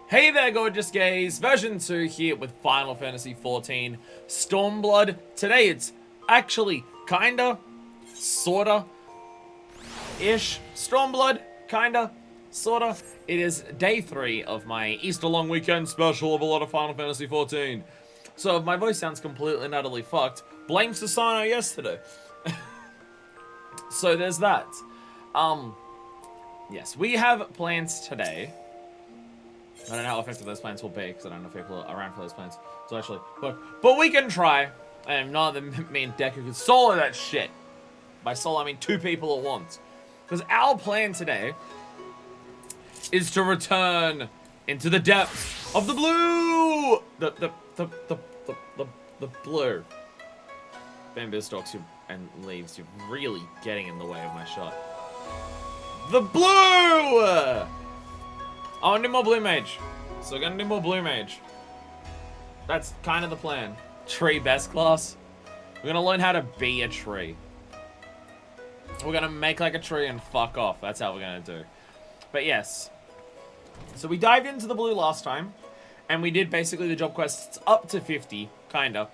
Hey there, gorgeous gays! Version 2 here with Final Fantasy XIV Stormblood. Today it's actually kinda, sorta, ish. Stormblood, kinda, sorta. It is day 3 of my Easter long weekend special of a lot of Final Fantasy XIV. So if my voice sounds completely and utterly fucked, blame Susano yesterday. So there's that. Yes, we have plans today. I don't know how effective those plans will be, because I don't know if people are around for those plans. So actually, but we can try. And neither me and Deku can solo that shit. By solo, I mean 2 people at once. Because our plan today is to return into the depths of the blue. The blue. Bamboo stalks you and leaves. You're really getting in the way of my shot. The blue. I want to do more Blue Mage. So we're going to do more Blue Mage. That's kind of the plan. Tree best class. We're going to learn how to be a tree. We're going to make like a tree and fuck off. That's how we're going to do. But yes. So we dived into the blue last time. And we did basically the job quests up to 50. Kinda.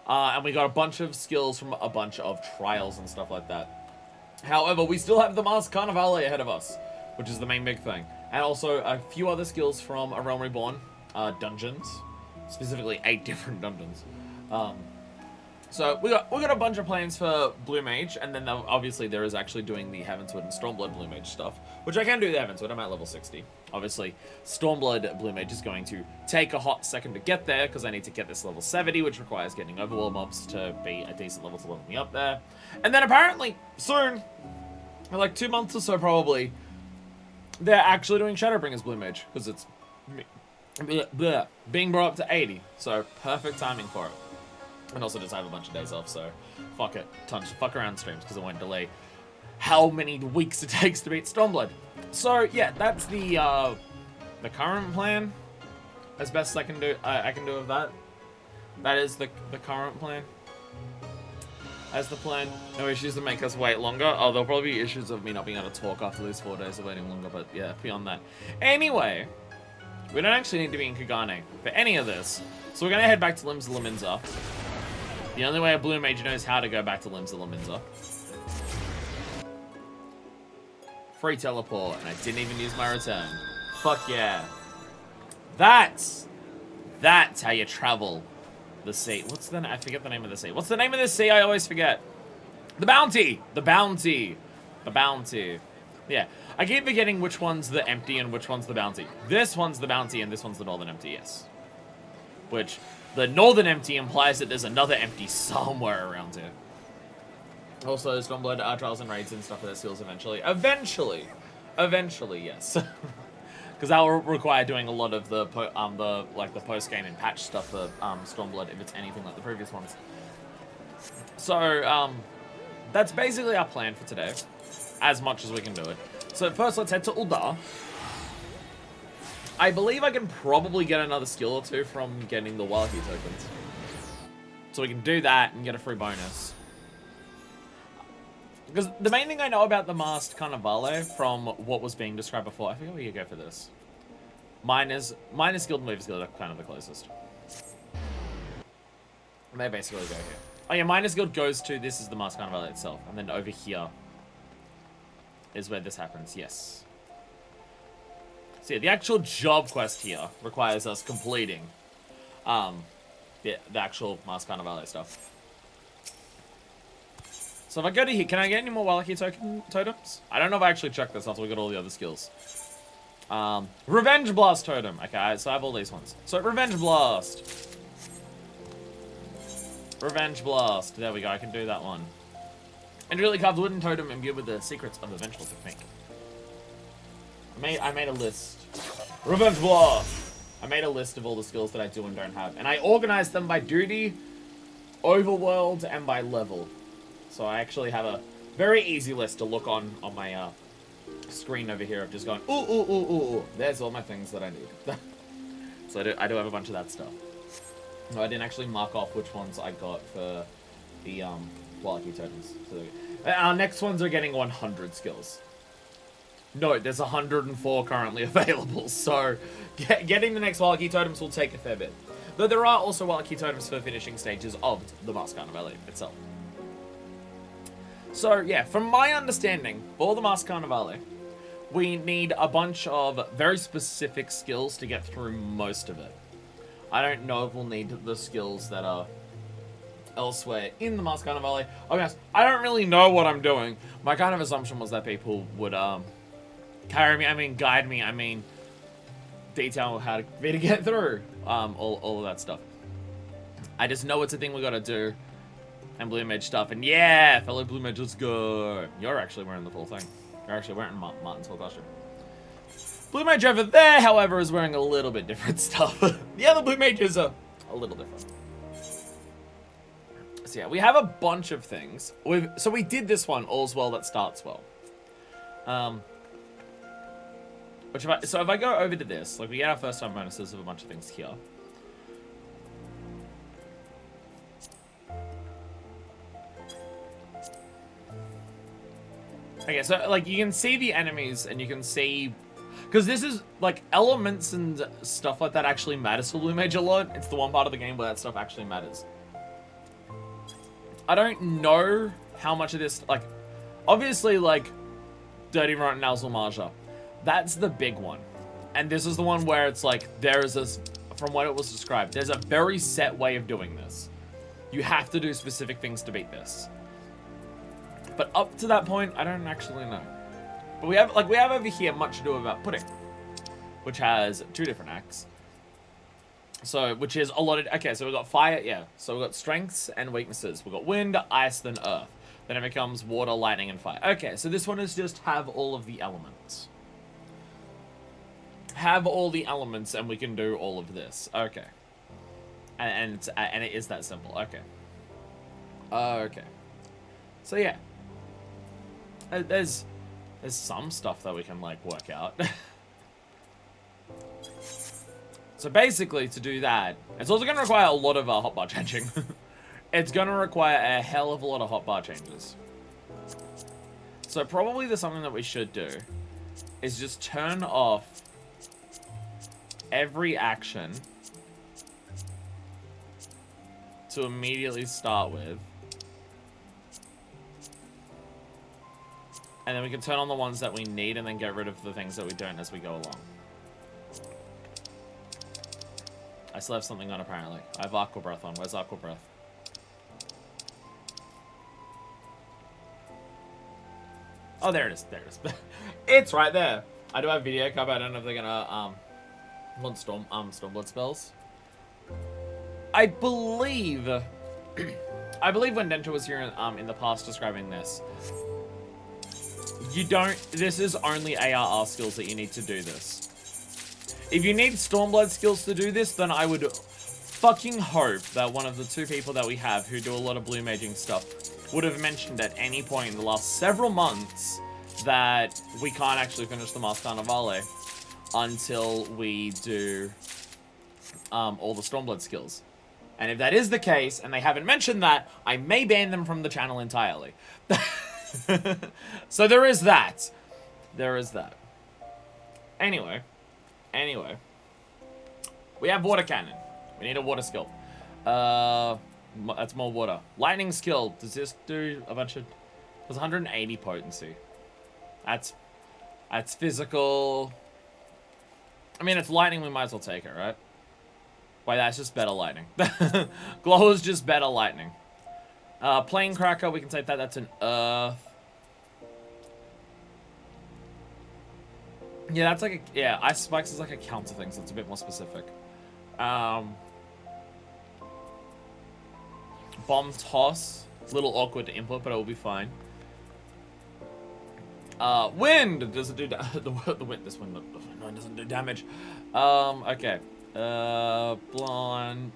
And we got a bunch of skills from a bunch of trials and stuff like that. However, we still have the Masked Carnivale ahead of us. Which is the main big thing. And also a few other skills from A Realm Reborn dungeons. Specifically 8 different dungeons. So we got a bunch of plans for Blue Mage, and then obviously there is actually doing the Heavensward and Stormblood Blue Mage stuff, which I can do the Heavensward. I'm at level 60. Obviously, Stormblood Blue Mage is going to take a hot second to get there, because I need to get this level 70, which requires getting overworld mobs to be a decent level to level me up there. And then apparently, soon, in like 2 months or so probably, they're actually doing Shadowbringers Blue Mage, because it's being brought up to 80, so perfect timing for it. And also just have a bunch of days off, so fuck it. Time to fuck around streams, because it won't delay how many weeks it takes to beat Stormblood. So yeah, that's the current plan, as best I can do. I can do with that. That is the current plan. As the plan. No issues to make us wait longer. Oh, there'll probably be issues of me not being able to talk after these 4 days of waiting longer, but yeah, beyond that. Anyway, we don't actually need to be in Kagane for any of this. So we're going to head back to Limbs of Laminza. The only way a Blue Mage knows how to go back to Limbs of Laminza. Free teleport, and I didn't even use my return. Fuck yeah. That's how you travel the sea. What's the... I forget the name of the sea. What's the name of the sea? I always forget. The Bounty! The Bounty. The Bounty. Yeah. I keep forgetting which one's the empty and which one's the bounty. This one's the bounty and this one's the northern empty, yes. Which, the northern empty implies that there's another empty somewhere around here. Also, Stormblood trials and raids and stuff for their skills eventually. Eventually, yes. Because that will require doing a lot of the post-game and patch stuff for Stormblood if it's anything like the previous ones. So, that's basically our plan for today. As much as we can do it. So first, let's head to Uldar. I believe I can probably get another skill or 2 from getting the Wallachie tokens. So we can do that and get a free bonus. Because the main thing I know about the Masked Carnivale from what was being described before, I forget where you go for this. Miners Guild and Weavers Guild are kind of the closest. And they basically go here. Oh yeah, Miners Guild goes to, this is the Masked Carnivale itself. And then over here is where this happens, yes. So yeah, the actual job quest here requires us completing the actual Masked Carnivale stuff. So if I go to here, can I get any more Wallachie totems? I don't know if I actually checked this after we got all the other skills. Revenge Blast totem. Okay, so I have all these ones. So Revenge Blast. Revenge Blast. There we go, I can do that one. And really carved wooden totem imbued with the secrets of the vengeful technique. I made a list. Revenge Blast! I made a list of all the skills that I do and don't have. And I organized them by duty, overworld, and by level. So I actually have a very easy list to look on my screen over here of just going, ooh. There's all my things that I need. So I do have a bunch of that stuff. No, I didn't actually mark off which ones I got for the Wallachie tokens. So our next ones are getting 100 skills. No, there's 104 currently available, so getting the next wild key totems will take a fair bit. Though there are also wild key totems for finishing stages of the Mask Carnivale itself. So yeah, from my understanding, for the Mask Carnivale, we need a bunch of very specific skills to get through most of it. I don't know if we'll need the skills that are elsewhere in the Mask Carnivale. I don't really know what I'm doing. My kind of assumption was that people would carry me, guide me, detail how to get through all of that stuff. I just know it's a thing we gotta do. And Blue Mage stuff, and yeah, fellow Blue Mage, let's go. You're actually wearing the full thing. You're actually wearing Martin's full costume. Blue Mage over there, however, is wearing a little bit different stuff. The other Blue Mage is a little different. So yeah, we have a bunch of things. So we did this one, All's Well That Starts Well. So if I go over to this, like we get our first time bonuses of a bunch of things here. Okay, so like you can see the enemies and you can see, because this is like elements and stuff like that actually matters for Blue Mage a lot. It's the one part of the game where that stuff actually matters. I don't know how much of this, like, obviously like Dirty Rotten Alzalmaja, that's the big one. And this is the one where it's like, there is this, from what it was described, there's a very set way of doing this. You have to do specific things to beat this. But up to that point, I don't actually know. But we have over here Much Ado About Pudding, which has 2 different acts. So, which is a lot of, okay, so we've got fire, yeah. So we've got strengths and weaknesses. We've got wind, ice, then earth. Then it becomes water, lightning, and fire. Okay, so this one is just have all of the elements. Have all the elements and we can do all of this. Okay. And it is that simple. Okay. Okay. So yeah. There's some stuff that we can like work out. So basically to do that, it's also going to require a lot of hotbar changing. It's going to require a hell of a lot of hotbar changes. So probably something that we should do is just turn off every action to immediately start with. And then we can turn on the ones that we need and then get rid of the things that we don't as we go along. I still have something on apparently. I have Aqua Breath on. Where's Aqua Breath? Oh, there it is. There it is. It's right there. I do have video cover. I don't know if they're gonna want Stormblood spells. I believe when Denta was here in the past describing this, this is only ARR skills that you need to do this. If you need Stormblood skills to do this, then I would fucking hope that one of the 2 people that we have who do a lot of blue maging stuff would have mentioned at any point in the last several months that we can't actually finish the Mask Carnivale until we do all the Stormblood skills. And if that is the case, and they haven't mentioned that, I may ban them from the channel entirely. So there is that. There is that. Anyway. We have Water Cannon. We need a water skill. That's more water. Lightning skill. Does this do a bunch of... There's 180 potency. That's physical. I mean, it's lightning. We might as well take it, right? Why, that's just better lightning. Glow is just better lightning. Plane Cracker, we can take that. That's an earth. Yeah, that's like a... Yeah, Ice Spikes is like a counter thing, so it's a bit more specific. Bomb Toss. A little awkward to input, but it will be fine. Wind! Does it do... the wind... This wind no, it doesn't do damage. Okay. Blonde...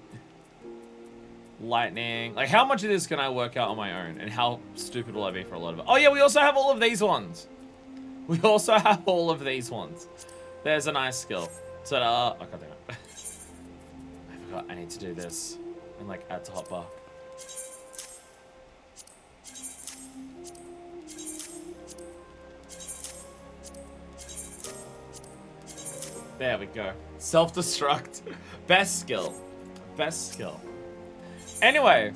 Lightning. Like, how much of this can I work out on my own? And how stupid will I be for a lot of it? Oh, yeah, we also have all of these ones. We also have all of these ones. There's a nice skill. So, oh, god damn it. I forgot I need to do this. And, like, add to hotbar. There we go. Self-destruct. Best skill. Best skill. Anyway.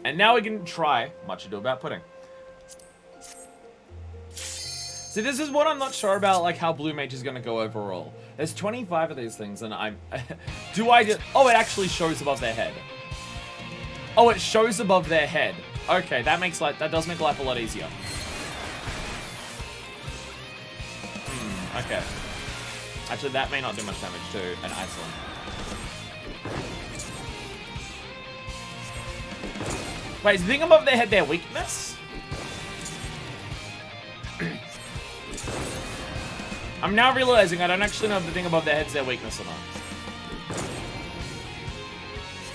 And now we can try Much Ado About Pudding. See, this is what I'm not sure about, like, how Blue Mage is going to go overall. There's 25 of these things, and I'm... Do I just... Oh, it actually shows above their head. Oh, it shows above their head. Okay, that makes life... That does make life a lot easier. Okay. Actually, that may not do much damage to an Iceland. Wait, is the thing above their head their weakness? I'm now realizing I don't actually know if the thing above their head's their weakness or not.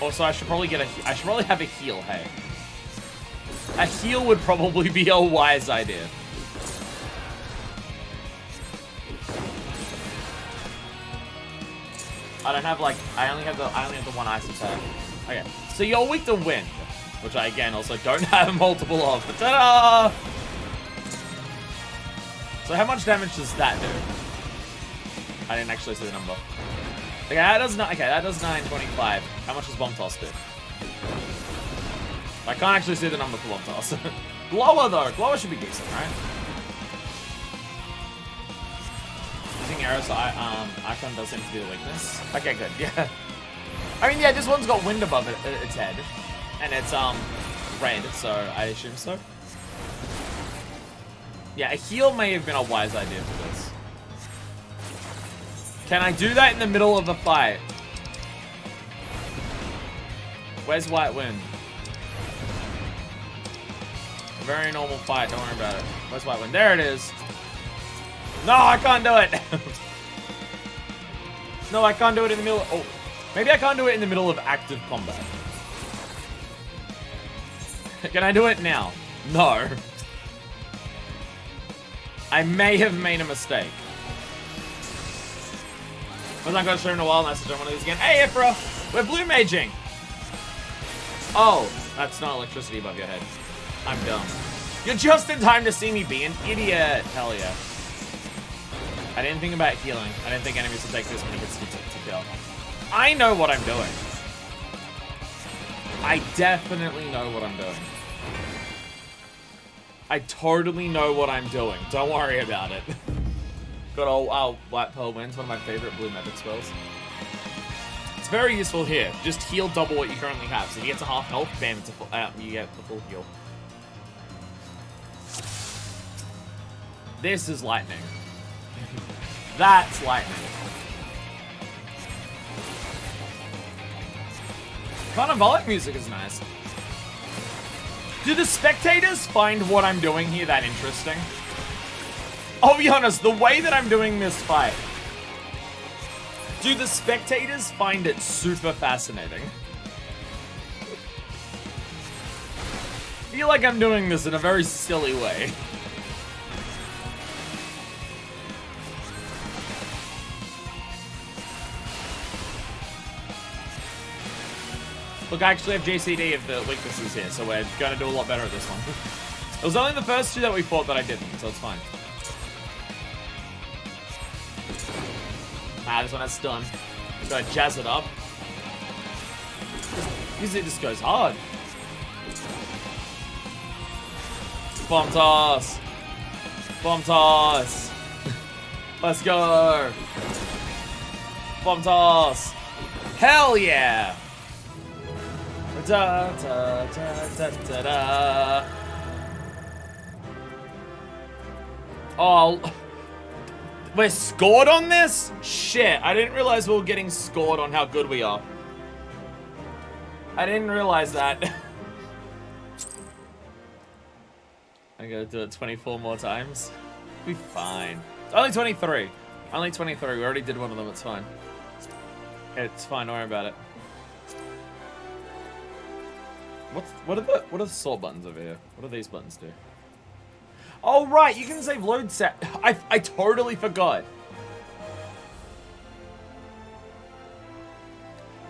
Also, I should probably have a heal, hey. A heal would probably be a wise idea. I don't have, like, I only have the one ice attack. Okay, so you're weak to wind, which I, again, also don't have multiple of. Ta-da! So how much damage does that do? I didn't actually see the number. Okay, that does 925. How much does Bomb Toss do? I can't actually see the number for Bomb Toss. Glower, though. Glower should be decent, right? Using arrows, so Icon does seem to be the weakness. Okay, good, yeah. I mean, yeah, this one's got wind above its head. And it's, red, so I assume so. Yeah, a heal may have been a wise idea for this. Can I do that in the middle of a fight? Where's White Wind? Very normal fight, don't worry about it. Where's White Wind? There it is. No, I can't do it. No, I can't do it in the middle of... Oh, maybe I can't do it in the middle of active combat. Can I do it now? No. I may have made a mistake. I was not going to stream in a while, and I said I want to do this again. Hey, Ifra! We're Blue Maging! Oh, that's not electricity above your head. I'm dumb. You're just in time to see me be an idiot! Hell yeah. I didn't think about healing. I didn't think enemies would take this many hits to kill. I know what I'm doing. I definitely know what I'm doing. I totally know what I'm doing. Don't worry about it. Got old White Pearl Wind's one of my favorite blue magic spells. It's very useful here. Just heal double what you currently have. So if you get to half health, bam, it's a full, you get the full heal. This is lightning. That's lightning. Carnivale music is nice. Do the spectators find what I'm doing here that interesting? I'll be honest, the way that I'm doing this fight, do the spectators find it super fascinating? I feel like I'm doing this in a very silly way. Look, I actually have JCD of the weaknesses here, so we're gonna do a lot better at this one. It was only the first two that we fought that I didn't, so it's fine. Ah, this one has stun. Gotta jazz it up. Usually this goes hard. Bomb toss. Bomb toss. Let's go. Bomb toss. Hell yeah. Da, da, da, da, da, da. Oh, we're scored on this? Shit, I didn't realize we were getting scored on how good we are. I didn't realize that. I'm gonna do it 24 more times. Be fine. Only 23. Only 23. We already did one of them. It's fine. It's fine. Don't worry about it. What are the sword buttons over here? What do these buttons do? Oh right, you can save load set. I totally forgot.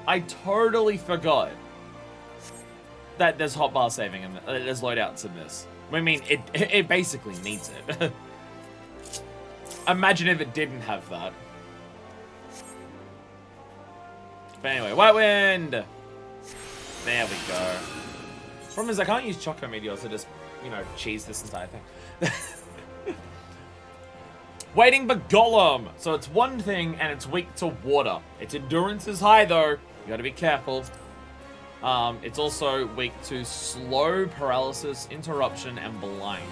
I totally forgot that there's hotbar saving and there's loadouts in this. I mean, it basically needs it. Imagine if it didn't have that. But anyway, White Wind! There we go. Problem is I can't use Choco Meteors to just, you know, cheese this entire thing. Waiting for Golem! So it's one thing and it's weak to water. Its endurance is high though. You gotta be careful. It's also weak to slow, paralysis, interruption, and blind.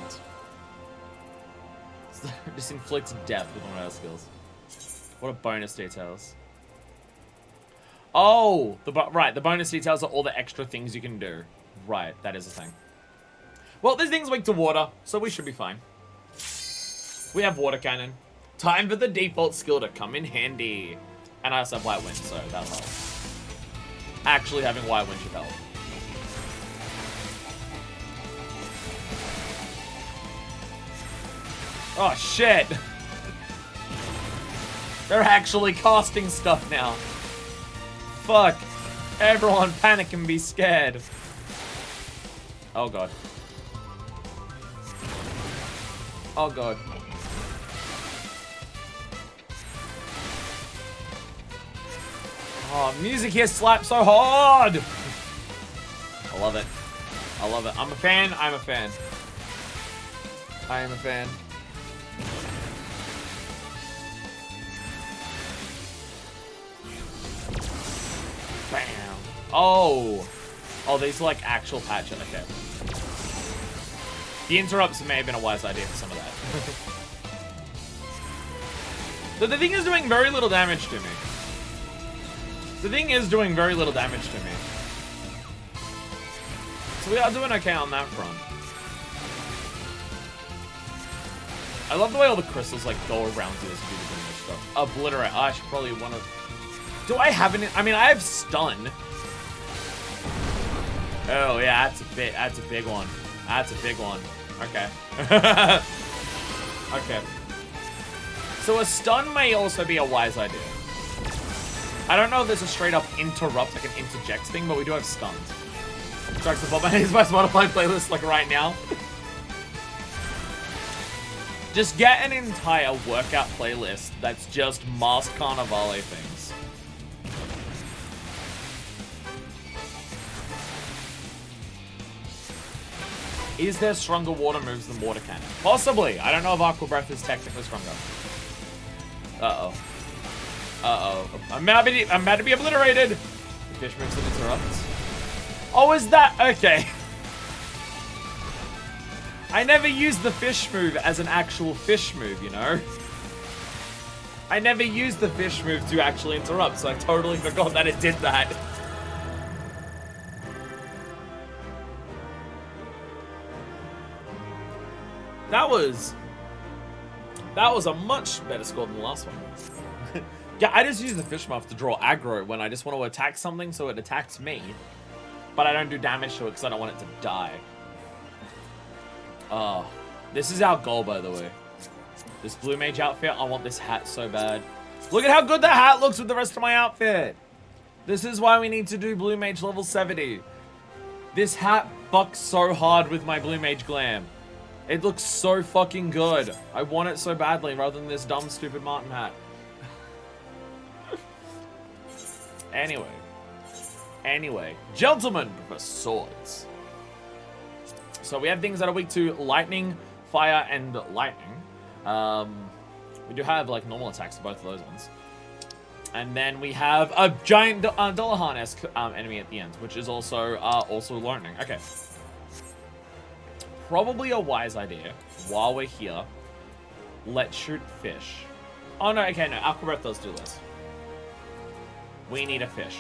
This inflicts death with one of our skills. What are bonus details? Oh, right. The bonus details are all the extra things you can do. Right, that is a thing. Well, this thing's weak to water, so we should be fine. We have Water Cannon. Time for the default skill to come in handy. And I also have White Wind, so that'll help. Actually having White Wind should help. Oh, shit. They're actually casting stuff now. Fuck. Everyone panic and be scared. Oh, God. Oh, God. Oh, music here slaps so hard. I love it. I love it. I'm a fan. I'm a fan. I am a fan. Bam. Oh. Oh, these are like actual patching. Okay. The interrupts may have been a wise idea for some of that. But the thing is doing very little damage to me. The thing is doing very little damage to me. So we are doing okay on that front. I love the way all the crystals like go around you as you do the damage stuff. Obliterate. I should probably want to... Do I have any... I mean, I have stun. Oh, yeah, that's a big one. That's a big one. Okay. Okay. So a stun may also be a wise idea. I don't know if there's a straight up interrupt, like an interject thing, but we do have stuns. Tracks the Bob is my Spotify playlist like right now. Just get an entire workout playlist that's just masked Carnivale things. Is there stronger water moves than Water Cannon? Possibly. I don't know if Aqua Breath is technically stronger. Uh-oh. Uh-oh. I'm about to be obliterated. The fish moves that interrupts. Oh, is that... Okay. I never used the fish move as an actual fish move, you know? I never used the fish move to actually interrupt, so I totally forgot that it did that. That was a much better score than the last one. Yeah, I just use the fish muff to draw aggro when I just want to attack something so it attacks me. But I don't do damage to it because I don't want it to die. Oh, this is our goal, by the way. This Blue Mage outfit, I want this hat so bad. Look at how good the hat looks with the rest of my outfit. This is why we need to do Blue Mage level 70. This hat fucks so hard with my Blue Mage glam. It looks so fucking good. I want it so badly rather than this dumb, stupid Martin hat. Anyway, gentlemen prefer swords. So we have things that are weak to lightning, fire, and lightning. We do have like normal attacks to both of those ones. And then we have a giant Dullahan-esque enemy at the end, which is also lightning. Okay. Probably a wise idea, while we're here, let's shoot fish. Oh no, okay, no, Aqua Breath does do this. We need a fish.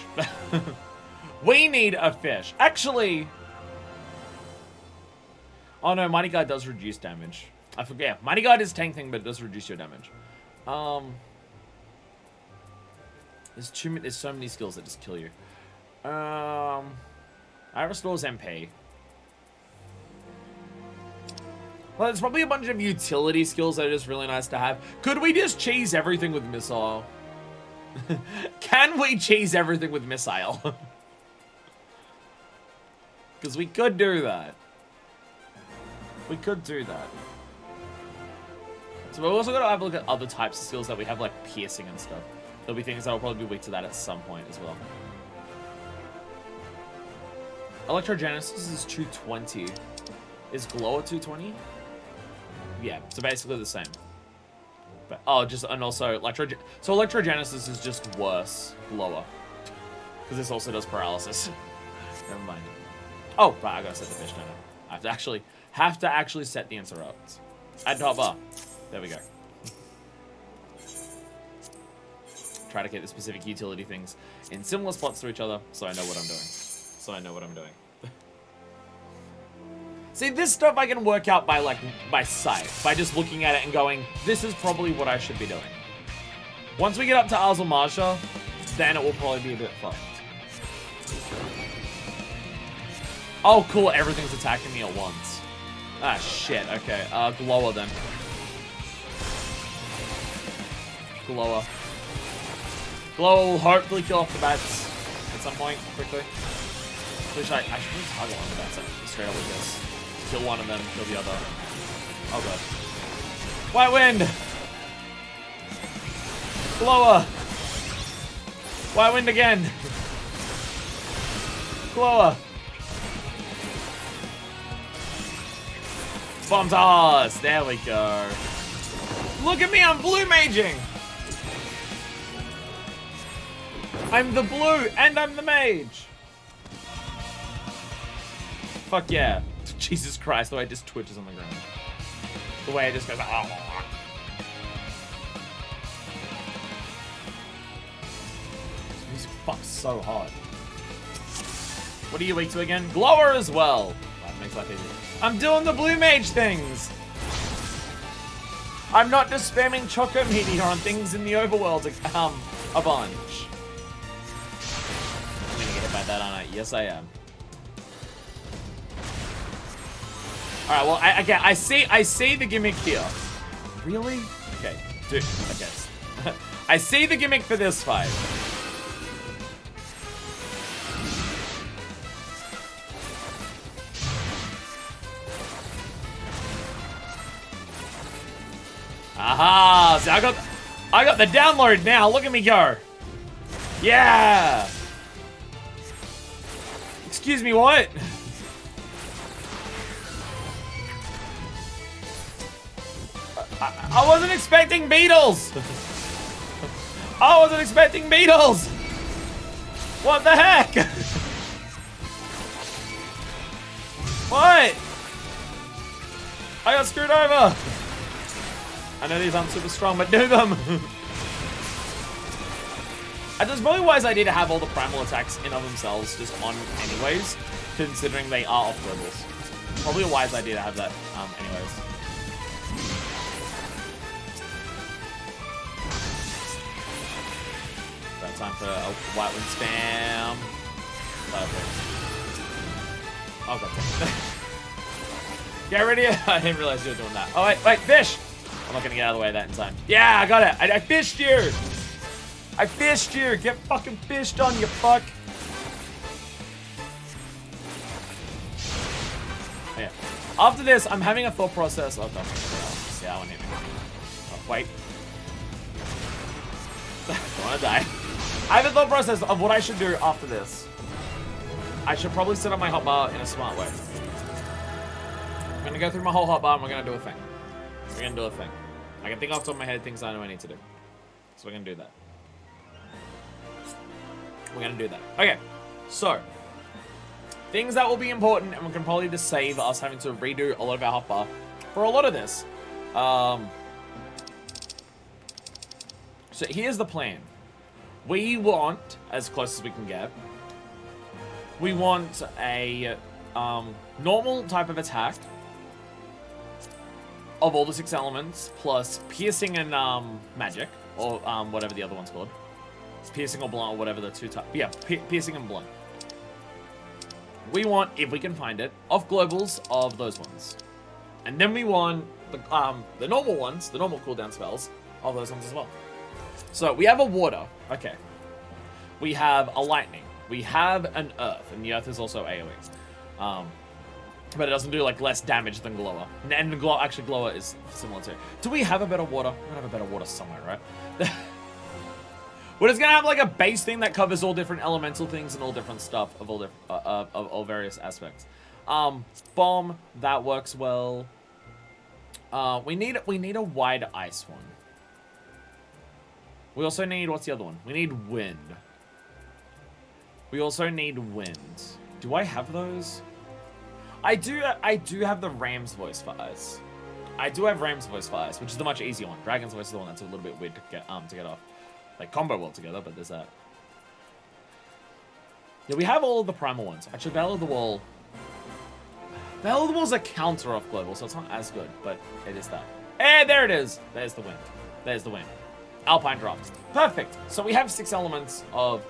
We need a fish. Actually... Oh no, Mighty Guard does reduce damage. I forget. Mighty Guard is tank thing, but it does reduce your damage. There's so many skills that just kill you. I restores MP. Well, there's probably a bunch of utility skills that are just really nice to have. Could we just cheese everything with Missile? Can we cheese everything with Missile? Because we could do that. We could do that. So we're also going to have a look at other types of skills that we have, like piercing and stuff. There'll be things that will probably be weak to that at some point as well. Electrogenesis is 220. Is Glower 220? Yeah, so basically the same. But and also Electrogenesis is just worse, Glower. Because this also does paralysis. Never mind. Oh, right, I gotta set the fish, no. I have to actually set the interrupt. Add hotbar. There we go. Try to get the specific utility things in similar spots to each other, so I know what I'm doing. See, this stuff I can work out by sight, by just looking at it and going, this is probably what I should be doing. Once we get up to Azul-Marsha, then it will probably be a bit fucked. Oh, cool, everything's attacking me at once. Ah, shit, okay. Glower then. Glower. Glower will hopefully kill off the bats at some point, quickly. Which I should really target one of the bats, straight up with this. Kill one of them, kill the other. Oh god. White Wind! Glower! White Wind again! Glower! Bomb toss! There we go. Look at me, I'm blue maging! I'm the blue, and I'm the mage! Fuck yeah. Jesus Christ, the way it just twitches on the ground. The way it just goes, oh. This music fucks so hard. What are you weak to again? Glower as well. That makes life easier. I'm doing the blue mage things. I'm not just spamming Choco Meteor on things in the overworld a bunch. I'm gonna get hit by that, aren't I? Yes, I am. All right, well, I see the gimmick here. Really? Okay, dude, okay. I see the gimmick for this fight. Aha! See, I got the download now. Look at me go. Yeah. Excuse me, what? I wasn't expecting beetles! I wasn't expecting beetles! What the heck? What? I got screwed over! I know these aren't super strong, but do them! And it's probably a wise idea to have all the primal attacks in of themselves just on anyways, considering they are off levels. Probably a wise idea to have that anyways. Time for a White Wind spam. Perfect. Oh god. Get ready. I didn't realize you were doing that. Oh wait, fish! I'm not gonna get out of the way of that in time. Yeah, I got it. I fished you! I fished you! Get fucking fished on, you fuck! Oh, yeah. After this, I'm having a thought process. Oh god. Yeah, I want to hit me. Oh, wait. I wanna die. I have a thought process of what I should do after this. I should probably set up my hotbar in a smart way. I'm gonna go through my whole hotbar and we're gonna do a thing. We're gonna do a thing. I can think off the top of my head things I know I need to do. So we're gonna do that. We're gonna do that. Okay, so things that will be important and we can probably just save us having to redo a lot of our hotbar for a lot of this. So here's the plan. We want, as close as we can get, we want a normal type of attack of all the 6 elements, plus piercing and magic, or whatever the other one's called. Piercing or blunt, or whatever the two types. Yeah, piercing and blunt. We want, if we can find it, off globals of those ones. And then we want the normal ones, the normal cooldown spells, of those ones as well. So we have a water, okay. We have a lightning. We have an earth, and the earth is also AoE. But it doesn't do like less damage than Glower. And actually Glower is similar too. Do we have a better water? We're gonna have a better water somewhere, right? We're just gonna have like a base thing that covers all different elemental things and all different stuff of all various aspects. Bomb, that works well. We need a wide ice one. We also need, what's the other one? We need wind. We also need wind. Do I have those? I do have the Ram's voice for ice. I do have Ram's voice for ice, which is the much easier one. Dragon's voice is the one that's a little bit weird to get off. Like combo well together, but there's that. Yeah, we have all of the primal ones. Actually, Veil of the Wall. Veil of the Wall's a counter off global, so it's not as good, but it is that. And there it is. There's the wind. There's the wind. Alpine Draft. Perfect. So we have 6 elements of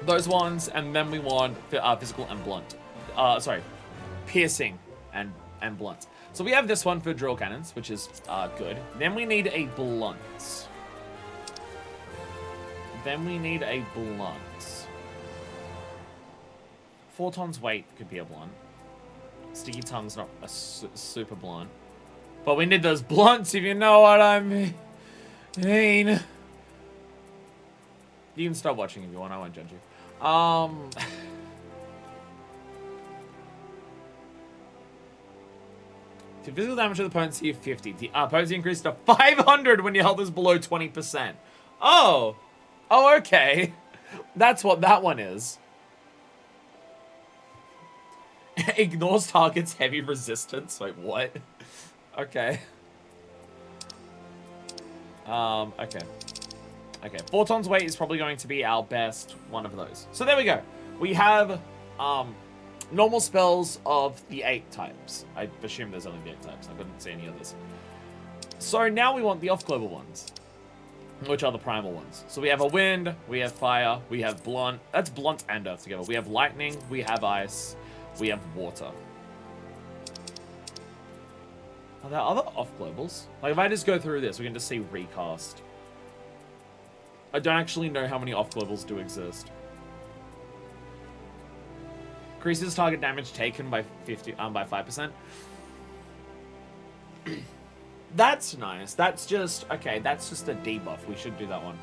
those ones, and then we want physical and blunt. Sorry, piercing and blunt. So we have this one for drill cannons, which is good. Then we need a blunt. Then we need a blunt. 4 tons weight could be a blunt. Sticky tongue's not a super blunt. But we need those blunts, if you know what I mean. You can stop watching if you want, I won't judge you. To physical damage to the potency of 50. The potency increases to 500 when your health is below 20%. Oh! Oh, okay. That's what that one is. Ignores target's heavy resistance. Wait, what? Okay. Okay. Okay, 4 tons weight is probably going to be our best one of those. So there we go. We have, normal spells of the 8 types. I assume there's only the 8 types. I couldn't see any others. So now we want the off-global ones, which are the primal ones. So we have a wind, we have fire, we have blunt. That's blunt and earth together. We have lightning, we have ice, we have water. Are there other off-globals? Like, if I just go through this, we can just see recast. I don't actually know how many off-globals do exist. Increases target damage taken by 5%. That's nice. That's just okay. That's just a debuff. We should do that one.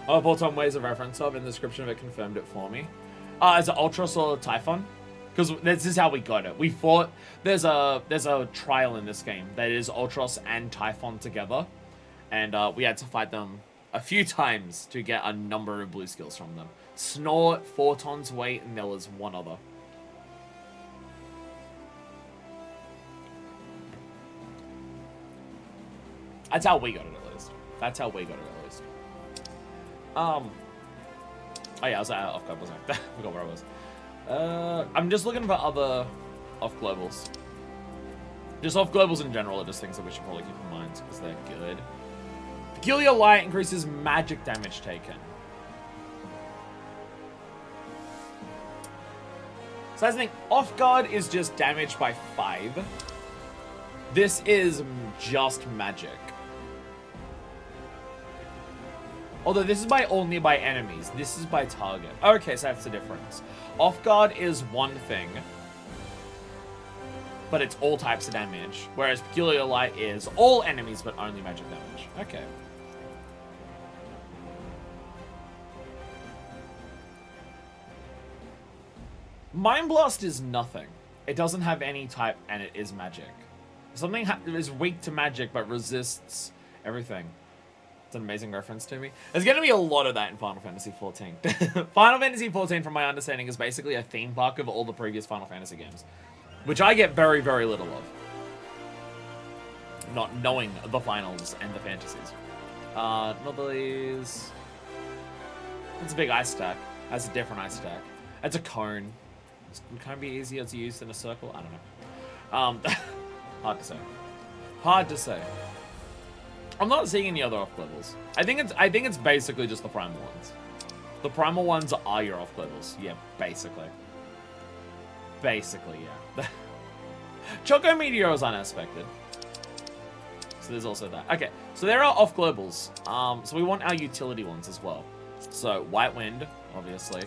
Oh, Bolton ways of reference of in the description of it confirmed it for me. Is it Ultros or Typhon? Because this is how we got it. We fought. There's a trial in this game that is Ultros and Typhon together, and we had to fight them a few times to get a number of blue skills from them. Snort, 4 tons weight, and there was one other. That's how we got it, at least. That's how we got it, at least. Oh yeah, I was off globals. I forgot where I was. I'm just looking for other off globals. Just off globals in general are just things that we should probably keep in mind because they're good. Peculiar Light increases magic damage taken. So that's the thing. Off guard is just damage by 5. This is just magic. Although this is by all nearby enemies. This is by target. Okay, so that's the difference. Off guard is one thing, but it's all types of damage. Whereas Peculiar Light is all enemies, but only magic damage. Okay. Mind Blast is nothing. It doesn't have any type, and it is magic. Something is weak to magic, but resists everything. It's an amazing reference to me. There's going to be a lot of that in Final Fantasy XIV. Final Fantasy XIV, from my understanding, is basically a theme park of all the previous Final Fantasy games, which I get very, very little of. Not knowing the finals and the fantasies. Novelties. It's a big ice stack. That's a different ice stack. That's a cone. It can be easier to use than a circle. I don't know. Hard to say. Hard to say. I'm not seeing any other off levels. I think it's basically just the primal ones. The primal ones are your off levels. Yeah, basically. Basically, yeah. Choco Meteor is unexpected. So there's also that. Okay, so there are off globals. So we want our utility ones as well. So White Wind, obviously.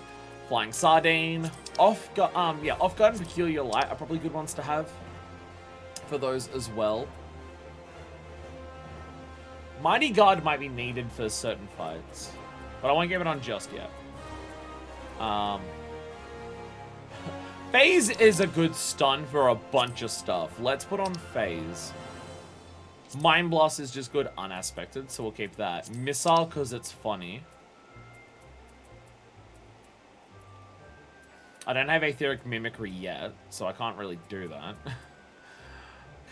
Flying Sardine. Off guard and Peculiar Light are probably good ones to have for those as well. Mighty Guard might be needed for certain fights. But I won't give it on just yet. Phase is a good stun for a bunch of stuff. Let's put on Phase. Mind Blast is just good unaspected, so we'll keep that. Missile, because it's funny. I don't have Aetheric Mimicry yet, so I can't really do that.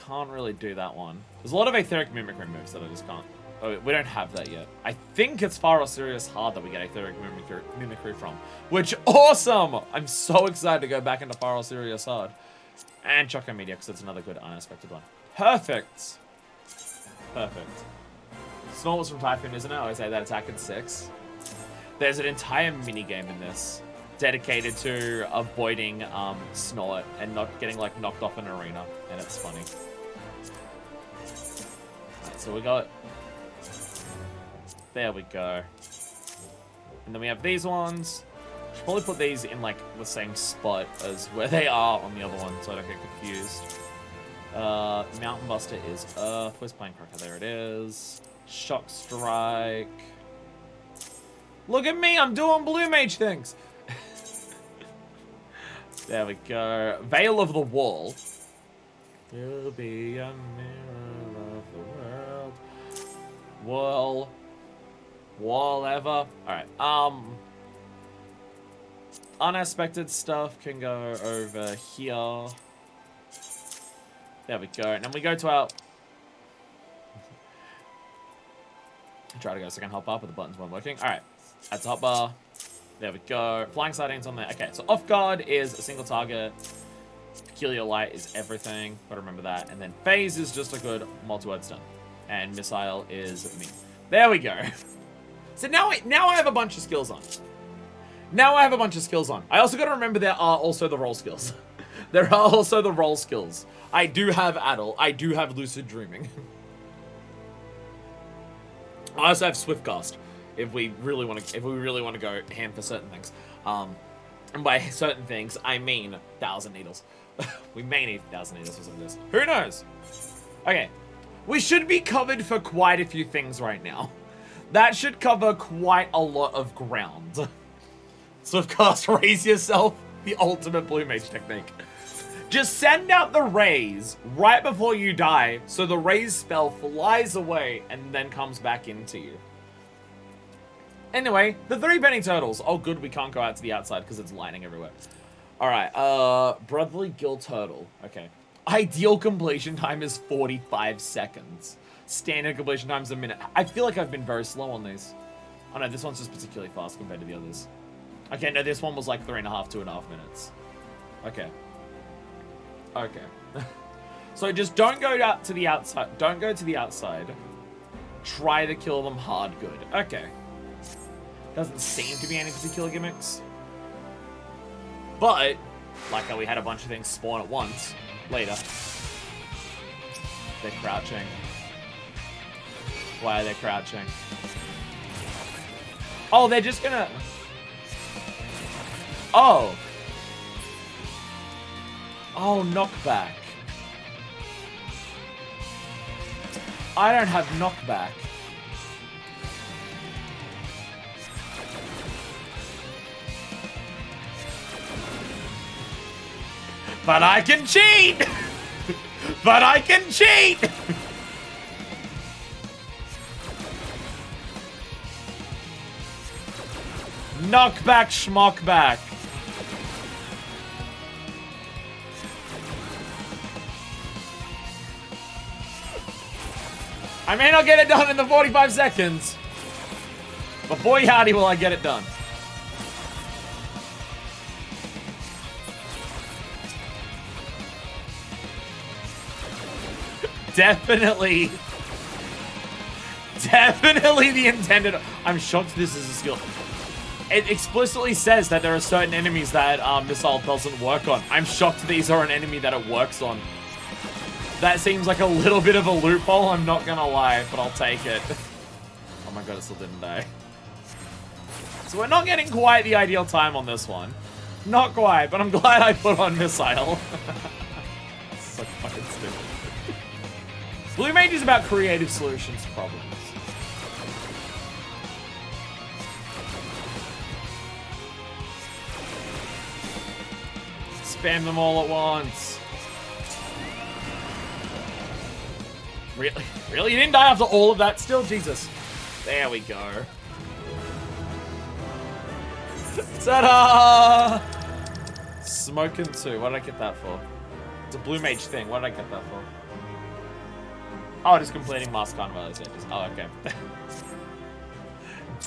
Can't really do that one. There's a lot of Aetheric Mimicry moves that I just can't. Oh, we don't have that yet. I think it's Far or Serious Hard that we get Aetheric Mimicry from. Which, awesome! I'm so excited to go back into Far or Serious Hard. And Choco Media, because it's another good unaspected one. Perfect! Perfect. Snort was from Typhoon, isn't it? I always say that attack at 6. There's an entire minigame in this dedicated to avoiding Snort and not getting like knocked off an arena, and it's funny. Right, so we got... There we go. And then we have these ones. Should probably put these in like the same spot as where they are on the other one so I don't get confused. Mountain Buster is Earth. Where's Planecracker? There it is. Shock Strike. Look at me, I'm doing Blue Mage things. There we go. Veil of the Wall. You'll be a mirror of the world. Wall ever. Alright, unaspected stuff can go over here. There we go. And then we go to our... Try to go second hot bar, but the buttons weren't working. Alright, that's hot bar. There we go. Flying Sardines on there. Okay, so Off Guard is a single target. Peculiar Light is everything. Gotta remember that. And then Phase is just a good multi-word stun. And Missile is me. There we go. So now I have a bunch of skills on. Now I have a bunch of skills on. I also gotta remember there are also the roll skills. There are also the roll skills. I do have Addle. I do have Lucid Dreaming. I also have Swiftcast. If we really want to go ham for certain things. And by certain things, I mean 1,000 needles. We may need 1,000 needles for some of this. Who knows? Okay. We should be covered for quite a few things right now. That should cover quite a lot of ground. Swiftcast, raise yourself. The ultimate Blue Mage technique. Just send out the raise right before you die, so the raise spell flies away and then comes back into you. Anyway, the 3 penny turtles. Oh good, we can't go out to the outside because it's lightning everywhere. Alright, Brotherly Gill Turtle. Okay. Ideal completion time is 45 seconds. Standard completion time is a minute. I feel like I've been very slow on these. Oh no, this one's just particularly fast compared to the others. Okay, no, this one was like 3.5, 2.5 minutes. Okay. Okay. So just don't go out to the outside. Don't go to the outside. Try to kill them hard good. Okay. Doesn't seem to be any particular gimmicks. But, like how we had a bunch of things spawn at once, later. They're crouching. Why are they crouching? Oh, they're just gonna... Oh. Oh, knockback. I don't have knockback. But I can cheat! But I can cheat! Knockback, schmockback. I may not get it done in the 45 seconds, but boy howdy will I get it done. Definitely the intended... I'm shocked this is a skill. It explicitly says that there are certain enemies that Missile doesn't work on. I'm shocked these are an enemy that it works on. That seems like a little bit of a loophole, I'm not gonna lie, but I'll take it. Oh my god, it still didn't die. So we're not getting quite the ideal time on this one. Not quite, but I'm glad I put on Missile. So fucking stupid. Blue Mage is about creative solutions to problems. spam them all at once. Really? Really? You didn't die after all of that still? Jesus. There we go. Ta-da! Smoking 2. What did I get that for? It's a Blue Mage thing. What did I get that for? Oh, just completing Mask Carnivale stages. Oh, okay.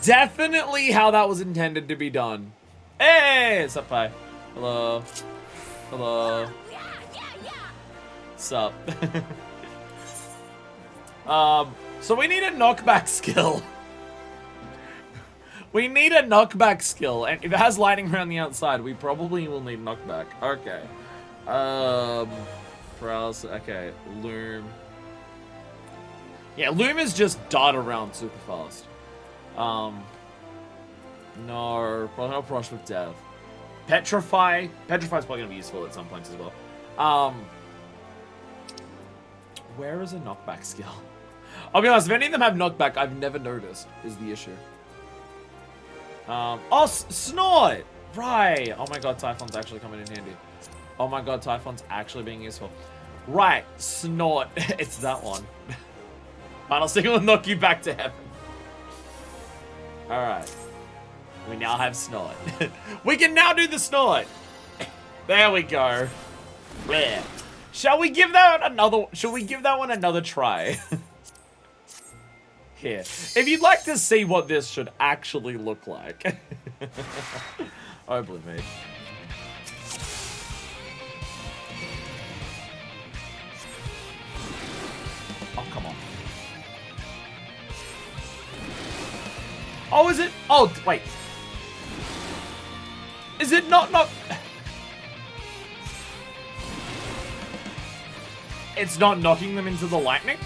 Definitely how that was intended to be done. Hey! What's up, Pi? Hello. Hello. Sup? So we need a knockback skill. We need a knockback skill, and if it has lightning around the outside, we probably will need knockback. Okay. Paralysis. Okay. Loom. Yeah, Loom is just dart around super fast. No, probably not Brush with Death. Petrify. Petrify is probably gonna be useful at some points as well. Where is a knockback skill? I'll be honest, if any of them have knockback, I've never noticed, is the issue. Oh, Snort! Right. Oh my god, Typhon's actually coming in handy. Oh my god, Typhon's actually being useful. Right, Snort. It's that one. Final signal will knock you back to heaven. Alright. We now have Snort. We can now do the Snort! There we go. Yeah. Shall we give that one another try? Here. If you'd like to see what this should actually look like. Oh, Blue Mage. Oh, come on. Oh, is it? Oh, wait. Is it not? It's not knocking them into the lightning?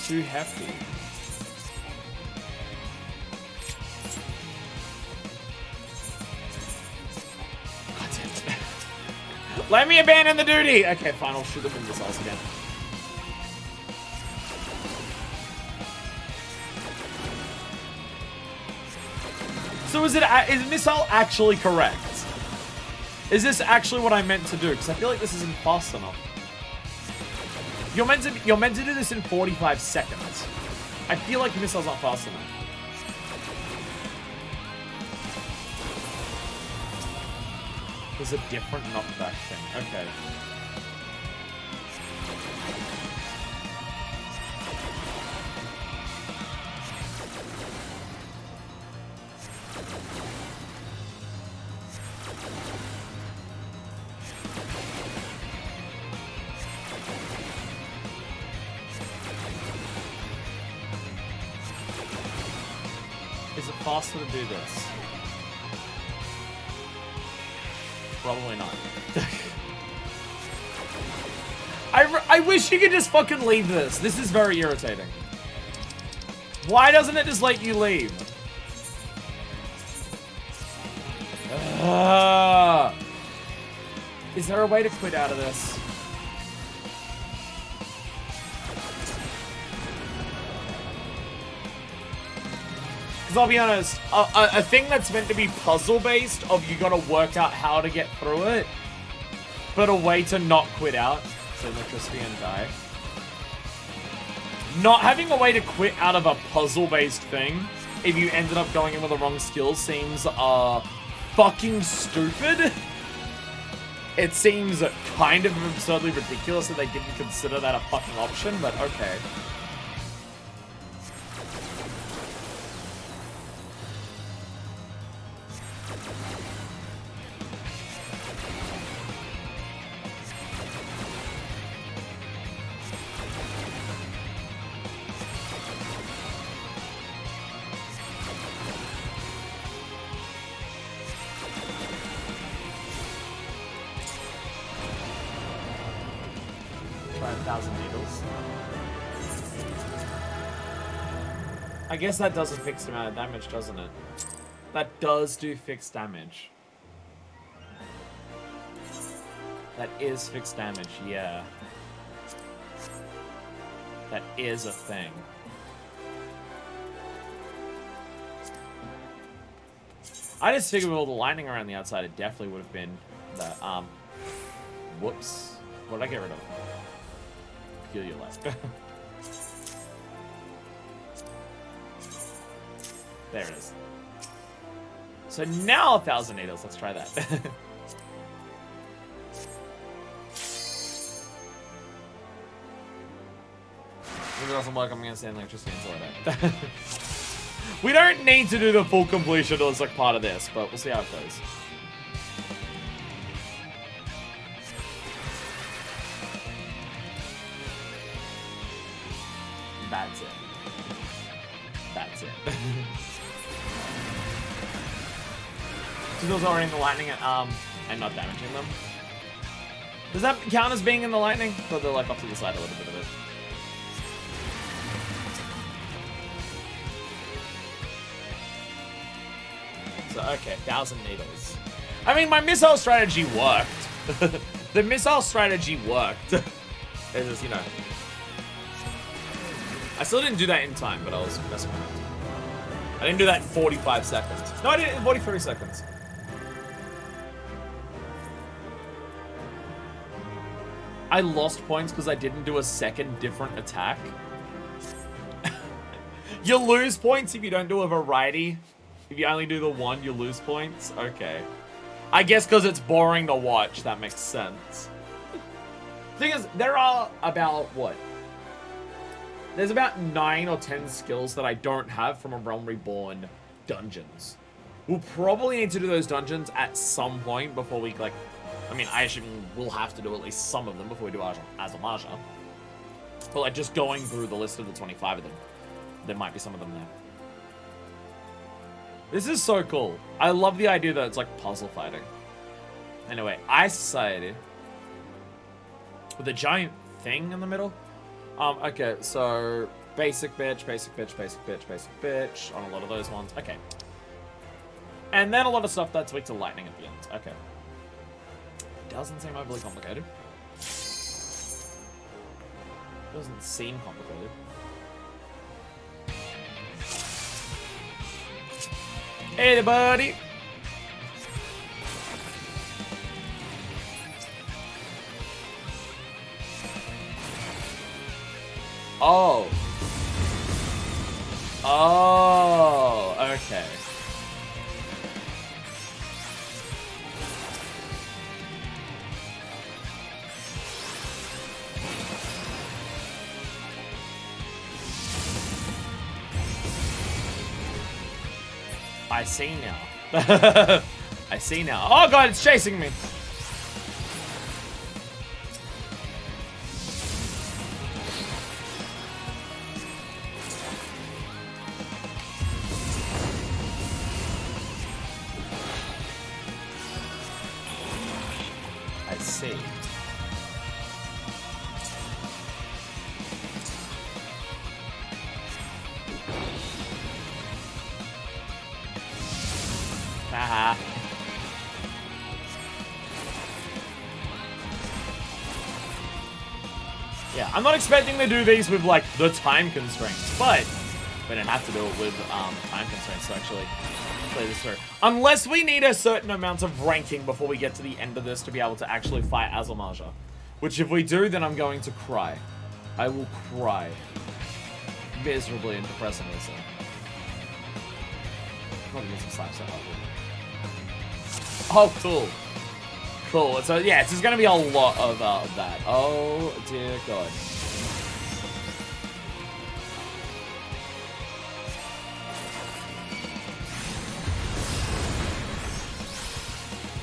Too hefty. God damn it. Let me abandon the duty! Okay, fine, I'll shoot them in missiles again. So is missile actually correct? Is this actually what I meant to do? Because I feel like this isn't fast enough. You're meant to do this in 45 seconds. I feel like missile's not fast enough. There's a different knockback thing. Okay. Is it faster to do this? Probably not. I wish you could just fucking leave this. This is very irritating. Why doesn't it just let you leave? Is there a way to quit out of this? Because I'll be honest, a thing that's meant to be puzzle-based of you gotta work out how to get through it, but a way to not quit out, so electricity and die. Not having a way to quit out of a puzzle-based thing, if you ended up going in with the wrong skills, seems fucking stupid. It seems kind of absurdly ridiculous that they didn't consider that a fucking option, but okay. I guess that does a fixed amount of damage, doesn't it? That does do fixed damage. That is fixed damage, yeah. That is a thing. I just figured with all the lightning around the outside, it definitely would have been the, whoops. What did I get rid of? Peculiar light. There it is. So now 1,000 needles. Let's try that. If it doesn't work, I'm gonna send electricity inside it. We don't need to do the full completion as like part of this, but we'll see how it goes. That's it. That's it. So those are in the lightning and not damaging them. Does that count as being in the lightning? Or they're like off to the side a little bit of it. So, okay, 1,000 needles. I mean, my missile strategy worked. The missile strategy worked. It's just, you know. I still didn't do that in time, but I was messing around. I didn't do that in 45 seconds. No, I did it in 43 seconds. I lost points because I didn't do a second different attack. You lose points if you don't do a variety. If you only do the one, you lose points. Okay. I guess because it's boring to watch, that makes sense. Thing is, there are about, what? There's about 9 or 10 skills that I don't have from a Realm Reborn dungeons. We'll probably need to do those dungeons at some point before we, like... I mean, I assume we'll have to do at least some of them before we do Azamaja. But, like, just going through the list of the 25 of them, there might be some of them there. This is so cool. I love the idea that it's, like, puzzle fighting. Anyway, Ice Society. With a giant thing in the middle. Okay, so basic bitch, basic bitch, basic bitch, basic bitch on a lot of those ones. Okay. And then a lot of stuff that's weak to lightning at the end. Okay. Doesn't seem overly complicated. Doesn't seem complicated. Hey there, buddy! Oh. Oh, okay. I see now. I see now. Oh god, it's chasing me. I see. Haha. Yeah, I'm not expecting to do these with, like, the time constraints, but we don't have to do it with time constraints to actually play this through. Unless we need a certain amount of ranking before we get to the end of this to be able to actually fight Azamaja. Which, if we do, then I'm going to cry. I will cry. Miserably and depressingly so. Probably get some slaps out of it. Oh, cool. Cool. So, yeah, it's just going to be a lot of that. Oh, dear God.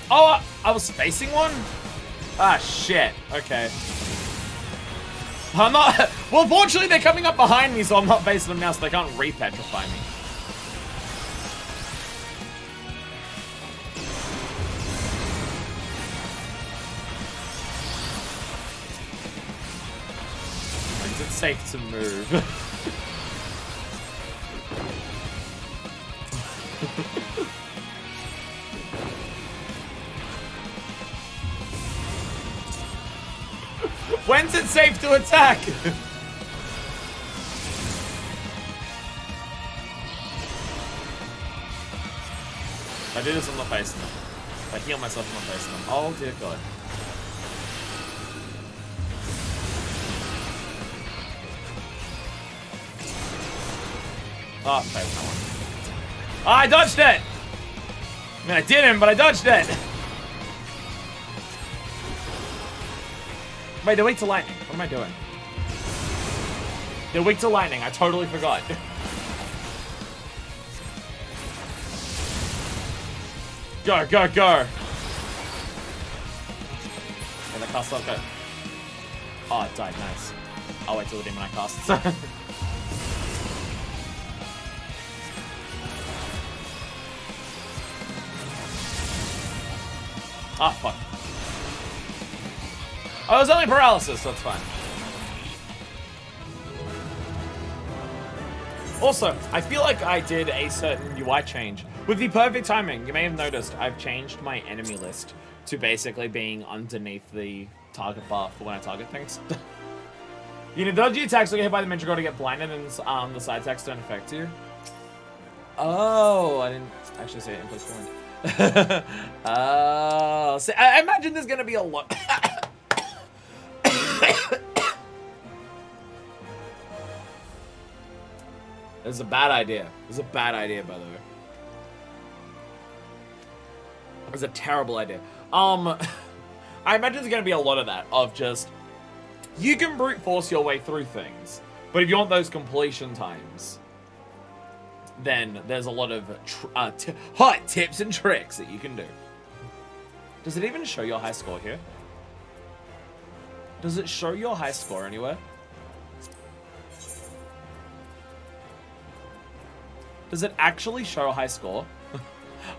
Oh, I was facing one? Ah, shit. Okay. I'm not... Well, fortunately, they're coming up behind me, so I'm not facing them now, so they can't re-petrify me. It's safe to move. When's it safe to attack? I do this, I'm not facing them. If I heal myself, I'm not facing them. Oh dear God. Oh, I'm facing that one. Oh, I dodged it! I mean, I didn't, but I dodged it! Wait, they're weak to lightning. What am I doing? They're weak to lightning. I totally forgot. Go, go, go! And the cast up, go. Oh, it died. Nice. I'll wait till the demon I cast. Ah, fuck. Oh, it was only paralysis, so it's fine. Also, I feel like I did a certain UI change. With the perfect timing, you may have noticed I've changed my enemy list to basically being underneath the target bar for when I target things. You know, dodgy attacks will get hit by the Mandragora to get blinded and the side attacks don't affect you. Oh, I didn't actually say it in plus point. Oh, so I imagine there's gonna be a lot. This is a bad idea. This is a bad idea, by the way. It's a terrible idea. I imagine there's gonna be a lot of that, of just, you can brute force your way through things, but if you want those completion times, then there's a lot of hot tips and tricks that you can do. Does it even show your high score here? Does it show your high score anywhere? Does it actually show a high score?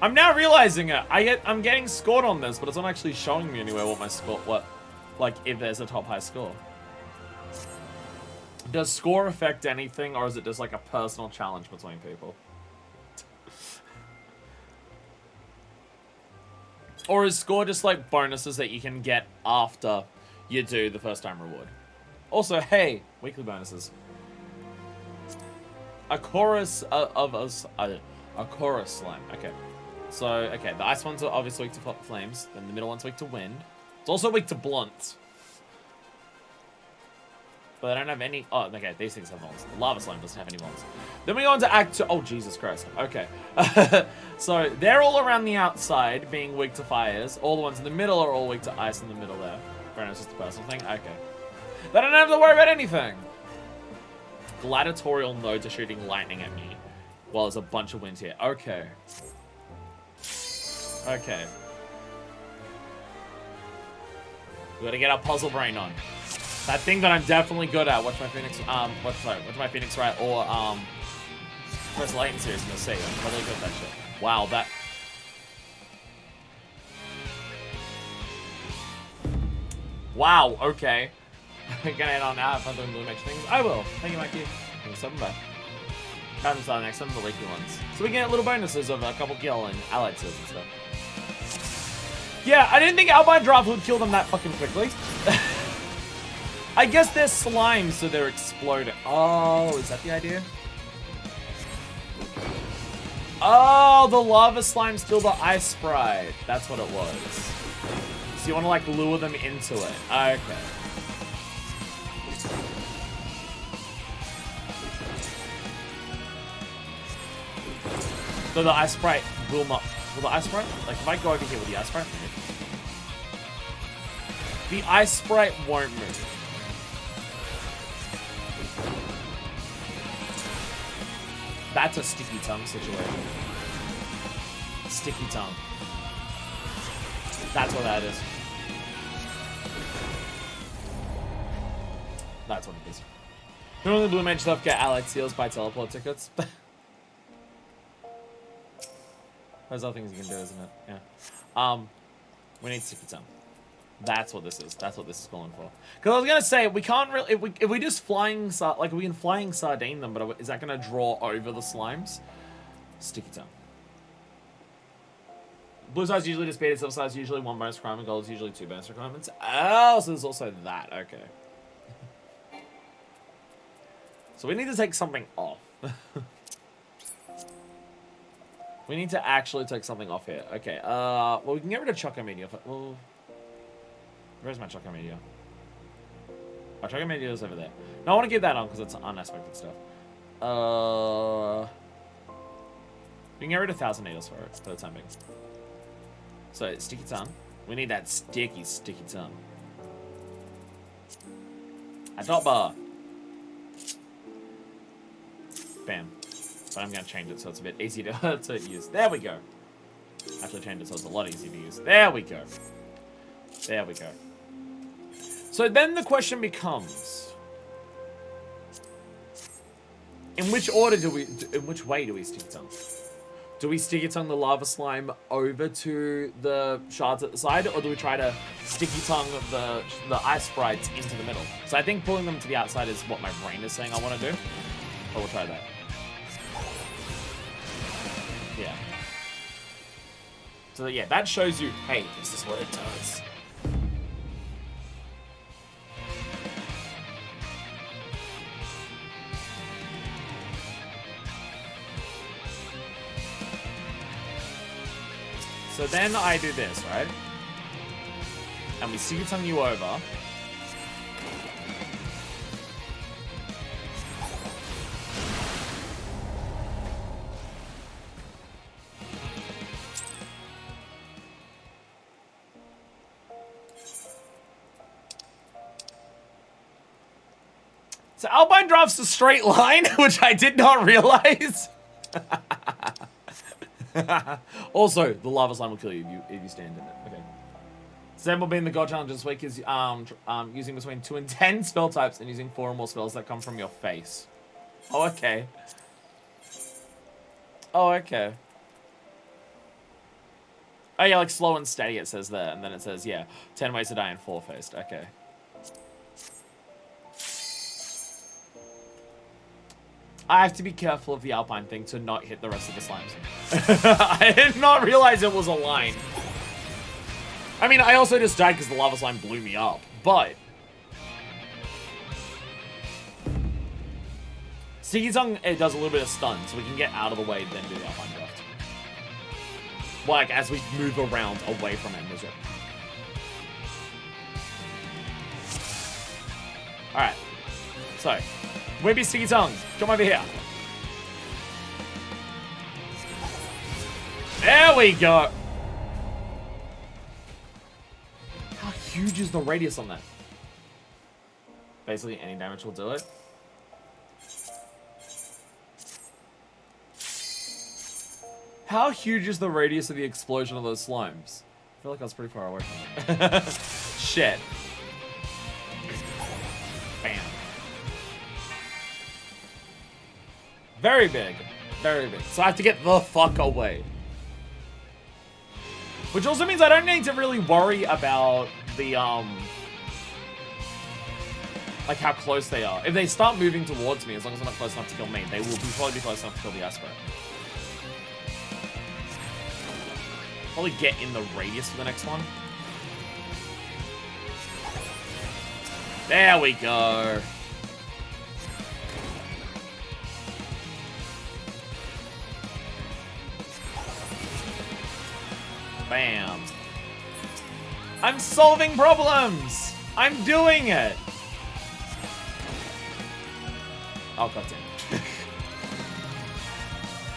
I'm now realizing it. I'm getting scored on this, but it's not actually showing me anywhere what my score, like if there's a top high score. Does score affect anything, or is it just like a personal challenge between people? Or is score just like bonuses that you can get after you do the first time reward? Also, hey, weekly bonuses. A chorus of us, a chorus slime. Okay, so okay, the ice ones are obviously weak to flames. Then the middle one's weak to wind. It's also weak to blunt. But I don't have any. Oh, okay, these things have bonds. The lava slime doesn't have any bonds. Then we go on to Act 2. Oh, Jesus Christ. Okay. So they're all around the outside, being weak to fires. All the ones in the middle are all weak to ice in the middle there. Fair enough, it's just a personal thing. Okay. They don't have to worry about anything. Gladiatorial nodes are shooting lightning at me. Well, there's a bunch of wind here. Okay. Okay. We gotta get our puzzle brain on. That thing that I'm definitely good at. Watch my Phoenix. Watch my Phoenix right or first latency is gonna say. I'm probably good at that shit. Wow, that. Wow. Okay. Gonna head on out if I'm doing Blue Mage things. I will. Thank you, Mikey. Thank you, 7 bye. Comes on next, some of the leaky ones. So we get little bonuses of a couple kill and allied skills and stuff. Yeah, I didn't think Albine Draft would kill them that fucking quickly. I guess they're slime, so they're exploding. Oh, is that the idea? Oh, the lava slime's still the ice sprite. That's what it was. So you want to like lure them into it. Okay. So the ice sprite will not. Will the ice sprite? Like if I go over here with the ice sprite, the ice sprite won't move. That's a sticky tongue situation. Sticky tongue. That's what that is. That's what it is. Normally Blue Mage stuff get allied seals by teleport tickets. There's other things you can do, isn't it? Yeah. We need sticky tongue. That's what this is. That's what this is calling for. Because I was gonna say we can't really if we just flying like we can flying sardine them, but is that gonna draw over the slimes? Sticky tongue. Blue size usually disputed, silver size usually 1 bonus requirement, gold is usually 2 bonus requirements. Oh, so there's also that. Okay. So we need to take something off. We need to actually take something off here. Okay, well, we can get rid of Choco Meteor. Well, where's my Choco Meteor? Oh, Choco Meteor is over there. No, I want to keep that on because it's unexpected stuff. We can get rid of 1,000 needles for it, for the time being. So, Sticky Tongue. We need that sticky tongue. A top bar. Bam. But I'm going to change it so it's a bit easier to use. There we go. Actually change it so it's a lot easier to use. There we go. There we go. So then the question becomes, in which order do we, in which way do we sticky tongue? Do we sticky tongue the lava slime over to the shards at the side, or do we try to sticky tongue the ice sprites into the middle? So I think pulling them to the outside is what my brain is saying I want to do. But we'll try that. Yeah. So yeah, that shows you, hey, this is what it does. So then I do this, right? And we sticky tongue you over. So Alpine drops a straight line, which I did not realize. Also, the lava slime will kill you if you stand in it. Okay. Sam will be in the God Challenge this week is using between 2 and 10 spell types and using 4 or more spells that come from your face. Oh, okay. Oh, okay. Oh, yeah, like slow and steady it says there. And then it says, yeah, 10 ways to die and 4-faced. Okay. I have to be careful of the Alpine thing to not hit the rest of the slimes. I did not realize it was a line. I mean, I also just died because the lava slime blew me up, but... Sticky Tongue, it does a little bit of stun, so we can get out of the way, then do the Alpine draft. Like, as we move around away from it and misery. Alright. So... Wimpy Sticky Tongues, come over here. There we go. How huge is the radius on that? Basically, any damage will do it. How huge is the radius of the explosion of those slimes? I feel like I was pretty far away from it. Shit. Bam. Very big. Very big. So I have to get the fuck away. Which also means I don't need to really worry about the, like how close they are. If they start moving towards me, as long as they're not close enough to kill me, they will probably be close enough to kill the Aspirate. Probably get in the radius for the next one. There we go. Bam. I'm solving problems. I'm doing it. Oh, goddamn.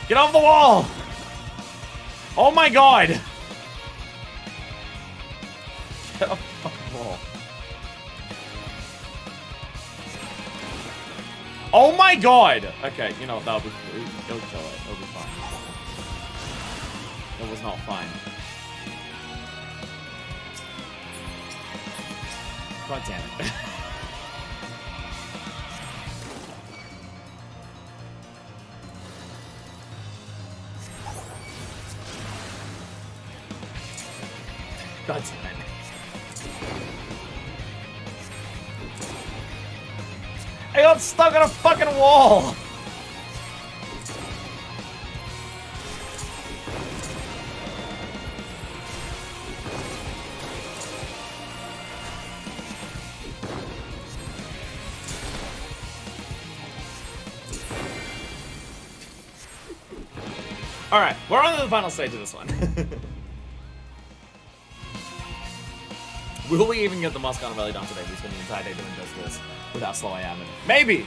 Get off the wall. Oh my god. Get off the fucking wall. Oh my god. Okay, you know, it'll kill it. It'll be fine. It was not fine. God damn it. God damn it. I got stuck on a fucking wall! Alright, we're on to the final stage of this one. Will we even get the Moss Carnivale done today? We spend the entire day doing just this without slow I am. Maybe!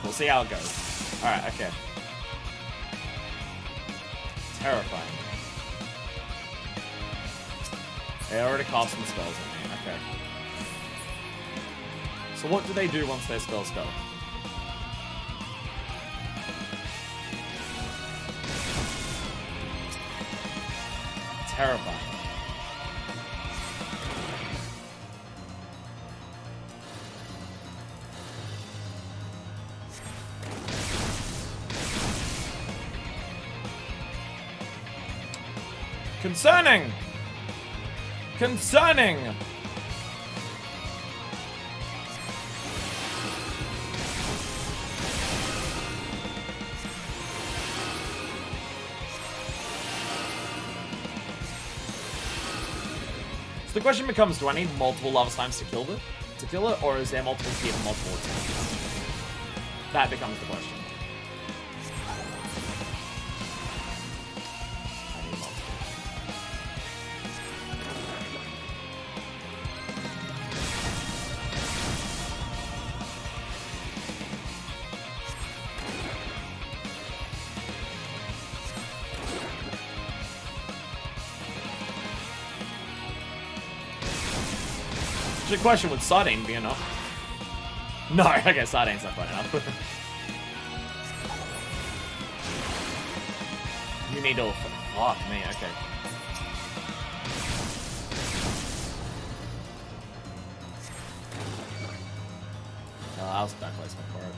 We'll see how it goes. Alright, okay. Terrifying. They already cast some spells on me. Okay. So what do they do once their spells go? Terrifying. Concerning! Concerning! So the question becomes, do I need multiple lava slimes to kill it, or is there multiple here for multiple attacks? That becomes the question. Good question, would Sardine be enough? No, okay, Sardine's not quite enough. You need all... Fuck me, okay. Oh, that was bad placement for it.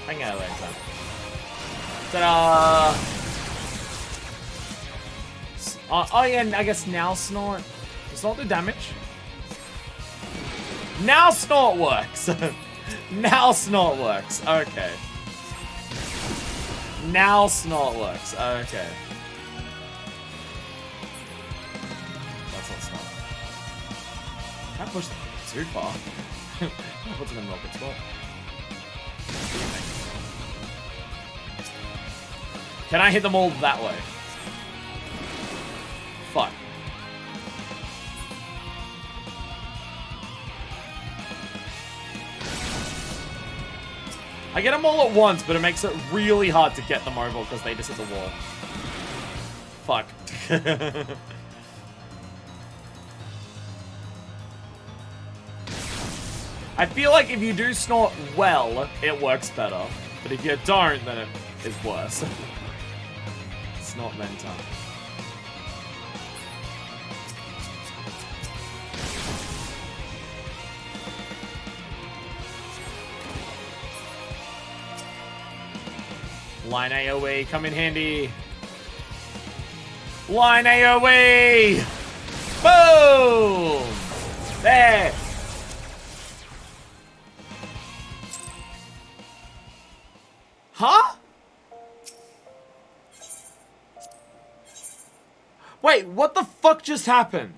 Hang out like that. Ta-da! Oh yeah, and I guess now Snort. Does Snort do damage? Now Snort works! Now Snort works. Okay. Now Snort works. Okay. That's not Snort. Can't push them too far. Can't put them in a rocket spot. Can I hit them all that way? Fuck. I get them all at once, but it makes it really hard to get them over because they just hit the wall. Fuck. I feel like if you do Snort well, it works better. But if you don't, then it is worse. Snort Venta. Line AoE, come in handy. Line AoE! Boom! There! Huh? Wait, what the fuck just happened?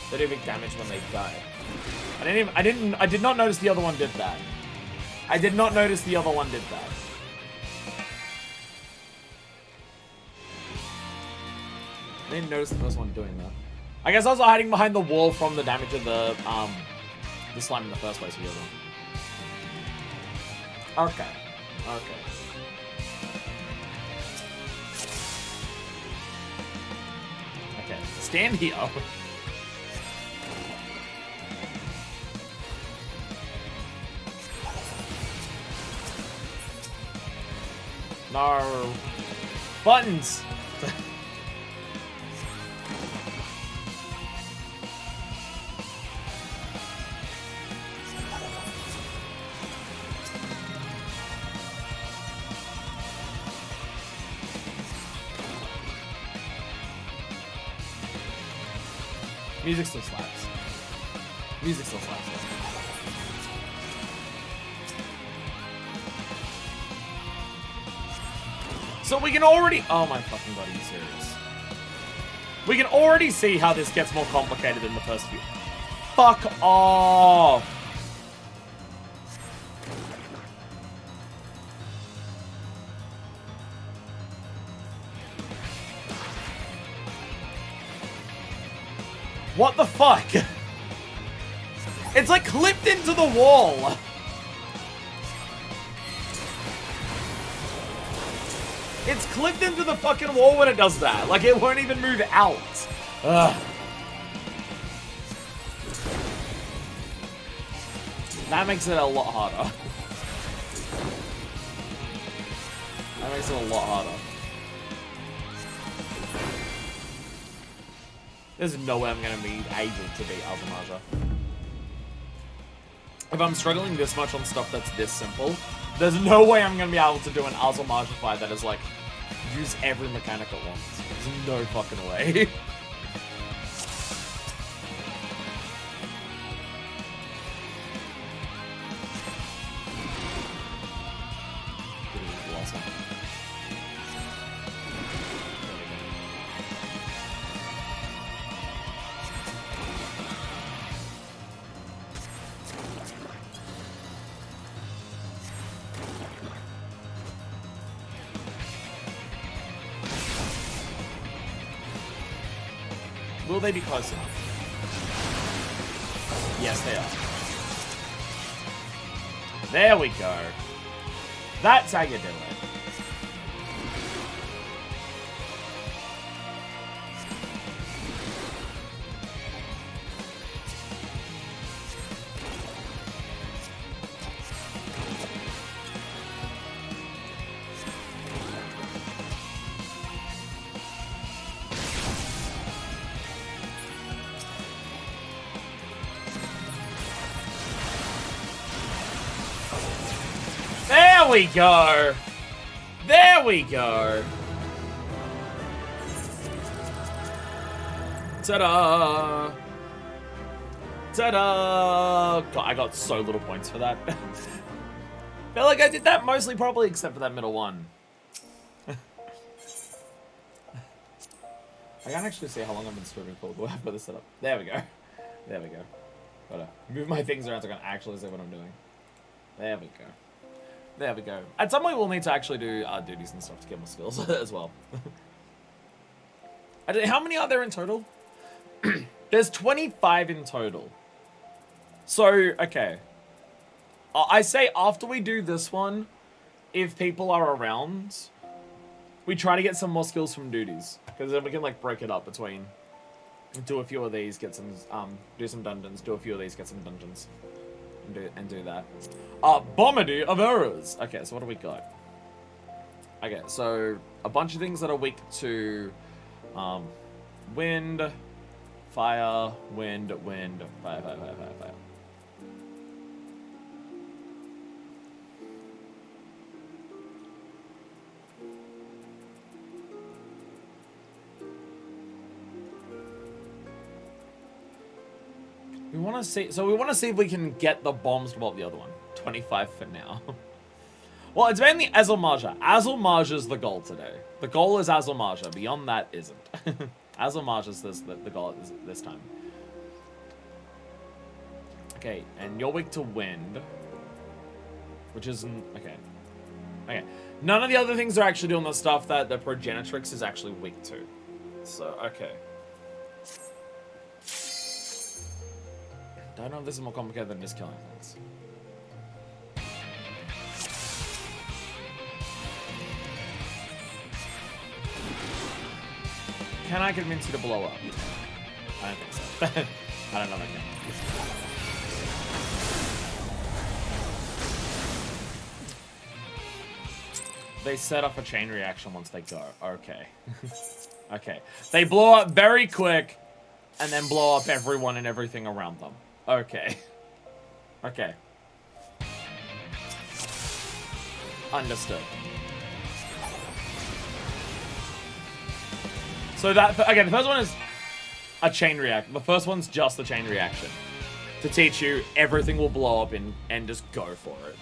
They do big damage when they die. I did not notice the other one did that. I did not notice the other one did that. I didn't notice the first one doing that. I guess I was hiding behind the wall from the damage of the slime in the first place for the other one. Okay. Okay. Okay. Stand here. No. Buttons! Music still slaps. Music still slaps. So we can already... Oh my fucking god, are you serious? We can already see how this gets more complicated than the first few. Fuck off! What the fuck? It's like clipped into the wall. It's clipped into the fucking wall when it does that. Like, it won't even move out. Ugh. That makes it a lot harder. That makes it a lot harder. There's no way I'm going to be able to beat Azamaja. If I'm struggling this much on stuff that's this simple, there's no way I'm going to be able to do an Azamaja fight that is like, use every mechanic at once. There's no fucking way. Will they be close enough? Yes, they are. There we go. That's how you do it. There we go. There we go. Ta-da! Ta-da! God, I got so little points for that. Feel like I did that mostly properly, except for that middle one. I can't actually see how long I've been streaming for. Do I have this set up? There we go. There we go. Gotta move my things around so I can actually see what I'm doing. There we go. There we go. At some point, we'll need to actually do duties and stuff to get more skills as well. How many are there in total? There's 25 in total. So, okay. I say after we do this one, if people are around, we try to get some more skills from duties. Because then we can, like, break it up between... Do a few of these, get some... do some dungeons. Do a few of these, get some dungeons. And do that. Bombardier of Errors. Okay, so what do we got? Okay, so a bunch of things that are weak to wind, fire, wind, fire, fire, fire, fire, fire. We want to see, so we want to see if we can get the bombs to blow up the other one. 25 for now. Well, it's mainly Azamaja. Azamaja's the goal today. The goal is Azamaja. Beyond that isn't. Azamaja's the goal this time. Okay, and you're weak to wind. Which isn't... Okay. Okay. None of the other things are actually doing the stuff that the Progenitrix is actually weak to. So, okay. Don't know if this is more complicated than just killing things. Can I convince you to blow up? I don't think so. I don't know if I can. They set off a chain reaction once they go. Okay. Okay. They blow up very quick and then blow up everyone and everything around them. Okay. Okay. Understood. So that, okay, the first one is a chain react. The first one's just a chain reaction. To teach you everything will blow up and just go for it.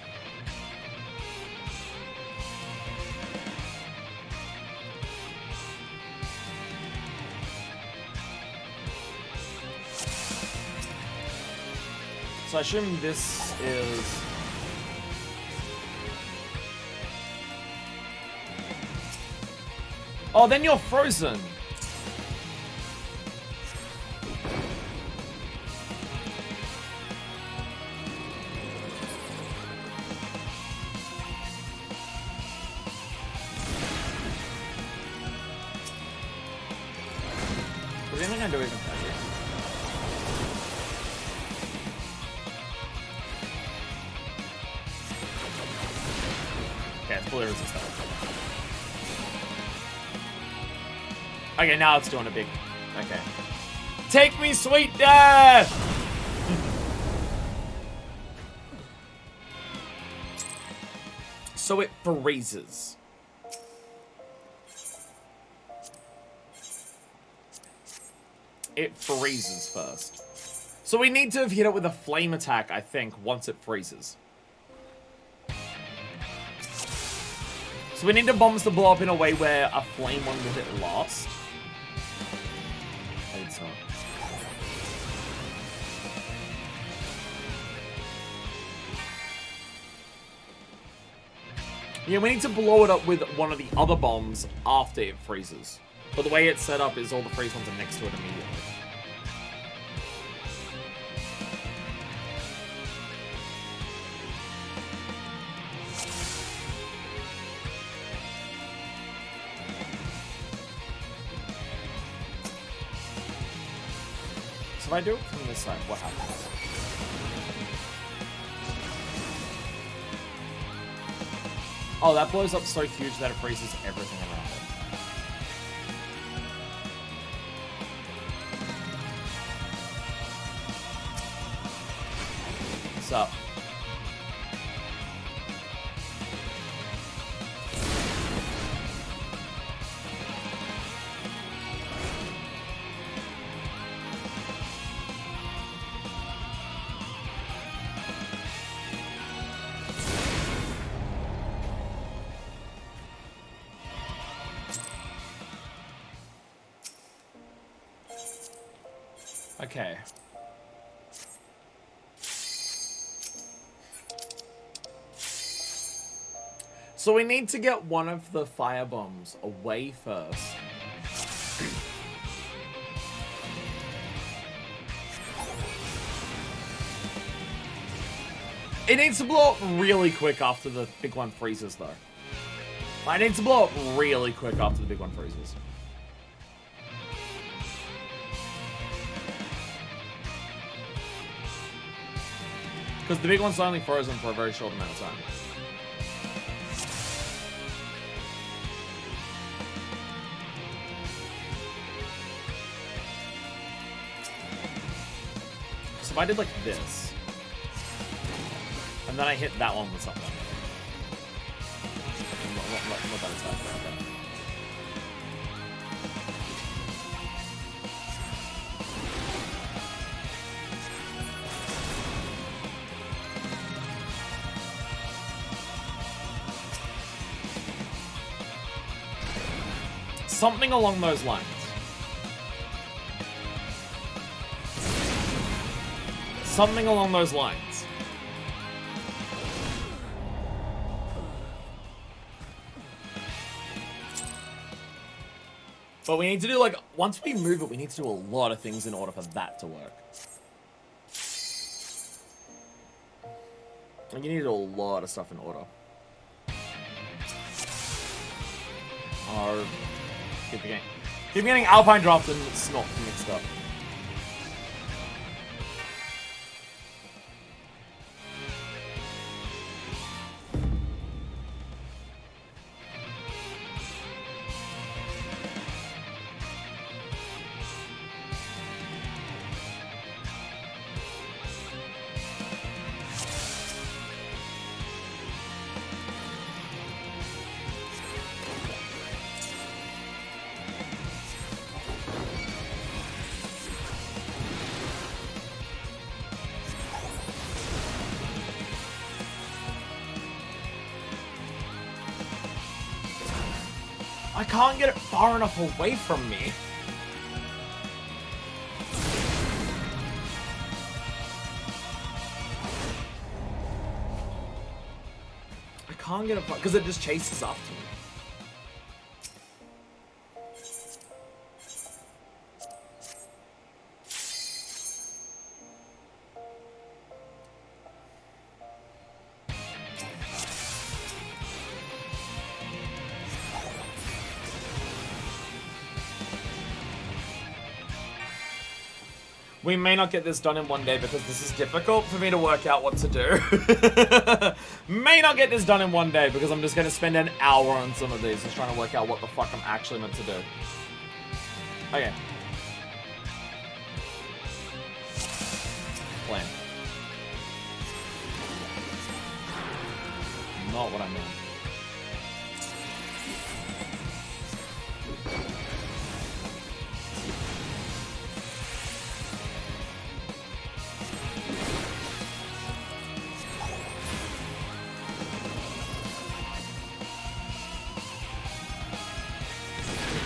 So I assume this is... Oh, then you're frozen. Is anything I do even have here? Okay, it's fully resistant. Okay, now it's doing a big... Okay. Take me, sweet death! So it freezes. It freezes first. So we need to have hit it with a flame attack, I think, once it freezes. So we need the bombs to blow up in a way where a flame one will hit last. It's not. Yeah, we need to blow it up with one of the other bombs after it freezes. But the way it's set up is all the freeze ones are next to it immediately. So if I do it from this side, what happens? Oh, that blows up so huge that it freezes everything around it. What's up? Okay. So we need to get one of the fire bombs away first. It needs to blow up really quick after the big one freezes, though. It needs to blow up really quick after the big one freezes. Because the big one's only frozen for a very short amount of time. So if I did like this, and then I hit that one with something. Not that attack, but okay. Something along those lines. Something along those lines. But we need to do, like, once we move it, we need to do a lot of things in order for that to work. And you need to do a lot of stuff in order. Oh. Keep getting Alpine dropped and Snot mixed up. I can't get it far enough away from me. I can't get it far, because it just chases after me. We may not get this done in one day because this is difficult for me to work out what to do. May not get this done in one day because I'm just going to spend an hour on some of these just trying to work out what the fuck I'm actually meant to do. Okay. Plan. Not what I meant.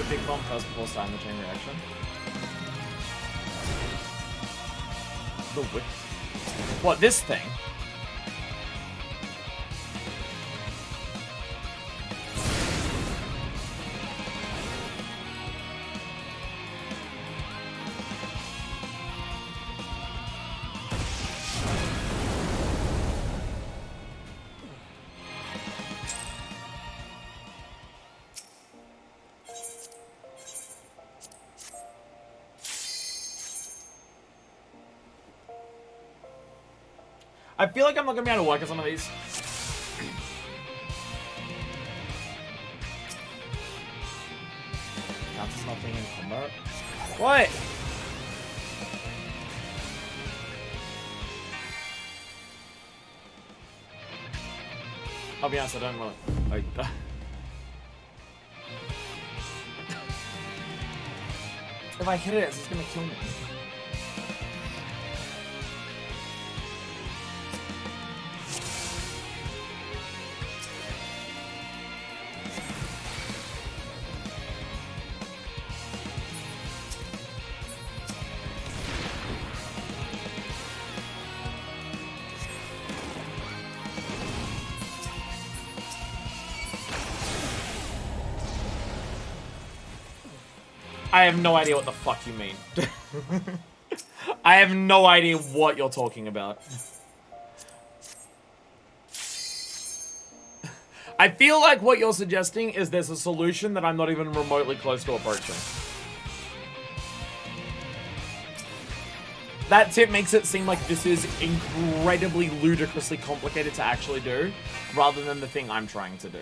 Big bomb first before starting the chain reaction. The whip. What, this thing? I feel like I'm not gonna be able to work on some of these. Counts as not being in combat. What? I'll be honest, I don't want to. Like, if I hit it, it's just gonna kill me. I have no idea what the fuck you mean. I have no idea what you're talking about. I feel like what you're suggesting is there's a solution that I'm not even remotely close to approaching. That tip makes it seem like this is incredibly ludicrously complicated to actually do, rather than the thing I'm trying to do.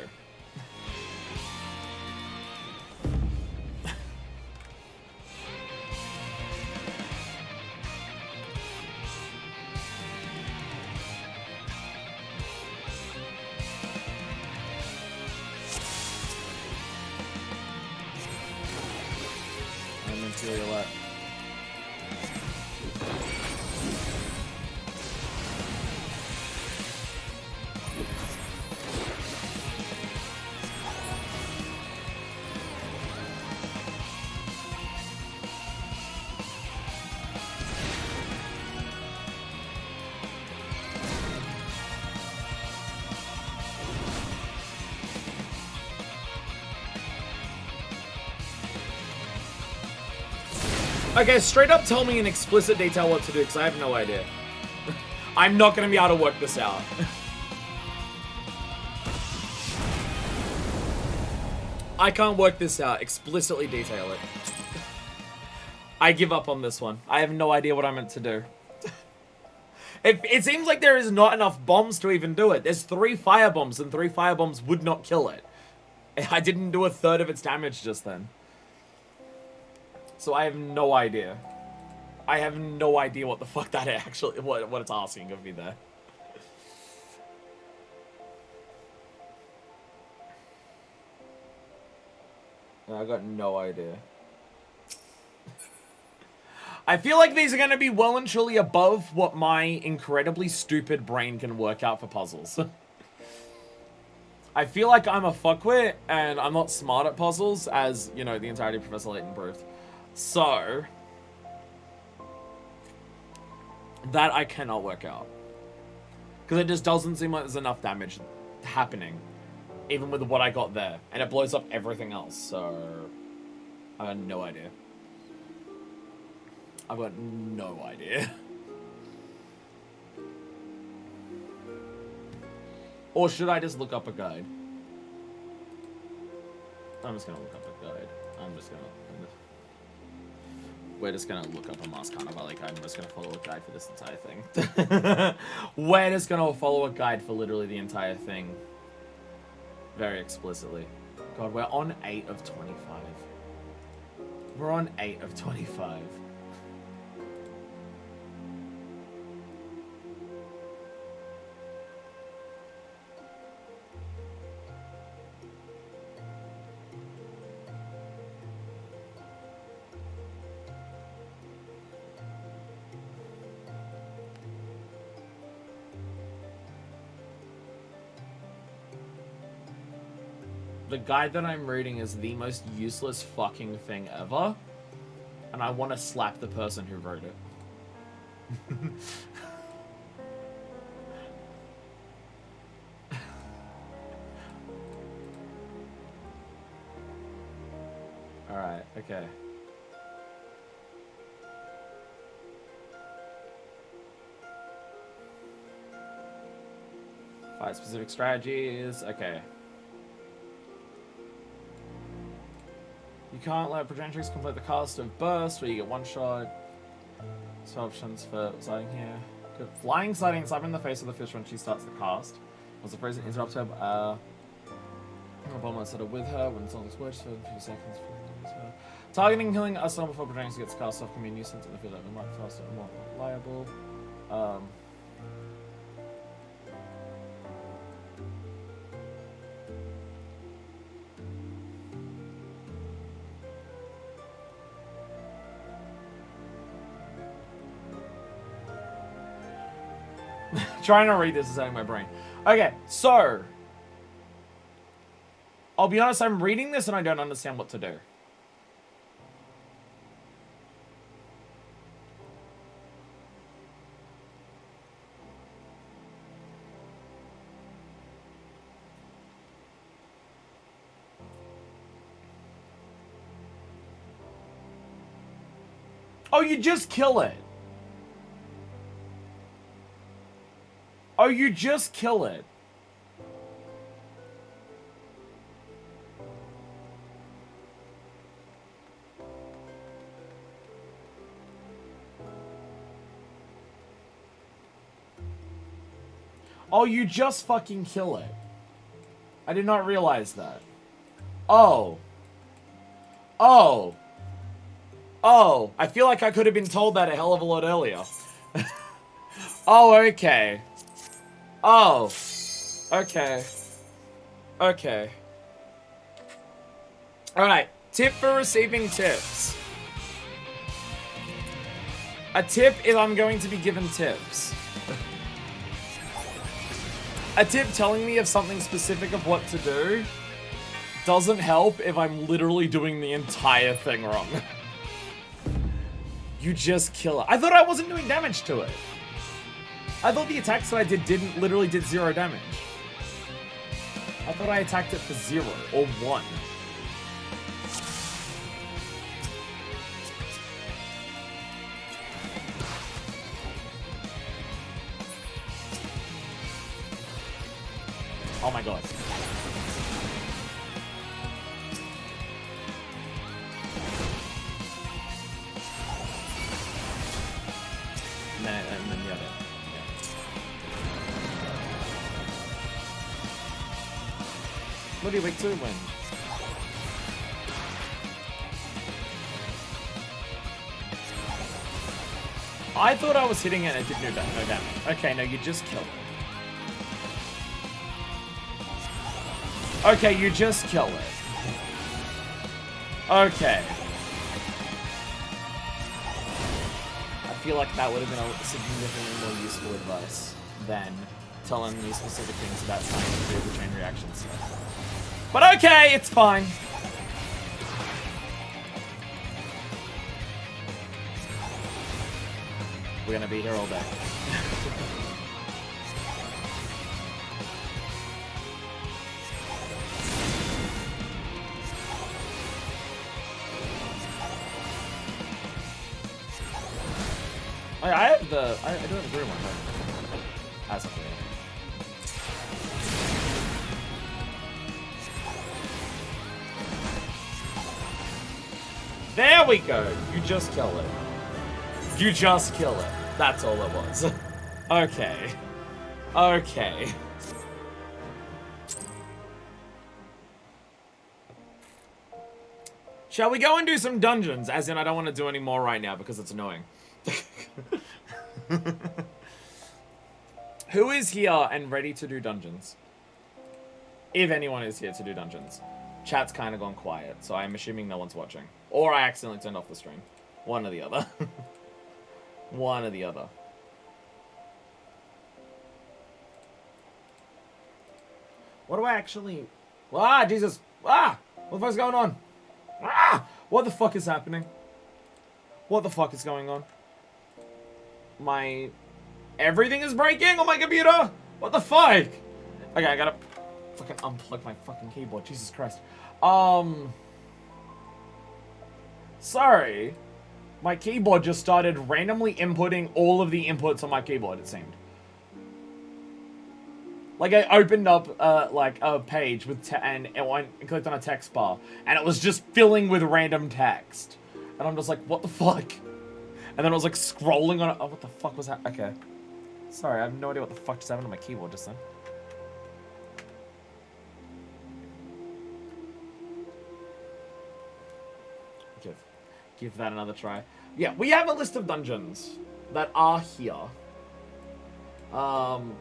Okay, straight up tell me in explicit detail what to do, because I have no idea. I'm not going to be able to work this out. I can't work this out. Explicitly detail it. I give up on this one. I have no idea what I'm meant to do. It seems like there is not enough bombs to even do it. There's 3 fire bombs, and 3 fire bombs would not kill it. I didn't do a third of its damage just then. So I have no idea. I have no idea what the fuck that actually, what it's asking of me there. I got no idea. I feel like these are going to be well and truly above what my incredibly stupid brain can work out for puzzles. I feel like I'm a fuckwit, and I'm not smart at puzzles, as, you know, the entirety of Professor Layton proved. So, that I cannot work out. Because it just doesn't seem like there's enough damage happening, even with what I got there. And it blows up everything else, so I got no idea. I've got no idea. Or should I just look up a guide? I'm just gonna look up a guide. We're just gonna look up a Mask Carnivale guide. I'm just gonna follow a guide for this entire thing. We're just gonna follow a guide for literally the entire thing. Very explicitly. God, we're on 8 of 25. We're on 8 of 25. The guide that I'm reading is the most useless fucking thing ever. And I want to slap the person who wrote it. Alright, okay. Five specific strategies, okay. You can't let projectiles complete the cast of Burst, where you get one shot. So options for sliding here. Good. Flying, sliding, slapping in the face of the fish when she starts the cast. Was the phrase interrupt her? Bomb set up with her when something's works for a few seconds. Targeting, killing a stun before projectiles gets cast off can be a nuisance in the field that we might faster and more reliable. Trying to read this is out of my brain. Okay, so I'll be honest, I'm reading this and I don't understand what to do. Oh, you just kill it. Oh, you just kill it. Oh, you just fucking kill it. I did not realize that. Oh. Oh. Oh. I feel like I could have been told that a hell of a lot earlier. Oh, okay. Oh. Okay. Okay. Alright. Tip for receiving tips. A tip if I'm going to be given tips. A tip telling me of something specific of what to do doesn't help if I'm literally doing the entire thing wrong. You just kill it. I thought I wasn't doing damage to it. I thought the attacks that I did literally did 0 damage. I thought I attacked it for 0 or 1. Oh my god. And then the other. What do you wait to win? I thought I was hitting it and it did no damage. Okay, no, you just killed it. Okay, you just kill it. Okay. I feel like that would have been a significantly more useful advice than telling me specific things about trying to do the chain reactions. But okay, it's fine. We're gonna be here all day. I have the... I do have a green one, but... Has something. There we go! You just kill it. You just kill it. That's all it was. Okay. Okay. Shall we go and do some dungeons? As in, I don't want to do any more right now because it's annoying. Who is here and ready to do dungeons? If anyone is here to do dungeons. Chat's kind of gone quiet, so I'm assuming no one's watching. Or I accidentally turned off the stream. One or the other. One or the other. What do I actually... Ah, Jesus! Ah! What the fuck's going on? Ah! What the fuck is happening? What the fuck is going on? My... Everything is breaking on my computer? What the fuck? Okay, I gotta fucking unplug my fucking keyboard. Jesus Christ. Sorry. My keyboard just started randomly inputting all of the inputs on my keyboard, it seemed. Like, I opened up, like, a page with and it went and clicked on a text bar, and it was just filling with random text. And I'm just like, what the fuck? And then I was, like, scrolling on it. Oh, what the fuck was that? Okay. Sorry, I have no idea what the fuck just happened to my keyboard just then. Give that another try. Yeah, we have a list of dungeons that are here.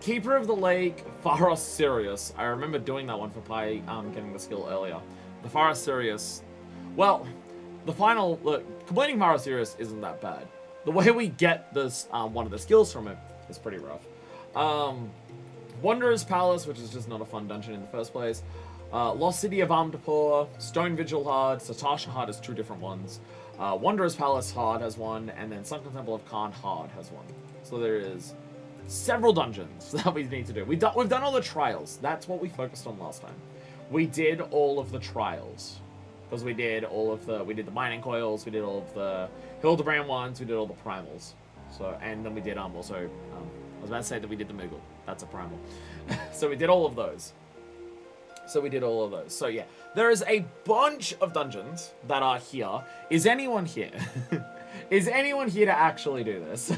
Keeper of the Lake, Pharos Sirius. I remember doing that one for Pi, getting the skill earlier. The Pharos Sirius. Well, the final... Look, completing Pharos Sirius isn't that bad. The way we get this, one of the skills from it is pretty rough. Wanderer's Palace, which is just not a fun dungeon in the first place. Lost City of Amdapur, Stone Vigil Hard, Satasha Hard is two different ones. Wanderer's Palace Hard has one, and then Sunken Temple of Khan Hard has one. So there is several dungeons that we need to do. We've done all the trials. That's what we focused on last time. We did all of the trials. Because we did the mining coils, we did all of the Hildebrand ones, we did all the primals. So, and then we did also, I was about to say that we did the Moogle. That's a primal. So we did all of those. So yeah, there is a bunch of dungeons that are here. Is anyone here? Is anyone here to actually do this?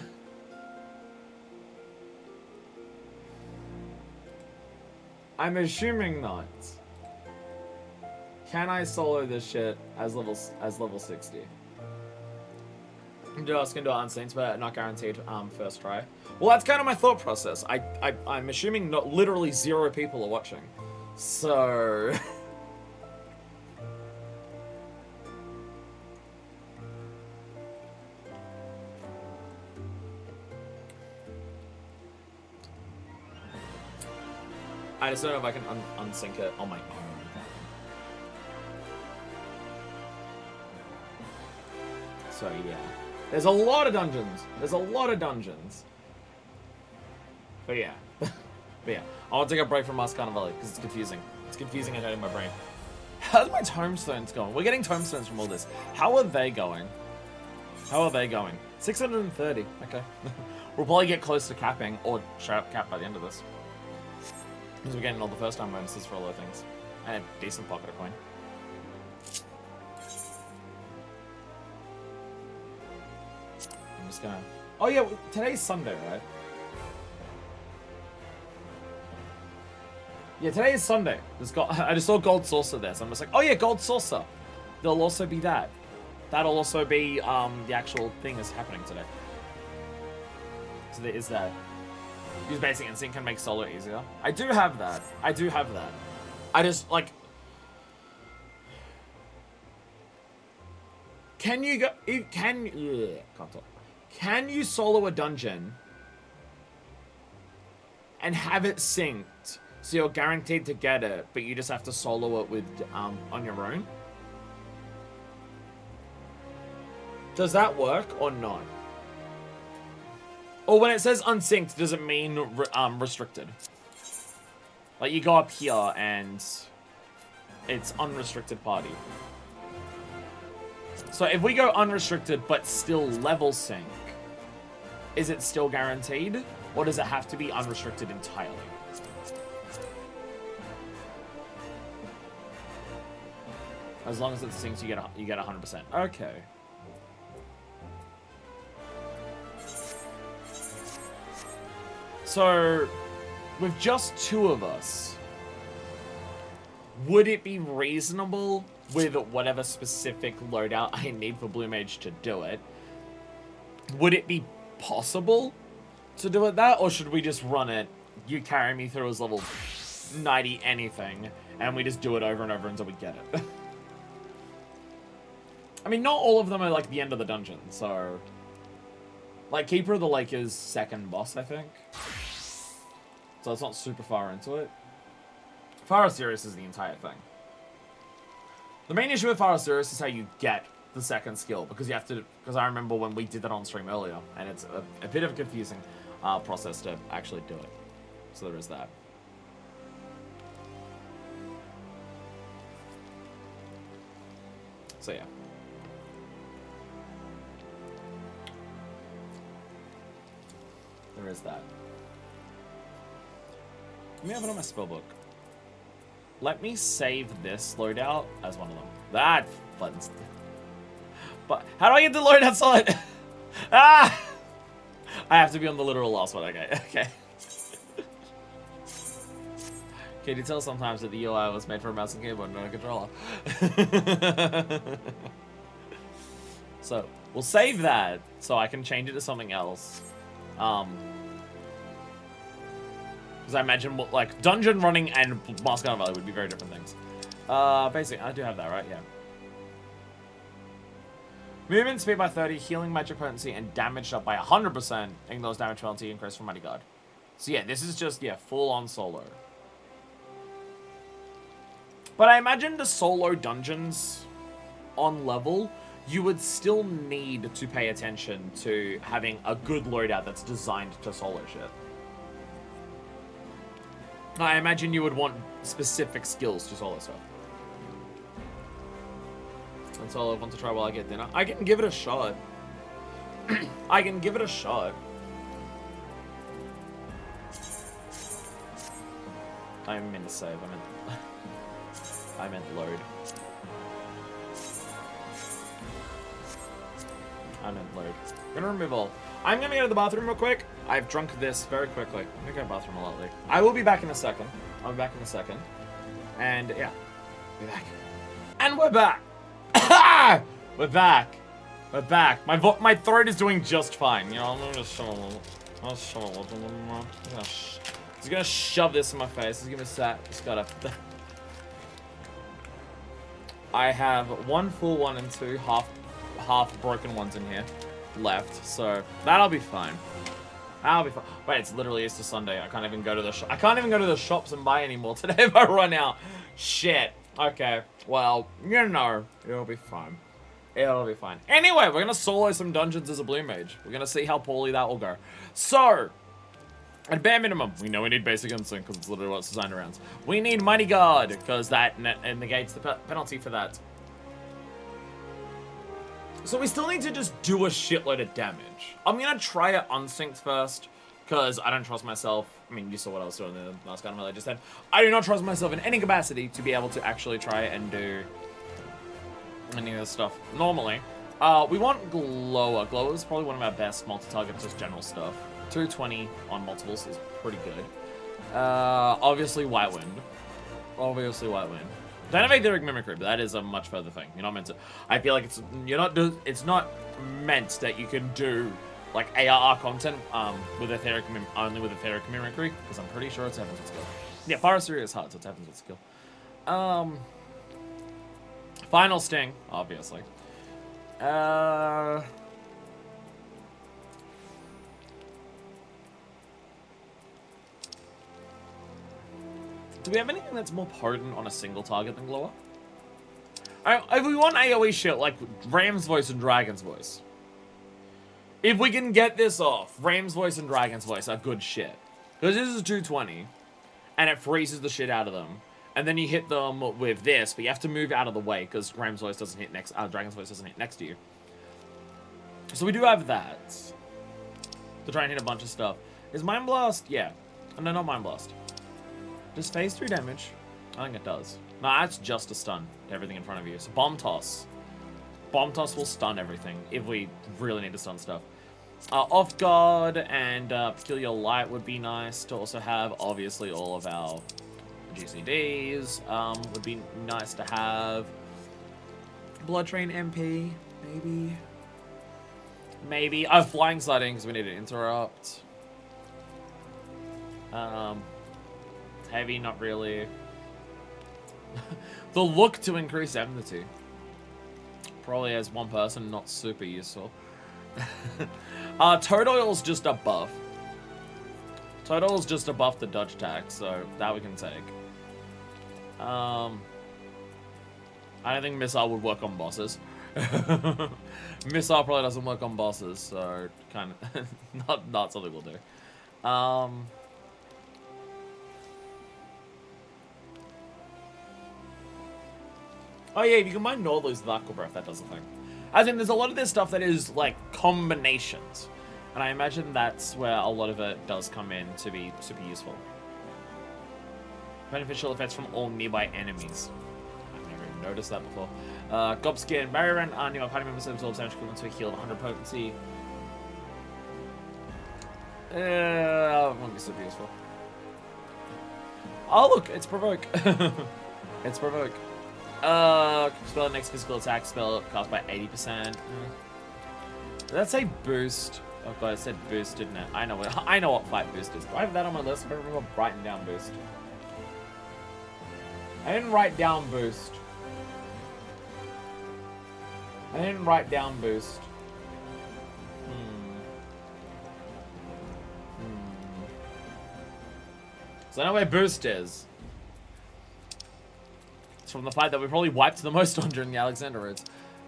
I'm assuming not. Can I solo this shit as level 60? I'm just gonna do it Unsaints, but not guaranteed first try. Well, that's kind of my thought process. I'm assuming not literally 0 people are watching. So... I just don't know if I can unsync it on my own. So yeah. There's a lot of dungeons. But yeah. I'll take a break from Mask Carnivale because it's confusing. It's confusing and hurting my brain. How's my tomestones going? We're getting tomestones from all this. How are they going? 630. Okay. We'll probably get close to capping or straight up cap by the end of this. Because we're getting all the first time bonuses for all the things. And a decent pocket of coin. I'm just gonna... Oh yeah, today's Sunday, right? Yeah, today is Sunday. I just saw Gold Saucer there, so I'm just like, oh yeah, Gold Saucer. There'll also be that. That'll also be, the actual thing that's happening today. So there is that. Use Basic Instinct can make solo easier. I do have that. I just, like... Can you go... Can't talk. Can you solo a dungeon... and have it synced, so you're guaranteed to get it, but you just have to solo it with on your own. Does that work or not? Or when it says unsynced, does it mean restricted? Like you go up here and it's unrestricted party. So if we go unrestricted but still level sync, is it still guaranteed? Or does it have to be unrestricted entirely? As long as it syncs, you get 100%. Okay. So, with just 2 of us, would it be reasonable with whatever specific loadout I need for Blue Mage to do it? Would it be possible to do it that, or should we just run it, you carry me through as level 90 anything, and we just do it over and over until we get it? I mean, not all of them are like the end of the dungeon, so... Like, Keeper of the Lake is second boss, I think. So it's not super far into it. Far Serious is the entire thing. The main issue with Far Serious is how you get the second skill, because you have to... Because I remember when we did that on stream earlier, and it's a bit of a confusing process to actually do it. So there is that. So yeah. There is that. Let me have it on my spellbook. Let me save this loadout as one of them. That buttons. But how do I get the loadout slide? Ah! I have to be on the literal last one. Okay. Okay. Can you tell sometimes that the UI was made for a mouse and keyboard, not a controller? So we'll save that so I can change it to something else. Because I imagine, like, dungeon running and Mask Carnivale would be very different things. Basically, I do have that, right? Yeah. Movement speed by 30, healing magic potency, and damage up by 100%. Ignores damage penalty increase from Mighty Guard. So yeah, this is just, yeah, full-on solo. But I imagine the solo dungeons on level, you would still need to pay attention to having a good loadout that's designed to solo shit. I imagine you would want specific skills to solo stuff. That's all I want to try while I get dinner. I can give it a shot. I can give it a shot. I meant to save. I meant load. I meant load. I'm gonna remove all. I'm gonna go to the bathroom real quick. I've drunk this very quickly. I'm gonna go to the bathroom a lot later. I will be back in a second. I'll be back in a second. And yeah, be back. And we're back. We're back. We're back. My throat is doing just fine. You know, I'm just shove a little. I'll shove a little more. He's gonna shove this in my face. He's gonna sat. Just gotta. I have 1 full 1 and 2 half broken ones in here left, so that'll be fine. That'll be fine. Wait, it's literally Easter Sunday. I can't even go to the I can't even go to the shops and buy anymore today if I run out. Shit. Okay. Well, you know, it'll be fine. It'll be fine. Anyway, we're gonna solo some dungeons as a Blue Mage. We're gonna see how poorly that will go. So, at bare minimum, we know we need basic instinct because it's literally what it's designed around. We need Mighty Guard because that negates the penalty for that. So we still need to just do a shitload of damage. I'm gonna try it unsynced first because I don't trust myself. I mean, you saw what I was doing in the last Carnivale I just said. I do not trust myself in any capacity to be able to actually try and do any of this stuff normally. We want Glower. Glower is probably one of our best multi-target, just general stuff. 220 on multiples is pretty good. Obviously White Wind. Obviously White Wind. Don't have Etheric Mimicry, but that is a much further thing. You're not meant to. I feel like it's not meant that you can do like ARR content with Etheric only with Etheric Mimicry, because I'm pretty sure it's Heaven's with skill. Yeah, Pharosaria is hard, so it's Heaven's with skill. Final Sting, obviously. Do we have anything that's more potent on a single target than Glower? If we want AoE shit, like Ram's Voice and Dragon's Voice. If we can get this off, Ram's Voice and Dragon's Voice are good shit. Because this is 220, and it freezes the shit out of them. And then you hit them with this, but you have to move out of the way, because Ram's Voice doesn't hit next, Dragon's Voice doesn't hit next to you. So we do have that. To try and hit a bunch of stuff. Is Mind Blast? Yeah. Oh, no, not Mind Blast. Does phase 3 damage? I think it does. No, that's just a stun to everything in front of you. So Bomb Toss. Bomb Toss will stun everything if we really need to stun stuff. Off Guard and Peculiar Light would be nice to also have. Obviously, all of our GCDs would be nice to have. Blood Train MP, maybe. Maybe. Oh, Flying Sliding, because we need to interrupt. Heavy, not really. The Look to increase enmity. Probably as one person, not super useful. Toad Oil's just a buff. Toad Oil's just a buff to dodge attack, so that we can take. I don't think Missile would work on bosses. Missile probably doesn't work on bosses, so kind of not something we'll do. Oh yeah, if you combine Northerlies with Aqua Breath, that does the thing. As in, there's a lot of this stuff that is, like, combinations. And I imagine that's where a lot of it does come in to be super useful. Beneficial effects from all nearby enemies. I've never even noticed that before. Gobskin, Barrier and nearby party members absorb damage equivalent to a heal of 100 potency. Won't be super useful. Oh look, it's Provoke. It's Provoke. Spell the next physical attack spell cast by 80%. Did that say boost? Oh god, it said boost, didn't it? I know what fight boost is. Do I have that on my list? I don't remember writing down boost. I didn't write down boost. So I know where boost is. It's from the fight that we probably wiped the most on during the Alexander raids.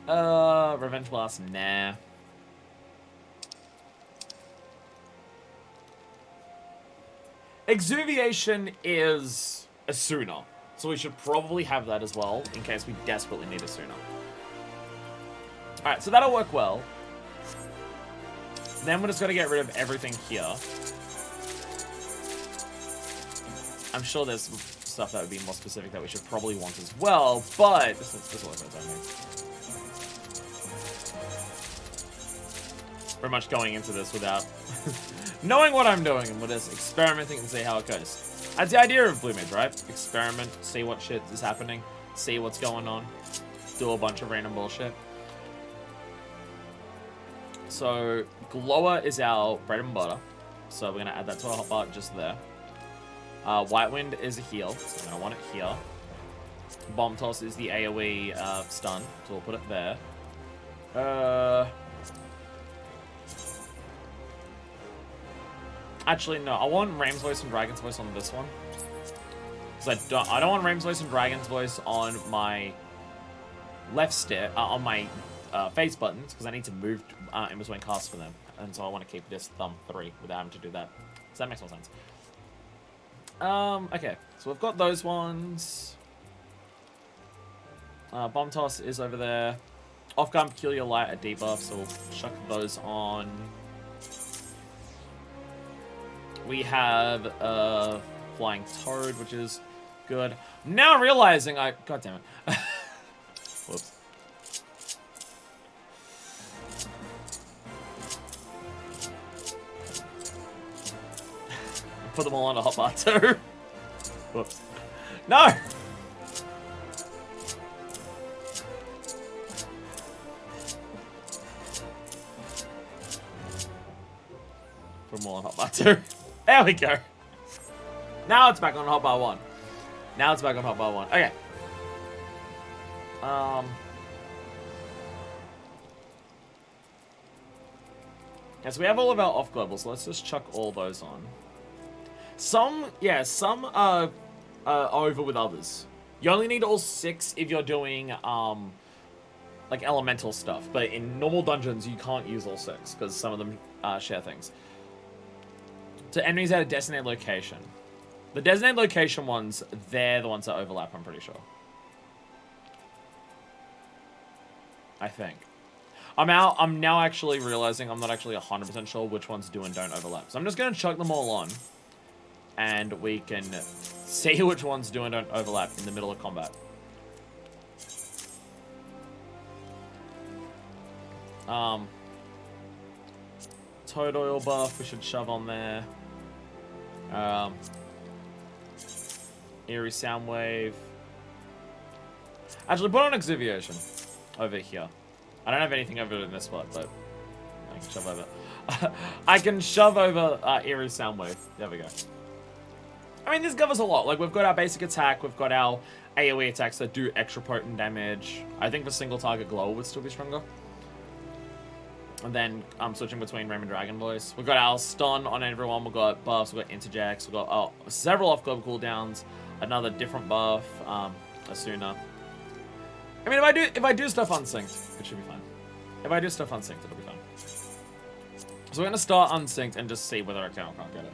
Revenge Blast, nah. Exuviation is a Sooner, so we should probably have that as well, in case we desperately need a Sooner. Alright, so that'll work well. Then we're just gonna get rid of everything here. I'm sure there's stuff that would be more specific that we should probably want as well, but this will work out, I think. Pretty much going into this without knowing what I'm doing, and we're just experimenting and see how it goes. That's the idea of Blue Mage, right? Experiment, see what shit is happening, see what's going on, do a bunch of random bullshit. So, Glower is our bread and butter, so we're going to add that to our hotbar just there. White Wind is a heal, so I'm going to want it here. Bomb Toss is the AoE stun, so we'll put it there. Actually, no, I want Ram's Voice and Dragon's Voice on this one. Because I don't want Ram's Voice and Dragon's Voice on my left stick, on my face buttons, because I need to move in between casts for them. And so I want to keep this thumb 3 without having to do that. So that makes more sense. Okay, so we've got those ones. Bomb Toss is over there. Off-Guard Peculiar Light, a debuff, so we'll chuck those on. We have Flying Toad, which is good. Now realizing God damn it. Whoops. Put them all on a hotbar too. Whoops. No! Put them all on hotbar 2. There we go. Now it's back on hotbar 1. Now it's back on hotbar 1. Okay. Yeah, so we have all of our off globals, so let's just chuck all those on. Some over with others. You only need all 6 if you're doing like elemental stuff, but in normal dungeons you can't use all 6 because some of them share things. So enemies at a designated location. The designated location ones, they're the ones that overlap, I'm pretty sure. I think. I'm now actually realizing I'm not actually 100% sure which ones do and don't overlap. So I'm just going to chuck them all on. And we can see which ones do and don't overlap in the middle of combat. Toad oil buff, we should shove on there. Eerie sound wave. Actually, put on exhibition over here. I don't have anything over in this spot, but I can shove over. I can shove over eerie sound wave. There we go. I mean, this covers a lot. Like, we've got our basic attack, we've got our AoE attacks that do extra potent damage. I think the single target glow would still be stronger. And then I'm switching between Raymond Dragon Voice. We've got our stun on everyone, we've got buffs, we've got interjects, we've got several off-globe cooldowns, another different buff, Asuna. I mean, if I do stuff unsynced, it should be fine. If I do stuff unsynced, it'll be fine. So we're gonna start unsynced and just see whether I can or can't get it.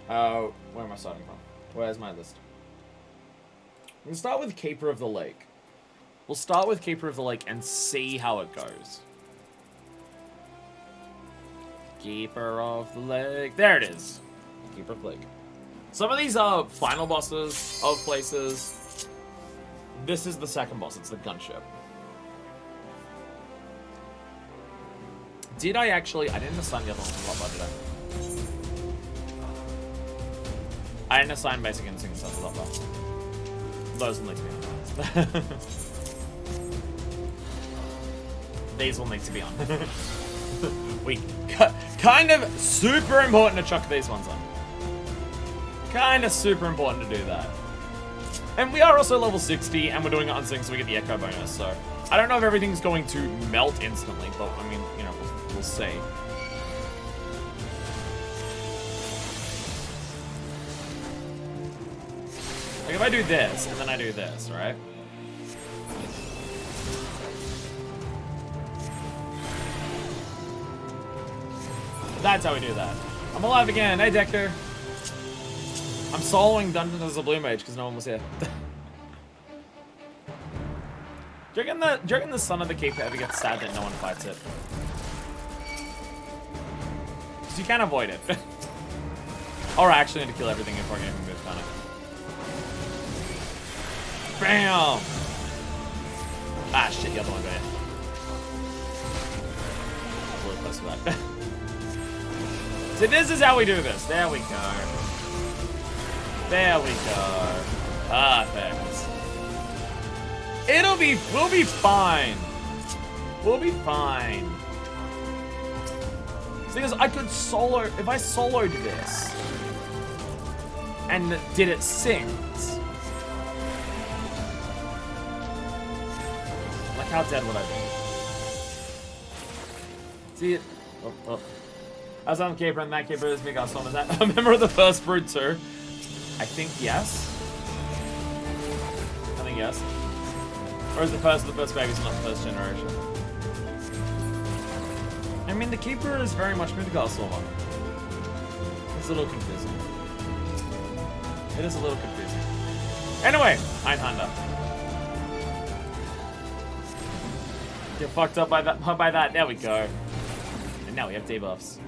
Where am I starting from? Where's my list? We'll start with Keeper of the Lake. We'll start with Keeper of the Lake and see how it goes. Keeper of the Lake. There it is. Keeper of the Lake. Some of these are final bosses of places. This is the second boss. It's the gunship. Did I actually... I didn't assign the other one. Did I? I didn't assign basic instinct stuff to that one. Those will need to be on. These will need to be on. We kind of super important to chuck these ones on. Kind of super important to do that. And we are also level 60, and we're doing it unsynced, so we get the echo bonus. So I don't know if everything's going to melt instantly, but I mean, you know, we'll see. Like if I do this, and then I do this, right? That's how we do that. I'm alive again. Hey, Decker. I'm soloing dungeons as a Blue Mage because no one was here. Do you reckon the son of the keeper ever gets sad that no one fights it? Because you can't avoid it. Or I actually need to kill everything before I can even move, can't I? Bam! Ah, shit, the other one got it. Really close to that. So this is how we do this. There we go. There we go. Perfect. We'll be fine. We'll be fine. The thing is, I could solo, if I soloed this and did it synced, like how dead would I be? See it? Oh. I was on the keeper, and that keeper is big awesome. Is that a member of the first brood too? I think yes. I think yes. Or is the first baby's not the first generation? I mean, the keeper is very much Midgardsormr. It's a little confusing. It is a little confusing. Anyway, Einhander. Get fucked up by that. There we go. And now we have debuffs.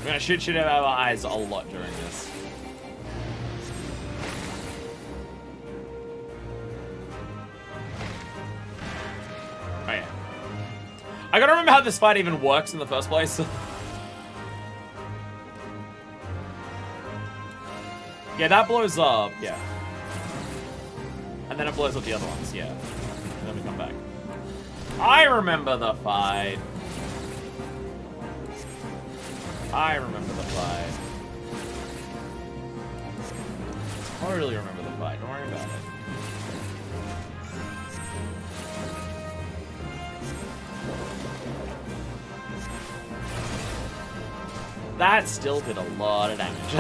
We're gonna shoot shit out of our eyes a lot during this. Oh yeah. I gotta remember how this fight even works in the first place. Yeah, that blows up, yeah. And then it blows up the other ones, yeah. And then we come back. I remember the fight. I remember the fight. I really remember the fight. Don't worry about it. That still did a lot of damage.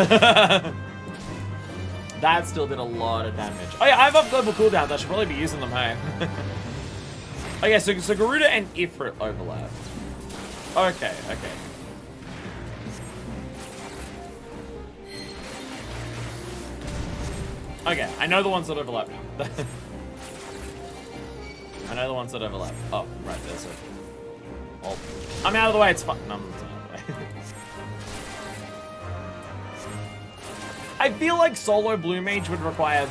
That still did a lot of damage. Oh yeah, I have up global cooldowns. I should probably be using them, hey. Okay, so Garuda and Ifrit overlap. Okay, okay. Okay, I know the ones that overlap now. I know the ones that overlap. Oh, right, there's it. Oh, I'm out of the way, it's fine. No, I'm not out of the way. I feel like solo Blue Mage would require,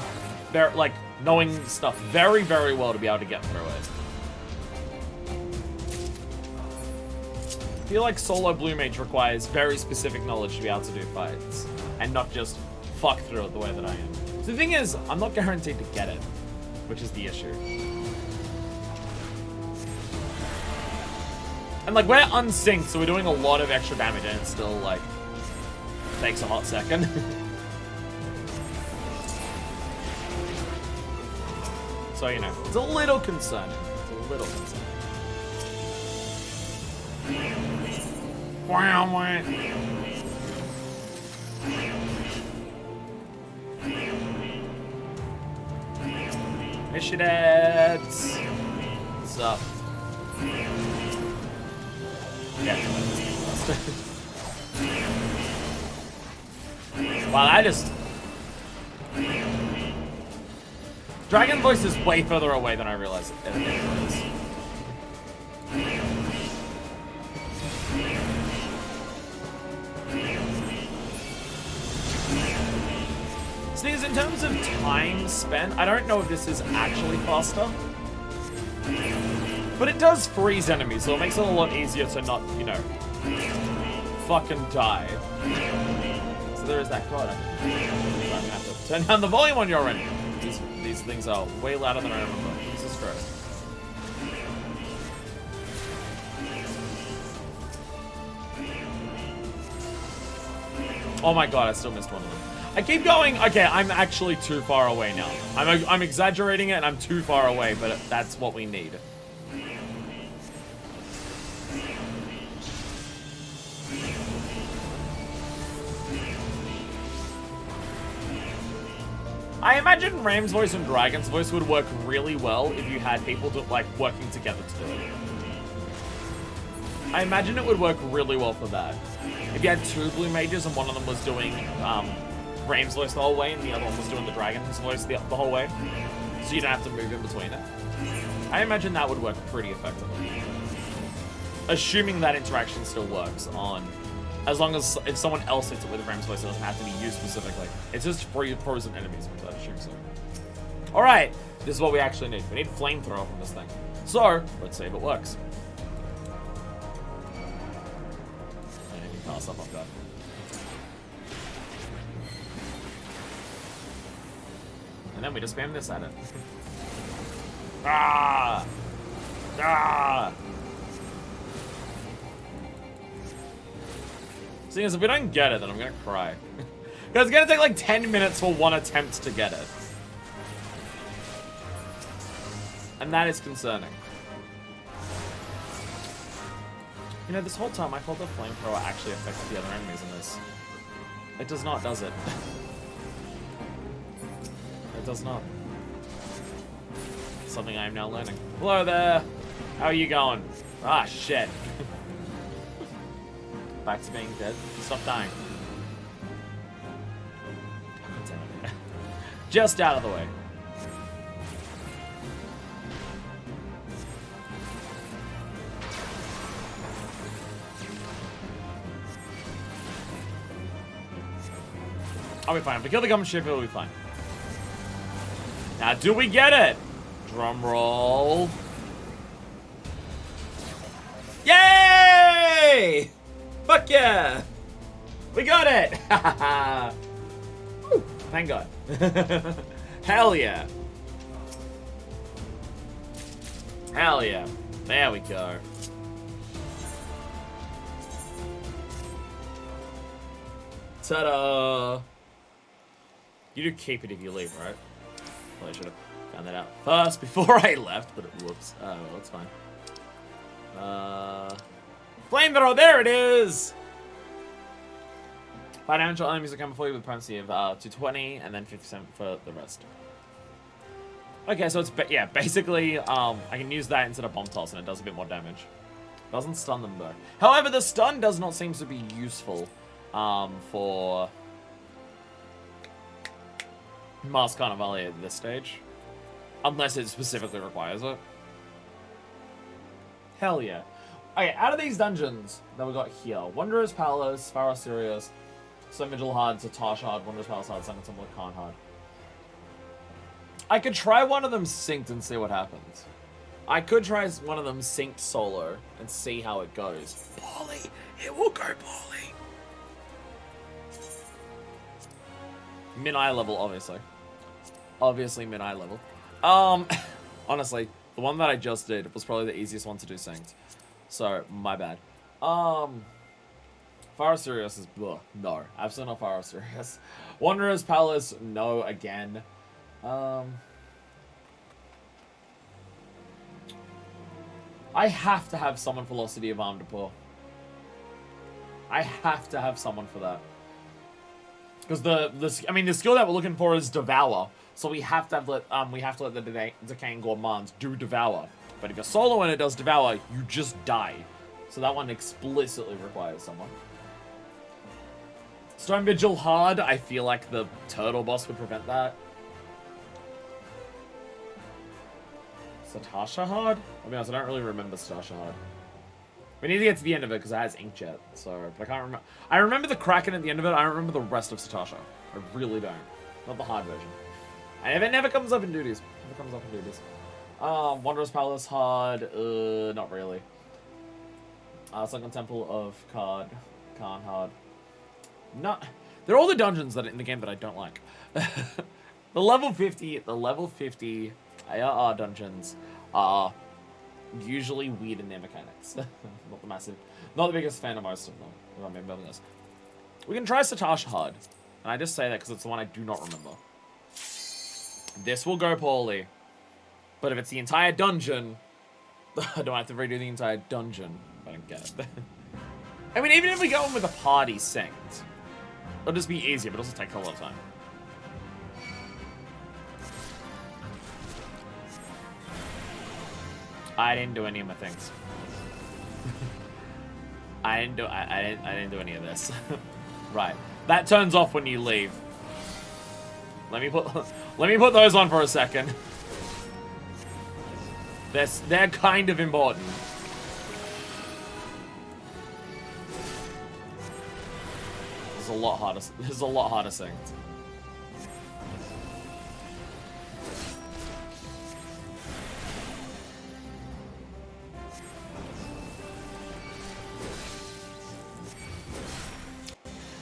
like, knowing stuff very, very well to be able to get through it. I feel like solo Blue Mage requires very specific knowledge to be able to do fights, and not just fuck through it the way that I am. So the thing is, I'm not guaranteed to get it, which is the issue. And like, we're unsynced, so we're doing a lot of extra damage, and it still, like, takes a hot second. So, you know, it's a little concerning. It's a little concerning. Wow, wow. Initiatives. What's up? Yeah, wow, I just... Dragon Voice is way further away than I realized it was. So these, in terms of time spent, I don't know if this is actually faster. But it does freeze enemies, so it makes it a lot easier to not, you know, fucking die. So there is that card. I'm gonna have to turn down the volume on your end. These things are way louder than I remember. Jesus Christ. Oh my god, I still missed one of them. I keep going. Okay, I'm actually too far away now. I'm exaggerating it and I'm too far away, but that's what we need. I imagine Ram's voice and Dragon's voice would work really well if you had people like working together to do it. I imagine it would work really well for that. If you had two Blue Mages and one of them was doing Ram's voice the whole way and the other one was doing the Dragon's voice the whole way, so you don't have to move in between it. I imagine that would work pretty effectively. Assuming that interaction still works on... As long as if someone else hits it with a Ram's voice, it doesn't have to be you specifically. It's just frozen enemies, which I assume so. Alright, this is what we actually need. We need flamethrower from this thing. So, let's see if it works. I need to pass up on that. And then we just spam this at it. Ah! Ah! Seeing as if we don't get it, then I'm gonna cry. Because it's gonna take like 10 minutes for one attempt to get it. And that is concerning. You know, this whole time I thought the flamethrower actually affected the other enemies in this. It does not, does it? It does not. Something I am now learning. Hello there! How are you going? Ah, shit. Back to being dead. Stop dying. Just out of the way. I'll be fine. If we kill the government ship, it'll be fine. Now, do we get it? Drum roll. Yay! Fuck yeah! We got it! Woo, thank God. Hell yeah. Hell yeah. There we go. Ta-da! You do keep it if you leave, right? Well, I should have found that out first before I left, but whoops. Oh, well, that's fine. Flamethrower, there it is! Fire damage on enemies that come before you with potency of 220, and then 50% for the rest. Okay, so it's yeah, basically I can use that instead of bomb toss, and it does a bit more damage. Doesn't stun them though. However, the stun does not seem to be useful for Mask Carnivale at this stage, unless it specifically requires it. Hell yeah. Okay, out of these dungeons that we got here, Wanderer's Palace, Pharaoh Sirius, Vigil Hard, Zatasha Hard, Wanderer's Palace Hard, Sunken Temple, Khan Hard. I could try one of them synced and see what happens. I could try one of them synced solo and see how it goes. Poorly. It will go poorly. Min-eye level, obviously. Obviously min-eye level. Honestly, the one that I just did was probably the easiest one to do synced. So, my bad. Pharaoh Sirius is bleh. No. Absolutely not Pharaoh Sirius. Wanderer's Palace, no again. I have to have summon Velocity of Arm to pull. I have to have someone for that. Because the skill that we're looking for is Devour. So we have to let the Decaying Gourmands do Devour. But if you're solo and it does Devour, you just die. So that one explicitly requires someone. Stone Vigil Hard, I feel like the turtle boss would prevent that. Zatasha Hard? I'll be honest, I don't really remember Zatasha Hard. We need to get to the end of it because it has Inkjet, so but I can't remember. I remember the Kraken at the end of it. I don't remember the rest of Zatasha. I really don't. Not the hard version. And if it never comes up in duties. Never comes up in duties. Wanderer's Palace Hard, not really. Sunken Temple of Khan Hard. Not. They're all the dungeons that in the game that I don't like. The level 50 ARR dungeons are usually weird in their mechanics. Not the biggest fan of most of them, if I'm being honest. We can try Zatasha Hard. And I just say that because it's the one I do not remember. This will go poorly. But if it's the entire dungeon, I don't have to redo the entire dungeon. I don't get it. I mean, even if we go in with a party synced, it'll just be easier, but it'll also take a lot of time. I didn't do any of my things. I didn't do any of this. Right. That turns off when you leave. Let me put those on for a second. They're kind of important. This is a lot harder synced.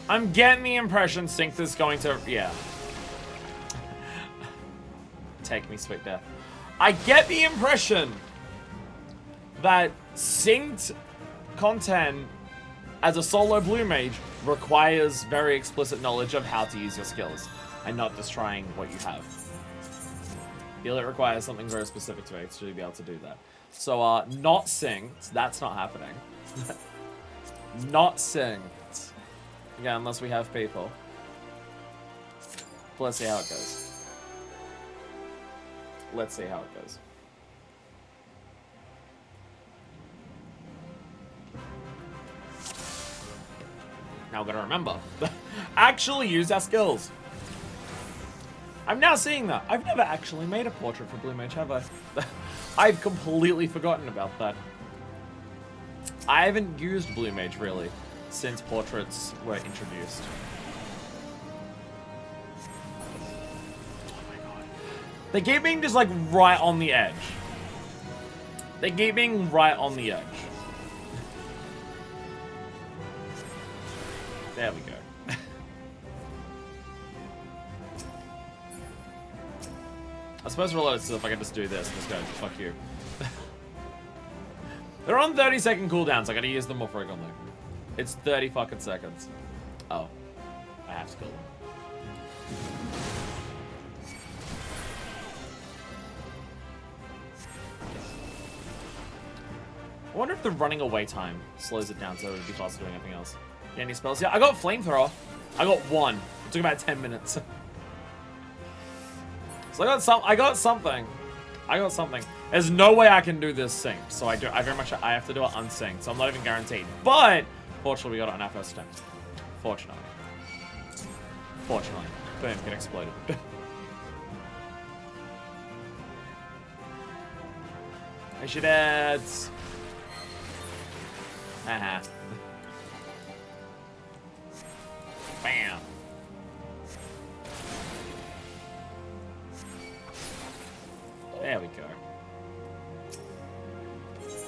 I'm getting the impression Synced is going to... Yeah. Take me, sweet death. I get the impression that Synced content as a solo Blue Mage requires very explicit knowledge of how to use your skills and not just trying what you have. I feel it requires something very specific to actually be able to do that. So, not Synced. That's not happening. Not Synced. Yeah, unless we have people. But let's see how it goes. Let's see how it goes. Now we're gonna remember. Actually use our skills. I'm now seeing that. I've never actually made a portrait for Blue Mage, have I? I've completely forgotten about that. I haven't used Blue Mage, really, since portraits were introduced. Oh my god. They keep being just like right on the edge. They keep being right on the edge. There we go. I suppose for a lot of stuff I can just do this and just go, fuck you. They're on 30-second cooldowns. I gotta use them more frequently. It's 30 fucking seconds. Oh. I have to kill them. I wonder if the running away time slows it down so it would be faster doing anything else. Get any spells? Yeah, I got Flamethrower. I got one. It took about 10 minutes. So I got something. There's no way I can do this synced, so I have to do it unsynced, so I'm not even guaranteed. But fortunately, we got it on our first attempt. Fortunately. Boom, get exploded. Hey, she dads. Haha. Bam. There we go.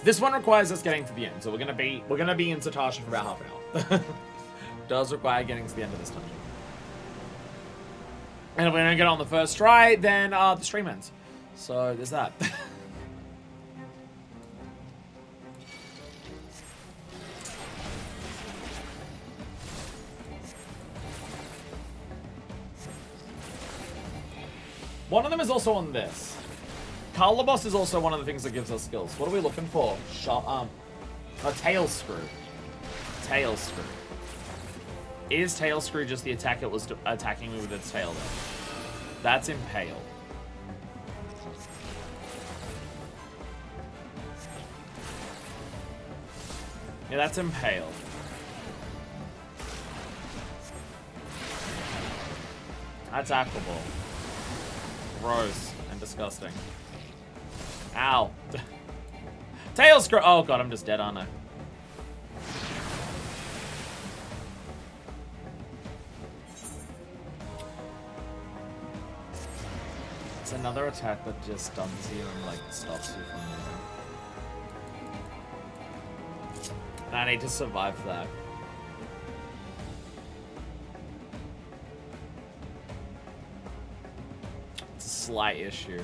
This one requires us getting to the end, so we're gonna be in Satasha for about half an hour. Does require getting to the end of this dungeon. And if we don't get on the first try, then the stream ends. So there's that. One of them is also on this. Calabos is also one of the things that gives us skills. What are we looking for? Shot, a tail screw. Tail screw. Is tail screw just the attack it was attacking me with its tail there? That's impale. Yeah, that's impale. That's aquable. Gross and disgusting. Ow. Tail screw. Oh god, I'm just dead, aren't I? It's another attack that just stuns you and like stops you from moving. And I need to survive that. It's a slight issue.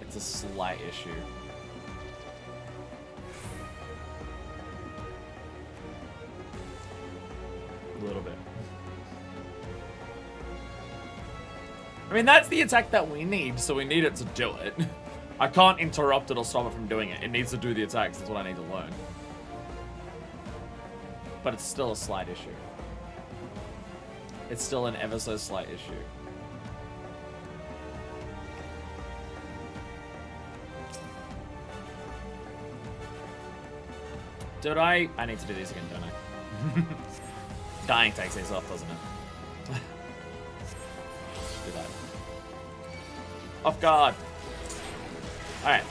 It's a slight issue. A little bit. I mean, that's the attack that we need, so we need it to do it. I can't interrupt it or stop it from doing it. It needs to do the attacks. That's what I need to learn. But it's still a slight issue. It's still an ever so slight issue. Did I need to do these again, don't I? Dying takes these off, doesn't it? Do that. Off guard. Alright.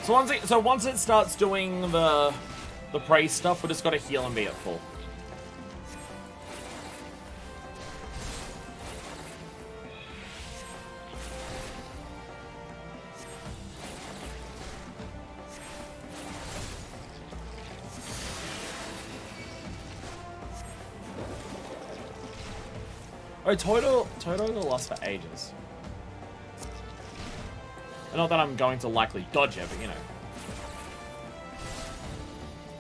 So once it starts doing the praise stuff, we just gotta heal and be at full. Oh, Toto got lost for ages. And not that I'm going to likely dodge it, but you know.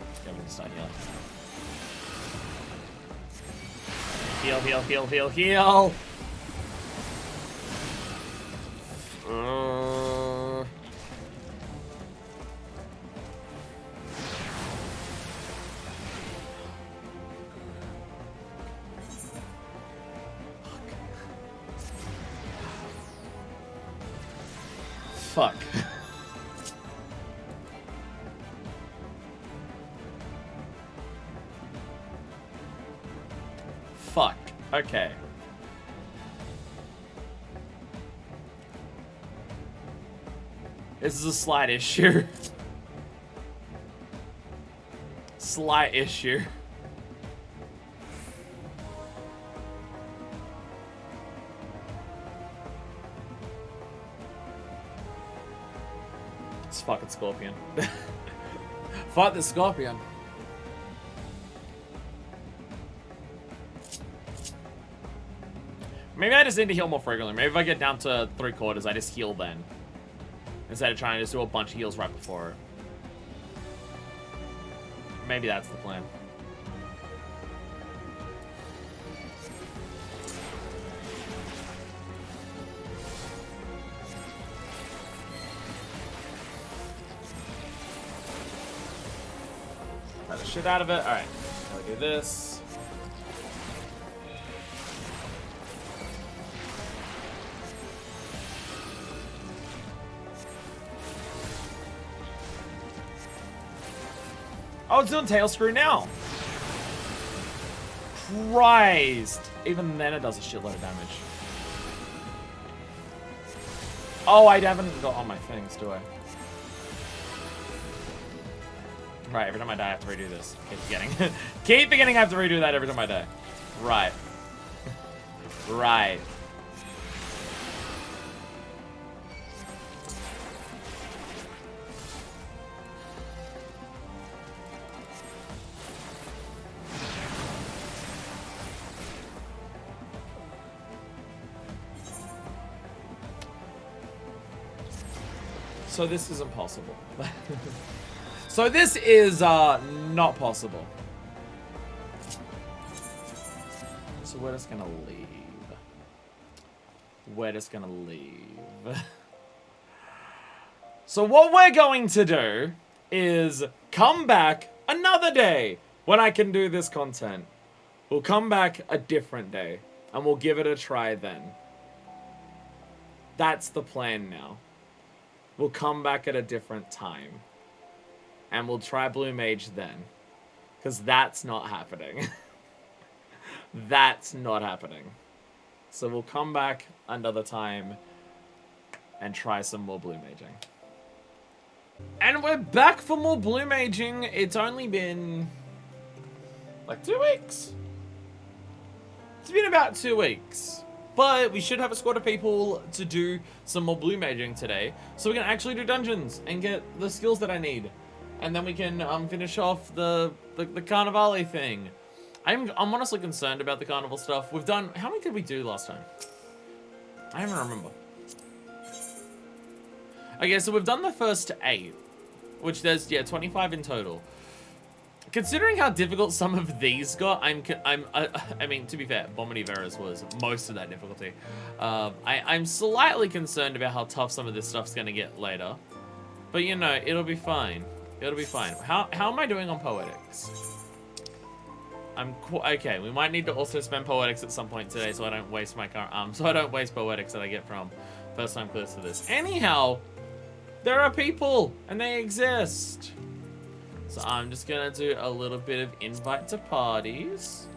Let's go and start healing. Heal, heal, heal, heal, heal! Fuck. Fuck. Okay. This is a slight issue. Slight issue. Fucking scorpion. Fight the scorpion. Maybe I just need to heal more frequently. Maybe if I get down to 3/4, I just heal then. Instead of trying to just do a bunch of heals right before. Maybe that's the plan. shit out of it. Alright, now we do this. Oh, it's doing tail screw now. Christ. Even then it does a shitload of damage. Oh, I haven't got all my things, do I? Right, every time I die I have to redo this. Keep forgetting. Keep forgetting I have to redo that every time I die. Right. Right. So this is impossible. So this is not possible. So we're just gonna leave. We're just gonna leave. So what we're going to do is come back another day when I can do this content. We'll come back a different day and we'll give it a try then. That's the plan now. We'll come back at a different time. And we'll try Blue Mage then. Because that's not happening. That's not happening. So we'll come back another time and try some more Blue Maging. And we're back for more Blue Maging. It's only been like 2 weeks. It's been about 2 weeks. But we should have a squad of people to do some more Blue Maging today. So we can actually do dungeons and get the skills that I need. And then we can finish off the Carnivale thing. I'm honestly concerned about the Carnival stuff. We've done... How many did we do last time? I don't remember. Okay, so we've done the first 8. Which there's, yeah, 25 in total. Considering how difficult some of these got, I mean, to be fair, Bombardiveras was most of that difficulty. I'm slightly concerned about how tough some of this stuff's gonna get later. But, you know, it'll be fine. It'll be fine. How am I doing on Poetics? Okay, we might need to also spend Poetics at some point today so I don't waste my so I don't waste Poetics that I get from first time clears to this. Anyhow, there are people and they exist. So I'm just gonna do a little bit of invite to parties.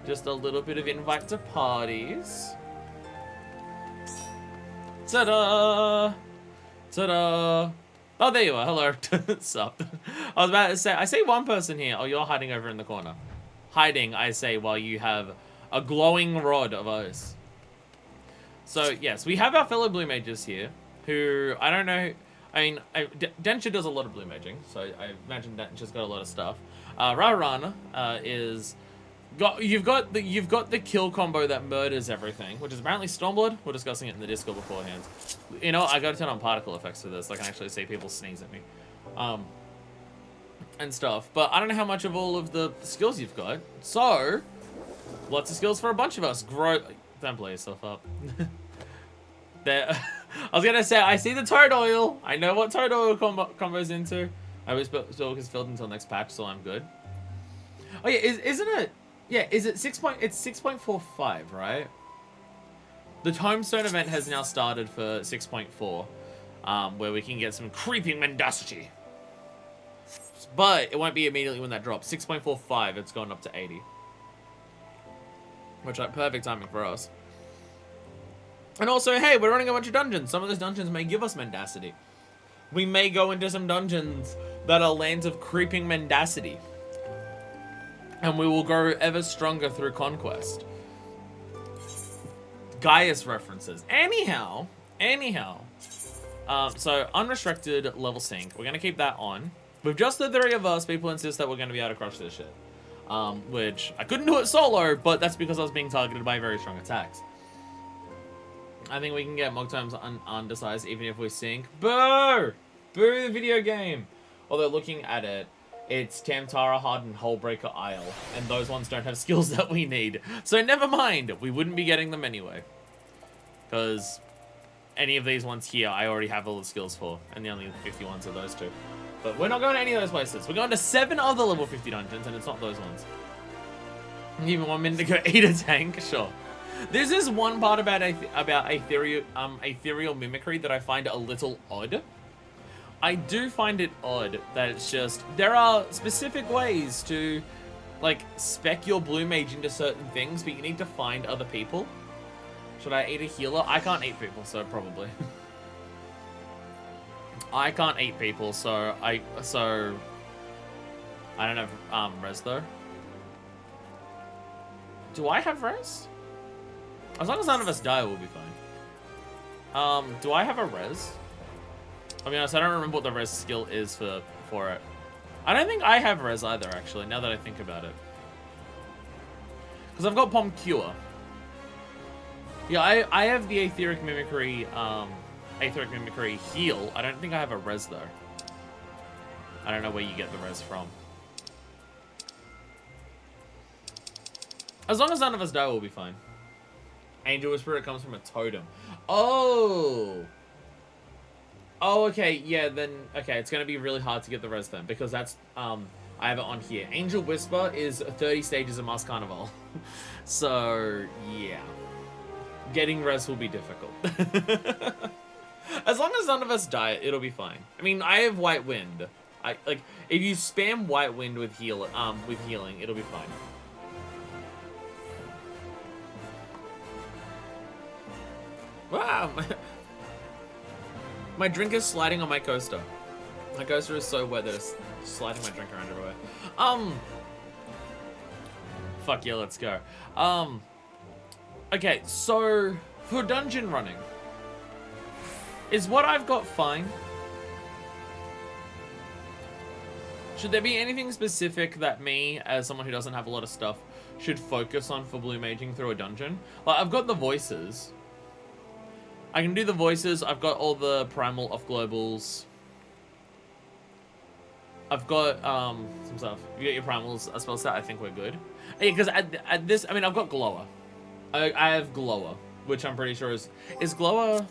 Just a little bit of invite to parties. Ta-da! Ta-da! Oh, there you are. Hello. Sup? I was about to say, I see one person here. Oh, you're hiding over in the corner. Hiding, I say, while you have a glowing rod of ice. So, yes, we have our fellow Blue Mages here, who, I don't know... I mean, Densha does a lot of Blue Maging, so I imagine Densha's got a lot of stuff. Rarana is... You've got the kill combo that murders everything, which is apparently Stormblood. We're discussing it in the Discord beforehand. You know, I gotta turn on particle effects for this. I can actually see people sneeze at me. And stuff. But I don't know how much of all of the skills you've got. So, lots of skills for a bunch of us. Don't blow yourself up. There. I was gonna say, I see the Toad Oil. I know what Toad Oil combos into. I was still is filled until next patch, so I'm good. Oh yeah, isn't it? Yeah, is it 6. It's 6.45, right? The Tombstone event has now started for 6.4, where we can get some creeping mendacity. But it won't be immediately when that drops. 6.45, it's gone up to 80. Which, like, perfect timing for us. And also, hey, we're running a bunch of dungeons. Some of those dungeons may give us mendacity. We may go into some dungeons that are lands of creeping mendacity. And we will grow ever stronger through conquest. Gaius references. Anyhow. So, unrestricted level sync. We're going to keep that on. With just the 3 of us, people insist that we're going to be able to crush this shit. Which, I couldn't do it solo, but that's because I was being targeted by very strong attacks. I think we can get Mogtime's undersized even if we sync. Boo! Boo the video game! Although looking at it, it's Tamtara, Hard, and Hullbreaker Isle. And those ones don't have skills that we need. So never mind. We wouldn't be getting them anyway. Because any of these ones here, I already have all the skills for. And the only 50 ones are those 2. But we're not going to any of those places. We're going to 7 other level 50 dungeons, and it's not those ones. Even 1 minute to go eat a tank? Sure. This is one part about ethereal mimicry that I find a little odd. I do find it odd that it's just, there are specific ways to, like, spec your Blue Mage into certain things, but you need to find other people. Should I eat a healer? I can't eat people, so probably. I can't eat people, so I don't have res though. Do I have res? As long as none of us die, we'll be fine. Do I have a res? I'll be honest, I don't remember what the res skill is for it. I don't think I have res either, actually, now that I think about it. Because I've got Palm Cure. Yeah, I have the Aetheric Mimicry heal. I don't think I have a res, though. I don't know where you get the res from. As long as none of us die, we'll be fine. Angel Whisperer comes from a totem. Oh! Oh, okay, yeah, then, okay, it's gonna be really hard to get the res then, because that's, I have it on here. Angel Whisper is 30 stages of Mask Carnivale. So, yeah. Getting res will be difficult. As long as none of us die, it'll be fine. I mean, I have White Wind. Like, if you spam White Wind with healing, it'll be fine. Wow! My drink is sliding on my coaster. My coaster is so wet that it's sliding my drink around everywhere. Fuck yeah, let's go. Okay, so for dungeon running, is what I've got fine? Should there be anything specific that me, as someone who doesn't have a lot of stuff, should focus on for blue maging through a dungeon? Like, I've got the voices. I can do the voices. I've got all the primal off globals. I've got some stuff. You got your primals a spell set. I think we're good. Yeah, because at this, I mean, I've got Glower. I have Glower, which I'm pretty sure is Glower.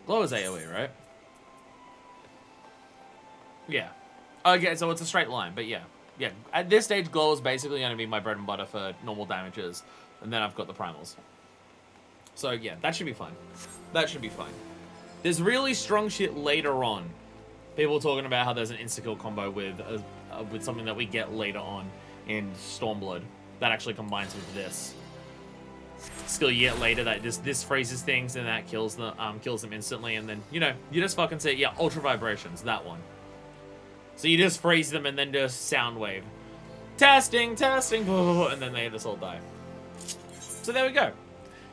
Glower's AOE, right? Yeah. Okay, so it's a straight line, but yeah. Yeah, at this stage, Glower's basically going to be my bread and butter for normal damages. And then I've got the primals. So yeah, that should be fine. That should be fine. There's really strong shit later on. People talking about how there's an insta-kill combo with something that we get later on in Stormblood that actually combines with this skill you get later that this freezes things and that kills them instantly, and then you know you just fucking say yeah, ultra vibrations, that one. So you just freeze them and then just sound wave, testing, blah, blah, blah, and then they just all die. So there we go.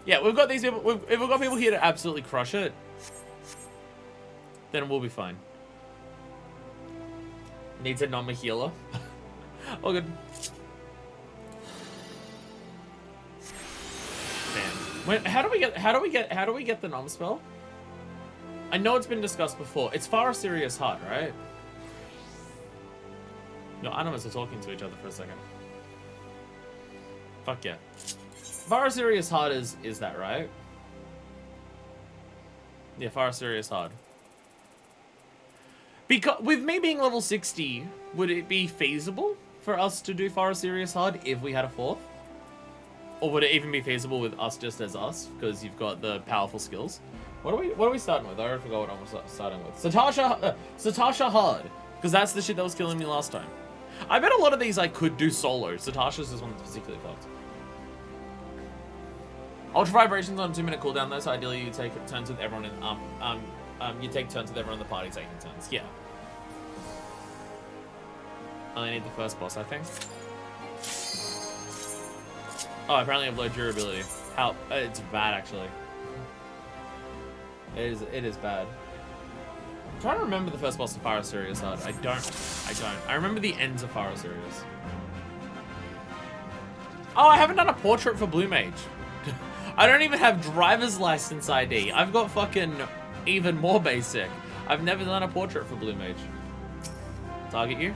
Yeah, we've got these people. If we've got people here to absolutely crush it, then we'll be fine. Needs a normal healer. All good. Damn. How do we get the nom spell? I know it's been discussed before. It's far serious hard, right? No, animals are talking to each other for a second. Fuck yeah. Far serious hard is that right? Yeah, far serious hard. Because with me being level 60, would it be feasible for us to do far serious hard if we had a 4th? Or would it even be feasible with us just as us? Because you've got the powerful skills. What are we starting with? I already forgot what I'm starting with. Satasha hard. Because that's the shit that was killing me last time. I bet a lot of these I could do solo. Satasha's is one that's particularly fucked. Ultra vibrations on a 2-minute cooldown though, so ideally you take turns with everyone in you take turns with everyone in the party taking turns. Yeah. I only need the first boss, I think. Oh, apparently I have low durability. How? It's bad actually. It is bad. I'm trying to remember the first boss of Fire Sirius hard. I don't. I remember the ends of Fire Sirius. Oh, I haven't done a portrait for Blue Mage. I don't even have driver's license ID. I've got fucking even more basic. I've never done a portrait for Blue Mage. Target you?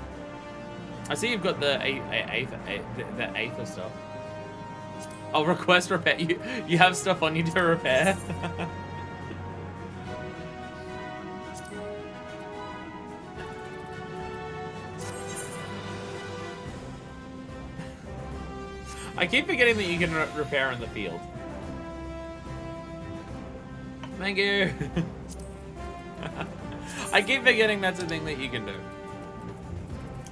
I see you've got the Aether stuff. Oh, request repair. You have stuff on you to repair? I keep forgetting that you can repair in the field. Thank you. I keep forgetting that's a thing that you can do.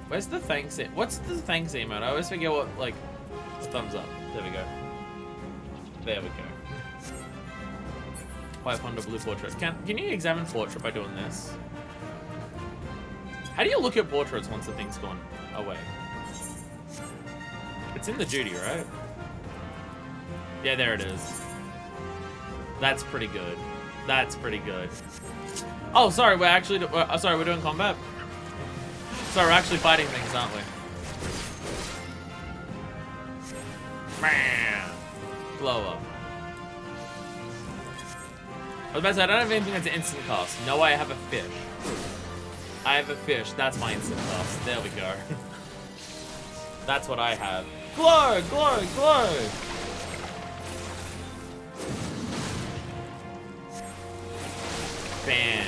Where's the thanks? What's the thanks emote? I always forget what, like, thumbs up. There we go. There we go. 500 blue portrait. Can you examine portrait by doing this? How do you look at portraits once the thing's gone away? It's in the duty, right? Yeah, there it is. That's pretty good. That's pretty good. Oh, sorry, we're actually, sorry, we're doing combat. Sorry, we're actually fighting things, aren't we? Man, blow up. I was about to say, I don't have anything that's an instant cast. No, I have a fish. I have a fish. That's my instant cast. There we go. That's what I have. Glow, glow, glow. Bam.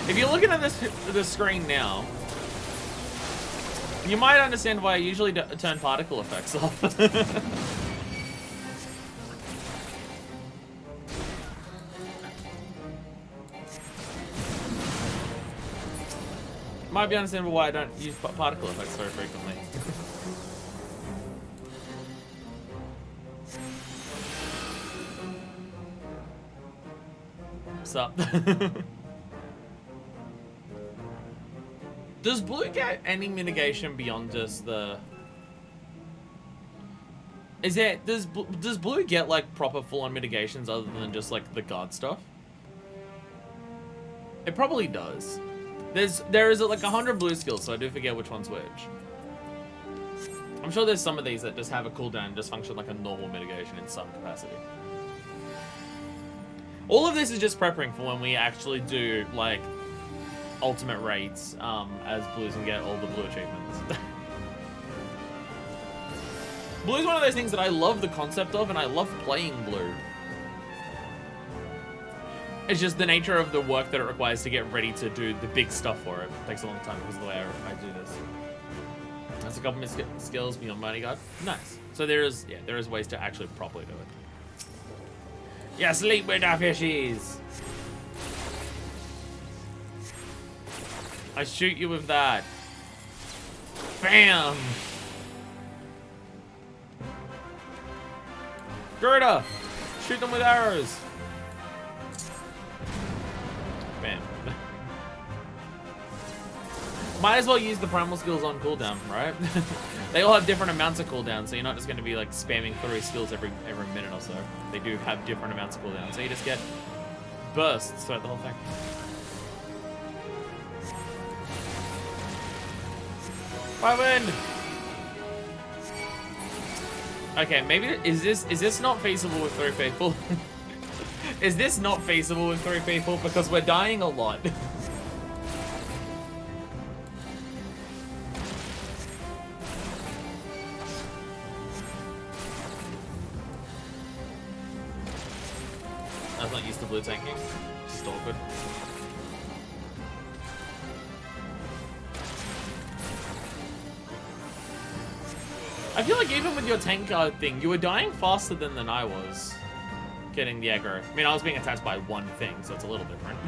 If you're looking at the screen now, you might understand why I usually turn particle effects off. Might be understandable why I don't use particle effects very frequently. What's up? Does blue get any mitigation beyond just the... Does blue get like proper full-on mitigations other than just like the guard stuff? It probably does. There is like 100 blue skills, so I do forget which one's which. I'm sure there's some of these that just have a cooldown and just function like a normal mitigation in some capacity. All of this is just prepping for when we actually do like ultimate raids as blues and get all the blue achievements. Blue is one of those things that I love the concept of, and I love playing blue. It's just the nature of the work that it requires to get ready to do the big stuff for it. It takes a long time because of the way I do this. That's a couple of skills beyond bodyguard. Nice. So there is ways to actually properly do it. Yeah, sleep with our fishies. I shoot you with that. Bam! Gerda! Shoot them with arrows. Bam. Might as well use the primal skills on cooldown, right? They all have different amounts of cooldown, so you're not just going to be like spamming 3 skills every minute or so. They do have different amounts of cooldown, so you just get bursts throughout the whole thing. I win! Okay, maybe is this not feasible with 3 people? Is this not feasible with 3 people? Because we're dying a lot. I was not used to blue tanking. Just awkward. I feel like even with your tank thing, you were dying faster than I was getting the aggro. I mean, I was being attacked by one thing, so it's a little different.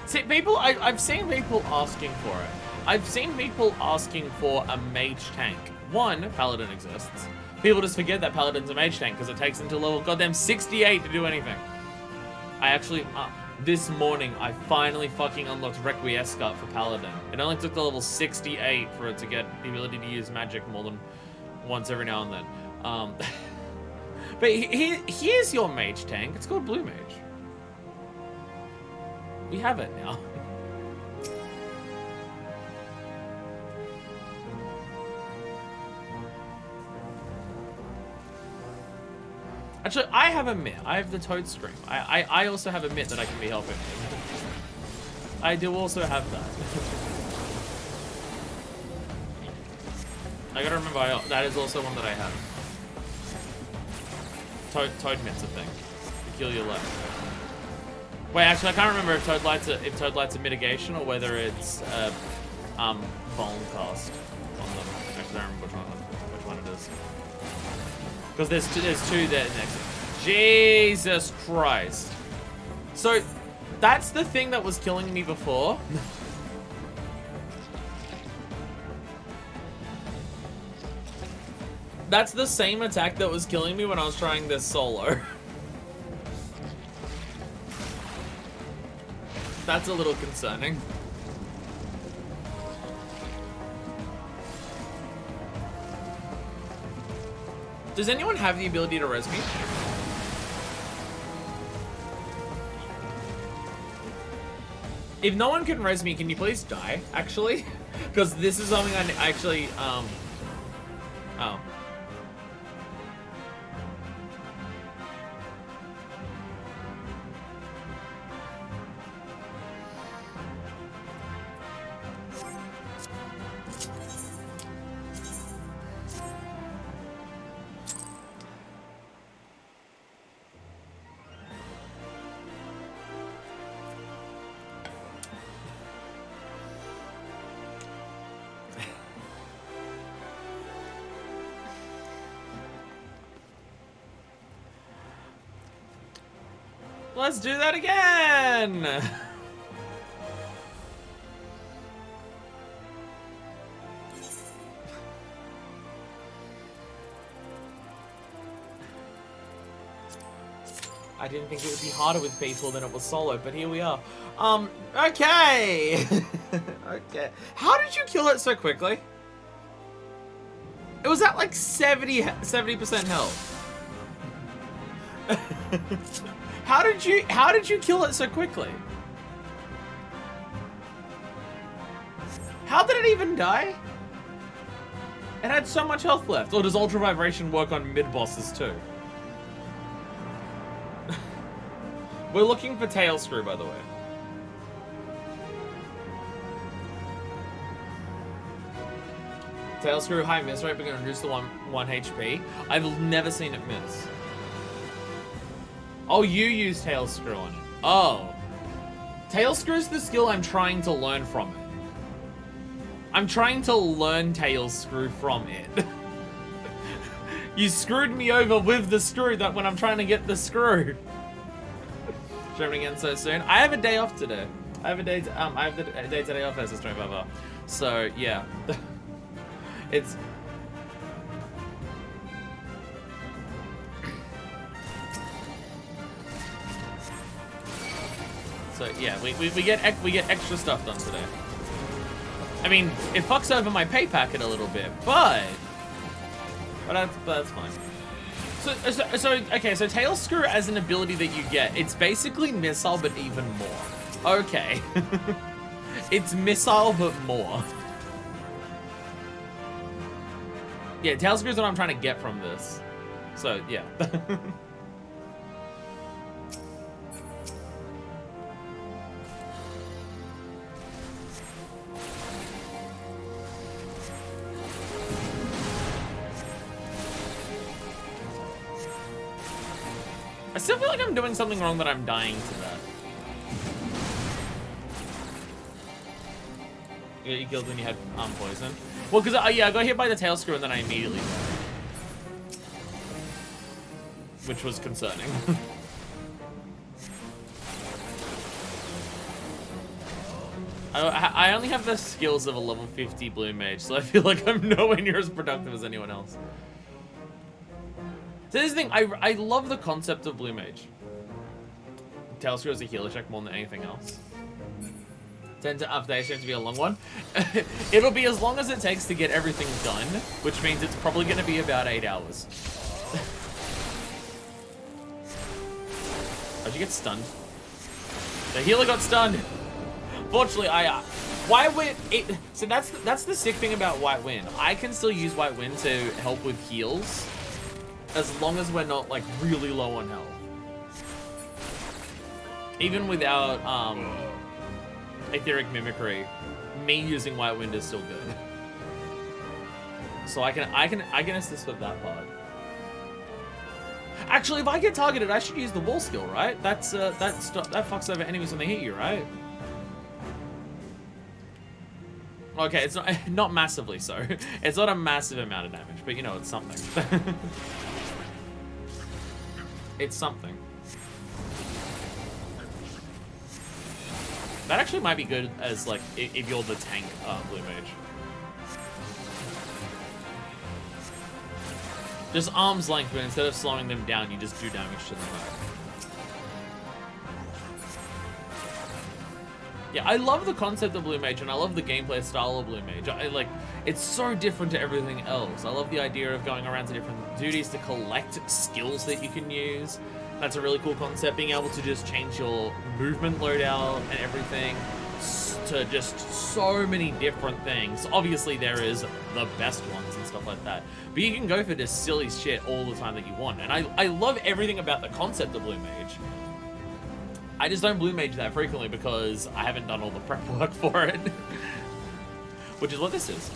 See, I've seen people asking for it. I've seen people asking for a mage tank. One, Paladin exists. People just forget that Paladin's a mage tank because it takes them to level goddamn 68 to do anything. I actually, this morning, I finally fucking unlocked Requiescat for Paladin. It only took the level 68 for it to get the ability to use magic more than once every now and then. But here's your mage tank. It's called Blue Mage. We have it now. Actually, I have a mitt. I have the Toad Scream. I also have a mitt that I can be helping with. I do also have that. I gotta remember, that is also one that I have. Toad mitt's a thing. Peculiar left. Wait, actually, I can't remember if Toad Light's a mitigation or whether it's Vuln cast on them. Actually, I don't remember which one it is. Because there's two there next. Jesus Christ! So that's the thing that was killing me before. That's the same attack that was killing me when I was trying this solo. That's a little concerning. Does anyone have the ability to res me? If no one can res me, can you please die, actually? Because this is something I actually, oh. Let's do that again! I didn't think it would be harder with people than it was solo, but here we are. Okay! Okay. How did you kill it so quickly? It was at like 70% health. How did you kill it so quickly? How did it even die? It had so much health left. Or does Ultra Vibration work on mid-bosses too? We're looking for Tail Screw, by the way. Tail Screw, high miss rate, but gonna reduce the 1 HP. I've never seen it miss. Oh, you use Tail Screw on it. Oh. Tail Screw is the skill I'm trying to learn from it. I'm trying to learn Tail Screw from it. You screwed me over with the screw that when I'm trying to get the screw. Streaming again so soon. I have a day off today. I have a day today off as a stream blah. So yeah. It's so yeah, we get extra stuff done today. I mean, it fucks over my pay packet a little bit, but that's fine. So okay, so Tail Screw as an ability that you get, it's basically missile but even more. Okay. It's missile but more. Yeah, Tail Screw is what I'm trying to get from this. So yeah. I still feel like I'm doing something wrong that I'm dying to that. You killed when you had poison. Well, because yeah, I got hit by the Tail Screw and then I immediately died. Which was concerning. I only have the skills of a level 50 Blue Mage, so I feel like I'm nowhere near as productive as anyone else. So this is the thing, I love the concept of Blue Mage. Tail Screw is a healer check more than anything else. 10 to update seems to be a long one. It'll be as long as it takes to get everything done, which means it's probably going to be about 8 hours. How'd you get stunned? The healer got stunned. Fortunately, White Wind. So that's the sick thing about White Wind. I can still use White Wind to help with heals, as long as we're not like really low on health. Even without Etheric Mimicry, me using White Wind is still good. So I can assist with that part. Actually, if I get targeted, I should use the wall skill, right? That fucks over enemies when they hit you, right? Okay, it's not massively so. It's not a massive amount of damage, but you know, it's something. It's something. That actually might be good as, like, if you're the tank Blue Mage. Just arm's length, but instead of slowing them down, you just do damage to them. Yeah, I love the concept of Blue Mage, and I love the gameplay style of Blue Mage. It's so different to everything else. I love the idea of going around to different duties to collect skills that you can use. That's a really cool concept, being able to just change your movement loadout and everything to just so many different things. Obviously, there is the best ones and stuff like that, but you can go for this silly shit all the time that you want. And I love everything about the concept of Blue Mage. I just don't Blue Mage that frequently because I haven't done all the prep work for it. Which is what this is.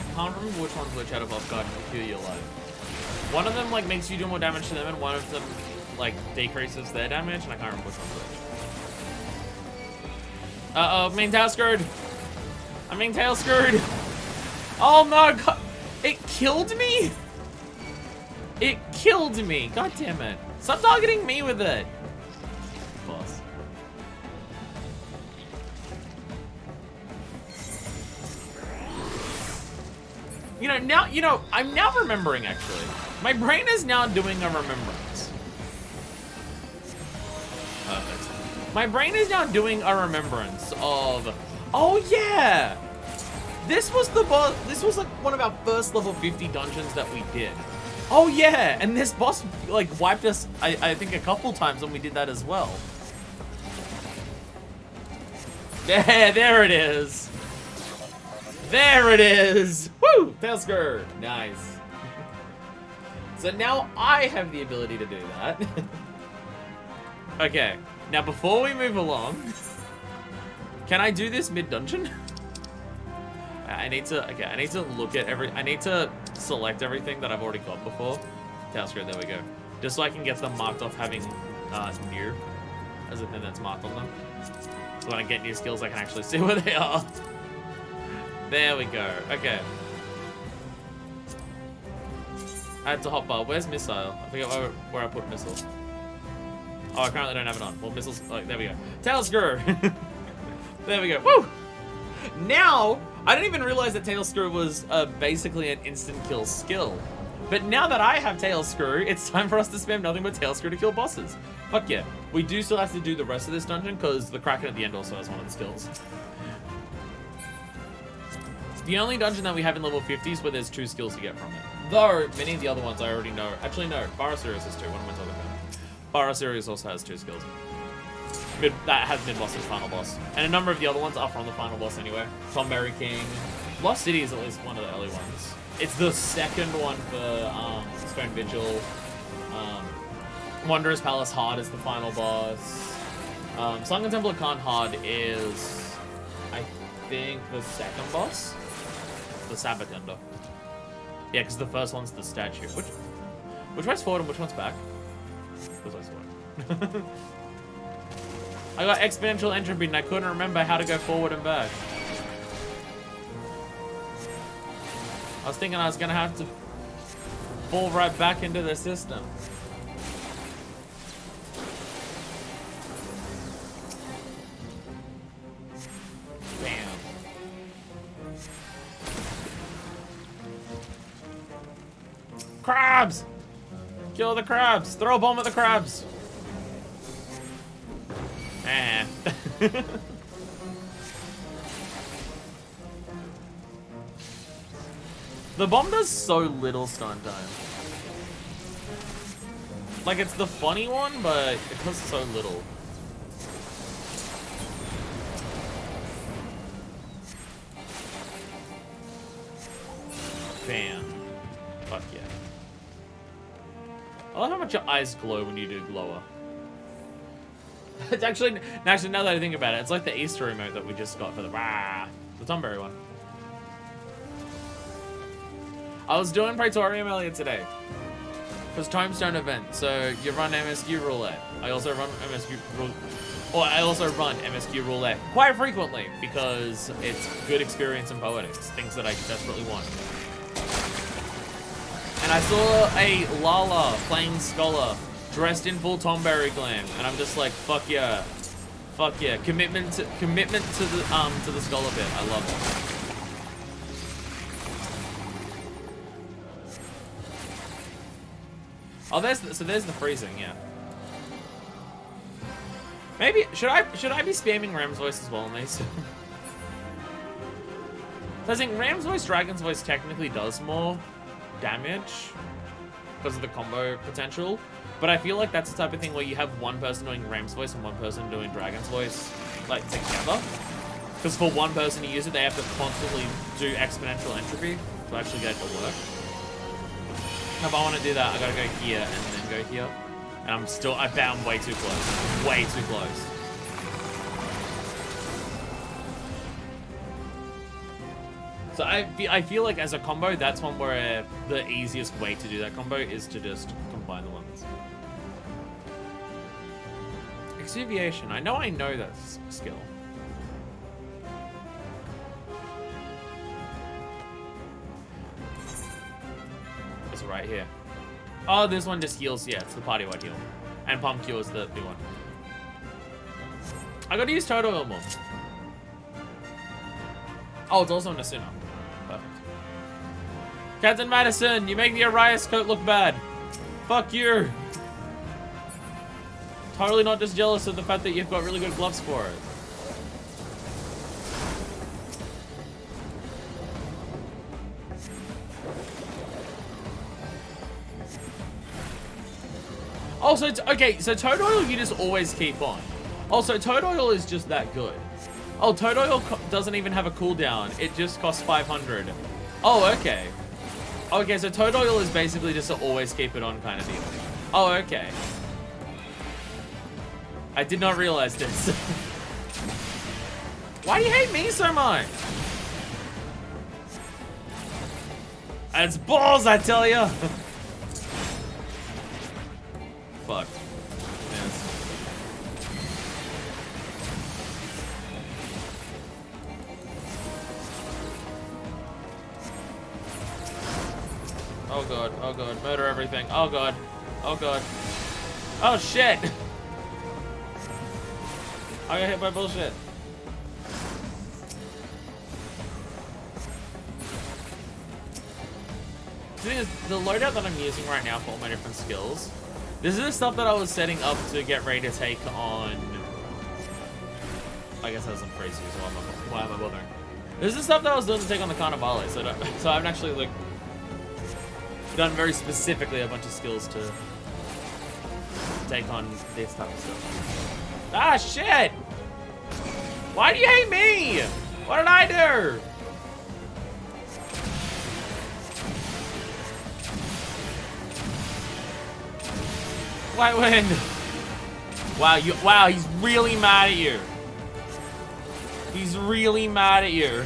I can't remember which one's which out of off guard and kill your life. One of them like makes you do more damage to them, and one of them like decreases their damage, and I can't remember which one's which. Uh-oh, I'm being tail screwed. I'm being tail screwed. Oh no, God. It killed me? It killed me. God damn it. Stop targeting me with it. Boss. I'm now remembering, actually. My brain is now doing a remembrance. Perfect. My brain is now doing a remembrance of... Oh, yeah! This was the boss... This was, like, one of our first level 50 dungeons that we did. Oh, yeah! And this boss, like, wiped us, I think, a couple times when we did that as well. There it is! There it is! Woo! Tailsker! Nice. So now I have the ability to do that. Okay. Now before we move along, can I do this mid-dungeon? I need to look at I need to select everything that I've already got before. Tailsker, there we go. Just so I can get them marked off having new as a thing that's marked on them. So when I get new skills, I can actually see where they are. There we go. Okay. Add to hotbar. Where's missile? I forget where I put missile. Oh, I currently don't have it on. Well, missiles. Oh, there we go. Tail screw. There we go. Woo! Now, I didn't even realize that tail screw was basically an instant kill skill. But now that I have tail screw, it's time for us to spam nothing but tail screw to kill bosses. Fuck yeah. We do still have to do the rest of this dungeon because the Kraken at the end also has one of the skills. The only dungeon that we have in level 50 is where there's 2 skills to get from it. Though, many of the other ones I already know. Actually, no. Barra-Sirius has 2. What am I talking about? Barra-Sirius also has 2 skills. That has mid-boss and final boss. And a number of the other ones are from the final boss anyway. Tomberry King. Lost City is at least one of the early ones. It's the second one for Stone Vigil. Wanderer's Palace Hard is the final boss. Sunken Temple of Khan Hard is, I think, the second boss. The Sabbath Ender. Yeah, because the first one's the statue. Which way's forward and which one's back? This way's forward. I got exponential entropy and I couldn't remember how to go forward and back. I was thinking I was gonna have to fall right back into the system. Bam. Crabs! Kill the crabs! Throw a bomb at the crabs! Eh. The bomb does so little stun time. Like, it's the funny one, but it does so little. Bam. Fuck yeah. I love how much your eyes glow when you do glower. It's actually now that I think about it, it's like the Easter emote that we just got for the Tomberry one. I was doing Praetorium earlier today. It was Timestone event, so you run MSQ roulette. I also run MSQ roulette quite frequently because it's good experience in poetics, things that I desperately want. And I saw a Lala playing Scholar dressed in full Tomberry glam, and I'm just like, fuck yeah, commitment to the Scholar bit. I love it. Oh, there's the freezing, yeah. Maybe should I be spamming Ram's voice as well in these? I think Ram's voice, Dragon's voice technically does more damage because of the combo potential, but I feel like that's the type of thing where you have one person doing Ram's voice and one person doing Dragon's voice like together. Because for one person to use it, they have to constantly do exponential entropy to actually get it to work. If I want to do that, I gotta go here and then go here. And I bet I'm way too close. Way too close. So I feel like as a combo, that's one where the easiest way to do that combo is to just combine the ones. Exuviation. I know that skill. It's right here. Oh, this one just heals. Yeah, it's the party-wide heal. And Pump Cure is the big one. I gotta use Toto Oil more. Oh, it's also in Asuna. Perfect. Captain Madison, you make the Arias coat look bad. Fuck you. Totally not just jealous of the fact that you've got really good gloves for it. Also, okay, so Toad Oil you just always keep on. Also, Toad Oil is just that good. Oh, Toad Oil doesn't even have a cooldown. It just costs 500. Oh, okay. Okay, so Toad Oil is basically just to always keep it on kind of deal. Oh, okay. I did not realize this. Why do you hate me so much? It's balls, I tell ya. Fuck. Yes. Oh god, oh god, murder everything. Oh god, oh god. Oh shit! I got hit by bullshit. The thing is, the loadout that I'm using right now for all my different skills, this is the stuff that I was setting up to get ready to take on. I guess that was on crazy, so why am I bothering? This is the stuff that I was doing to take on the Carnivale, so I haven't actually like done very specifically a bunch of skills to take on this type of stuff. Ah shit! Why do you hate me? What did I do? White Wind. Wow, he's really mad at you. He's really mad at you.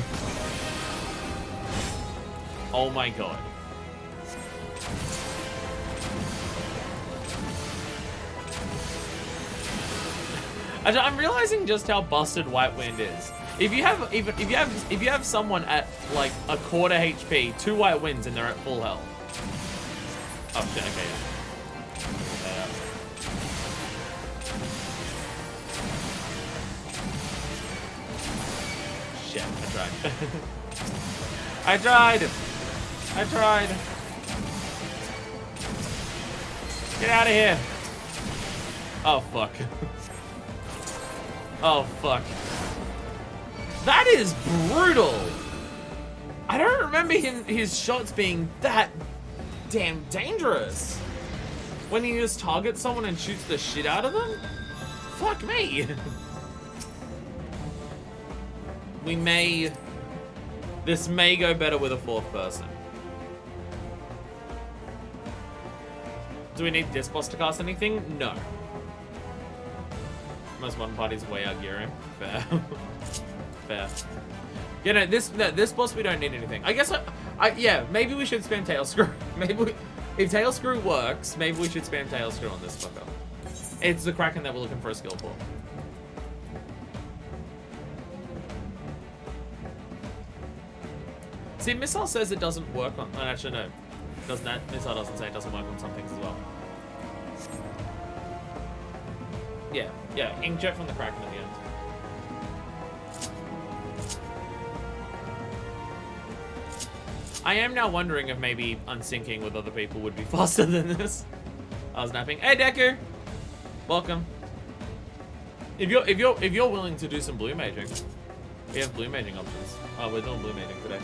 Oh my god. I'm realizing just how busted White Wind is. If you have someone at like a quarter HP, 2 White Winds and they're at full health. Oh shit, okay, yeah. Shit, I tried. I tried. Get out of here. Oh, fuck. Oh, fuck. That is brutal. I don't remember his shots being that damn dangerous. When he just targets someone and shoots the shit out of them? Fuck me. This may go better with a 4th person. Do we need this boss to cast anything? No. most modern parties way out gearing. Fair. Fair. You know, this boss we don't need anything. I guess yeah, maybe we should spam tail screw. If tail screw works, maybe we should spam tail screw on this fucker. It's the Kraken that we're looking for a skill for. See, Missile says it doesn't work on... Oh, actually, no. Missile doesn't say it doesn't work on some things as well. Yeah, inkjet from the Kraken at the end. I am now wondering if maybe unsyncing with other people would be faster than this. I was napping. Hey, Decker! Welcome. If you're willing to do some blue maging, we have blue maging options. Oh, we're doing blue maging today.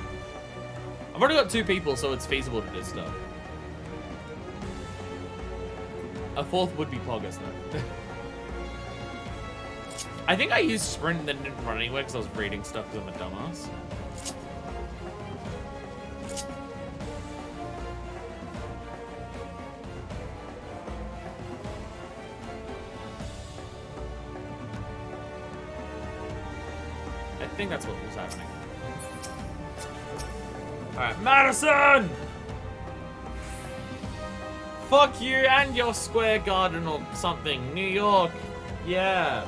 I've already got 2 people, so it's feasible to do stuff. A 4th would be Poggers, though. I think I used sprint and then didn't run anywhere because I was reading stuff because I'm a dumbass. I think that's what was happening. Alright, Madison! Fuck you and your square garden or something. New York. Yeah.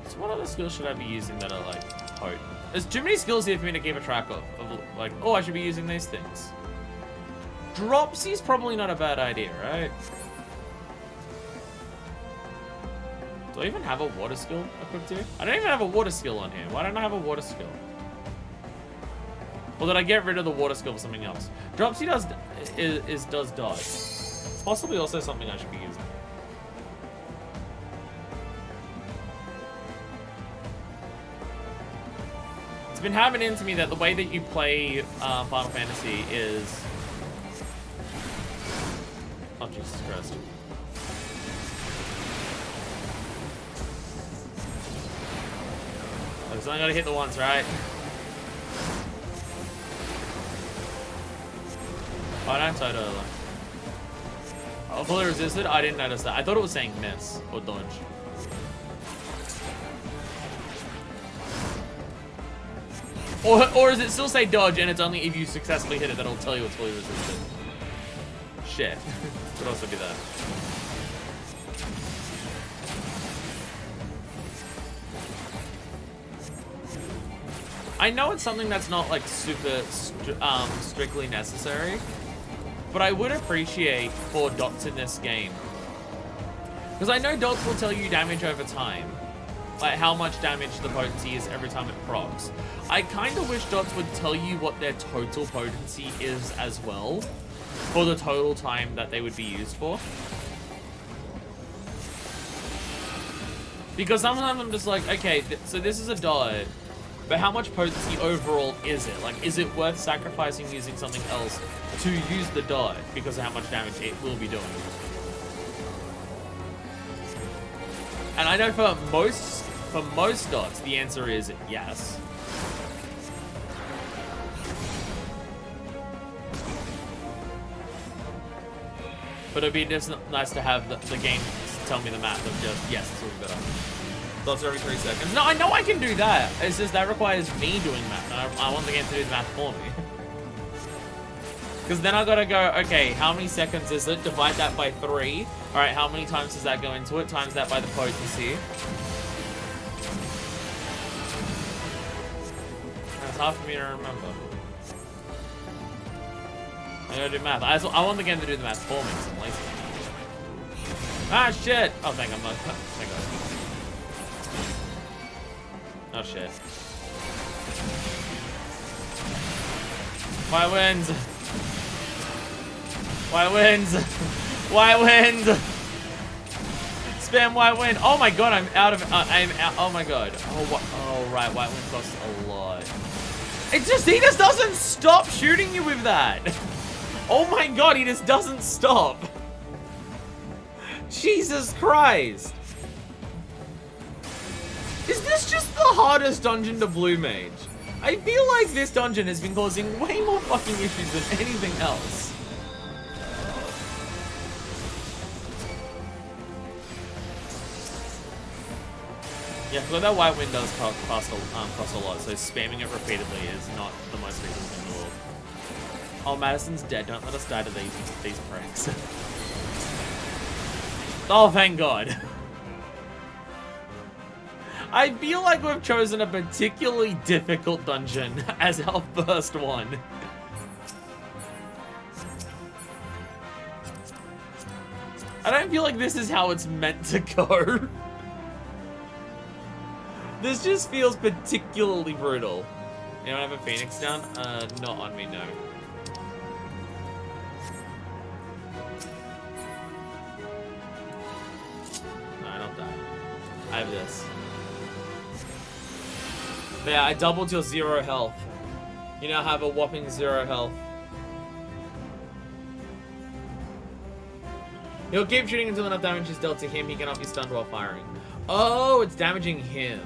So what other skills should I be using that are like potent? There's too many skills here for me to keep a track of like, oh, I should be using these things. Dropsy's probably not a bad idea, right? Do I even have a water skill equipped here? I don't even have a water skill on here. Why don't I have a water skill? Or did I get rid of the water skill for something else? Dropsy does dodge. Possibly also something I should be using. It's been hammered into me that the way that you play Final Fantasy is... Oh, Jesus Christ. So I gotta hit the once, right? Oh, I don't totally. Oh, fully resisted? I didn't notice that. I thought it was saying miss or dodge. Or does it still say dodge and it's only if you successfully hit it that'll tell you it's fully resisted? Shit. Could also be that. I know it's something that's not like super strictly necessary, but I would appreciate 4 dots in this game. Because I know dots will tell you damage over time. Like how much damage the potency is every time it procs. I kind of wish dots would tell you what their total potency is as well, for the total time that they would be used for. Because sometimes I'm just like, okay, so this is a dot. But how much potency overall is it? Like, is it worth sacrificing using something else to use the dot because of how much damage it will be doing? And I know for most dots, the answer is yes. But it'd be just nice to have the game tell me the math of just, yes, it's all better. Dots every 3 seconds. No, I know I can do that. It's just that requires me doing math. And I want the game to do the math for me. Because then I gotta go, okay, how many seconds is it? Divide that by 3. Alright, how many times does that go into it? Times that by the potency. That's hard for me to remember. I gotta do math. I want the game to do the math for me, because I'm lazy. Ah, shit! Oh, thank God. Oh shit. Why wins? Why wins? Why wins? Spam why win. Oh my god, I'm out of oh my god. Oh right, white win costs a lot. He just doesn't stop shooting you with that. Oh my god, he just doesn't stop. Jesus Christ. Is this just the hardest dungeon to Blue Mage? I feel like this dungeon has been causing way more fucking issues than anything else. Yeah, but that white wind does cost a lot, so spamming it repeatedly is not the most reasonable thing in the world. Oh, Madison's dead. Don't let us die to these pranks. Oh, thank God. I feel like we've chosen a particularly difficult dungeon as our first one. I don't feel like this is how it's meant to go. This just feels particularly brutal. Anyone have a Phoenix down? Not on me, no. No, not that. I have this. But yeah, I doubled your 0 health. You now have a whopping 0 health. He'll keep shooting until enough damage is dealt to him. He cannot be stunned while firing. Oh, it's damaging him.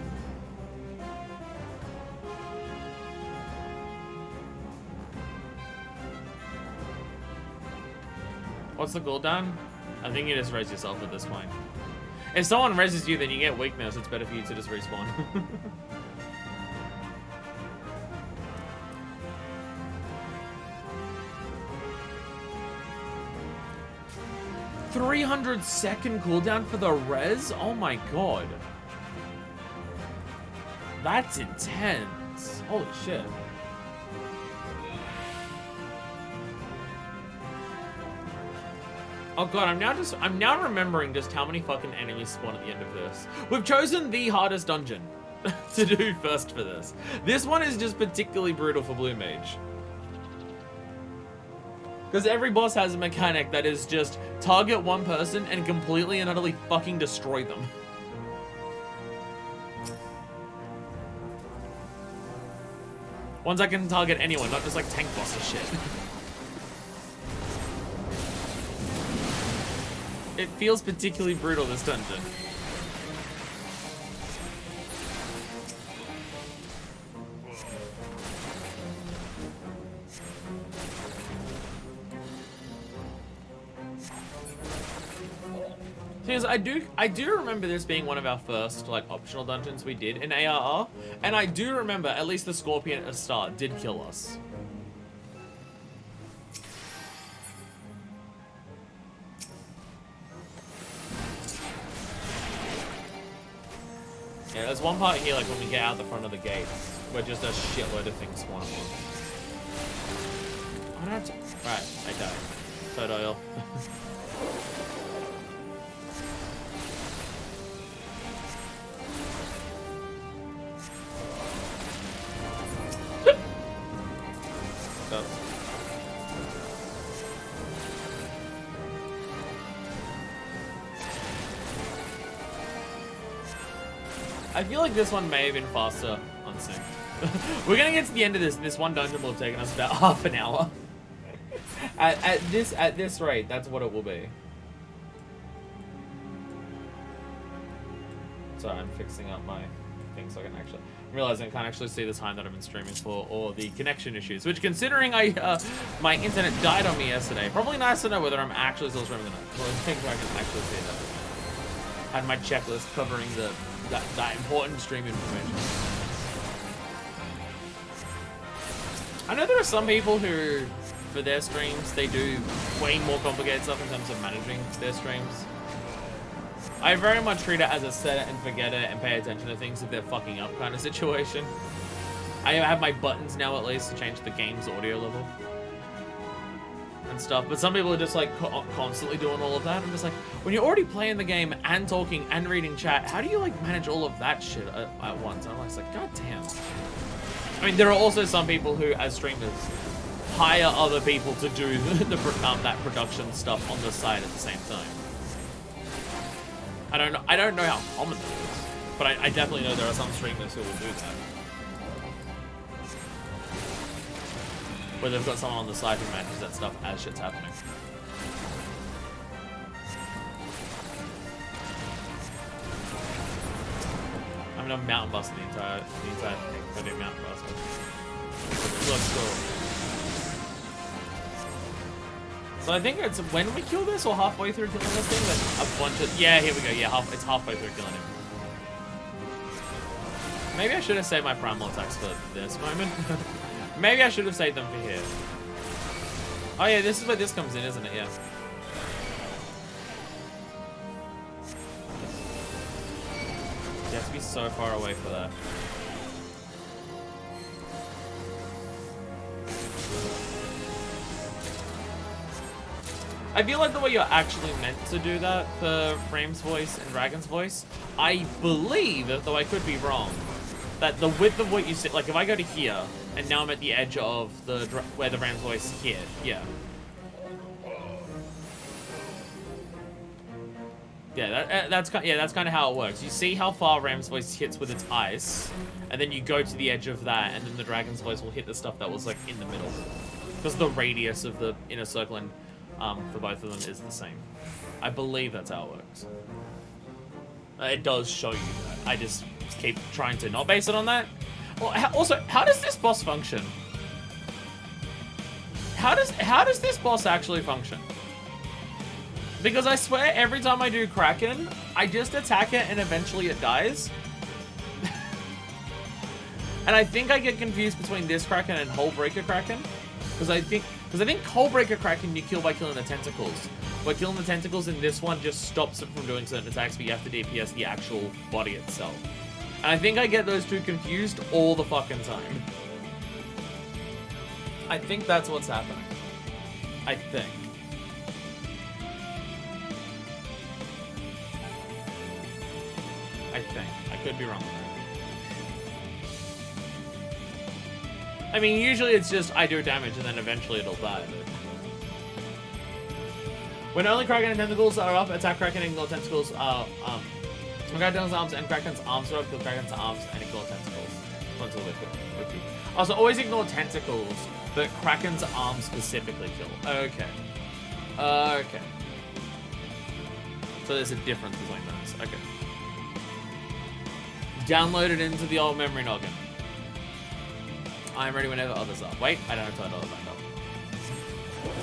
What's the cooldown? I think you just res yourself at this point. If someone reses you, then you get weakness. It's better for you to just respawn. 300-second cooldown for the res? Oh my god. That's intense. Holy shit. Oh god, I'm now remembering just how many fucking enemies spawn at the end of this. We've chosen the hardest dungeon to do first for this. This one is just particularly brutal for Blue Mage. Because every boss has a mechanic that is just target one person and completely and utterly fucking destroy them. Ones that can target anyone, not just like tank boss or shit. It feels particularly brutal, this dungeon. Because I do remember this being one of our first like optional dungeons we did in ARR, and I do remember at least the Scorpion at the start did kill us. Yeah, there's one part here, like when we get out the front of the gate, where just a shitload of things spawn at once. I don't have to. Right, I died. Toad oil. I feel like this one may have been faster on sync. We're gonna get to the end of this. This one dungeon will have taken us about half an hour. at this rate, that's what it will be. Sorry, I'm fixing up my thing so I can actually. I'm realizing I can't actually see the time that I've been streaming for or the connection issues. Which, considering my internet died on me yesterday, probably nice to know whether I'm actually still streaming or not. Well, I think I can actually see that. I had my checklist covering that important stream information. I know there are some people who, for their streams, they do way more complicated stuff in terms of managing their streams. I very much treat it as a set it and forget it and pay attention to things if they're fucking up kind of situation. I have my buttons now at least to change the game's audio level and stuff, but some people are just like constantly doing all of that. I'm just like, when you're already playing the game and talking and reading chat, how do you like manage all of that shit at once? And I'm like, god damn. I mean, there are also some people who, as streamers, hire other people to do that production stuff on the side at the same time. I don't know how common that is, but I definitely know there are some streamers who will do that. Where they've got someone on the side who manages that stuff as shit's happening. I mean, I'm mountain busting the entire thing. I do mountain busting. Let's go. So I think it's when we kill this or halfway through killing this thing that a bunch of... Yeah, here we go. Yeah, it's halfway through killing him. Maybe I should have saved my primal attacks for this moment. Maybe I should have saved them for here. Oh yeah, this is where this comes in, isn't it? Yeah. You have to be so far away for that. I feel like the way you're actually meant to do that for Rame's voice and Dragon's voice, I believe, though I could be wrong, that the width of what you see, like if I go to here, and now I'm at the edge of the where the Ram's voice hit, yeah. Yeah, that's kind of how it works. You see how far Ram's voice hits with its ice, and then you go to the edge of that, and then the Dragon's voice will hit the stuff that was like in the middle, because the radius of the inner circle and for both of them is the same. I believe that's how it works. It does show you that. I just keep trying to not base it on that. Well, also, how does this boss function? How does this boss actually function? Because I swear every time I do Kraken, I just attack it and eventually it dies. And I think I get confused between this Kraken and Hullbreaker Kraken. Because I think Hullbreaker Kraken you kill by killing the tentacles. But killing the tentacles in this one just stops it from doing certain attacks, but you have to DPS the actual body itself. And I think I get those two confused all the fucking time. I think that's what's happening. I think. I could be wrong. I mean, usually it's just I do damage and then eventually it'll die. But... when only Kraken and tentacles are up, attack Kraken and ignore tentacles. When Kraken's arms and Kraken's arms are up, kill Kraken's arms and ignore tentacles. Until they're quick. Also, always ignore tentacles, but Kraken's arms specifically kill. Okay. Okay. So there's a difference between those. Okay. Download it into the old memory noggin. I'm ready whenever others are. Wait, I don't have Toad Oil back up.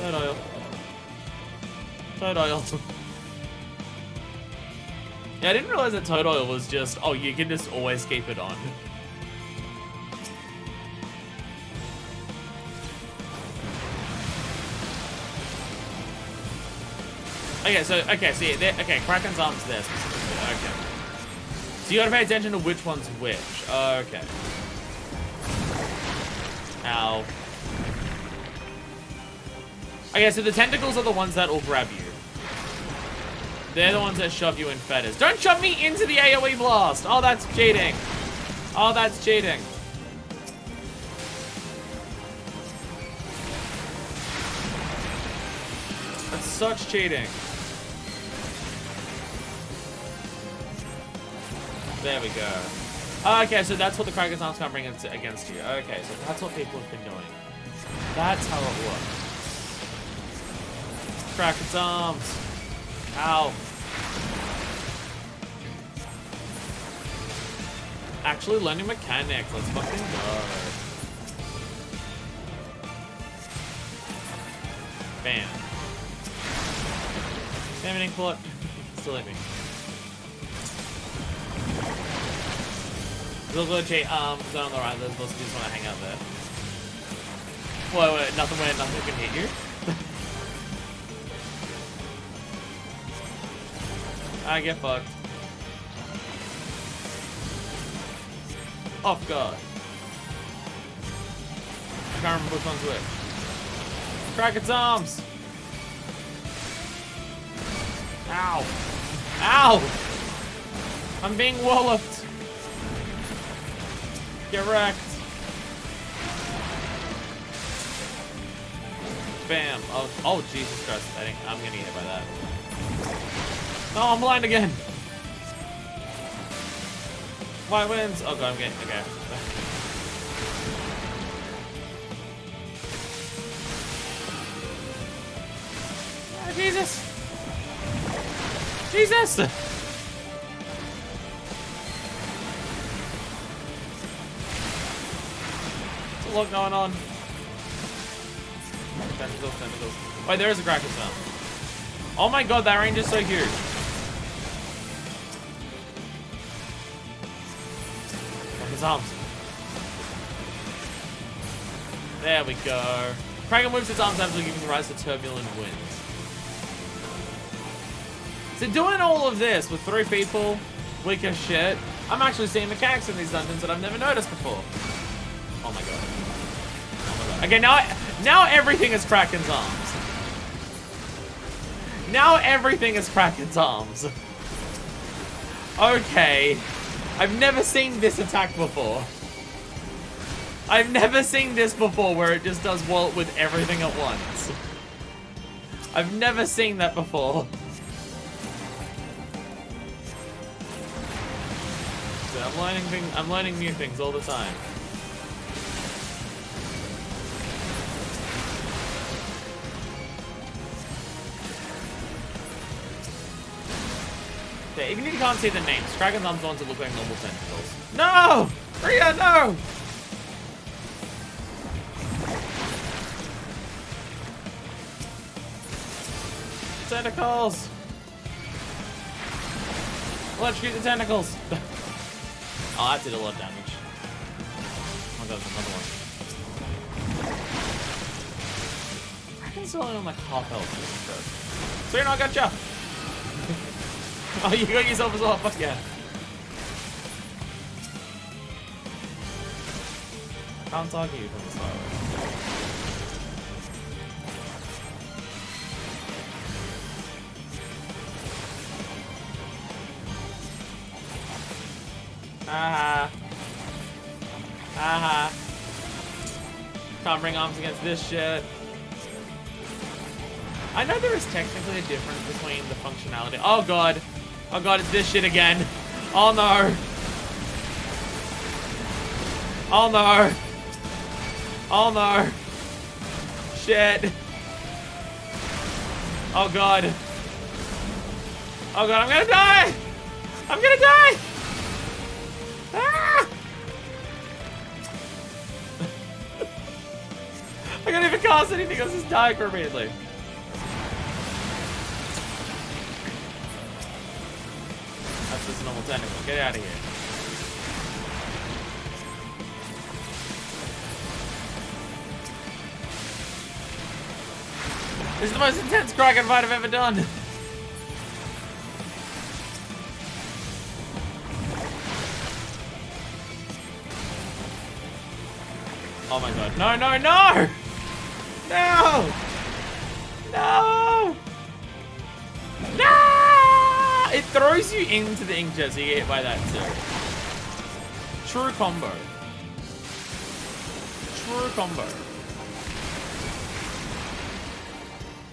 Toad Oil. Toad Oil. Yeah, I didn't realize that Toad Oil was just, oh, you can just always keep it on. Okay, so yeah, okay, Kraken's arm's there specifically, okay. So you gotta pay attention to which one's which. Okay. Ow. Okay, so the tentacles are the ones that will grab you. They're the ones that shove you in fetters. Don't shove me into the AoE blast! Oh, that's cheating. Oh, that's cheating. That's such cheating. There we go. Okay, so that's what the Kraken's arms can't bring against you. Okay, so that's what people have been doing. That's how it works. Kraken's arms. Ow. Actually learning mechanics. Let's fucking go. Bam. Damn it, Inkport. Still hit me. Little glitchy, zone on the right, those both just want to hang out there. Wait, nothing can hit you? I get fucked. Off guard. I can't remember which one's which. Kraken's arms! Ow! Ow! I'm being walloped! Get wrecked. Bam. Oh, Jesus Christ. I'm gonna get hit by that. No, I'm blind again. White wins. Oh, God, I'm getting... Okay. Oh, Jesus. Jesus. There's a lot going on. Tentacles. Wait, there is a Kraken now. Oh my God, that range is so huge. Kraken's arms. There we go. Kraken moves its arms after giving rise to turbulent winds. So doing all of this with 3 people, weak as shit, I'm actually seeing mechanics in these dungeons that I've never noticed before. Oh my god. Oh my god. Okay, now everything is Kraken's arms. Now everything is Kraken's arms. Okay. I've never seen this attack before. I've never seen this before where it just does wall with everything at once. I've never seen that before. So I'm learning new things all the time. Yeah, even if you can't see the names, Kraken's arms are ones that look like normal tentacles. No! Rhea, no! Tentacles! Electrocute the tentacles! Oh, that did a lot of damage. Oh my god, there's another one. Kraken's only on like half health. Sweet, I gotcha! Oh, you got yourself as well, fuck yeah. I can't target you from this far away. Haha. Haha. Can't bring arms against this shit. I know there is technically a difference between the functionality. Oh god. Oh god, it's this shit again. Oh no. Oh no. Oh no. Shit. Oh god. Oh god, I'm gonna die! I'm gonna die! Ah! I can't even cast anything, I was just dying immediately. That's just a normal tentacle. Get out of here. This is the most intense Kraken fight I've ever done. Oh my god. No, no, no! No! No! No! It throws you into the inkjet, so you get hit by that too. True combo. True combo.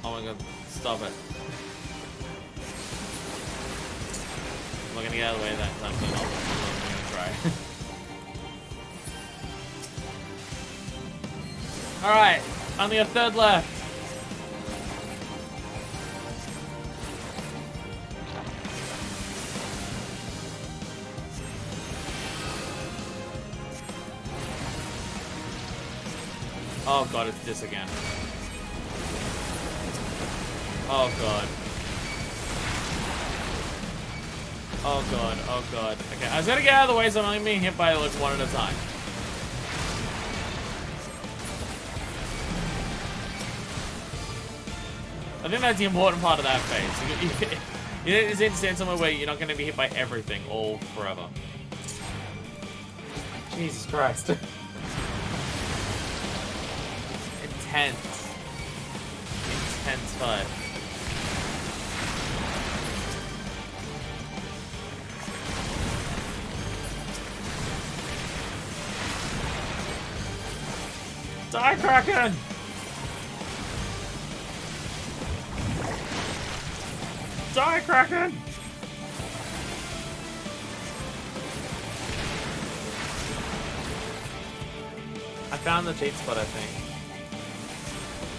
Oh my god, stop it. I'm not gonna get out of the way that time, so I'm gonna try. Alright, only a third left. Oh god, it's this again. Oh god. Oh god, oh god. Okay, I was gonna get out of the way so I'm only being hit by like one at a time. I think that's the important part of that phase. You need to stand somewhere where you're not going to be hit by everything all forever. Jesus Christ. Intense. Intense fight. Die, Kraken! Die, Kraken! I found the cheat spot, I think.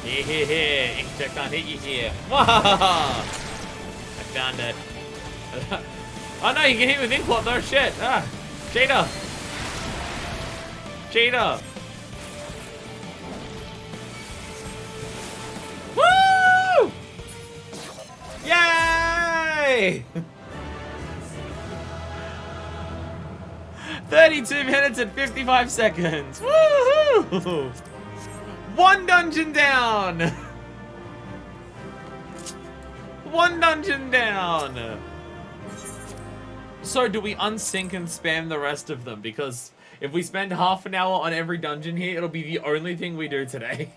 Here. Inkjet can't hit you here. I found it. Oh no, you can hit with Inkplot though, shit! Ah! Cheater! Cheater! Woo! Yay! 30 32 minutes and 55 seconds. Woohoo! One dungeon down. One dungeon down. So do we unsync and spam the rest of them? Because if we spend half an hour on every dungeon here, it'll be the only thing we do today.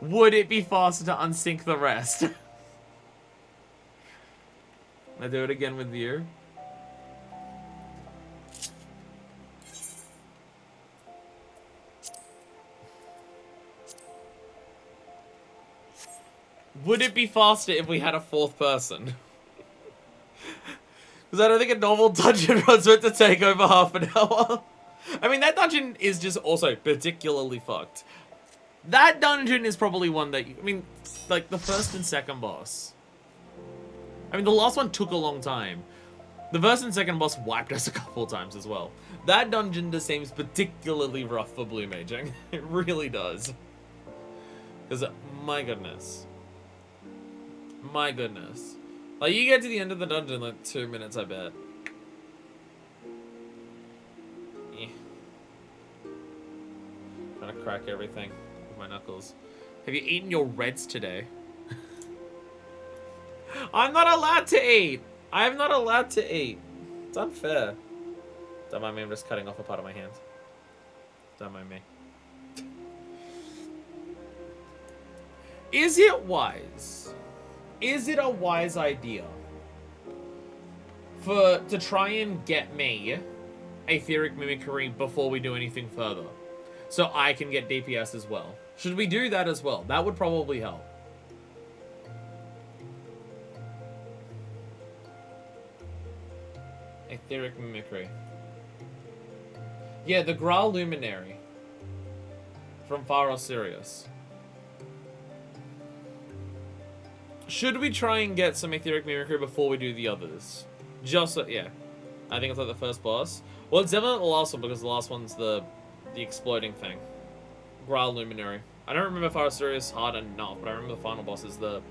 Would it be faster to unsync the rest? I do it again with you. Would it be faster if we had a fourth person? Because I don't think a normal dungeon run's meant to take over half an hour. I mean, that dungeon is just also particularly fucked. That dungeon is probably one that, I mean, like the first and second boss. I mean, the last one took a long time. The first and second boss wiped us a couple times as well. That dungeon just seems particularly rough for Blue Maging. It really does. Because, my goodness. My goodness. Like, you get to the end of the dungeon in like 2 minutes, I bet. Yeah. Trying to crack everything with my knuckles. Have you eaten your reds today? I'm not allowed to eat! I'm not allowed to eat. It's unfair. Don't mind me, I'm just cutting off a part of my hand. Don't mind me. Is it wise? Is it a wise idea to try and get me Aetheric Mimicry before we do anything further? So I can get DPS as well. Should we do that as well? That would probably help. Aetheric Mimicry. Yeah, the Graal Luminary. From Far Sirius. Should we try and get some Aetheric Mimicry before we do the others? Just, yeah. I think it's like the first boss. Well, it's definitely the last one because the last one's the exploding thing. Graal Luminary. I don't remember Far Sirius hard enough, but I remember the final boss is the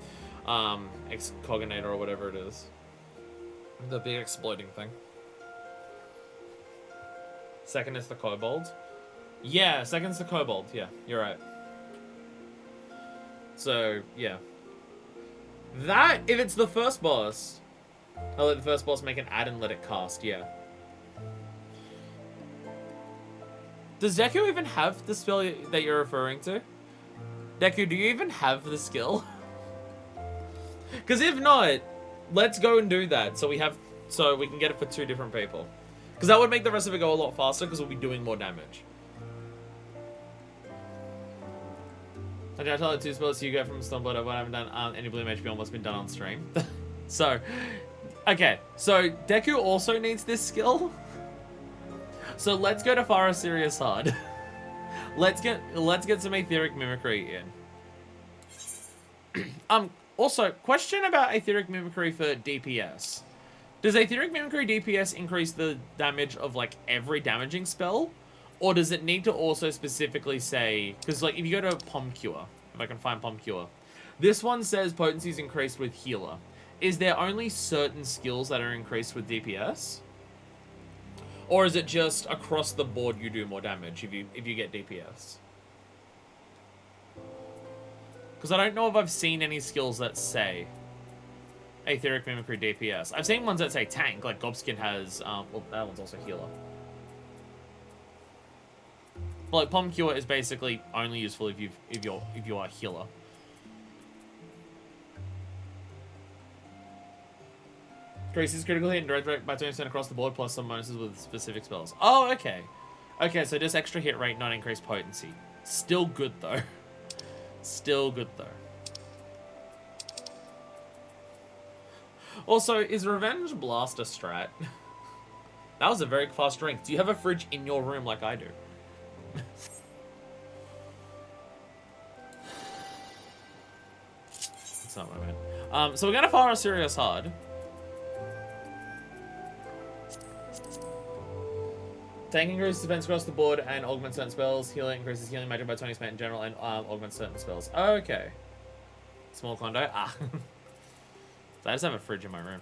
Excoginator or whatever it is. The big exploding thing. Second is the Kobold. Yeah, second's the Kobold. Yeah, you're right. So, yeah. That, if it's the first boss, I'll let the first boss make an add and let it cast, yeah. Does Deku even have the spell that you're referring to? Deku, do you even have the skill? Because if not, let's go and do that so we can get it for 2 different people. Because that would make the rest of it go a lot faster because we'll be doing more damage. I tell the 2 spells you get from Stormblood, but I haven't done any Blue Mage beyond what's been done on stream. So, okay. So, Deku also needs this skill. So, let's go to Far Sirius hard. let's get some Aetheric Mimicry in. Also, question about Aetheric Mimicry for DPS. Does Aetheric Mimicry DPS increase the damage of, like, every damaging spell? Or does it need to also specifically say... Because, like, if you go to Palm Cure, if I can find Palm Cure, this one says potency is increased with healer. Is there only certain skills that are increased with DPS? Or is it just across the board you do more damage if you get DPS? Because I don't know if I've seen any skills that say Aetheric Mimicry DPS. I've seen ones that say tank, like Gobskin has... well, that one's also healer. But like, Palm Cure is basically only useful if you are a healer. Increases critical hit and direct rate by 20% across the board, plus some bonuses with specific spells. Oh, okay. Okay, so just extra hit rate, not increased potency. Still good, though. Still good, though. Also, is Revenge Blast a strat? That was a very fast drink. Do you have a fridge in your room like I do? It's not my man. So we're gonna Far Sirius hard. Tank increases defense across the board and augments certain spells. Healing increases healing magic by 20% in general and augments certain spells. Okay. Small condo. Ah. So I just have a fridge in my room.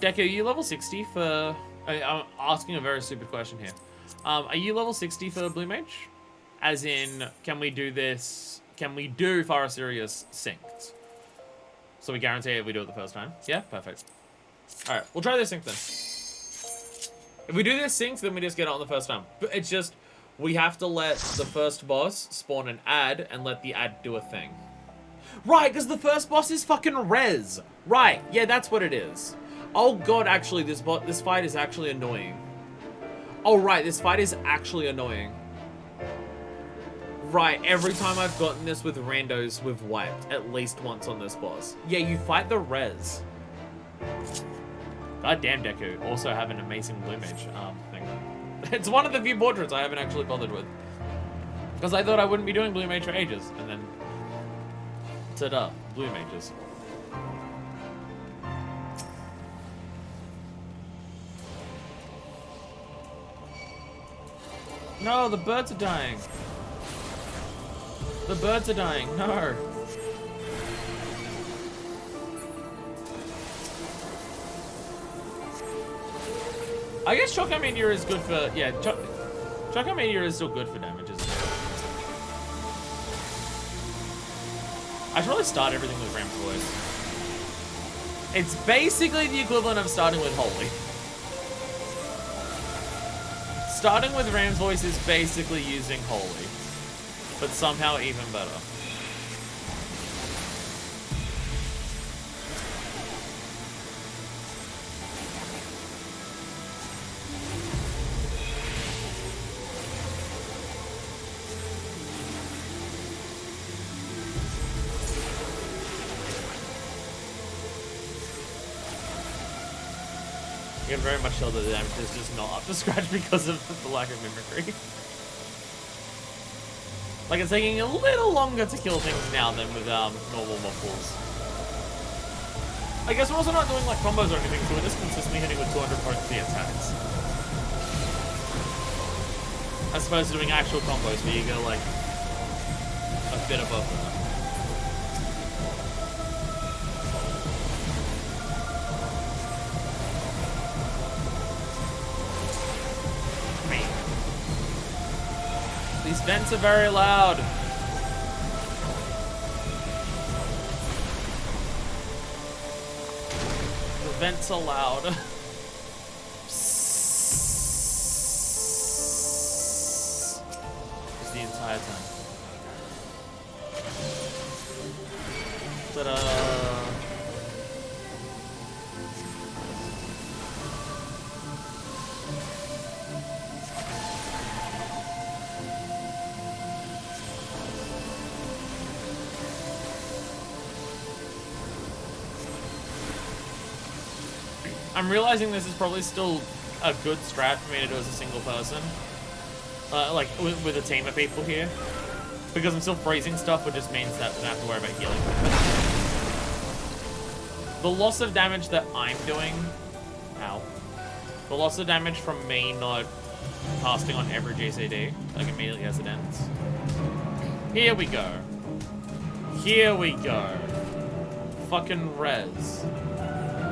Deku, are you level 60 for... I'm asking a very stupid question here. Are you level 60 for Blue Mage? As in, can we do this... Can we do Forest Sirius synced? So we guarantee it if we do it the first time? Yeah? Perfect. Alright, we'll try this sync then. If we do this sync, then we just get it on the first time. But it's just, we have to let the first boss spawn an ad and let the ad do a thing. Right, because the first boss is fucking res. Right, yeah, that's what it is. Oh god, actually, this fight is actually annoying. Oh right, this fight is actually annoying. Right, every time I've gotten this with randos, we've wiped at least once on this boss. Yeah, you fight the res. God damn, Deku. Also have an amazing Blue Mage thing. It's one of the few portraits I haven't actually bothered with. Because I thought I wouldn't be doing Blue Mage for ages. And then... ta-da. Blue Mages. No, the birds are dying. The birds are dying. No. I guess Choco Meteor is good for... Yeah, Choco Meteor is still good for damage, isn't it? I should probably start everything with Ram's Voice. It's basically the equivalent of starting with Holy. Starting with Ram's Voice is basically using Holy. But somehow even better. You can very much tell that the damage is just not up to scratch because of the lack of mimicry. Like, it's taking a little longer to kill things now than with normal muffles. I guess we're also not doing like combos or anything, so we're just consistently hitting with 200 potency attacks. As opposed to doing actual combos where you go like a bit above that. These vents are very loud. The vents are loud. Just the entire time. Ta-da! I'm realizing this is probably still a good strat for me to do as a single person. Like, with a team of people here. Because I'm still freezing stuff, which just means that I don't have to worry about healing. The loss of damage that I'm doing... Ow. The loss of damage from me not casting on every GCD, like immediately as it ends. Here we go. Here we go. Fucking res.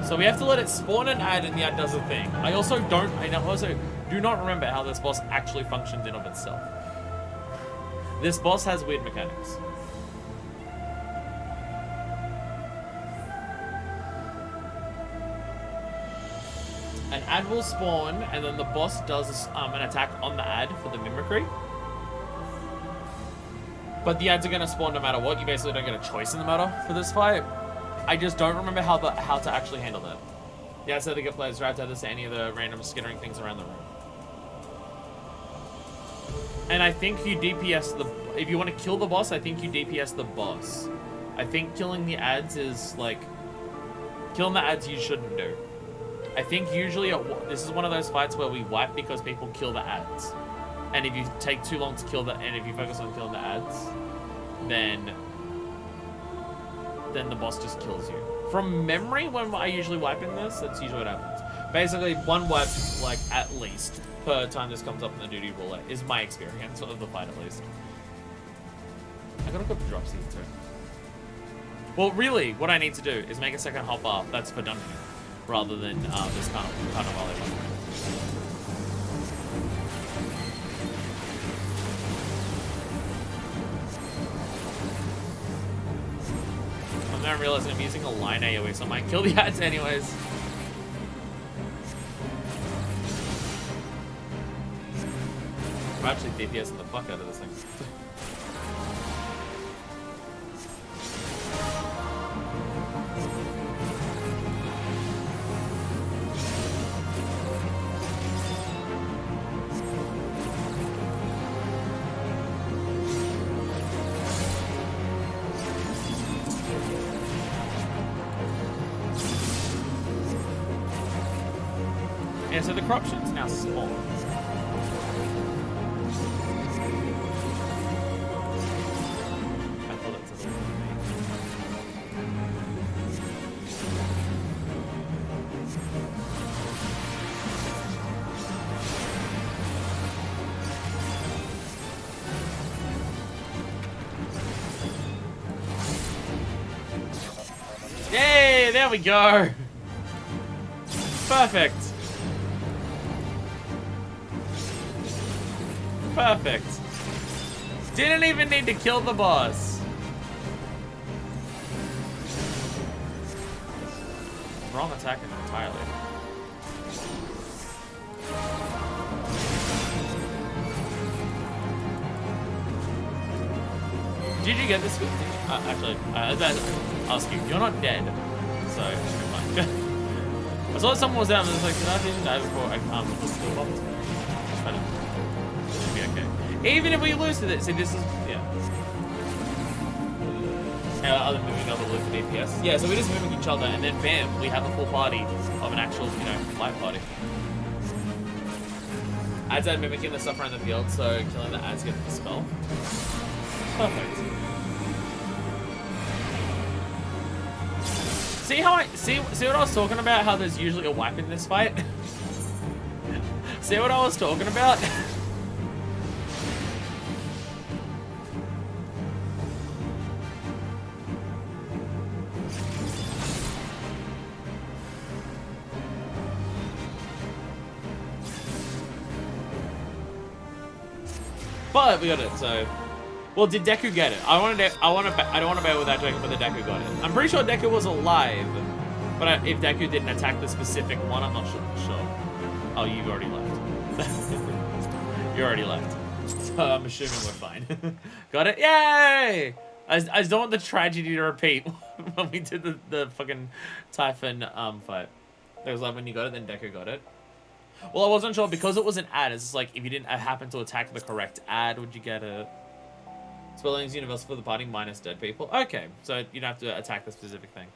So we have to let it spawn an ad and the ad does a thing. I also do not remember how this boss actually functions in of itself. This boss has weird mechanics. An ad will spawn and then the boss does an attack on the ad for the mimicry. But the ads are going to spawn no matter what. You basically don't get a choice in the matter for this fight. I just don't remember how to actually handle that. Yeah, so the good players try to say any of the random skittering things around the room. And I think you DPS if you want to kill the boss, I think you DPS the boss. I think killing the ads is like, killing the ads you shouldn't do. I think usually this is one of those fights where we wipe because people kill the ads. And if you take too long to kill and if you focus on killing the ads, then the boss just kills you. From memory, when I usually wipe in this, that's usually what happens. Basically, one wipe, like, at least, per time this comes up in the duty roulette, is my experience of the fight, at least. I gotta put the drop seed, too. Well, really, what I need to do is make a second hotbar that's for dungeoning. rather than this Carnivale one. I'm now realizing I'm using a line AoE, so I might kill the ads anyways. I'm actually DPSing the fuck out of this thing. Yeah, so the corruption's now small. I thought it was a little bit. Yay! There we go. Perfect. Perfect. Didn't even need to kill the boss. Wrong attack entirely. Did you get this? Actually, I was about to ask you. You're not dead, so it should be fine. I saw someone was down and was like, did I even die before I was still bombed? I don't know. Should be okay. Even if we lose to this, see, this is, yeah. Other moving other loot for DPS. Yeah, so we're just moving each other, and then bam, we have a full party of an actual, you know, live party. Ads are mimicking the stuff around the field, so killing the ads gets the spell. Perfect. See how see what I was talking about? How there's usually a wipe in this fight. See what I was talking about? But we got it. So, well, did Deku get it? I don't want to bet without checking whether Deku got it. I'm pretty sure Deku was alive, but if Deku didn't attack the specific one, I'm not sure. Oh, you've already left. You already left. So I'm assuming we're fine. Got it? Yay! I just don't want the tragedy to repeat when we did the fucking Typhon fight. It was like when you got it, then Deku got it. Well, I wasn't sure because it was an ad. It's just like if you didn't happen to attack the correct ad, would you get it? Spelling is universal for the party minus dead people. Okay, so you don't have to attack the specific thing.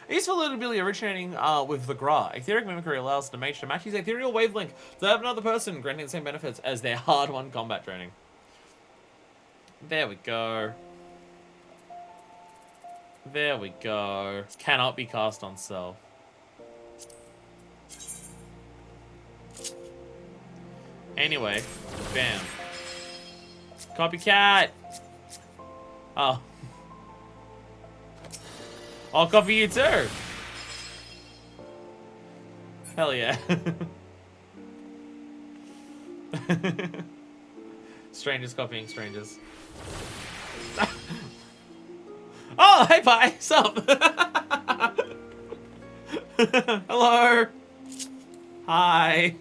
Useful ability originating with the Gra. Etheric mimicry allows the mage to match his ethereal wavelength to have another person, granting the same benefits as their hard-won combat training. There we go. There we go. Cannot be cast on self. Anyway, bam. Copycat! Oh. I'll copy you too! Hell yeah. Strangers copying strangers. Oh, hey, bye! Sup? Hello! Hi!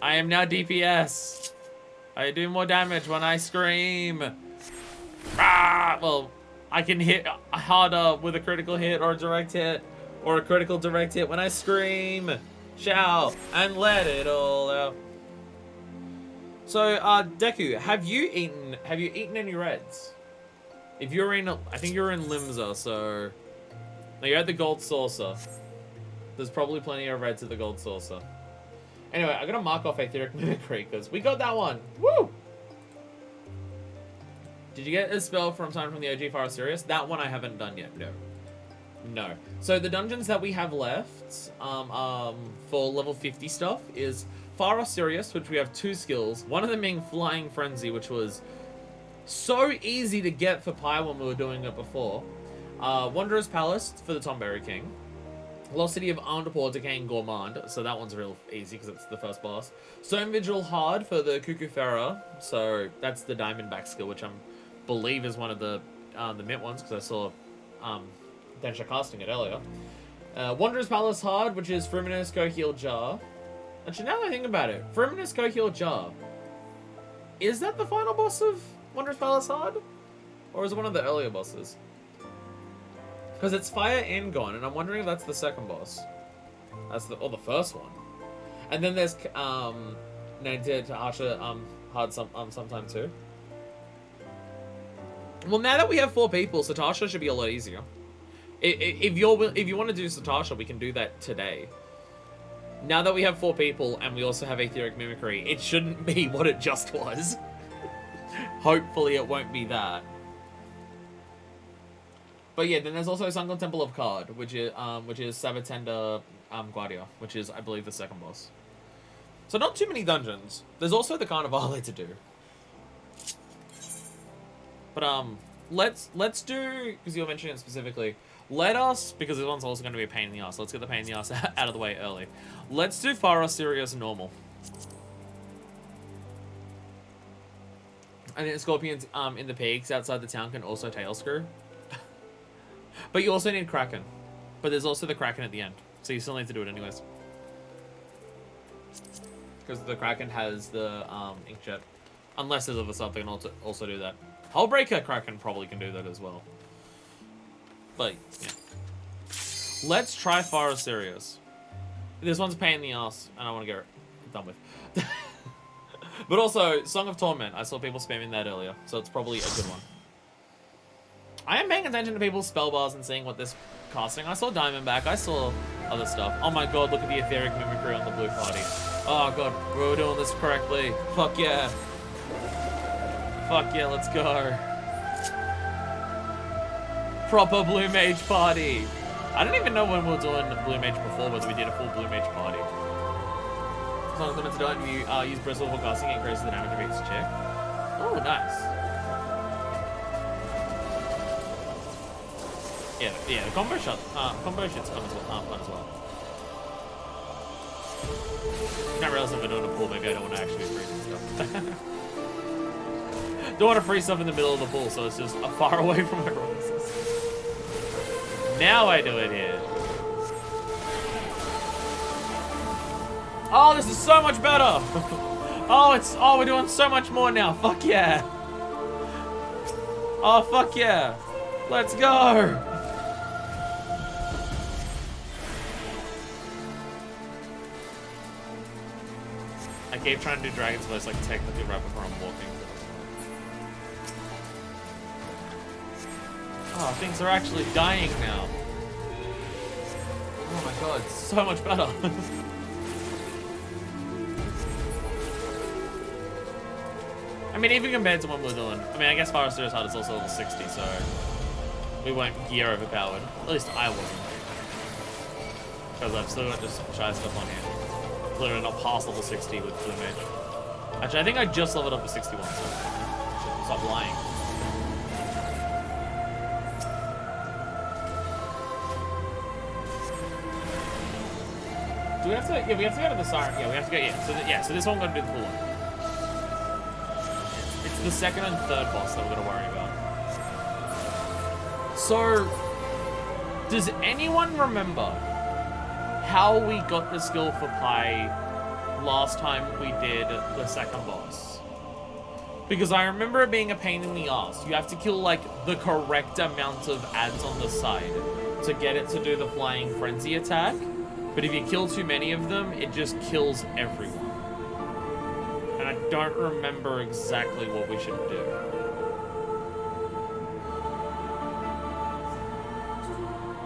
I am now DPS. I do more damage when I scream. Ah, well, I can hit harder with a critical hit or a direct hit, or a critical direct hit when I scream, shout, and let it all out. So, Deku, have you eaten any reds? If you're in, I think you're in Limsa, so no, you're at the gold saucer. There's probably plenty of reds at the gold saucer. Anyway, I gotta mark off Etheric Mimicry, because we got that one! Woo! Did you get a spell from someone from the OG Fire Sirius? That one I haven't done yet, no. No. So the dungeons that we have left, for level 50 stuff, is Fire Sirius, which we have 2 skills. One of them being Flying Frenzy, which was So easy to get for Pi when we were doing it before. Wanderer's Palace for the Tomberry King. Lost City of Andapur, Decaying Gourmand, so that one's real easy because it's the first boss. Stone Vigil Hard for the Cuckoo Pharaoh, so that's the Diamondback skill, which I believe is one of the mint ones because I saw Densha casting it earlier. Wanderer's Palace Hard, which is Fruminous Go Heal Jar. Actually, now that I think about it, Fruminous Go Heal Jar, is that the final boss of Wanderer's Palace Hard? Or is it one of the earlier bosses? Because it's Fire Ingon, and I'm wondering if that's the second boss. That's the first one. And then there's named to Asha hard sometime too. Well, now that we have 4 people, Satasha should be a lot easier. If you want to do Satasha, we can do that today. Now that we have 4 people and we also have Aetheric Mimicry, it shouldn't be what it just was. Hopefully, it won't be that. But yeah, then there's also Sunken Temple of Card, which is Sabatenda Guardia, which is, I believe, the second boss. So not too many dungeons. There's also the Carnivale to do. But let's do, because you were mentioning it specifically, because this one's also going to be a pain in the ass. Let's get the pain in the ass out of the way early. Let's do Pharos Sirius normal. And then Scorpions in the peaks outside the town can also tail screw. But you also need Kraken. But there's also the Kraken at the end. So you still need to do it anyways. Because the Kraken has the Inkjet. Unless there's other stuff that can also do that. Hullbreaker Kraken probably can do that as well. But, yeah. Let's try Pharos Sirius. This one's a pain in the ass, and I want to get it done with. But also, Song of Torment. I saw people spamming that earlier, so it's probably a good one. I am paying attention to people's spell bars and seeing what this casting. I saw Diamondback. I saw other stuff. Oh my god, look at the Etheric Mimicry on the blue party. Oh god, we're doing this correctly. Fuck yeah. Fuck yeah, let's go. Proper Blue Mage party. I don't even know when we were doing Blue Mage before, whether we did a full Blue Mage party. So I'm going to do it. You use Bristle for casting, it increases the damage of each check. Oh, nice. Yeah, the combo shot's fun as well. Can't realize if I'm doing a pool, maybe I don't want to actually freeze stuff. Don't want to freeze stuff in the middle of the pool, so it's just far away from my roses. Now I do it here. Oh, this is so much better. Oh, we're doing so much more now. Fuck yeah. Oh, fuck yeah. Let's go. I keep trying to do Dragon's Voice like technically right before I'm walking. Oh, things are actually dying now. Oh my god, it's so much better. I mean, even compared to what we're doing. I mean, I guess Pharos Sirius Hard is also level 60, so we weren't gear overpowered. At least I wasn't. Because I've still got just shy stuff on here. Literally not past level 60 with Blue Mage. Actually, I think I just leveled up to 61, so stop lying. Do we have to? Yeah, we have to go to the Siren. Yeah, we have to go. Yeah, so this one we're gonna do the full one. It's the second and third boss that we're gonna worry about. So, does anyone remember how we got the skill for Pi last time we did the second boss? Because I remember it being a pain in the ass. You have to kill like the correct amount of ads on the side to get it to do the Flying Frenzy attack. But if you kill too many of them, it just kills everyone. And I don't remember exactly what we should do.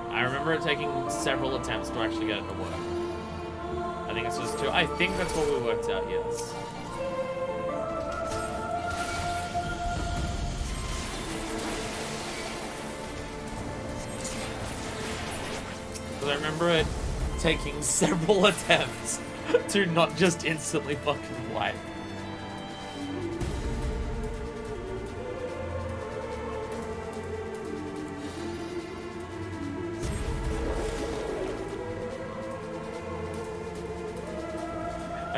I remember it taking several attempts to actually get it to work. I think it's just 2. I think that's what we worked out, yes. Because I remember it taking several attempts to not just instantly fucking wipe.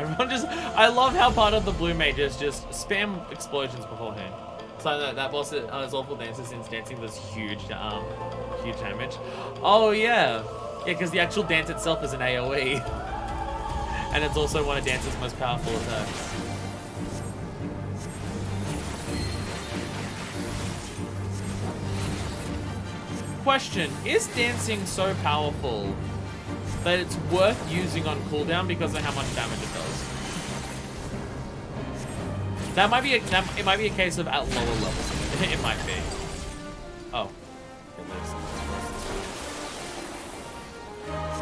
Everyone just, I love how part of the Blue Mage is just spam explosions beforehand. So that boss is awful dancer since dancing does huge damage. Oh yeah. Yeah, because the actual dance itself is an AoE. And it's also one of Dance's most powerful attacks. Question, is dancing so powerful that it's worth using on cooldown because of how much damage it does? That might be it might be a case of at lower levels. It might be. Oh.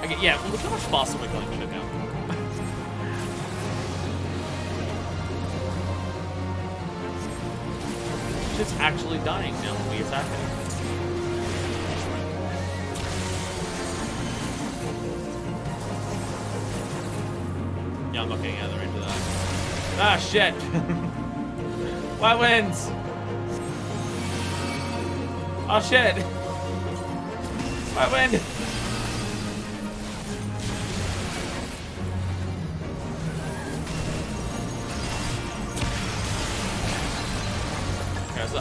Okay, yeah, well, look how much faster we're going shit now. Shit's actually dying now when we attack it. Yeah, I'm not getting out of the range of that. Ah, shit! White wins! Oh, shit! White win! Okay, so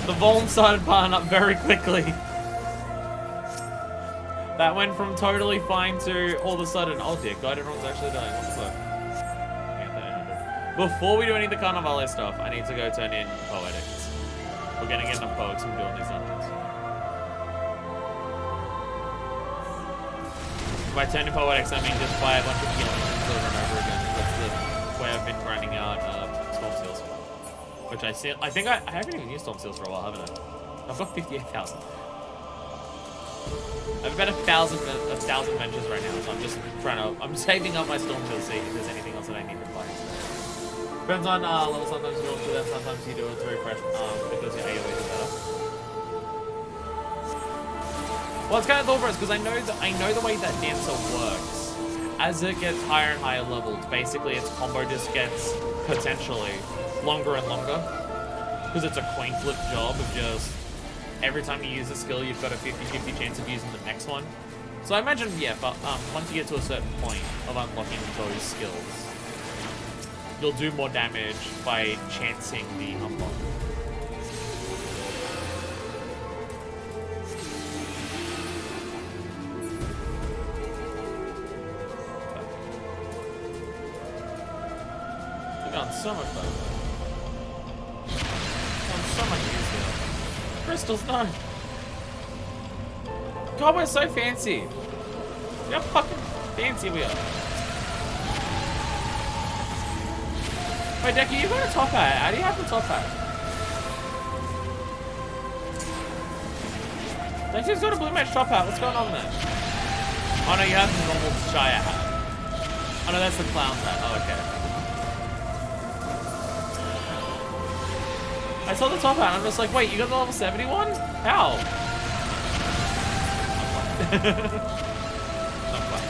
the Vuln started piling up very quickly. That went from totally fine to all of a sudden, oh dear God, everyone's actually dying. What the fuck? Before we do any of the Carnivale stuff, I need to go turn in Poetics. We're gonna get enough Poetics from doing these dungeons. By turning Poetics, I mean just buy a bunch of healing over and over again. That's the way I've been grinding out Storm Seals. Which I think I haven't even used Storm Seals for a while, haven't I? I've got 58,000. I have about 1,000 ventures right now, so I'm just I'm saving up my Storm to see if there's anything else that I need to buy. Depends on level, sometimes you don't do that, sometimes you do it to refresh, because your AoE is better. Well, it's kind of cool for us, because I know the way that Dancer works. As it gets higher and higher levels, basically its combo just gets, potentially, longer and longer. Because it's a coin flip job of just every time you use a skill, you've got a 50-50 chance of using the next one. So I imagine, yeah, but once you get to a certain point of unlocking those skills, you'll do more damage by chancing the unlock. You've gone so much better. So much easier. Crystals, no. God, we're so fancy. Look how fucking fancy we are. Wait, Decky, you got a top hat. How do you have the top hat? Decky's got a Blue Mage top hat. What's going on there? Oh no, you have the normal Shire hat. Oh no, that's the clown's hat. Oh, okay. I saw the top hat, and I'm just like, wait, you got the level 71? How? Not quite.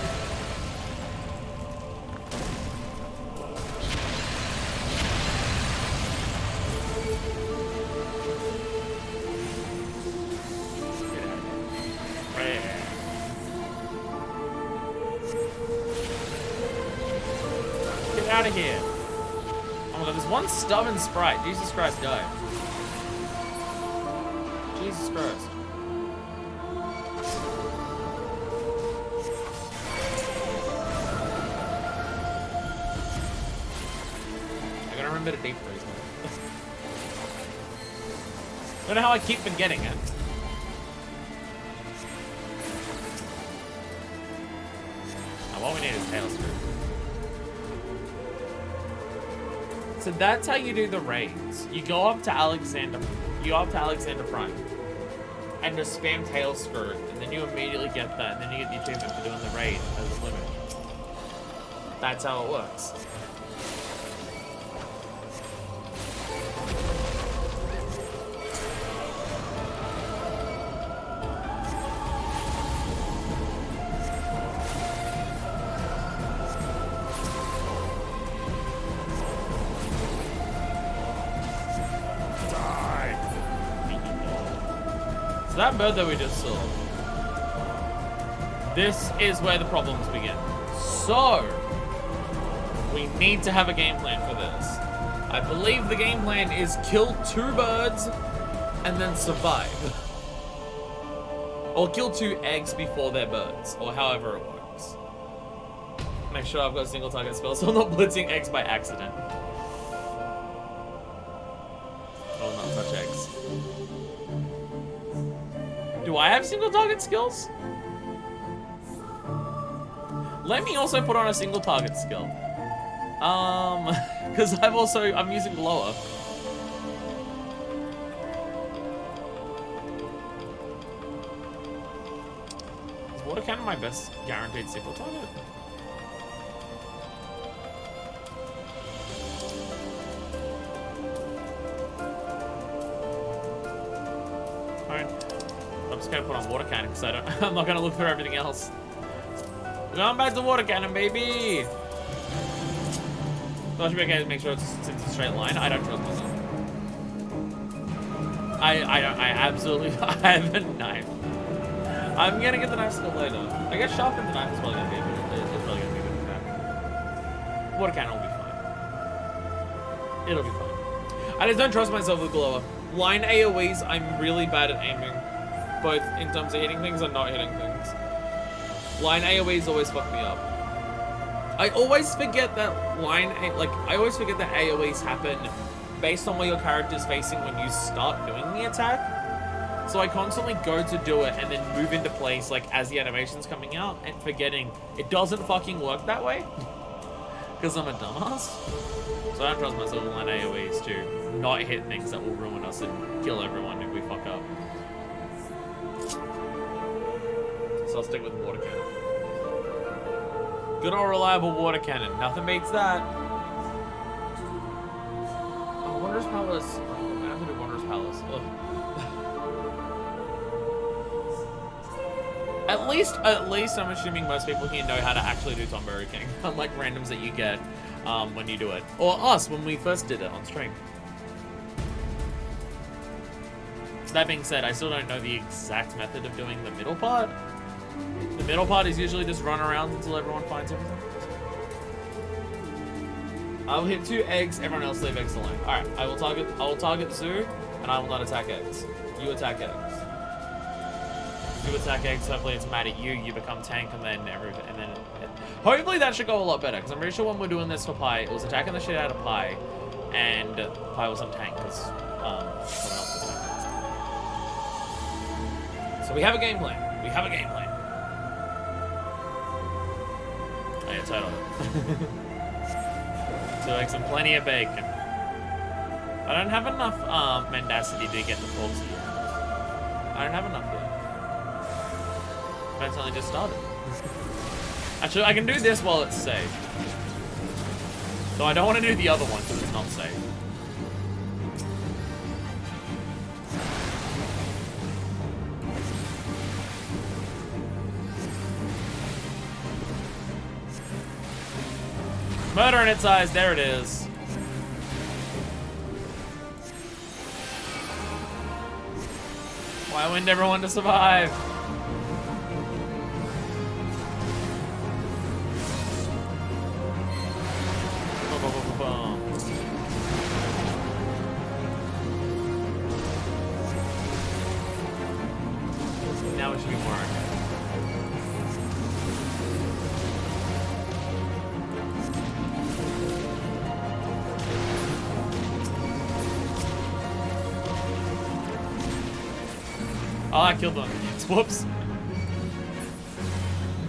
Get out of here. Oh my god, there's one stubborn sprite. Jesus Christ, die. Jesus Christ. I gotta remember to deep freeze now. Don't know how I keep forgetting it. Now what we need is tail screw. So that's how you do the raids. You go up to Alexander Prime and just spam tail skirt, and then you immediately get that, and then you get the achievement for doing the raid as a limit. That's how it works. That bird that we just saw, This is where the problems begin. So, we need to have a game plan for this. I believe the game plan is kill 2 birds and then survive. Or kill 2 eggs before they're birds, or however it works. Make sure I've got a single target spell so I'm not blitzing eggs by accident. Oh, not touch eggs. Do I have single target skills? Let me also put on a single target skill. Because I'm using glower. Is water cannon my best guaranteed single target? Alright. I'm just gonna put on water cannon because I'm not gonna look through everything else. We're going back to water cannon, baby! So I should be okay to make sure it's a straight line. I don't trust myself. I absolutely, I have a knife. I'm gonna get the knife skill later. I guess sharpen the knife is probably gonna be a good, it's probably gonna be a good attack. Water cannon will be fine. It'll be fine. I just don't trust myself with glower. Line AoEs, I'm really bad at aiming. Both in terms of hitting things and not hitting things. Line AoEs always fuck me up. I always forget that I always forget that AoEs happen based on where your character's facing when you start doing the attack. So I constantly go to do it and then move into place like as the animation's coming out and forgetting it doesn't fucking work that way. Because I'm a dumbass. So I don't trust myself with line AoEs to not hit things that will ruin us and kill everyone if we fuck up. So I'll stick with water cannon. Good old reliable water cannon. Nothing beats that. Oh, Wanderer's Palace. Oh, I have to do Wanderer's Palace. Ugh. At least I'm assuming most people here know how to actually do Tomberry King. Unlike randoms that you get when you do it. Or us when we first did it on stream. That being said, I still don't know the exact method of doing the middle part. The middle part is usually just run around until everyone finds everything. I'll hit 2 eggs, everyone else leave eggs alone. Alright, I will target Zoo, and I will not attack eggs. You attack eggs. You attack eggs, hopefully it's mad at you, you become tank, and then everything, and then... Hopefully that should go a lot better, because I'm pretty sure when we're doing this for Pi, it was attacking the shit out of Pi, and Pi was on tank, because someone else was tank. So we have a game plan. We have a game plan. Oh yeah, totally. 2 eggs and plenty of bacon. I don't have enough mendacity to get the porks yet. I don't have enough yet. That's only just started. Actually, I can do this while it's safe. Though I don't want to do the other one because it's not safe. Murder in its eyes, there it is. Why wouldn't everyone to survive? Now it should be more okay. Oh, I killed one. Whoops.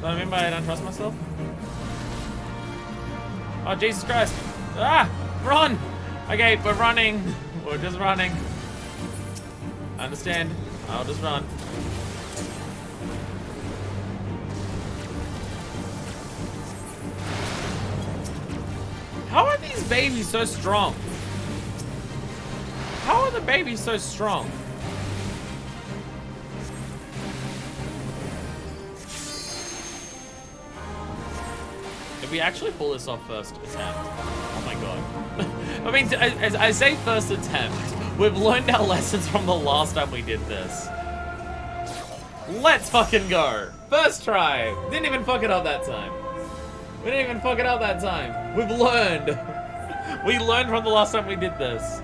What I mean by I don't trust myself? Oh, Jesus Christ. Ah! Run! Okay, we're running. We're just running. I understand. I'll just run. How are these babies so strong? How are the babies so strong? Did we actually pull this off first attempt? Oh my god. I mean, as I say first attempt, we've learned our lessons from the last time we did this. Let's fucking go. First try. Didn't even fuck it up that time. We didn't even fuck it up that time. We've learned. We learned from the last time we did this.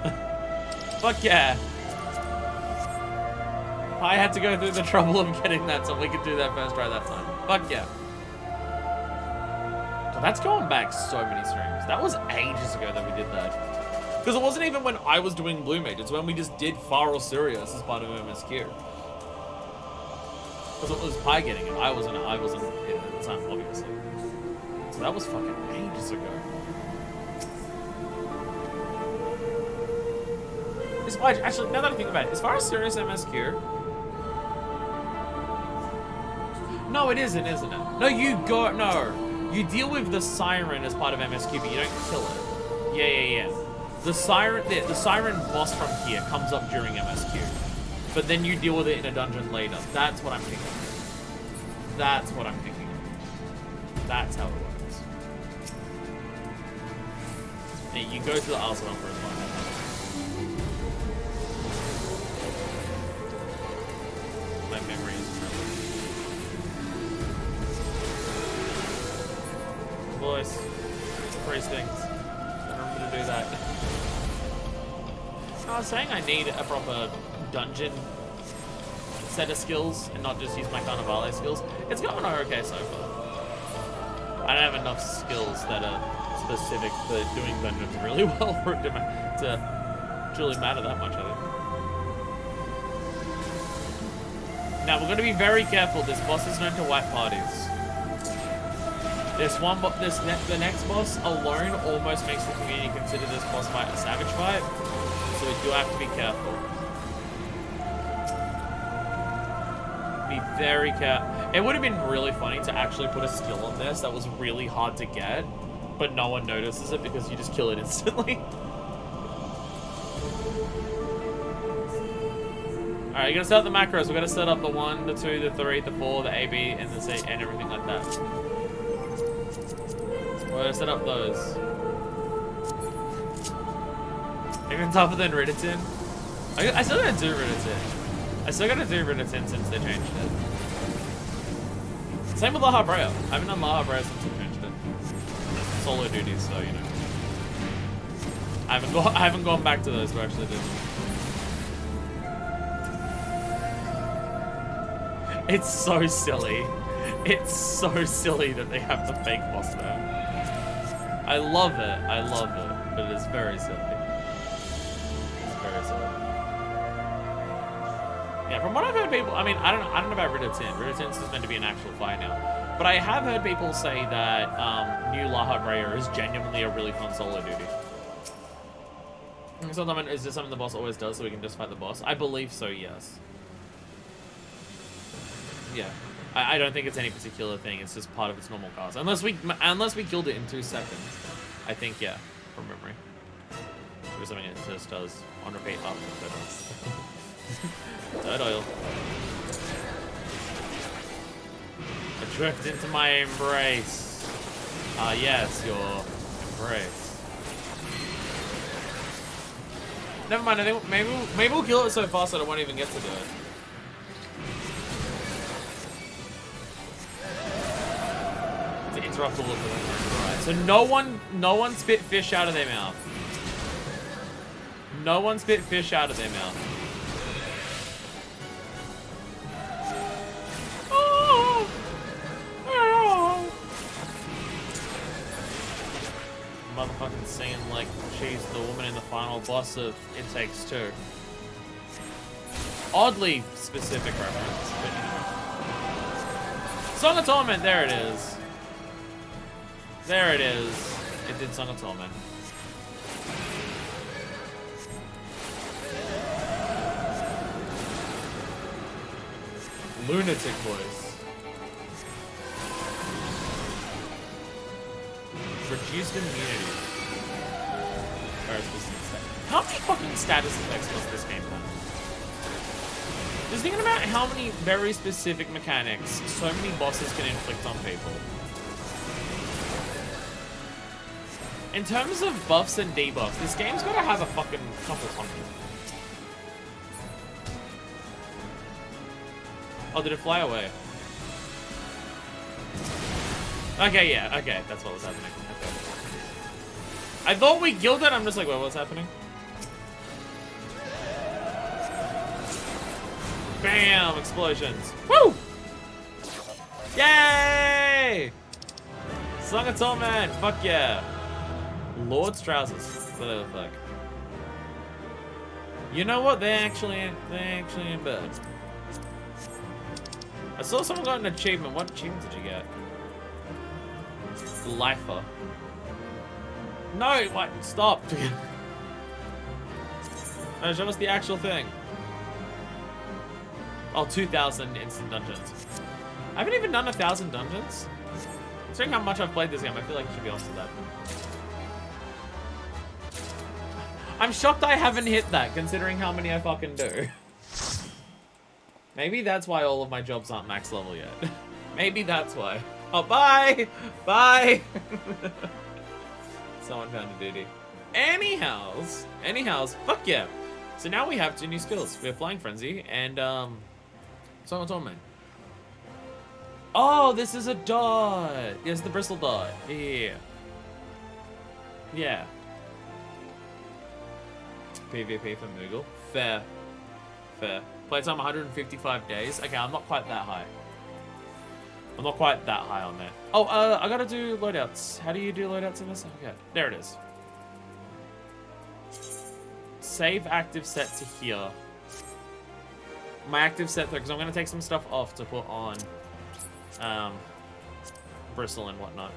Fuck yeah. I had to go through the trouble of getting that so we could do that first try that time. Fuck yeah. So that's going back so many streams. That was ages ago that we did that. Because it wasn't even when I was doing Blue Mage. It's when we just did Far or Sirius as part of MSQ. Because it was Pi getting it. I wasn't in it at the time, obviously. So that was fucking ages ago. Actually, now that I think about it, as far as Sirius MSQ... No, it isn't it? No, you deal with the Siren as part of MSQ, but you don't kill it. Yeah. The Siren boss from here comes up during MSQ. But then you deal with it in a dungeon later. That's what I'm thinking. That's how it works. Yeah, you go to the Arsenal for a while. My memory is voice. Praise things. I remember to do that. I was saying I need a proper dungeon set of skills and not just use my Carnivale skills. It's going okay so far. I don't have enough skills that are specific for doing dungeons really well for it to truly matter that much, I think. Now, we're going to be very careful. This boss is known to wipe parties. The next boss alone almost makes the community consider this boss fight a savage fight. So we do have to be careful. Be very careful. It would have been really funny to actually put a skill on this that was really hard to get, but no one notices it because you just kill it instantly. Alright, you're gonna set up the macros. We're gonna set up the 1, the 2, the 3, the 4, the A, B, and the C, and everything like that. We're gonna set up those. Even tougher than Ridditon. I still gotta do Ridditon since they changed it. Same with Laha Brea. I haven't done Laha Brea since they changed it. Solo duties, so you know. I haven't gone back to those to actually do them. It's so silly. It's so silly that they have the fake boss there. I love it, but it's very silly. Yeah, from what I've heard people, I mean, I don't know about Ridditon. Ridditon is meant to be an actual fight now. But I have heard people say that new Laha Brea is genuinely a really fun solo duty. So, is this something the boss always does so we can just fight the boss? I believe so, yes. Yeah. I don't think it's any particular thing. It's just part of its normal cast. Unless we killed it in 2 seconds. I think, yeah, from memory. Or something it just does on repeat after the Third oil. Drift into my embrace. Ah, yes, your embrace. Never mind. I think maybe we'll kill it so fast that I won't even get to do it. To interrupt all of them. Right. So no one spit fish out of their mouth. No one spit fish out of their mouth. Motherfucking singing like she's the woman in the final boss of It Takes Two. Oddly specific reference, but you know. Song of Torment, there it is. There it is. It did Song of Torment. Lunatic voice. Reduced immunity. How many fucking status effects does this game have? Just thinking about how many very specific mechanics so many bosses can inflict on people. In terms of buffs and debuffs, this game's gotta have a fucking couple hundred. Oh, did it fly away? Okay, yeah, okay. That's what was happening. Okay. I thought we killed it. I'm just like, wait, what's happening? Bam! Explosions. Woo! Yay! Song of Torment! Fuck yeah! Lord's trousers. What do they look like? You know what? They're actually in bed. I saw someone got an achievement. What achievement did you get? Lifer. No! What? Stop! No, show us the actual thing. Oh, 2,000 instant dungeons. I haven't even done 1,000 dungeons. Considering how much I've played this game, I feel like I should be off to that. I'm shocked I haven't hit that, considering how many I fucking do. Maybe that's why all of my jobs aren't max level yet. Maybe that's why. Oh, bye! Bye! Someone found a duty. Anyhows, fuck yeah. So now we have 2 new skills. We have Flying Frenzy and, Song of Torment. Oh, this is a dot. Yes, the bristle dot. Yeah. Yeah. PvP for Moogle. Fair. Fair. Playtime 155 days. Okay, I'm not quite that high. I'm not quite that high on there. Oh, I gotta do loadouts. How do you do loadouts in this? Okay, there it is. Save active set to here. My active set there, because I'm gonna take some stuff off to put on bristle and whatnot.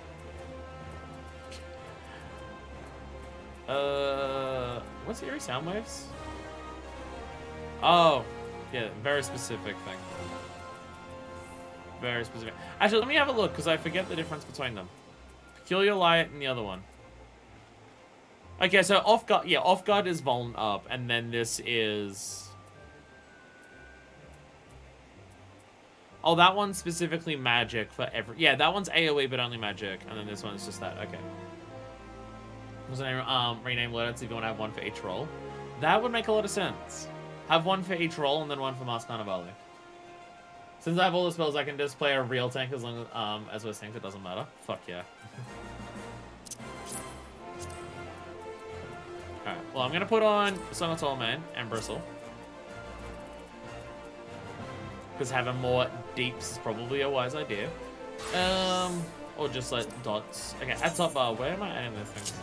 What's eerie sound waves? Oh, yeah, very specific thing. Very specific. Actually, let me have a look, because I forget the difference between them. Peculiar Light and the other one. Okay, so off guard, yeah, off guard is vuln up, and then this is... Oh, that one's specifically magic for every... Yeah, that one's AoE, but only magic, and then this one's just that. Okay. Was rename loadouts if you want to have one for each role. That would make a lot of sense. Have one for each role, and then one for Mask Carnivale. Since I have all the spells, I can just play a real tank as long as we're synced. It doesn't matter. Fuck yeah. Alright, well, I'm gonna put on Song of Torment and Bristle. Because having more deeps is probably a wise idea. Or just like dots. Okay, at top bar, where am I adding those things?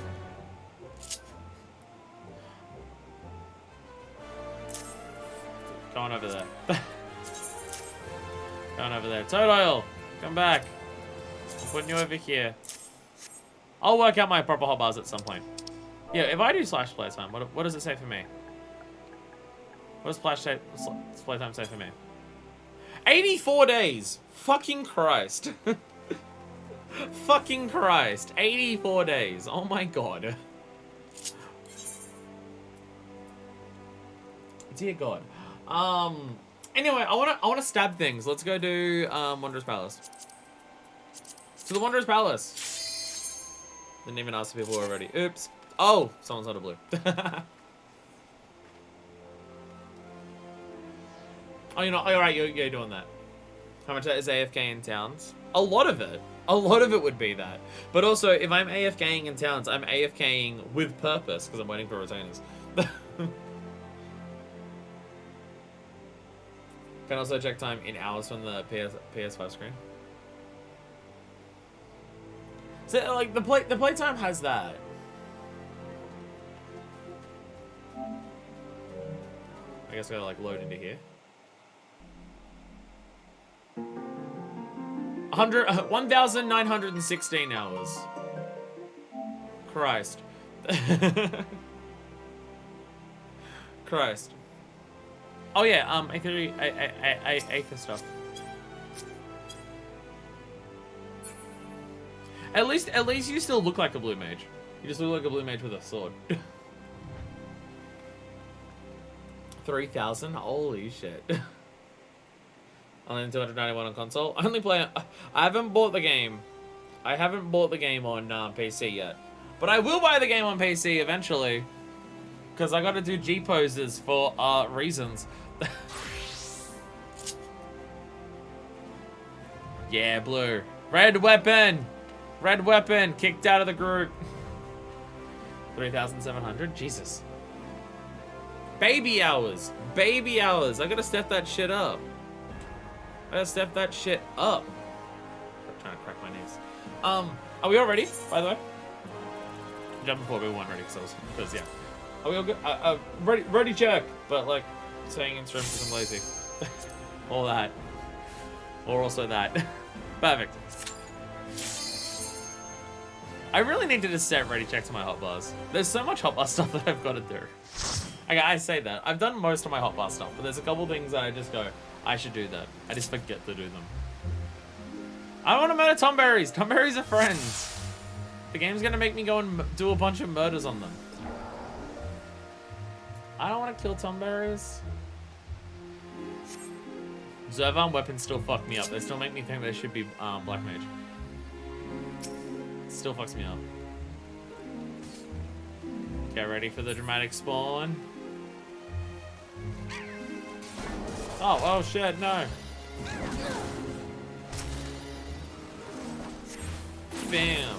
Going over there. Going over there. Toad Oil, come back. I'm putting you over here. I'll work out my proper hotbars at some point. Yeah, if I do slash playtime, what does it say for me? What does playtime say for me? 84 days! Fucking Christ. Fucking Christ. 84 days. Oh my god. Dear God. Anyway, I wanna stab things. Let's go do Wanderer's Palace. To the Wanderer's Palace. Didn't even ask people already. Oops. Oh, someone's out of blue. Oh, you're not. Oh, alright, you're doing that. How much that is AFK in towns? A lot of it. A lot of it would be that. But also, if I'm AFKing in towns, I'm AFKing with purpose because I'm waiting for retainers. Can also check time in hours from the PS5 screen. So, like, the playtime has that. I guess I gotta, like, load into here. 1,916 hours. Christ. Christ. Oh yeah, Aether stuff. At least you still look like a blue mage. You just look like a blue mage with a sword. 3,000? Holy shit. Only 291 on console. I haven't bought the game. I haven't bought the game on PC yet. But I will buy the game on PC eventually. Because I gotta do G poses for reasons. Yeah, blue. Red weapon! Red weapon! Kicked out of the group. 3,700? Jesus. Baby hours! Baby hours! I gotta step that shit up. I gotta step that shit up. I'm trying to crack my knees. Are we all ready, by the way? Jump before we weren't ready, because yeah. Are we all good? Ready check! But like, saying in stream because I'm lazy. All that. Or also that. Perfect. I really need to just set ready check to my hotbars. There's so much hotbar stuff that I've got to do. I say that. I've done most of my hotbar stuff, but there's a couple things that I just go, I should do that. I just forget to do them. I want to murder Tomberries. Tomberries are friends. The game's going to make me go and do a bunch of murders on them. I don't want to kill Tomberries. Zervan weapons still fuck me up. They still make me think they should be Black Mage. Still fucks me up. Get ready for the dramatic spawn. Oh shit, no. Bam.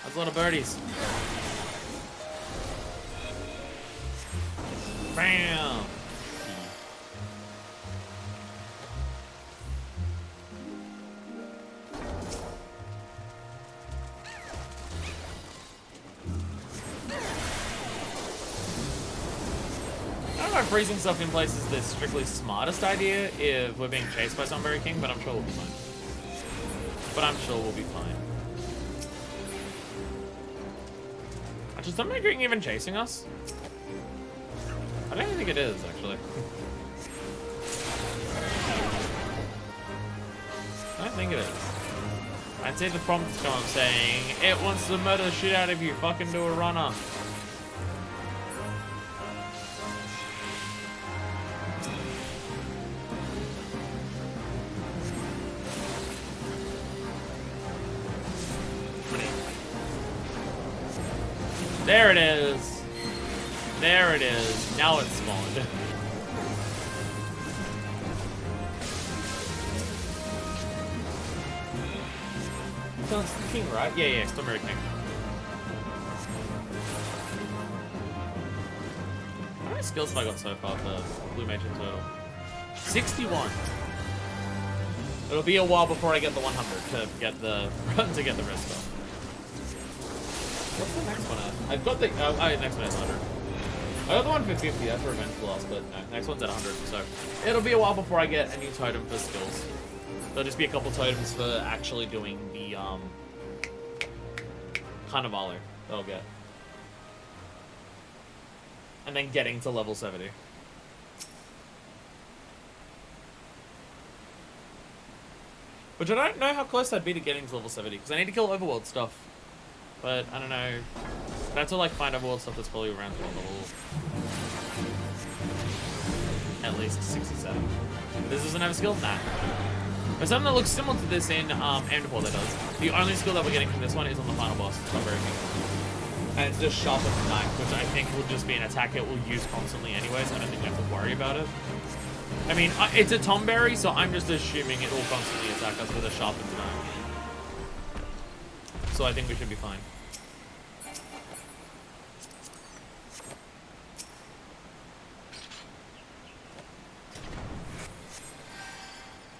That's a lot of birdies. Bam! I don't know if freezing stuff in place is the strictly smartest idea if we're being chased by Sunbury King, but I'm sure we'll be fine. Is Sunbury King even chasing us? I don't even think it is, actually. I don't think it is. I'd say the prompt's come up saying, it wants to murder the shit out of you, fucking do a runner. There it is. There it is. Now it's spawned. So it's the king, right? Yeah, it's the Stormblood king. How many skills have I got so far for Blue Mage in total? 61. It'll be a while before I get the 100 to get the rest of. What's the next one at? I've got the next one is 100. I got the one for 50, that's Revenge Blast, but no, next one's at 100, so it'll be a while before I get a new totem for skills. There'll just be a couple totems for actually doing the Carnivale that I'll get. And then getting to level 70. Which I don't know how close I'd be to getting to level 70, because I need to kill overworld stuff. But, I don't know. That's all, like, find overworld stuff that's probably around 12 level. At least 67. This doesn't have a skill? Nah. There's something that looks similar to this in Amdapor that does. The only skill that we're getting from this one is on the final boss. It's not very big. And it's just Sharpen Knife, which I think will just be an attack it will use constantly anyway, so I don't think we have to worry about it. I mean, it's a Tomberry, so I'm just assuming it will constantly attack us with a Sharpened Knife. So I think we should be fine.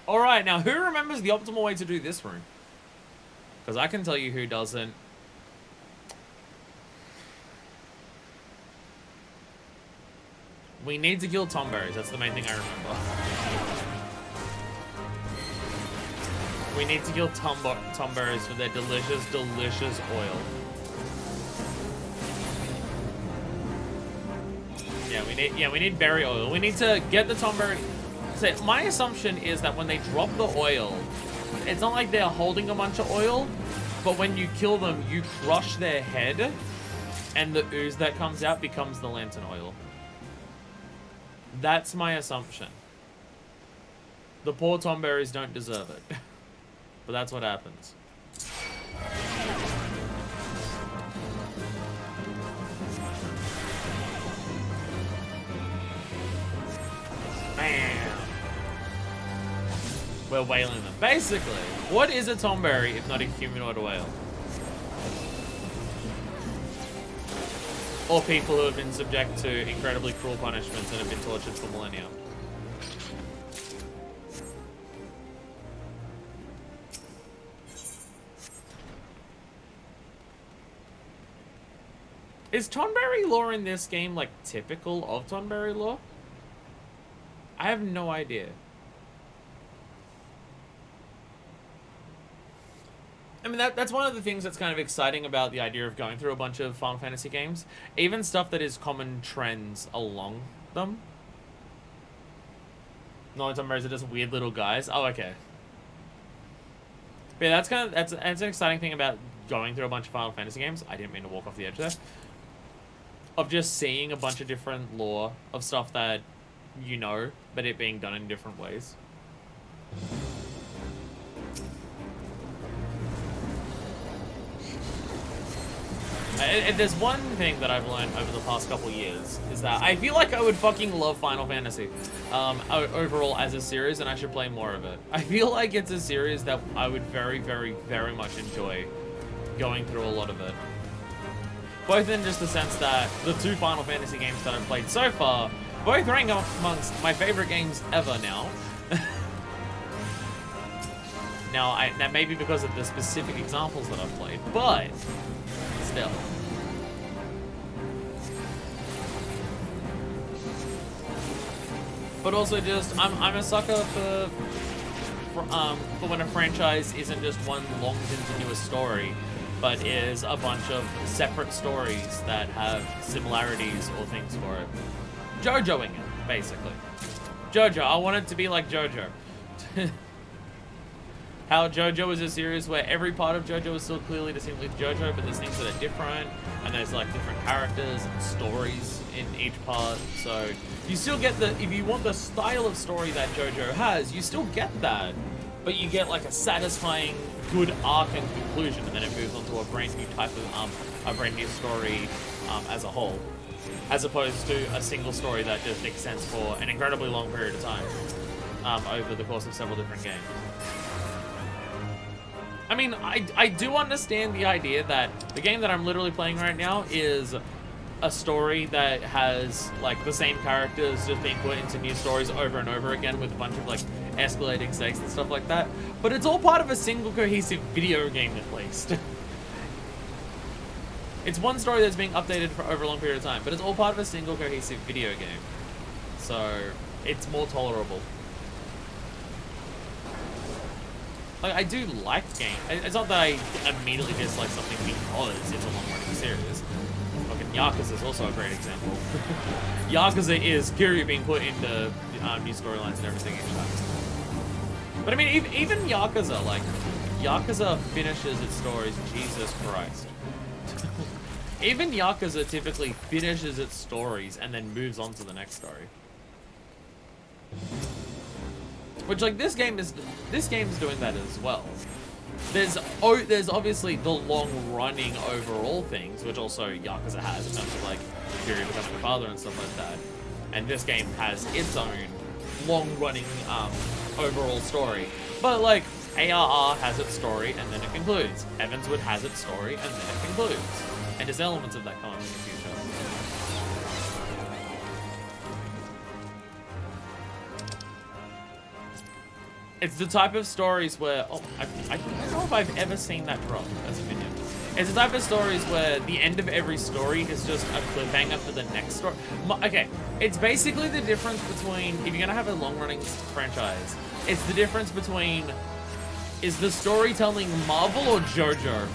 Alright, now who remembers the optimal way to do this room? Because I can tell you who doesn't. We need to kill Tomberries, that's the main thing I remember. We need to kill Tomberries for their delicious, delicious oil. Yeah, we need berry oil. We need to get the Tomberry. So my assumption is that when they drop the oil, it's not like they're holding a bunch of oil, but when you kill them, you crush their head, and the ooze that comes out becomes the lantern oil. That's my assumption. The poor Tomberries don't deserve it. But that's what happens. we're whaling them. Basically, what is a Tomberry if not a humanoid whale? Or people who have been subject to incredibly cruel punishments and have been tortured for millennia. Is Tonberry lore in this game, like, typical of Tonberry lore? I have no idea. I mean, that's one of the things that's kind of exciting about the idea of going through a bunch of Final Fantasy games. Even stuff that is common trends along them. No, Tonberries are just weird little guys. Oh, okay. But yeah, that's an exciting thing about going through a bunch of Final Fantasy games. I didn't mean to walk off the edge there. Of just seeing a bunch of different lore of stuff that you know, but it being done in different ways. And there's one thing that I've learned over the past couple years, is that I feel like I would fucking love Final Fantasy overall as a series, and I should play more of it. I feel like it's a series that I would very, very, very much enjoy going through a lot of it. Both in just the sense that the 2 Final Fantasy games that I've played so far, both rank amongst my favorite games ever now. Now, that may be because of the specific examples that I've played, but still. But also just, I'm a sucker for when a franchise isn't just one long continuous story, but is a bunch of separate stories that have similarities or things for it. JoJoing it, basically. JoJo, I want it to be like JoJo. How JoJo is a series where every part of JoJo is still clearly distinctly JoJo, but there's things that are different, and there's like different characters and stories in each part. So you still get if you want the style of story that JoJo has, you still get that, but you get like a satisfying, good arc and conclusion, and then it moves on to a brand new type of a brand new story as a whole, as opposed to a single story that just extends for an incredibly long period of time over the course of several different games. I mean, I do understand the idea that the game that I'm literally playing right now is a story that has, like, the same characters just being put into new stories over and over again with a bunch of, like, escalating stakes and stuff like that. But it's all part of a single cohesive video game, at least. It's one story that's being updated for over a long period of time, but it's all part of a single cohesive video game. So, it's more tolerable. Like, I do like games. It's not that I immediately dislike something because it's a long-running series. Fucking Yakuza is also a great example. Yakuza is Kiryu being put into new storylines and everything each time. But I mean, even Yakuza, like, Yakuza finishes its stories. Jesus Christ. Even Yakuza typically finishes its stories and then moves on to the next story. Which, like, this game is doing that as well. There's obviously the long-running overall things, which also Yakuza has in terms of, like, Kiryu becoming a father and stuff like that. And this game has its own long-running overall story. But, like, ARR has its story and then it concludes. Evanswood has its story and then it concludes. And there's elements of that coming in the future. It's the type of stories where... Oh, I don't know if I've ever seen that drop as a minion. It's the type of stories where the end of every story is just a cliffhanger for the next story. Okay, it's basically the difference between... If you're going to have a long-running franchise, it's the difference between... Is the storytelling Marvel or JoJo?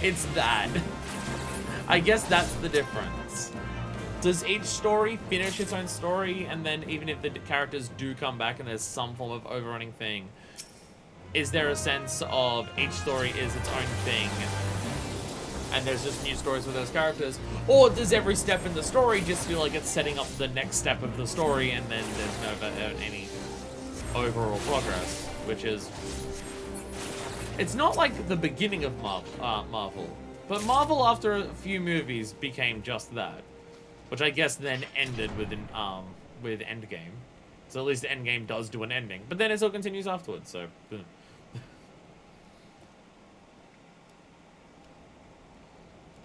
It's that. I guess that's the difference. Does each story finish its own story, and then even if the characters do come back and there's some form of overrunning thing, is there a sense of each story is its own thing, and there's just new stories with those characters? Or does every step in the story just feel like it's setting up the next step of the story, and then there's never any overall progress, which is... It's not like the beginning of Marvel, but Marvel after a few movies became just that. Which I guess then ended with Endgame. So at least the end game does do an ending. But then it still continues afterwards, so...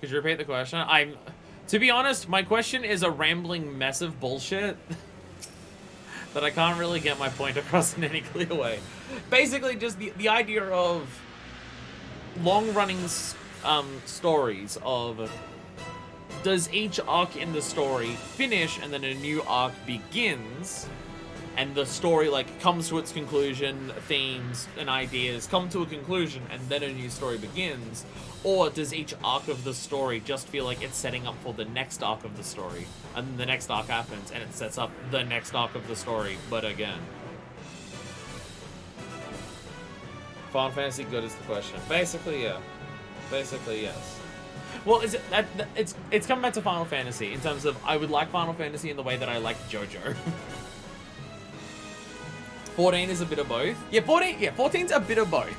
Could you repeat the question? To be honest, my question is a rambling mess of bullshit that I can't really get my point across in any clear way. Basically, just the idea of long-running stories of... Does each arc in the story finish and then a new arc begins, and the story like comes to its conclusion, themes and ideas come to a conclusion, and then a new story begins? Or does each arc of the story just feel like it's setting up for the next arc of the story, and then the next arc happens and it sets up the next arc of the story, but again? Final Fantasy good is the question. Basically, yeah. Basically, yes. Well, is it that it's coming back to Final Fantasy in terms of I would like Final Fantasy in the way that I like JoJo. 14 is a bit of both. Yeah, 14's a bit of both.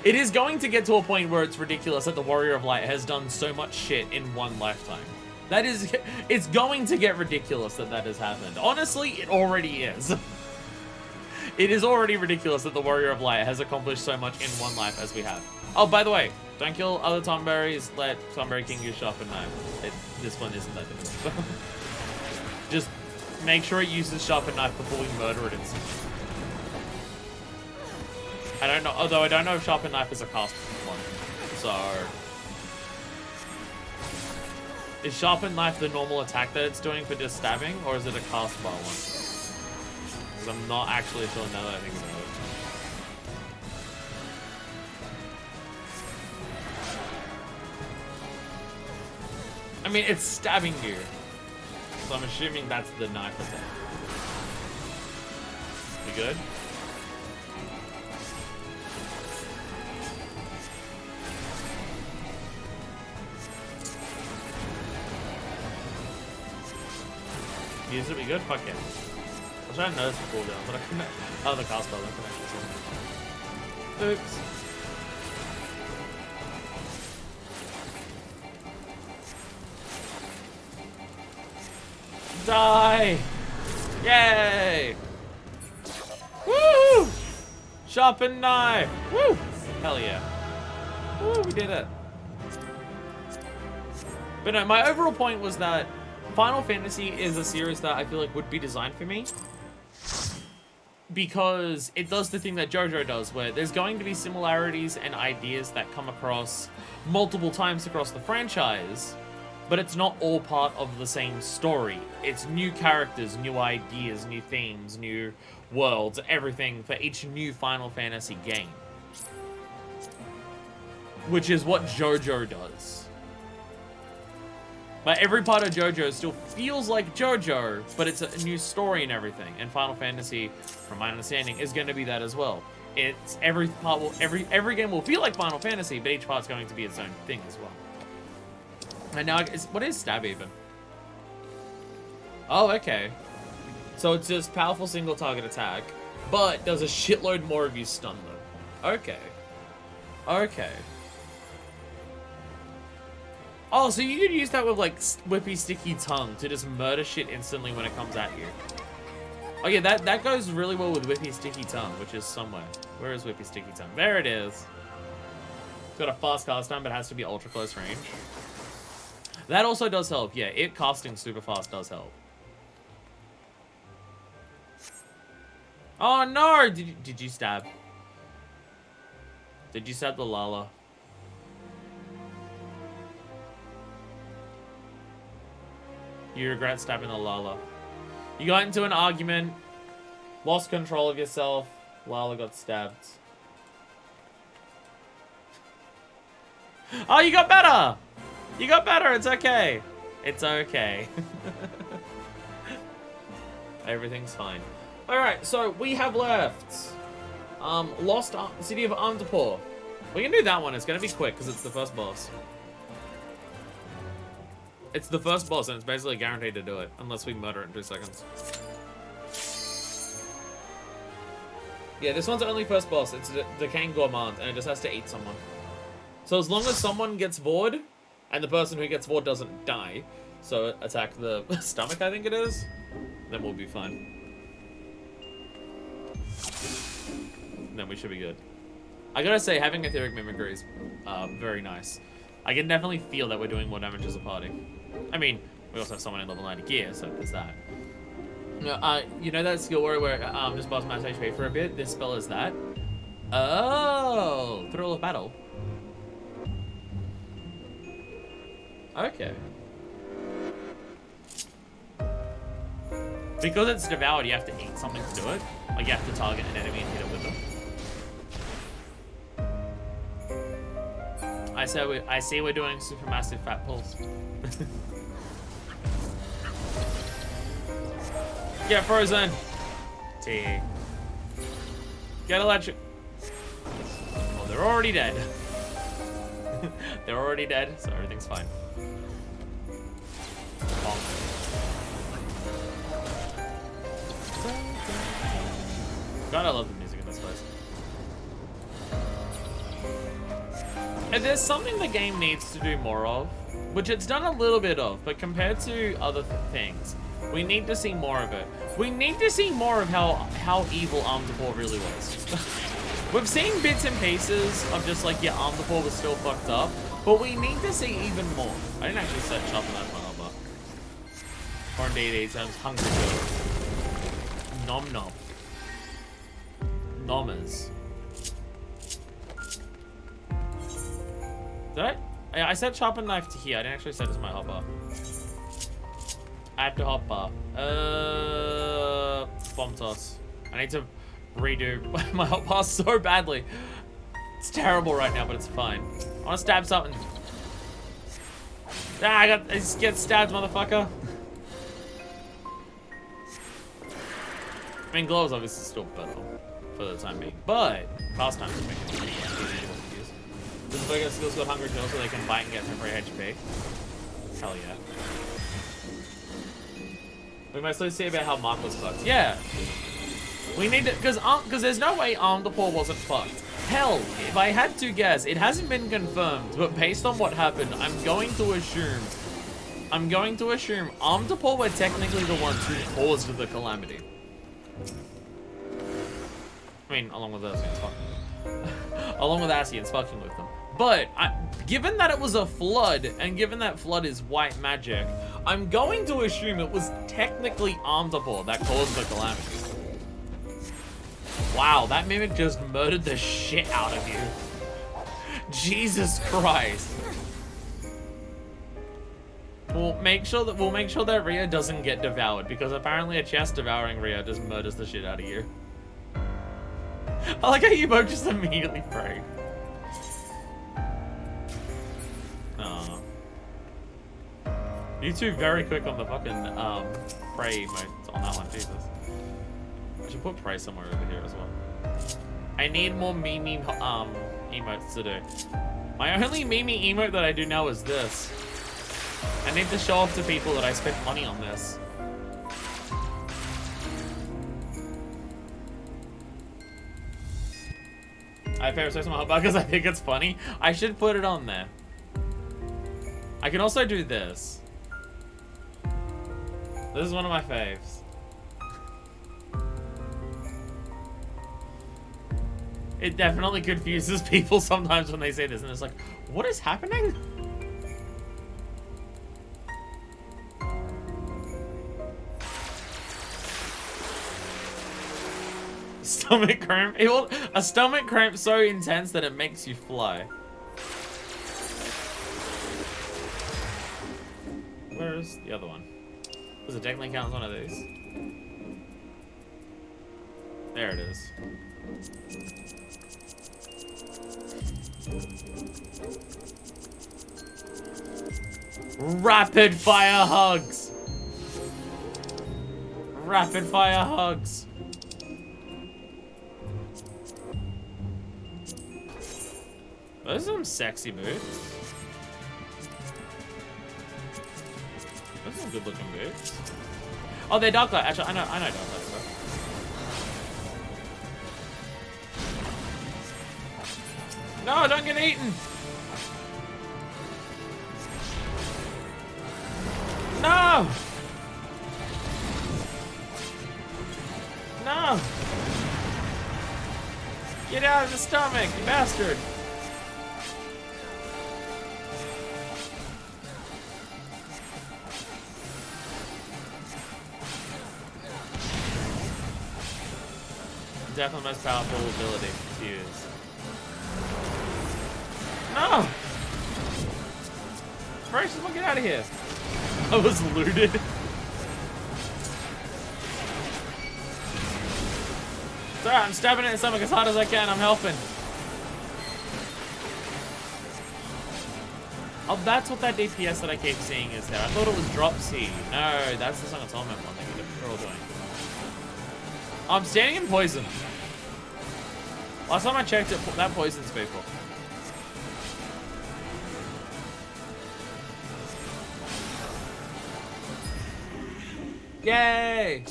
It is going to get to a point where it's ridiculous that the Warrior of Light has done so much shit in one lifetime. That is, it's going to get ridiculous that that has happened. Honestly, it already is. It is already ridiculous that the Warrior of Light has accomplished so much in one life as we have. Oh, by the way, don't kill other Tomberries, let Tomberry King use sharpened knife. This one isn't that difficult. Just make sure it uses sharpened knife before we murder it instantly. I don't know, although I don't know if sharpened knife is a cast one. So... Is sharpened knife the normal attack that it's doing for just stabbing, or is it a cast bar one? Because I'm not actually sure now that I think about it. I mean, it's stabbing you. So I'm assuming that's the knife attack. We good? Use it, we good? Fuck yeah. I was trying to notice the cooldown, but I couldn't. Oh, the cast spell, I couldn't actually see. Oops. Die! Yay! Woo! Sharpened knife! Woo! Hell yeah. Woo, we did it. But no, my overall point was that Final Fantasy is a series that I feel like would be designed for me. Because it does the thing that JoJo does, where there's going to be similarities and ideas that come across multiple times across the franchise, but it's not all part of the same story. It's new characters, new ideas, new themes, new worlds, everything for each new Final Fantasy game. Which is what JoJo does. But every part of JoJo still feels like JoJo, but it's a new story and everything. And Final Fantasy, from my understanding, is going to be that as well. It's every part will every game will feel like Final Fantasy, but each part's going to be its own thing as well. And now, what is stab even? Oh, okay. So it's just powerful single target attack, but does a shitload more of you stun them. Okay. Okay. Oh, so you could use that with, like, whippy sticky tongue to just murder shit instantly when it comes at you. Oh yeah, that goes really well with whippy sticky tongue, which is somewhere. Where is whippy sticky tongue? There it is. It's got a fast cast time, but it has to be ultra close range. That also does help. Yeah, it casting super fast does help. Oh no! Did you stab? Did you stab the Lala? You regret stabbing the Lala. You got into an argument, lost control of yourself, Lala got stabbed. Oh, you got better! You got better, it's okay. It's okay. Everything's fine. Alright, so we have left Lost City of Amdapur. We can do that one, it's gonna be quick because it's the first boss. It's the first boss and it's basically guaranteed to do it, unless we murder it in 2 seconds. Yeah, this one's only first boss, it's the King Gourmand, and it just has to eat someone. So as long as someone gets bored, and the person who gets bored doesn't die, so attack the stomach, I think it is. then we'll be fine. Then we should be good. I gotta say, having etheric mimicry is very nice. I can definitely feel that we're doing more damage as a party. I mean, we also have someone in level 90 gear, so there's that. You know that skill where just boss max HP for a bit? This spell is that. Oh, Thrill of Battle. Okay. Because it's devoured, you have to eat something to do it. Like, you have to target an enemy and hit it with them. I see we're doing supermassive fat pulls. Get frozen. T. Get electric. Well, they're already dead. They're already dead, so everything's fine. God, I love the music in this place. And there's something the game needs to do more of, which it's done a little bit of, but compared to other things, we need to see more of it. We need to see more of how evil Arm Depot really was. We've seen bits and pieces of just like, yeah, Arm Depot was still fucked up, but we need to see even more. I didn't actually set Sharpen Knife on Elba. Or indeed, he sounds hungry. Nom nom. Nommers. Did I set Sharpen Knife to here. I didn't actually set it as my hotbar. Add to hotbar. Bomb toss. I need to redo my hotbar so badly. It's terrible right now, but it's fine. I want to stab something. Ah, I just get stabbed, motherfucker. I mean, gloves obviously still better for the time being, but past times make it easy to use. This is like a skills called Hunger Kill, so they can bite and get temporary HP. Hell yeah. We mostly see about how Mark was fucked. Yeah. We need to, because there's no way Arm Depot wasn't fucked. Hell, if I had to guess, it hasn't been confirmed, but based on what happened, I'm going to assume Arm Depot were technically the ones who caused the calamity. I mean, along with Asians fucking with them. But given that it was a flood, and given that flood is white magic, I'm going to assume it was technically Arm Depot that caused the calamity. Wow, that mimic just murdered the shit out of you. Jesus Christ. We'll make sure that Rhea doesn't get devoured, because apparently a chest devouring Rhea just murders the shit out of you. I like how you both just immediately prayed. Aw. You two very quick on the fucking pray emote on that one, Jesus. I should put pray somewhere over here as well. I need more Mimi emotes to do. My only Mimi emote that I do now is this. I need to show off to people that I spent money on this. I pay respect to my hotbar because I think it's funny. I should put it on there. I can also do this. This is one of my faves. It definitely confuses people sometimes when they say this, and it's like, what is happening? Stomach cramp. A stomach cramp so intense that it makes you fly. Where's the other one? Does it technically count as one of these? There it is. Rapid fire hugs. Rapid fire hugs. Those are some sexy boots. Those are some good looking boots. Oh, they're dark light. Actually, I know dark light stuff. No, don't get eaten. No. out of the stomach, you bastard! Definitely the most powerful ability to use. No! First, get out of here. I was looted. It's alright, I'm stabbing it in the stomach as hard as I can. I'm helping. Oh, that's what that DPS that I keep seeing is there. I thought it was drop C. No, that's the Song of Torment one that you're all doing. I'm standing in poison. Last time I checked it, that poisons people. Yay!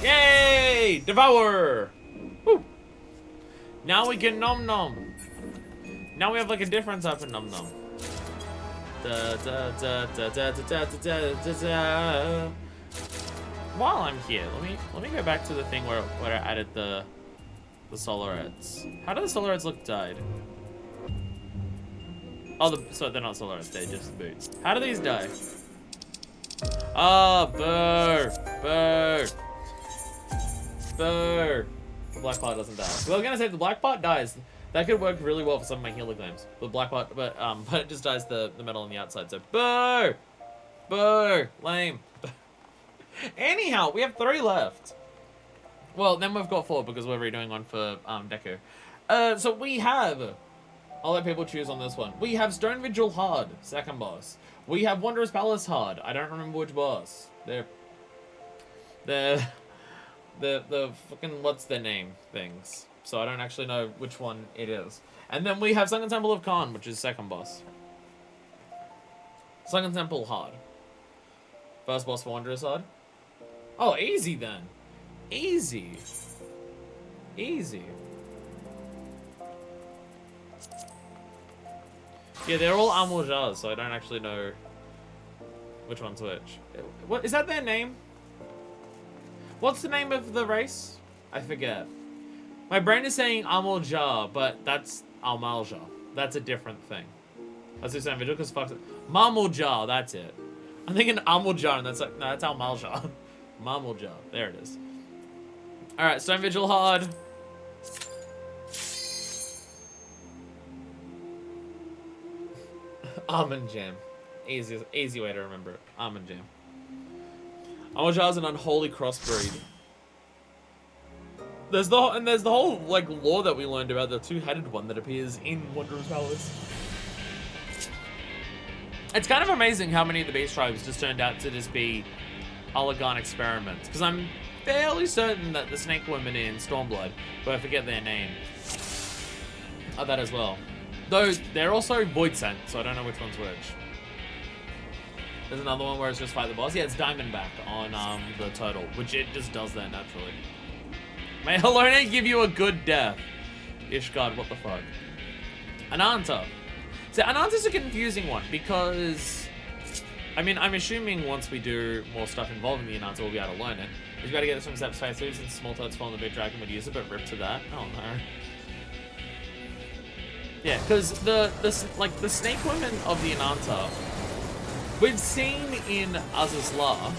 Yay! Devour! Woo! Now we can nom nom. Now we have like a different type of nom nom. Da da da da da da da da da da. While I'm here, let me go back to the thing where I added the solar heads. How do the solar heads look dyed? Oh, so they're not solar heads, they're just boots. How do these die? Ah, burr, burr, burr. The black part doesn't die. Well, I was gonna say if the black part dies, that could work really well for some of my healer claims. The black part, but it just dies the metal on the outside. So burr, burr, lame. Anyhow, we have 3 left. Well, then we've got 4 because we're redoing one for Deku. So we have, I'll let people choose on this one. We have Stone Vigil hard, second boss. We have Wanderer's Palace hard. I don't remember which boss. They're the fucking what's their name things. So I don't actually know which one it is. And then we have Sunken Temple of Khan, which is second boss. Sunken Temple hard. First boss for Wanderer's hard. Oh, easy then. Easy. Easy. Yeah, they're all Amorjars, so I don't actually know which one's which. What is that their name? What's the name of the race? I forget. My brain is saying Amorjar, but that's Almalja. That's a different thing. That's the same video because fuck it. Mamuljar, that's it. I'm thinking Amorjar, and that's like, no, that's Almalja. Mamuljar, there it is. Alright, Stone Vigil hard. Almond Jam. Easy way to remember it. Almond Jam. Amorjar is an unholy crossbreed. There's the whole like lore that we learned about the 2-headed one that appears in Wanderer's Palace. It's kind of amazing how many of the beast tribes just turned out to just be Allagan experiments. Because I'm fairly certain that the snake women in Stormblood, but I forget their name, are that as well. Though they're also Void Scent, so I don't know which one's which. There's another one where it's just fight the boss. Yeah, it's Diamondback on the turtle, which it just does that naturally. May Helone give you a good death. Ishgard, what the fuck? Ananta. So Ananta's a confusing one because, I mean, I'm assuming once we do more stuff involving the Ananta, we'll be able to learn it. We've got to get this from Steps Phase 3 since Small Toad's Fall and the Big Dragon would use it, but rip to that. Oh no. Yeah, because the snake women of the Ananta, we've seen in Azazla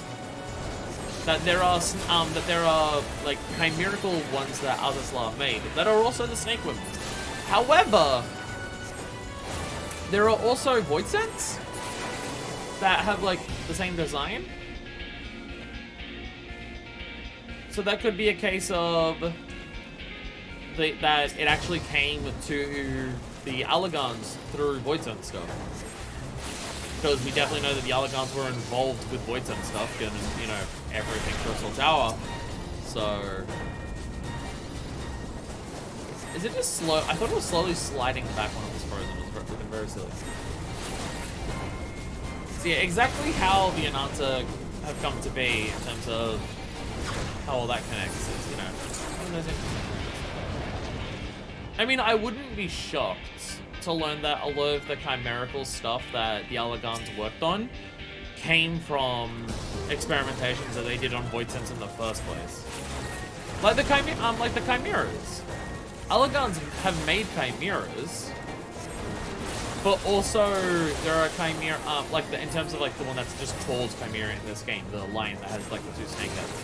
that there are like chimerical ones that Azazla made that are also the snake women. However, there are also Void Scents that have like the same design. So that could be a case of that it actually came to the Allagans through Void Scent stuff. Because we definitely know that the Allagans were involved with Void Scent stuff and, you know, everything Crystal Tower. So is it just slow? I thought it was slowly sliding back when it was frozen. It was looking very silly. So yeah, exactly how the Ananta have come to be in terms of how all that connects is, you know, one of those interesting things. I mean, I wouldn't be shocked to learn that a lot of the chimerical stuff that the Allagans worked on came from experimentations that they did on Void Scents in the first place. Like the chimeras. Alagans have made chimeras, but also there are chimera, like in terms of like the one that's just called chimera in this game, the lion that has like the two snake heads.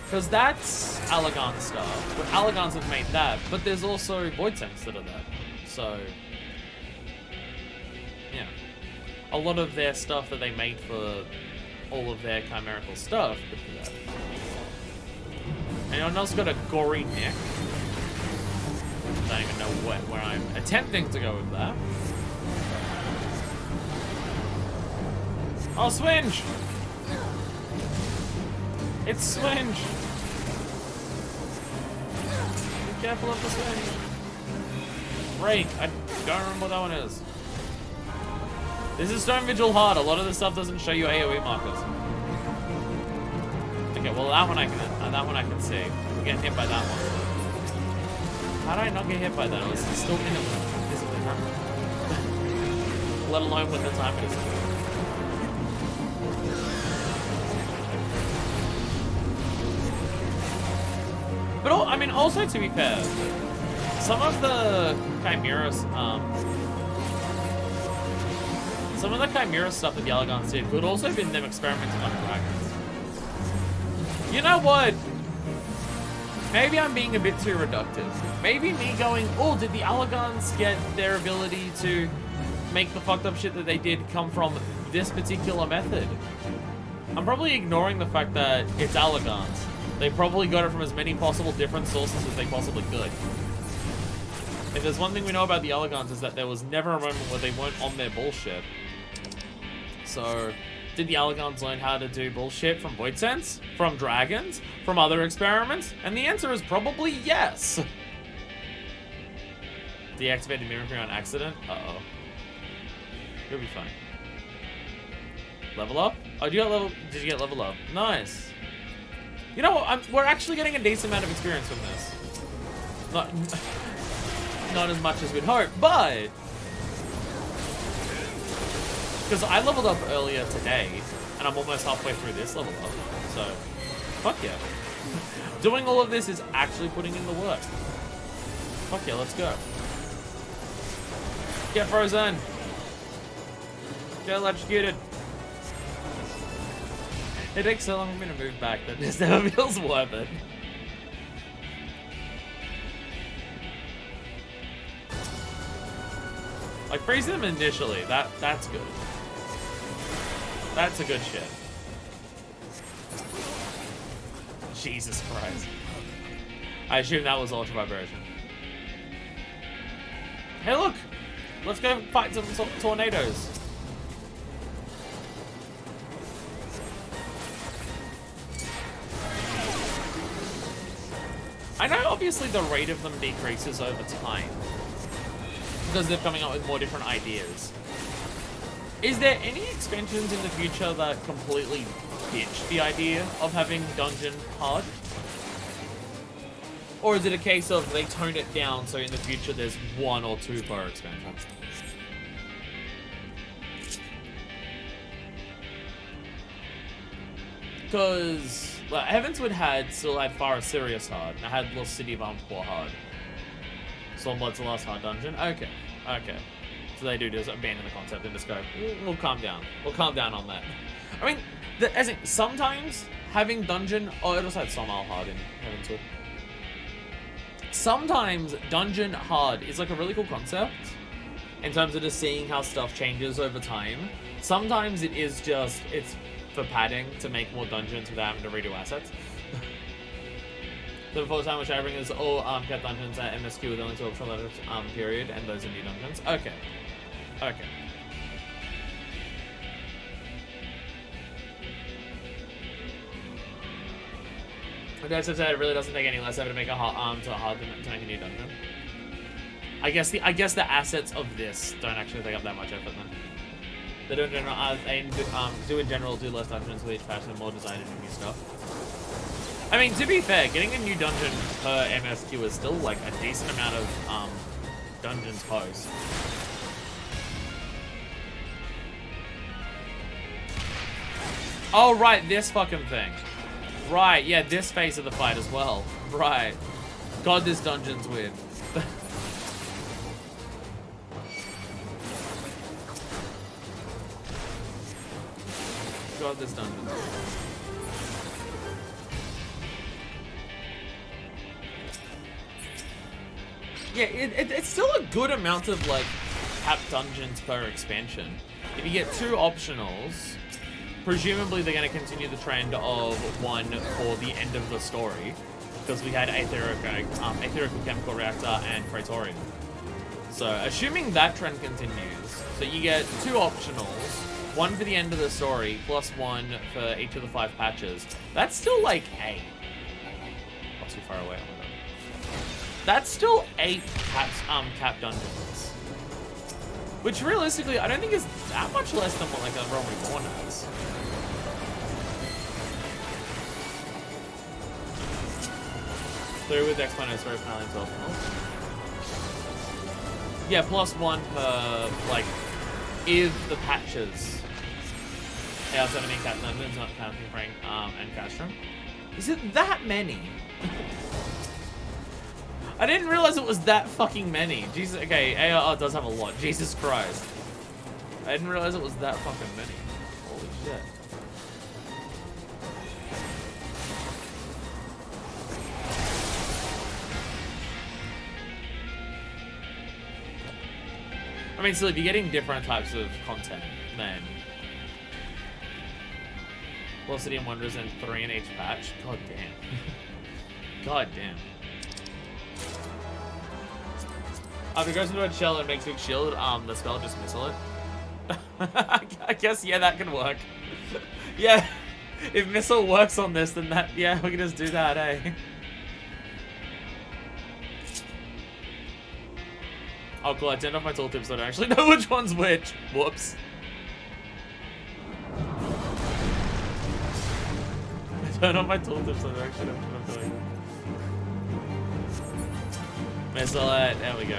Because that's Alagan stuff, but Alagans have made that, but there's also Void Sense that are there. So, yeah. A lot of their stuff that they made for all of their chimerical stuff could be that. Anyone else got a gory neck? I don't even know where I'm attempting to go with that. Oh, Swinge! It's Swinge! Be careful of the Swinge. Break. I don't remember what that one is. This is Stone Vigil hard. A lot of the stuff doesn't show you AoE markers. Okay, well that one I can see. I'm getting hit by that one. How did I not get hit by that? I was still in it visibly, huh? Let alone when the time it is. But I mean, also to be fair, some of the chimeras, some of the chimera stuff that the Alagans did could also have been them experimenting on dragons. You know what? Maybe I'm being a bit too reductive. Maybe me going, oh, did the Alagans get their ability to make the fucked up shit that they did come from this particular method? I'm probably ignoring the fact that it's Alagans. They probably got it from as many possible different sources as they possibly could. If there's one thing we know about the Alagans is that there was never a moment where they weren't on their bullshit. So, did the Alagans learn how to do bullshit from Void Sense? From dragons? From other experiments? And the answer is probably yes. Deactivated mimicry on accident? Uh-oh. You'll be fine. Level up? Oh, did you get level up? Nice. You know what? We're actually getting a decent amount of experience from this. Not as much as we'd hope, but because I leveled up earlier today, and I'm almost halfway through this level up, so fuck yeah. Doing all of this is actually putting in the work. Fuck yeah, let's go. Get frozen. Get electrocuted. It takes so long for me to move back that this never feels worth it. Like, freezing them initially, that's good. That's a good shit. Jesus Christ. I assume that was Ultra Vibration. Hey, look! Let's go fight some tornadoes. I know, obviously, the rate of them decreases over time, because they're coming up with more different ideas. Is there any expansions in the future that completely ditch the idea of having dungeon hard? Or is it a case of they tone it down so in the future there's 1 or 2 per expansion? Because Heavenswood still had Far Sirius hard, and I had Lost City of Umpqua hard. Stormblood's the last hard dungeon? Okay. So they do just abandon the concept and just go, we'll calm down. We'll calm down on that. I mean, sometimes having dungeon... Oh, it also had Somal hard in Heavenswood. Sometimes dungeon hard is like a really cool concept in terms of just seeing how stuff changes over time. Sometimes it is just... It's for padding to make more dungeons without having to redo assets. So before the time which I bring is all cat dungeons at MSQ with only 12 letters period, and those are new dungeons. Okay. The guy said it really doesn't take any less effort to make a hard to make a new dungeon. I guess the assets of this don't actually take up that much effort then. They do in general do less dungeons with each patch and more designed to do new stuff. I mean, to be fair, getting a new dungeon per MSQ is still like a decent amount of dungeons post. Oh right, this fucking thing. Right, yeah, this phase of the fight as well. Right. God, this dungeon's weird. God, this dungeon. Yeah, it's still a good amount of, like, capped dungeons per expansion. If you get 2 optionals, presumably they're going to continue the trend of 1 for the end of the story, because we had Aetherical Chemical Reactor and Praetorian. So, assuming that trend continues, so you get 2 optionals, 1 for the end of the story, plus 1 for each of the 5 patches. That's still like 8. Not too far away. That's still 8 capped dungeons. Which realistically, I don't think is that much less than what like a Realm Reborn has. Through with Exponent Story finale into optionals. Yeah, plus 1 per, like, if the patches. Yeah, 17 capped dungeons, not counting Frank and Castrum. Is it that many? I didn't realize it was that fucking many. Jesus, okay, ARR does have a lot. Jesus Christ. I didn't realize it was that fucking many. Holy shit. I mean, still, if you're getting different types of content, then Velocity and Wonders and 3 in each patch. God damn. God damn. If it goes into a shell and makes big shield, the spell just missile it. I guess, yeah, that can work. Yeah, if missile works on this, then that, yeah, we can just do that, eh? Oh, cool, I turned off my tooltip so I don't actually know which one's which. Whoops. I turned off my tooltip so I don't actually know what I'm doing. Missile it, there we go.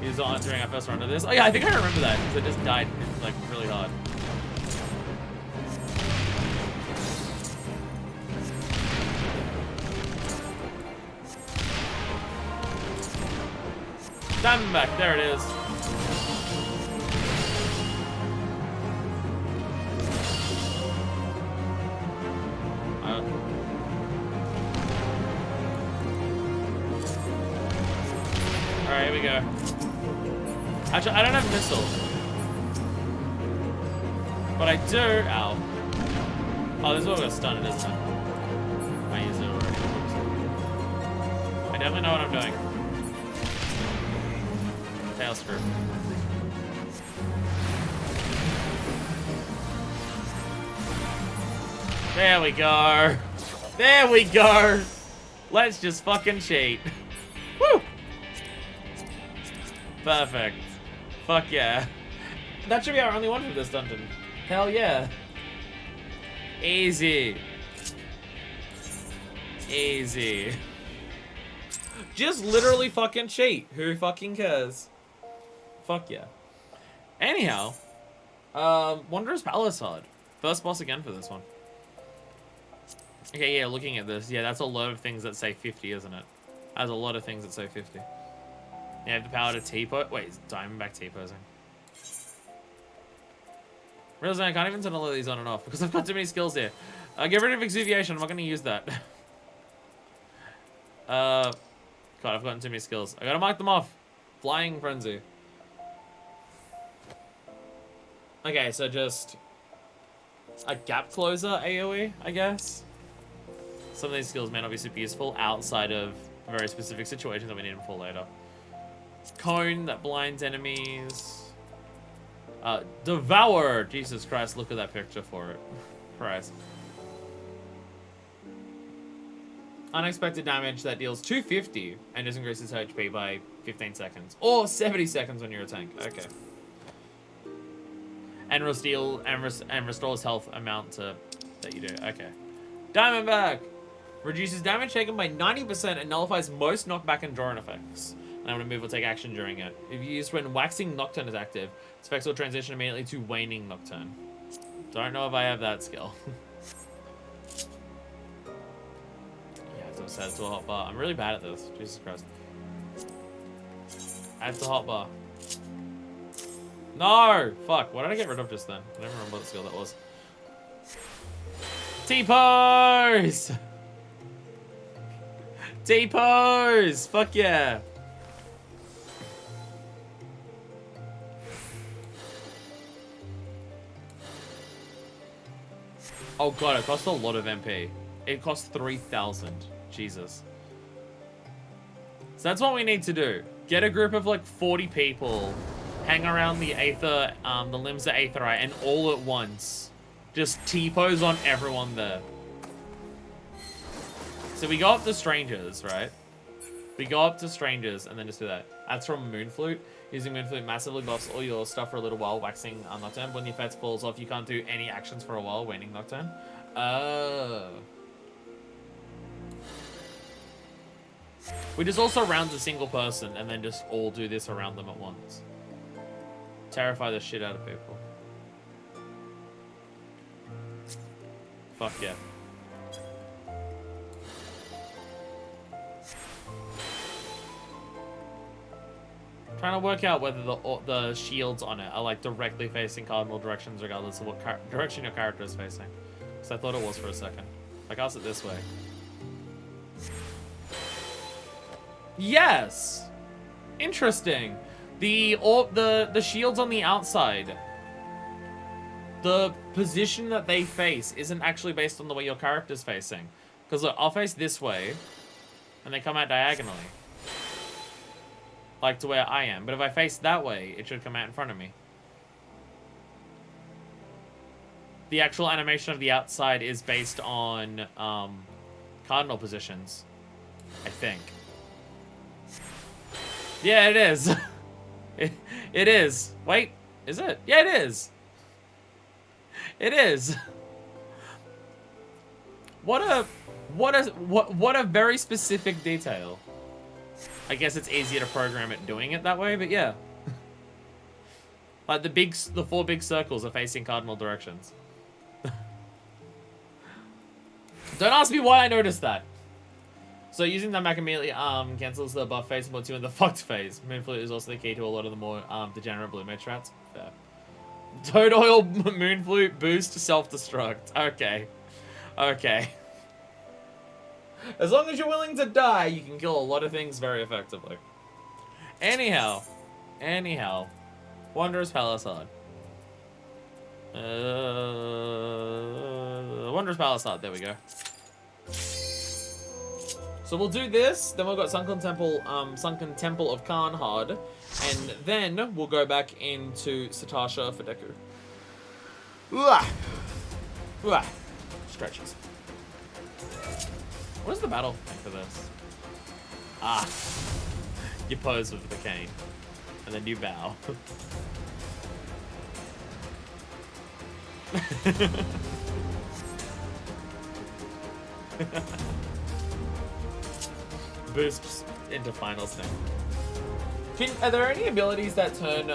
He's entering our first round of this. Oh yeah, I think I remember that, because it just died, like, really hard. Diamondback, there it is. Alright, here we go. Actually, I don't have missile. But I do. Ow. Oh, this is what we're gonna stun it, isn't it? I used it already. I definitely know what I'm doing. Tail screw. There we go. There we go. Let's just fucking cheat. Woo! Perfect. Fuck yeah. That should be our only one for this dungeon. Hell yeah. Easy. Easy. Just literally fucking cheat. Who fucking cares? Fuck yeah. Anyhow, Wanderer's Palisade. First boss again for this one. Okay, yeah, looking at this, yeah, that's a lot of things that say 50, isn't it? That's a lot of things that say 50. You have the power to T-pose. Wait, is Diamondback T-posing? Realizing I can't even turn all of these on and off because I've got too many skills here. Get rid of Exuviation. I'm not going to use that. God, I've gotten too many skills. I got to mark them off. Flying Frenzy. Okay, so just a gap closer AoE, I guess. Some of these skills may not be super useful outside of very specific situations that we need them for later. Cone that blinds enemies. Devour! Jesus Christ, look at that picture for it. Christ. Unexpected damage that deals 250 and just increases HP by 15 seconds. Or 70 seconds when you're a tank. Okay. And restores health amount to that you do. Okay. Diamondback! Reduces damage taken by 90% and nullifies most knockback and drawing effects. And I'm going to move or take action during it. If used when Waxing Nocturne is active, its effects will transition immediately to Waning Nocturne. Don't know if I have that skill. Yeah, I have to just add it to a hotbar. I'm really bad at this. Jesus Christ. Add to hotbar. No! Fuck, what did I get rid of just then? I don't remember what skill that was. T-pose! T-pose! Fuck yeah! Oh god, it costs a lot of MP. It costs 3,000. Jesus. So that's what we need to do. Get a group of like 40 people, hang around the Aether, the limbs of Aetherite, and all at once, just T-pose on everyone there. So we go up to strangers, right? We go up to strangers and then just do that. That's from Moonflute. Using Moonflute massively buffs all your stuff for a little while, waxing Nocturne. When the effect falls off, you can't do any actions for a while, waning Nocturne. Oh. We just also round a single person and then just all do this around them at once. Terrify the shit out of people. Fuck yeah. Trying to work out whether the shields on it are like directly facing cardinal directions regardless of what direction your character is facing. Because I thought it was for a second. I cast it this way. Yes! Interesting. The shields on the outside, the position that they face isn't actually based on the way your character's facing. Because look, I'll face this way, and they come out diagonally. Like to where I am. But if I face that way, it should come out in front of me. The actual animation of the outside is based on cardinal positions, I think. Yeah, it is. It is. Wait, is it? Yeah, it is. It is. What a very specific detail. I guess it's easier to program it doing it that way, but yeah. Like the 4 big circles are facing cardinal directions. Don't ask me why I noticed that. So using that back immediately cancels the buff phase and puts you in the fucked phase. Moonflute is also the key to a lot of the more degenerate Blue Mage strats. Fair. Toad Oil Moonflute boost self-destruct. Okay. Okay. As long as you're willing to die, you can kill a lot of things very effectively. Anyhow. Wondrous Palisade. Wondrous Palisade, there we go. So we'll do this, then we've got Sunken Temple of Carnivale, and then we'll go back into Satasha for Deku. Stretches. What is the battle thing for this? Ah. You pose with the cane. And then you bow. Boosts into Final Sting. Are there any abilities that turn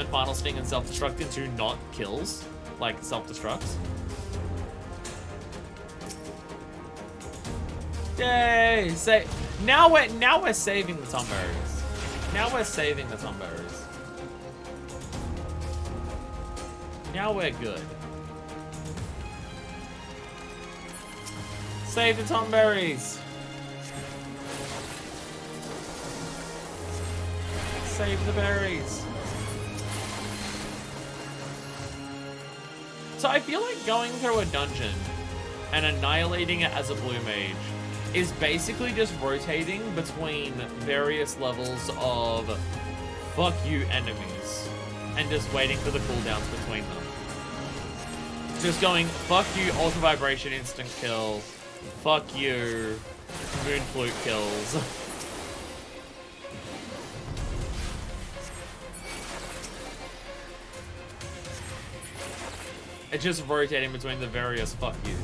Final Sting and Self-Destruct into not kills? Like self-destructs? Yay! Say now we're saving the Tomberries. Now we're saving the Tomberries. Now we're good. Save the Tomberries. Save the berries. So I feel like going through a dungeon and annihilating it as a Blue Mage is basically just rotating between various levels of fuck you enemies and just waiting for the cooldowns between them. Just going fuck you ultra vibration instant kill, fuck you Moonflute kills. It's just rotating between the various fuck yous.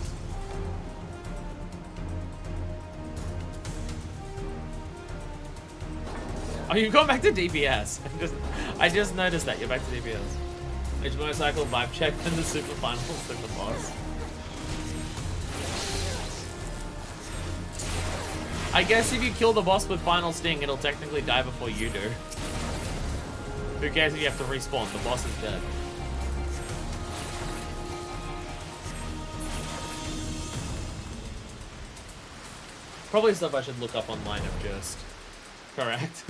Oh, you've gone back to DPS. I just noticed that you're back to DPS. It's motorcycle vibe check and the super finals in the boss. I guess if you kill the boss with Final Sting, it'll technically die before you do. Who cares if you have to respawn? The boss is dead. Probably stuff I should look up online of just. Correct.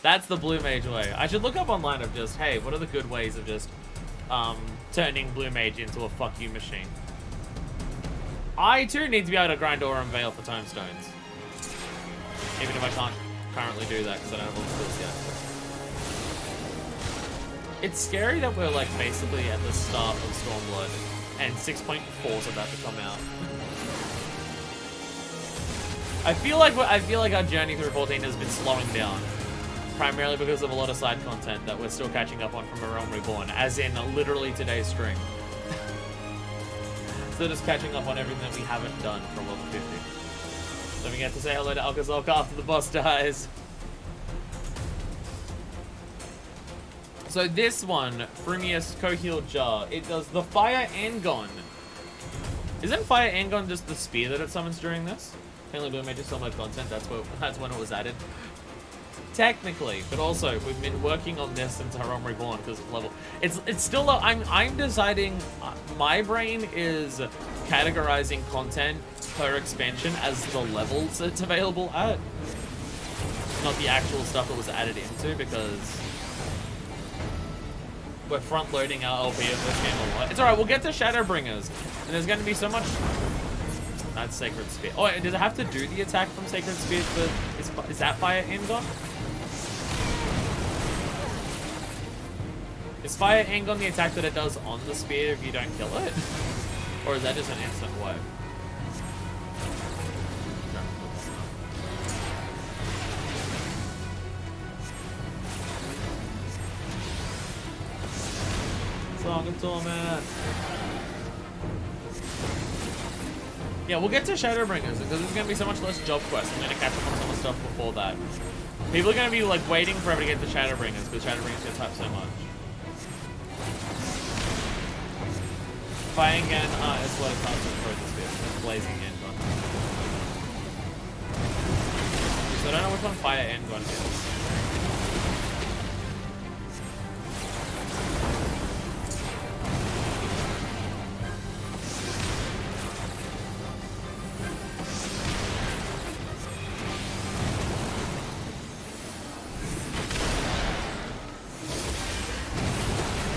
That's the Blue Mage way. I should look up online of just, hey, what are the good ways of just turning Blue Mage into a fuck you machine? I too need to be able to grind Aura and Veil for Tomestones. Even if I can't currently do that because I don't have all the skills yet. It's scary that we're like basically at the start of Stormblood and 6.4 is about to come out. I feel like our journey through 14 has been slowing down, primarily because of a lot of side content that we're still catching up on from A Realm Reborn, as in literally today's stream. So just catching up on everything that we haven't done from level 50. Don't forget to say hello to Alkazalka after the boss dies. So this one, Frumius Coheal Jar, it does the Fire Angon. Isn't Fire Angon just the spear that it summons during this? Apparently Blue Mage is still my content, that's when it was added. Technically, but also we've been working on this since A Realm Reborn because of level. It's still I'm deciding. My brain is categorizing content per expansion as the levels it's available at, not the actual stuff that was added into, because we're front loading our LP of this game a lot. It's alright. We'll get to Shadowbringers, and there's going to be so much. That's Sacred Spear. Oh, does it have to do the attack from Sacred Spear? Is that Fire Angon? Is Fire Angon the attack that it does on the spear if you don't kill it? Or is that just an instant way? Song of Torment. Yeah, we'll get to Shadowbringers because there's going to be so much less job quests. I'm going to catch up on some of the stuff before that. People are going to be like waiting forever to get to Shadowbringers because Shadowbringers gets hyped so much. Fire Angon is what it comes to throw the spear. It's Blazing Angon. So I don't know which one Fire Angon is.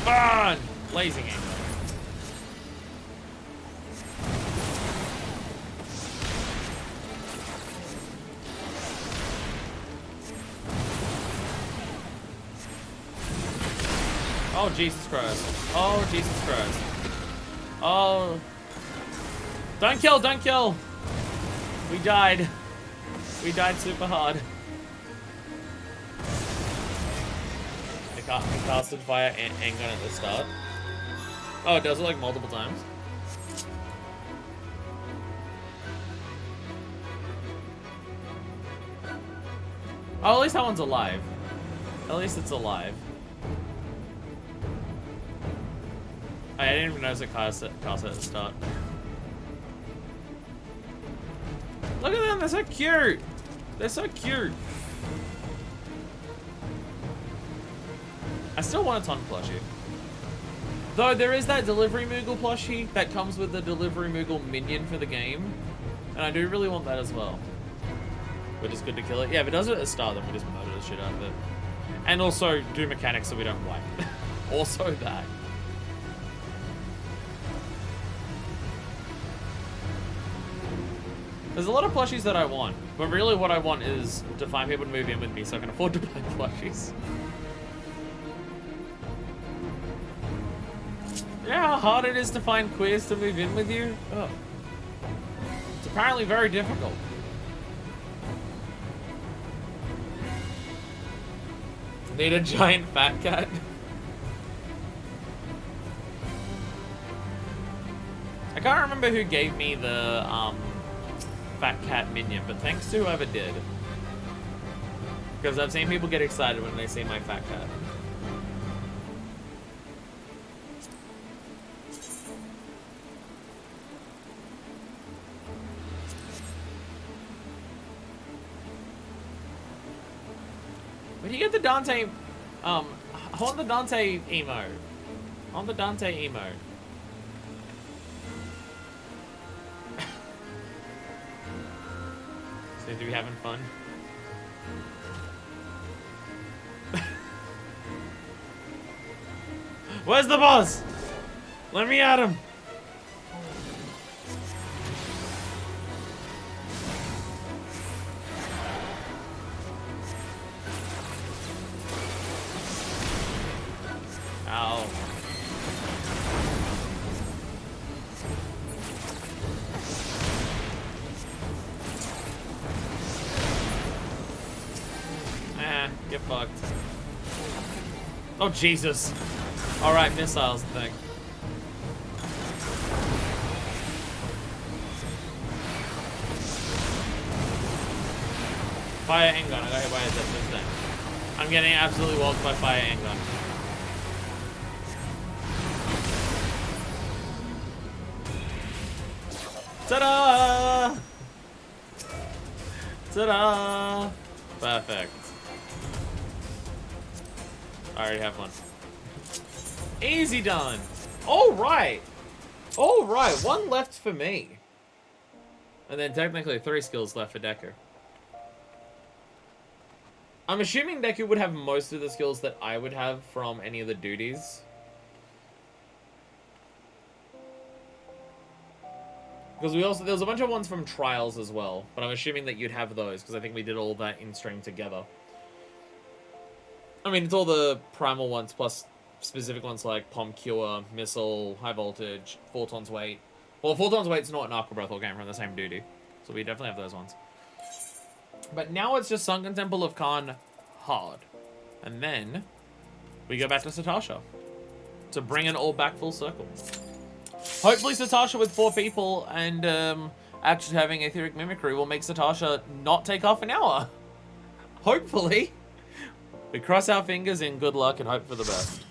Burn! Blazing Angon. Oh, Jesus Christ. Oh, Jesus Christ. Oh. Don't kill, don't kill. We died. We died super hard. I casted Fire Angon at the start. Oh, it does it like multiple times? Oh, at least that one's alive. At least it's alive. I didn't even notice it cast it at the start. Look at them, they're so cute! They're so cute! I still want a ton plushie. Though there is that Delivery Moogle plushie that comes with the Delivery Moogle minion for the game. And I do really want that as well. But it's good to kill it. Yeah, if it does it at the start, then we just murder the shit out of it. And also do mechanics so we don't wipe. Also that. There's a lot of plushies that I want, but really what I want is to find people to move in with me so I can afford to buy plushies. You know how hard it is to find queers to move in with you? Oh. It's apparently very difficult. Need a giant fat cat? I can't remember who gave me the, fat cat minion, but thanks to whoever did. Because I've seen people get excited when they see my fat cat. But you get the Dante, I want the Dante emo. I want the Dante emo. Seem to be having fun. Where's the boss? Let me at him. Ow. Get fucked. Oh, Jesus. Alright, missiles thing. Fire handgun. I got hit by a distance thing. I'm getting absolutely walled by fire handgun. Ta-da! Ta-da! Perfect. I already have one. Easy done. All right. All right. One left for me. And then technically 3 skills left for Deku. I'm assuming Deku would have most of the skills that I would have from any of the duties. Because there was a bunch of ones from Trials as well. But I'm assuming that you'd have those because I think we did all that in stream together. I mean, it's all the primal ones plus specific ones like Pomp Cure, Missile, High Voltage, 4 tons weight. Well, 4 tons weight's not an Aqua Breath or game from the same duty. So we definitely have those ones. But now it's just Sunken Temple of Khan hard. And then we go back to Satasha to bring it all back full circle. Hopefully Satasha with 4 people and actually having Etheric Mimicry will make Satasha not take half an hour. Hopefully. We cross our fingers in good luck and hope for the best.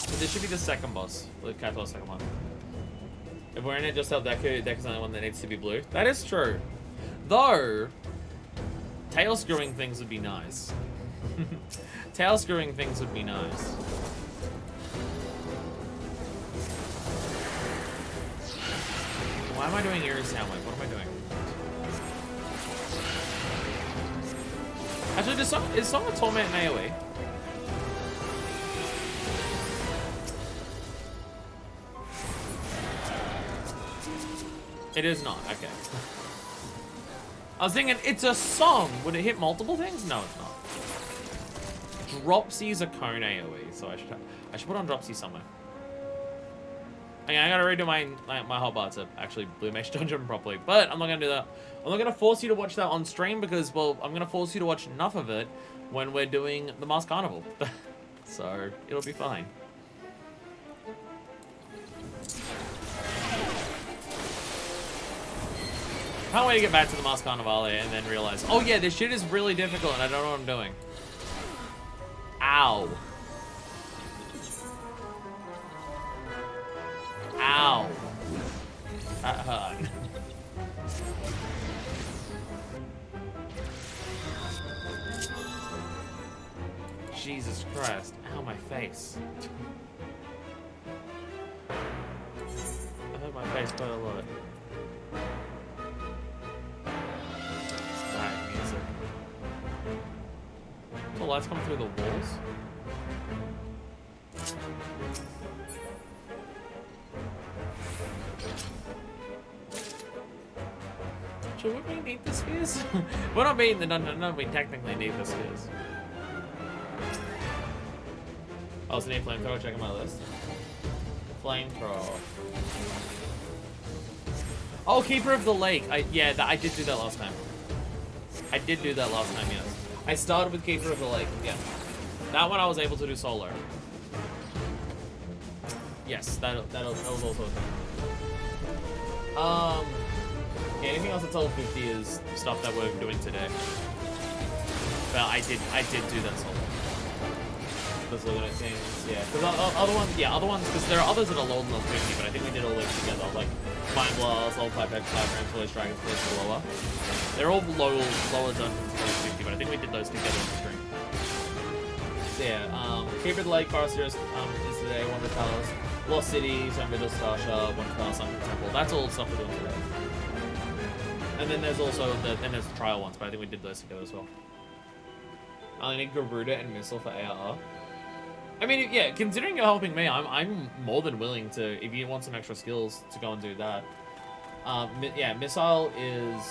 But this should be the second boss. The Kator's second one. If we're in it, just tell Deku. Deku's the only one that needs to be blue. That is true. Though, tail screwing things would be nice. Tail screwing things would be nice. Why am I doing eerie sound wave? What am I doing? Actually, is Song of Torment an AoE? It is not. Okay. I was thinking, it's a song. Would it hit multiple things? No, it's not. Dropsy's a cone AoE, so I should put on Dropsy somewhere. Okay, I gotta redo my hotbar to actually Blue Mage dungeon properly, but I'm not gonna do that. I'm not gonna force you to watch that on stream because, well, I'm gonna force you to watch enough of it when we're doing the Masked Carnival. So, it'll be fine. Can't wait to get back to the Masked Carnivale and then realize, oh yeah, this shit is really difficult and I don't know what I'm doing. Ow. Ow. That hurt. Jesus Christ. Ow, my face. I hurt my face quite a lot. Bad music. The lights come through the walls? Should we need the spheres? We're not beating the dungeon, no, we technically need the spheres. I also need flamethrower, checking my list. Flamethrower. Oh, Keeper of the Lake. I did do that last time. I did do that last time, yes. I started with Keeper of the Lake, yeah. That one I was able to do solo. Yes, that was also a thing. Yeah, anything else that's level 50 is stuff that we're doing today. But I did do that solo. Just looking at things, yeah. Because other ones, because there are others that are lower than level 50, but I think we did all those together. Like Mind Blast, Level 5 FFXIV, Transformers, Dragon's Blast, lower. They're all lower dungeons than level 50, but I think we did those together in the stream. So yeah, Cupid Lake, Forest is today, Wonder Palace, Lost City, Sunville, Starsha, Wonder Palace, Sunken Temple. That's all stuff we're doing today. And then there's also the trial ones, but I think we did those together as well. I need Garuda and Missile for ARR. I mean, yeah, considering you're helping me, I'm more than willing to, if you want some extra skills, to go and do that. Yeah, Missile is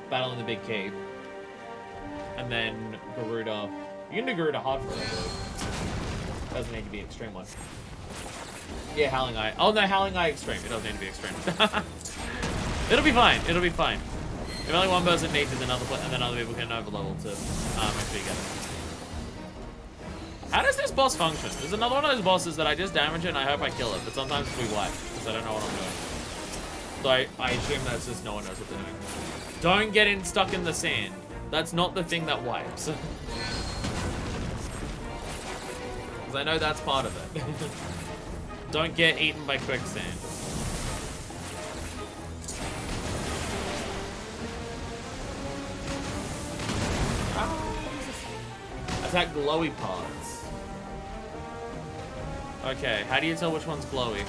battling the big keep. And then Garuda, you can do Garuda hard for it, I believe. Doesn't need to be extreme one. Yeah, Howling Eye. Oh no, Howling Eye extreme. It doesn't need to be extreme. It'll be fine. It'll be fine. If only one person needs it, then other people can overlevel to actually get it. How does this boss function? There's another one of those bosses that I just damage it and I hope I kill it, but sometimes we wipe because I don't know what I'm doing. So I assume that's just no one knows what they're doing. Don't get stuck in the sand. That's not the thing that wipes. Because I know that's part of it. Don't get eaten by quicksand. Attack glowy parts. Okay, how do you tell which one's glowy?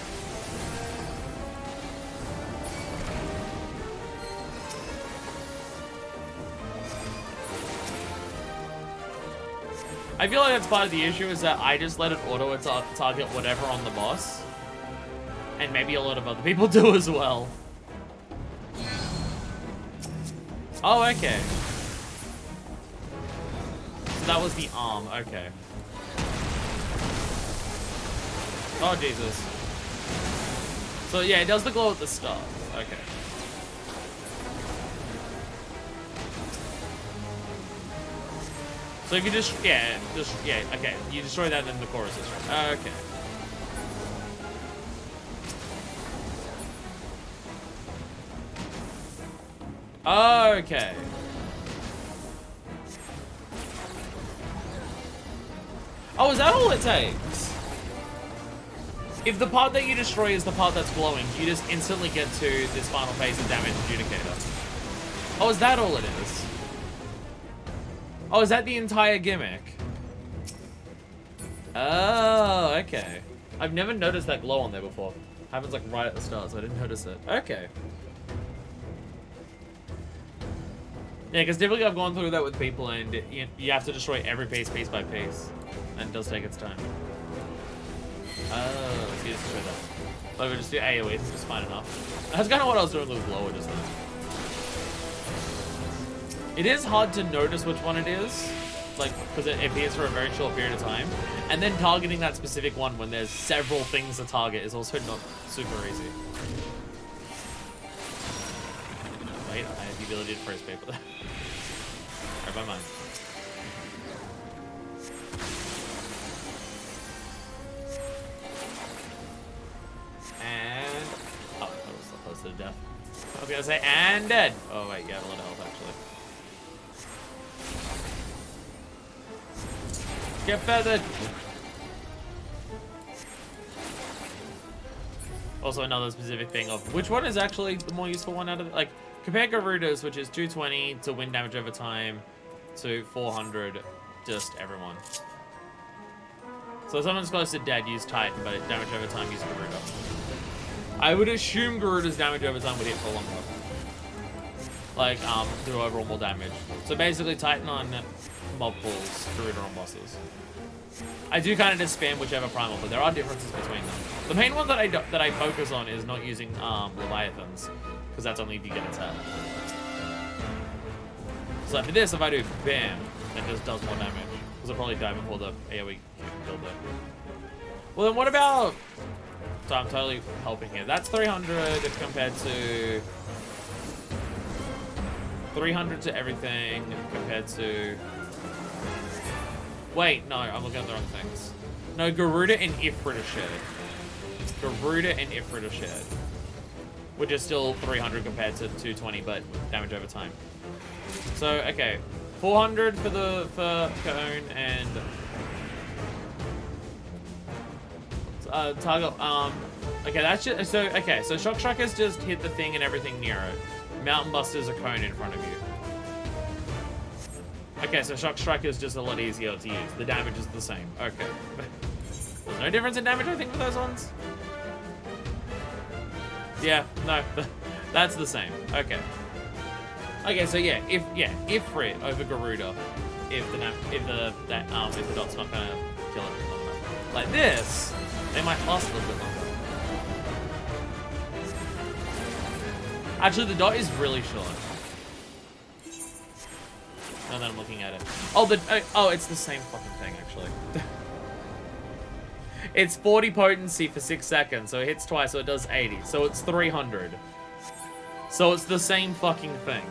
I feel like that's part of the issue, is that I just let it auto target whatever on the boss. And maybe a lot of other people do as well. Oh, okay. So that was the arm, okay. Oh, Jesus. So yeah, it does the glow at the start. Okay. So if you just, yeah, okay. You destroy that and then the chorus is right. Okay. Okay. Oh, is that all it takes? If the part that you destroy is the part that's glowing, you just instantly get to this final phase of damage adjudicator. Oh, is that all it is? Oh, is that the entire gimmick? Oh, okay. I've never noticed that glow on there before. Happens like right at the start, so I didn't notice it. Okay. Yeah, because typically I've gone through that with people, and you have to destroy every piece by piece, and it does take its time. Oh, let's just destroy that. But we just do AoE, it's just fine enough. That's kind of what I was doing with Glower just then. It is hard to notice which one it is, like, because it appears for a very short period of time, and then targeting that specific one when there's several things to target is also not super easy. Wait, I have the ability to freeze paper there. Right by mine. And oh, I was so close to death. I was gonna say and dead. Oh wait, you have a lot of health actually. Get feathered. Also another specific thing of which one is actually the more useful one out of like compare Garuda's, which is 220 to win damage over time, to 400 just everyone. So if someone's close to dead, use Titan, but damage over time, use Garuda. I would assume Garuda's damage over time would hit for longer. Like, do overall more damage. So basically Titan on mob pools, Garuda on bosses. I do kind of just spam whichever primal, but there are differences between them. The main one that I focus on is not using Leviathans, because that's only if you get attacked. So for this, if I do BAM, it just does more damage. Because I'll probably die before the AoE killed it. Well then what about... So I'm totally helping here. That's 300 compared to... 300 to everything compared to... Wait, no, I'm looking at the wrong things. No, Garuda and Ifrit are shared. Garuda and Ifrit are shared. Which is still 300 compared to 220, but damage over time. So, okay. 400 for Cone and... target, okay, that's just, so, okay, so Shock Strikers just hit the thing and everything near it. Mountain Buster's a cone in front of you. Okay, so Shock Strike is just a lot easier to use. The damage is the same. Okay. There's no difference in damage, I think, for those ones. Yeah, no, that's the same. Okay. Okay, so yeah, Ifrit over Garuda, if the dot's not gonna kill it like this, they might last a little bit longer. Actually, the dot is really short. Now that I'm looking at it. Oh, it's the same fucking thing, actually. It's 40 potency for 6 seconds, so it hits twice, so it does 80. So it's 300. So it's the same fucking thing.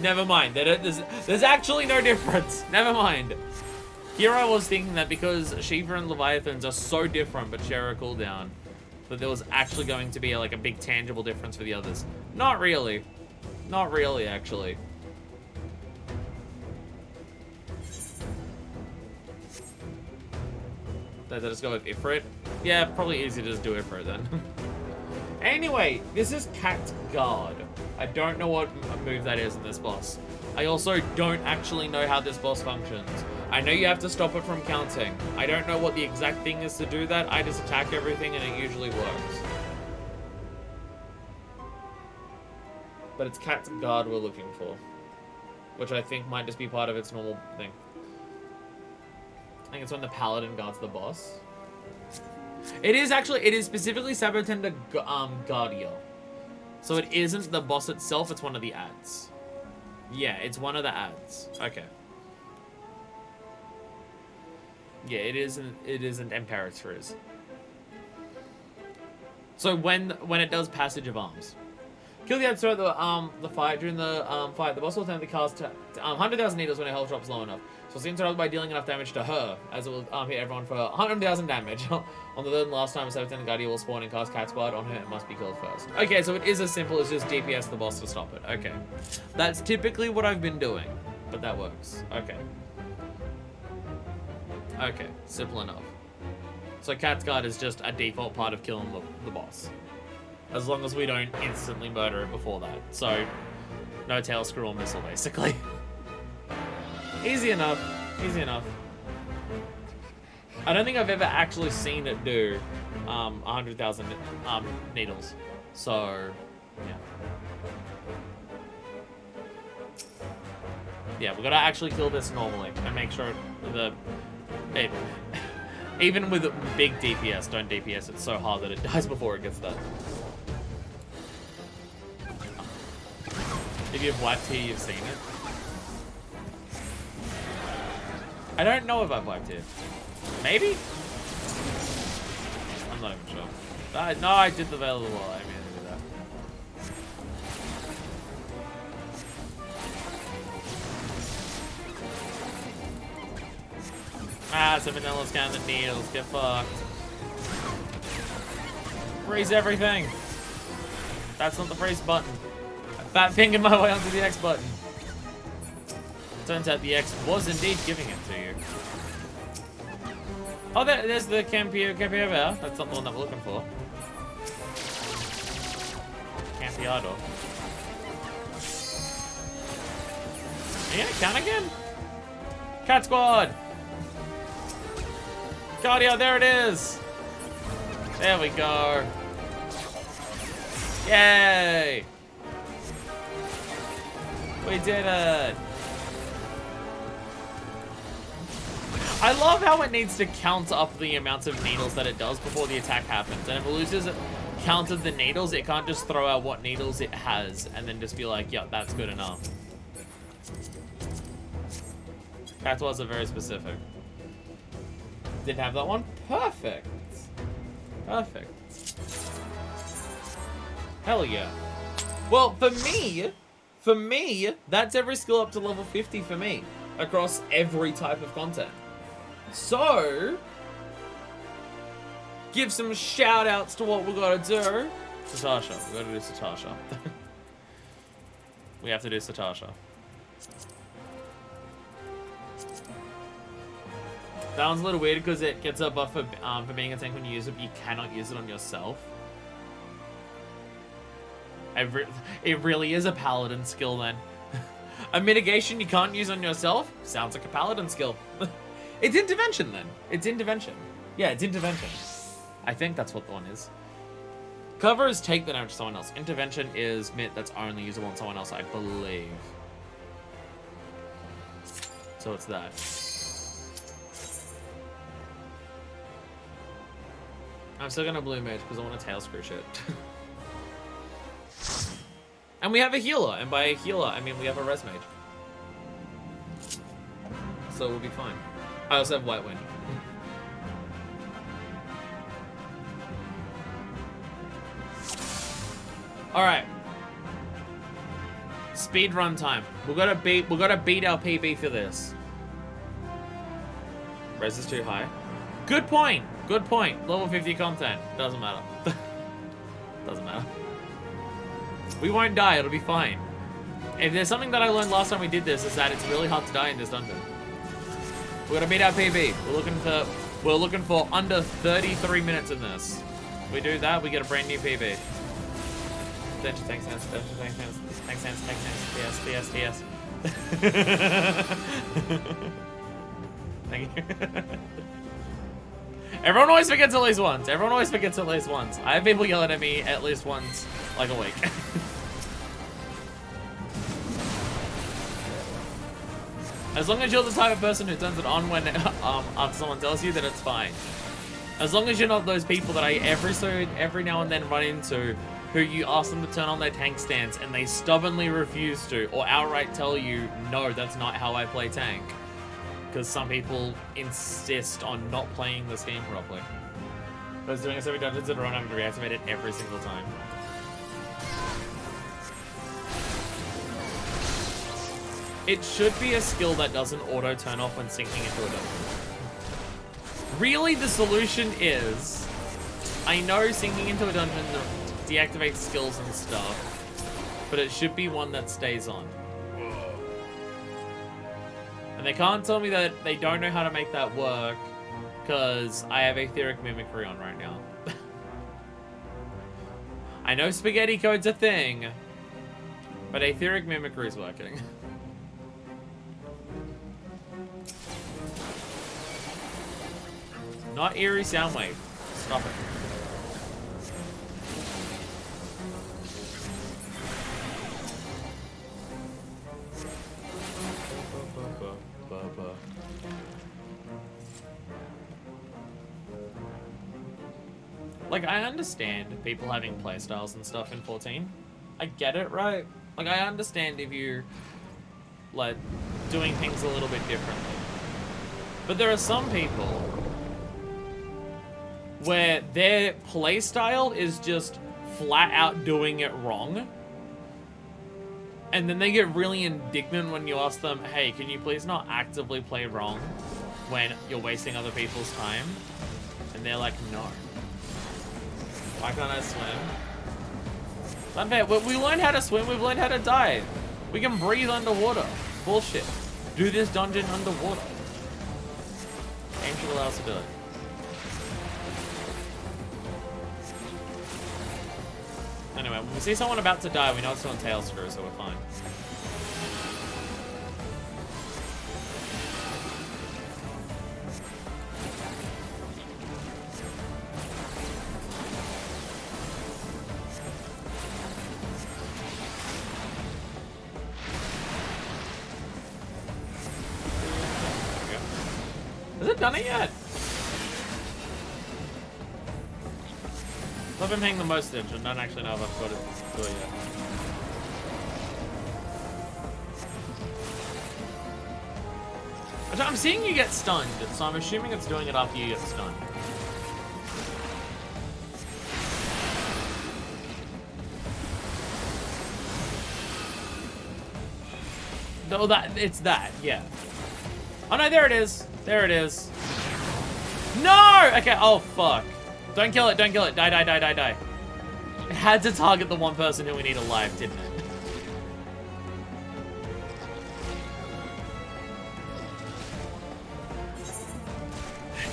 Never mind. There's actually no difference. Never mind. Here I was thinking that because Shiva and Leviathans are so different but share a cooldown, that there was actually going to be like a big tangible difference for the others. Not really. Not really, actually. Did I just go with Ifrit? Yeah, probably easy to just do Ifrit then. Anyway, this is Cat's Guard. I don't know what move that is in this boss. I also don't actually know how this boss functions. I know you have to stop it from counting. I don't know what the exact thing is to do that. I just attack everything and it usually works. But it's Cat's Guard we're looking for. Which I think might just be part of its normal thing. I think it's when the Paladin guards the boss. It is specifically Sabotenda Guardia. So it isn't the boss itself, it's one of the ads. Yeah, it's one of the ads. Okay. Yeah, it isn't Imperatriz. So when it does Passage of Arms. Kill the ads throughout the fight. During the fight, the boss will attempt to cast 100,000 needles when her health drops low enough. So it's interrupted by dealing enough damage to her, as it will hit everyone for 100,000 damage. On the third and last time a Sabotenda Guardia will spawn and cast Cat's Blood on her, it must be killed first. Okay, so it is as simple as just DPS the boss to stop it. Okay. That's typically what I've been doing, but that works. Okay. Okay, simple enough. So Cat's Guard is just a default part of killing the boss. As long as we don't instantly murder it before that. So, no tail, screw, or missile, basically. Easy enough. Easy enough. I don't think I've ever actually seen it do 100,000 needles. So, yeah. Yeah, we've got to actually kill this normally and make sure even with big DPS, don't DPS it so hard that it dies before it gets done. If you've wiped here, you've seen it. I don't know if I've wiped here. Maybe? I'm not even sure. No, I did the Veil of the Wall. I mean, I did that. Ah, so Vanilla's kind of the needles. Get fucked. Freeze everything. That's not the freeze button. I fat fingered my way onto the X button. Turns out the X was indeed giving it to you. Oh, there's the Campio Bear. That's not the one that we're looking for. Campiado. Yeah, count again. Cat Squad. Cardio, there it is. There we go. Yay. We did it. I love how it needs to count up the amounts of needles that it does before the attack happens. And if it loses count of the needles, it can't just throw out what needles it has and then just be like, yeah, that's good enough. Patois are very specific. Didn't have that one? Perfect. Perfect. Hell yeah. Well, for me, that's every skill up to level 50 for me. Across every type of content. So, give some shout outs to what we gotta do. Satasha. We gotta do Satasha. We have to do Satasha. That one's a little weird because it gets a buff for being a tank when you use it, but you cannot use it on yourself. It really is a paladin skill then. A mitigation you can't use on yourself? Sounds like a paladin skill. It's intervention then. It's intervention. Yeah, it's intervention. I think that's what the one is. Cover is take the damage to someone else. Intervention is mitt that's only usable on someone else, I believe. So it's that. I'm still gonna Blue Mage because I want to tail screw shit. And we have a healer, and by a healer, I mean we have a res mage. So we'll be fine. I also have White Wind. Alright. Speed run time. We gotta beat our PB for this. Res is too high. Good point. Good point. Level 50 content. Doesn't matter. Doesn't matter. We won't die, it'll be fine. If there's something that I learned last time we did this, is that it's really hard to die in this dungeon. We're gonna beat our PB. We're looking for under 33 minutes in this. We do that, we get a brand new PB. Attention, thanks, hands. Attention, thanks, hands. Thanks, hands, thanks, hands. TS. Thank you. Everyone always forgets at least once. Everyone always forgets at least once. I have people yelling at me at least once, like a week. As long as you're the type of person who turns it on when after someone tells you, that it's fine. As long as you're not those people that I every now and then run into, who you ask them to turn on their tank stance and they stubbornly refuse to, or outright tell you, no, that's not how I play tank. Because some people insist on not playing this game properly. Those doing this every dungeons that are on having to reactivate it every single time. It should be a skill that doesn't auto turn off when sinking into a dungeon. Really, the solution is, I know sinking into a dungeon deactivates skills and stuff, but it should be one that stays on. And they can't tell me that they don't know how to make that work, because I have Aetheric Mimicry on right now. I know Spaghetti Code's a thing, but Aetheric Mimicry is working. Not Eerie Soundwave. Stop it. Like, I understand people having playstyles and stuff in 14. I get it, right? Like, I understand if you're, like, doing things a little bit differently. But there are some people where their playstyle is just flat out doing it wrong. And then they get really indignant when you ask them, hey, can you please not actively play wrong when you're wasting other people's time? And they're like, no. Why can't I swim? It's unfair. We learned how to swim, we've learned how to dive. We can breathe underwater. Bullshit. Do this dungeon underwater. Game should allow us to do it. Anyway, when we see someone about to die, we know it's doing tail screw, so we're fine. Has it done it yet? I've been paying the most attention. I don't actually know if I've got it to it yet. Actually, I'm seeing you get stunned, so I'm assuming it's doing it after you get stunned. No, it's that, yeah. Oh no, there it is. There it is. No! Okay, oh fuck. Don't kill it, don't kill it. Die, die, die, die, die. It had to target the one person who we need alive, didn't it?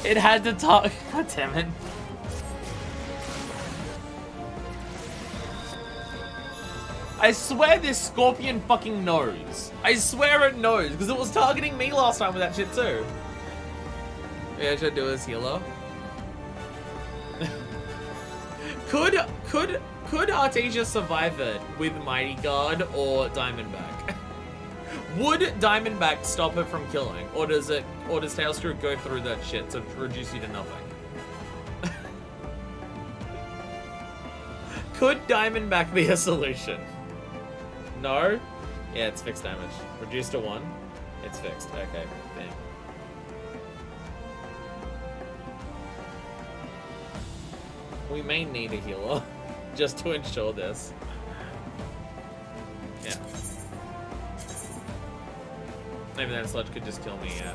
It had to talk. God damn it. I swear this scorpion fucking knows. I swear it knows, because it was targeting me last time with that shit too. Yeah, should I do as healer? Could Artesia survive it with Mighty Guard or Diamondback? Would Diamondback stop her from killing, or does Tailscrew go through that shit to reduce you to nothing? Could Diamondback be a solution? No? Yeah, it's fixed damage. Reduced to 1. It's fixed. Okay, damn. We may need a healer just to ensure this. Yeah. Maybe that sludge could just kill me, yeah.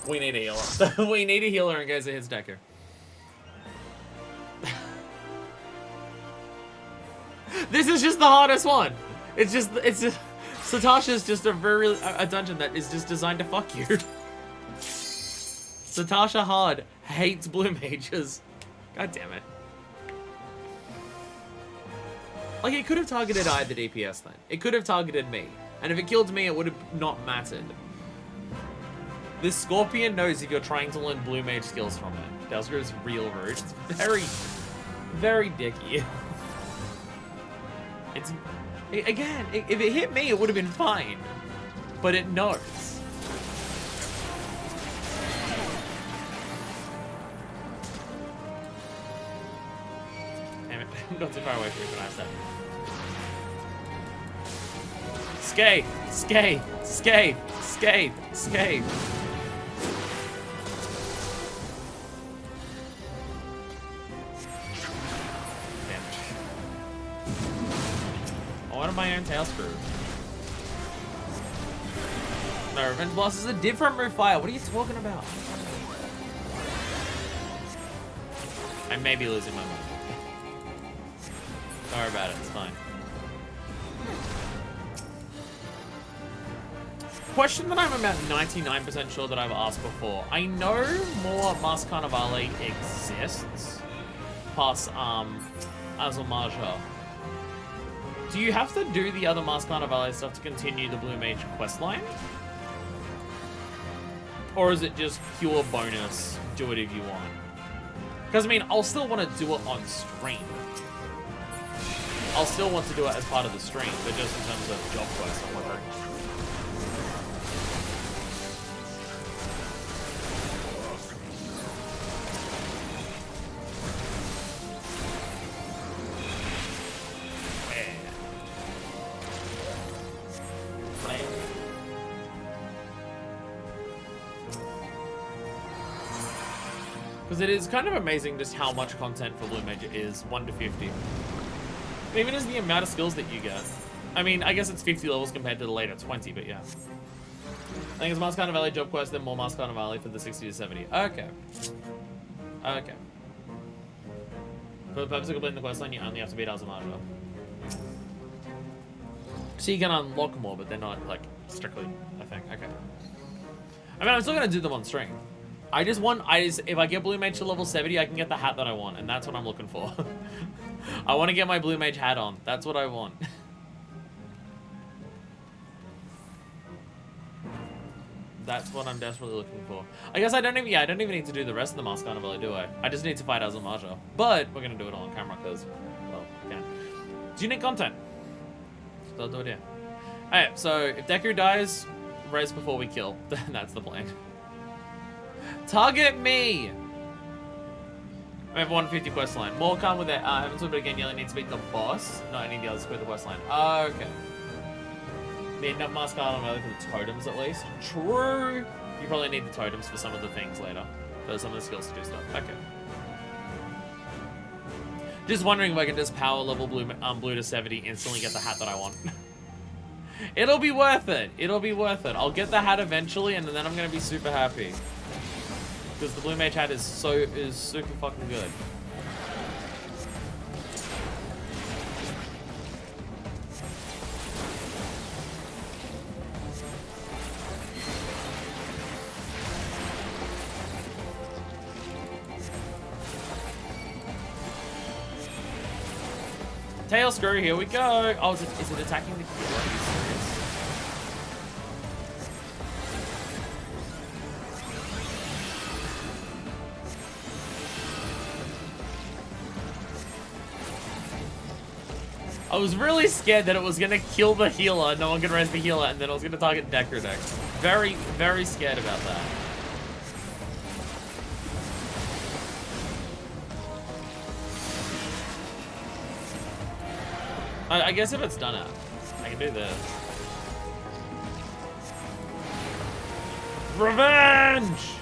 We need a healer. We need a healer in case it hits Deku. This is just the hardest one. It's just Satasha's just a dungeon that is just designed to fuck you. Satasha hard hates blue mages. God damn it. Like, it could have targeted either DPS then. It could have targeted me. And if it killed me, it would have not mattered. This Scorpion knows if you're trying to learn Blue Mage skills from it. Tailscrew is real rude. It's very, very dicky. It's... Again, if it hit me, it would have been fine. But it knows. Damn it. I'm not too far away from you, but I said. Scathe! Scathe! Scathe! Scathe! Scathe! Damn it. I wanted my own Tailscrew. No, Revenge Blast is a different move fire. What are you talking about? I may be losing my mind. Don't worry about it, it's fine. Question that I'm about 99% sure that I've asked before. I know more Mask Carnivale exists past Azulmaja. Do you have to do the other Mask Carnivale stuff to continue the Blue Mage questline? Or is it just pure bonus, do it if you want? Because I mean, I'll still want to do it on stream. I'll still want to do it as part of the stream, but just in terms of job quest, I'm wondering. Because it is kind of amazing just how much content for Blue Mage is 1 to 50. Even as the amount of skills that you get. I mean, I guess it's 50 levels compared to the later 20, but yeah. I think it's Mask Carnivale job quest, then more Mask Carnivale for the 60 to 70. Okay. Okay. For the purpose of completing the questline, you only have to beat Azulmaja. So you can unlock more, but they're not, like, strictly a thing. Okay. I mean, I'm still gonna do them on stream. I just want, if I get Blue Mage to level 70, I can get the hat that I want, and that's what I'm looking for. I want to get my Blue Mage hat on. That's what I want. That's what I'm desperately looking for. I guess I don't even need to do the rest of the Mask Carnivale, do I? I just need to fight Azulmaja. But we're gonna do it all on camera because, well, we can. Do you need content? So I'll do it here. Alright, so if Deku dies, race before we kill. That's the plan. Target me! I have 150 quest line. More come with it. I haven't seen it again. You only need to beat the boss. No, I need the others to quit the quest line. Okay. Need enough Mask Carnivale for the totems at least. True. You probably need the totems for some of the things later. For some of the skills to do stuff. Okay. Just wondering if I can just power level blue to 70 instantly get the hat that I want. It'll be worth it. It'll be worth it. I'll get the hat eventually, and then I'm gonna be super happy. Because the Blue Mage hat is super fucking good. Tail screw, here we go. Oh, is it attacking the healer? Are you serious? I was really scared that it was gonna kill the healer, no one could res the healer, and then I was gonna target Decker next. Very, very scared about that. I guess if it's done it, I can do this. Revenge!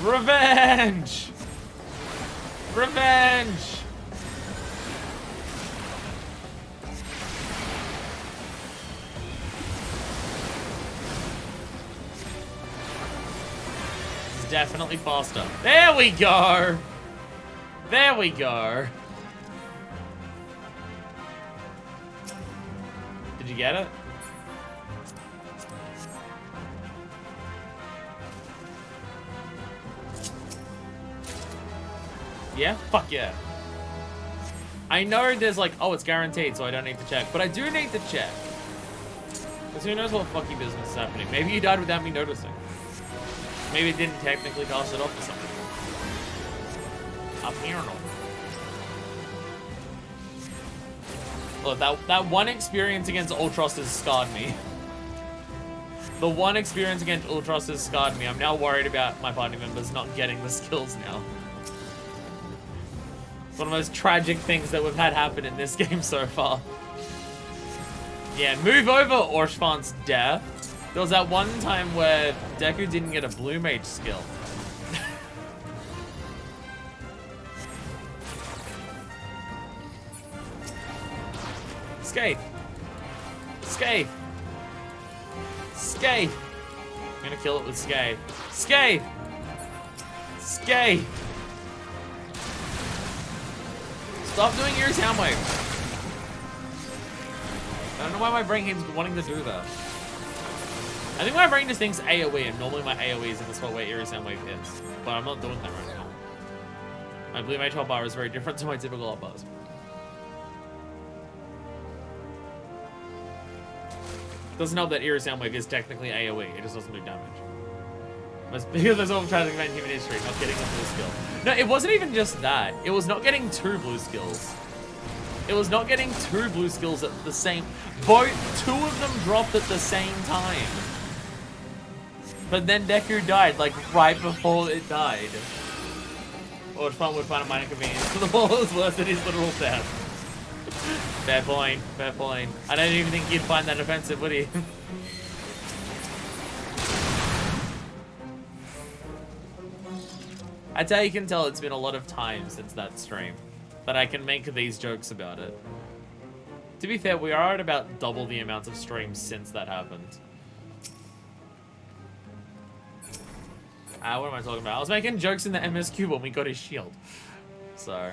Revenge! Revenge! This is definitely faster. There we go! There we go. Did you get it? Yeah? Fuck yeah. I know there's like, oh, it's guaranteed, so I don't need to check. But I do need to check. Because who knows what fucky business is happening. Maybe you died without me noticing. Maybe it didn't technically cast it off or something. Apparently. Look, that one experience against Ultros has scarred me. The one experience against Ultros has scarred me. I'm now worried about my party members not getting the skills now. It's one of the most tragic things that we've had happen in this game so far. Yeah, move over, Orshfan's death. There was that one time where Deku didn't get a Blue Mage skill. Scathe. Scathe. Scathe. I'm gonna kill it with Scathe. Scathe. Scathe. Stop doing your sound wave. I don't know why my brain keeps wanting to do that. I think my brain just thinks AoE, and normally my AoE is in the spot where Eerie Sound Wave is. But I'm not doing that right now. My Blue Mage hotbar is very different to my typical hotbars. Doesn't help that Eerie Sound Wave is technically AoE, it just doesn't do damage. That's because there's all trying to invent human history, not getting a blue skill. No, it wasn't even just that. It was not getting 2 blue skills. It was not getting 2 blue skills at the same... Both, 2 of them dropped at the same time. But then Deku died, like, right before it died. Or fun would find a minor convenience. The ball was worse than his literal death. Fair point, fair point. I don't even think you'd find that offensive, would he? That's how you can tell it's been a lot of time since that stream. That I can make these jokes about it. To be fair, we are at about double the amount of streams since that happened. What am I talking about? I was making jokes in the MSQ when we got his shield. So...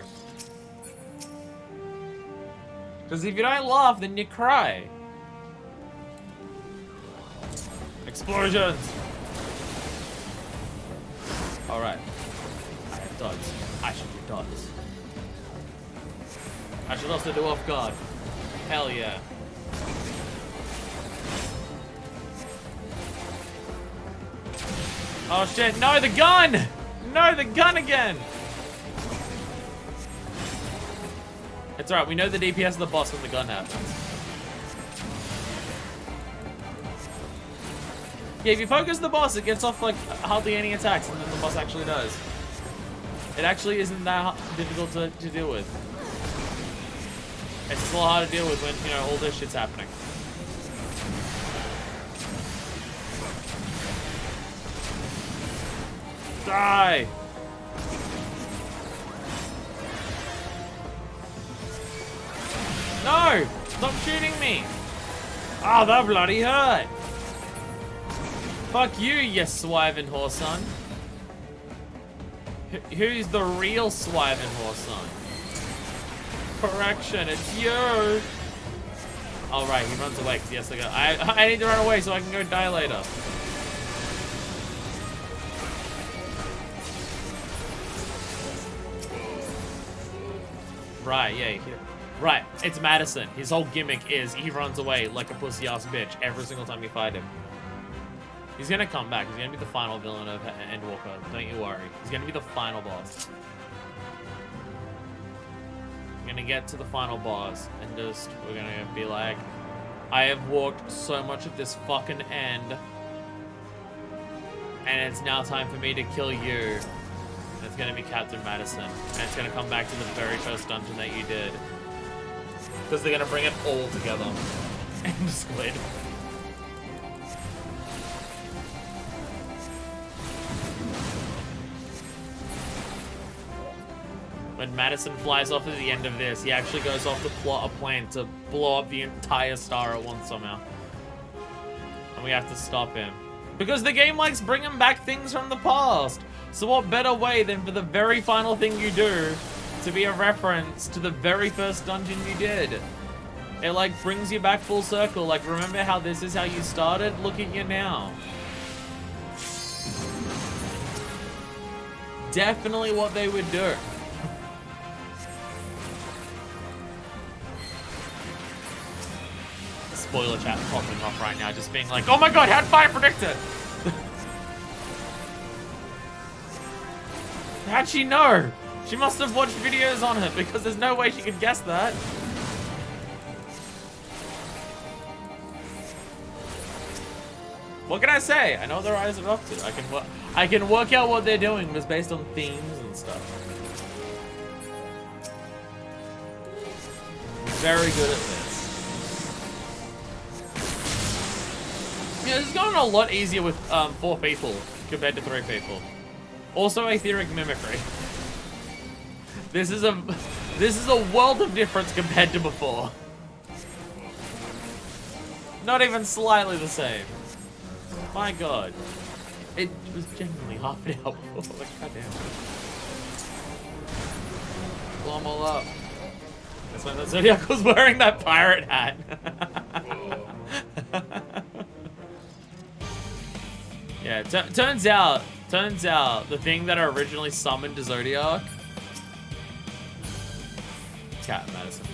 Because if you don't laugh, then you cry. Explosions! Alright. I have dots. I should do dots. I should also do off guard. Hell yeah. Oh shit, no, the gun! No, the gun again! It's alright, we know the DPS of the boss when the gun happens. Yeah, if you focus the boss, it gets off like hardly any attacks, and then the boss actually does. It actually isn't that difficult to deal with. It's just a lot hard to deal with when, you know, all this shit's happening. Die! No! Stop shooting me! Oh, that bloody hurt! Fuck you, you Swyvern Horson. Who's the real Swyvern Horson? Correction, it's you! Oh right, he runs away, 'cause he has to go. I need to run away so I can go die later. Right, yeah. Right, it's Madison. His whole gimmick is he runs away like a pussy-ass bitch every single time you fight him. He's gonna come back. He's gonna be the final villain of Endwalker. Don't you worry. He's gonna be the final boss. We're gonna get to the final boss and just, we're gonna be like, I have walked so much of this fucking end, and it's now time for me to kill you. And it's gonna be Captain Madison. And it's gonna come back to the very first dungeon that you did. Because they're gonna bring it all together. And Squid. When Madison flies off at the end of this, he actually goes off to plot a plan to blow up the entire star at once somehow. And we have to stop him. Because the game likes bringing back things from the past. So what better way than for the very final thing you do to be a reference to the very first dungeon you did? It like brings you back full circle. Like, remember how this is how you started? Look at you now. Definitely what they would do. Spoiler chat popping off right now, just being like, oh my god, how'd Fire predict it? How'd she know? She must have watched videos on it, because there's no way she could guess that. What can I say? I know what their eyes are up to. I can work out what they're doing just based on themes and stuff. Very good at this. Yeah, this is going a lot easier with 4 people compared to 3 people. Also, etheric mimicry. This is a world of difference compared to before. Not even slightly the same. My god. It was genuinely half an hour before. Like, goddamn. Blow them all up. That's when the Zodiac was wearing that pirate hat. Yeah, turns out, the thing that originally summoned the Zodiac, Captain Madison.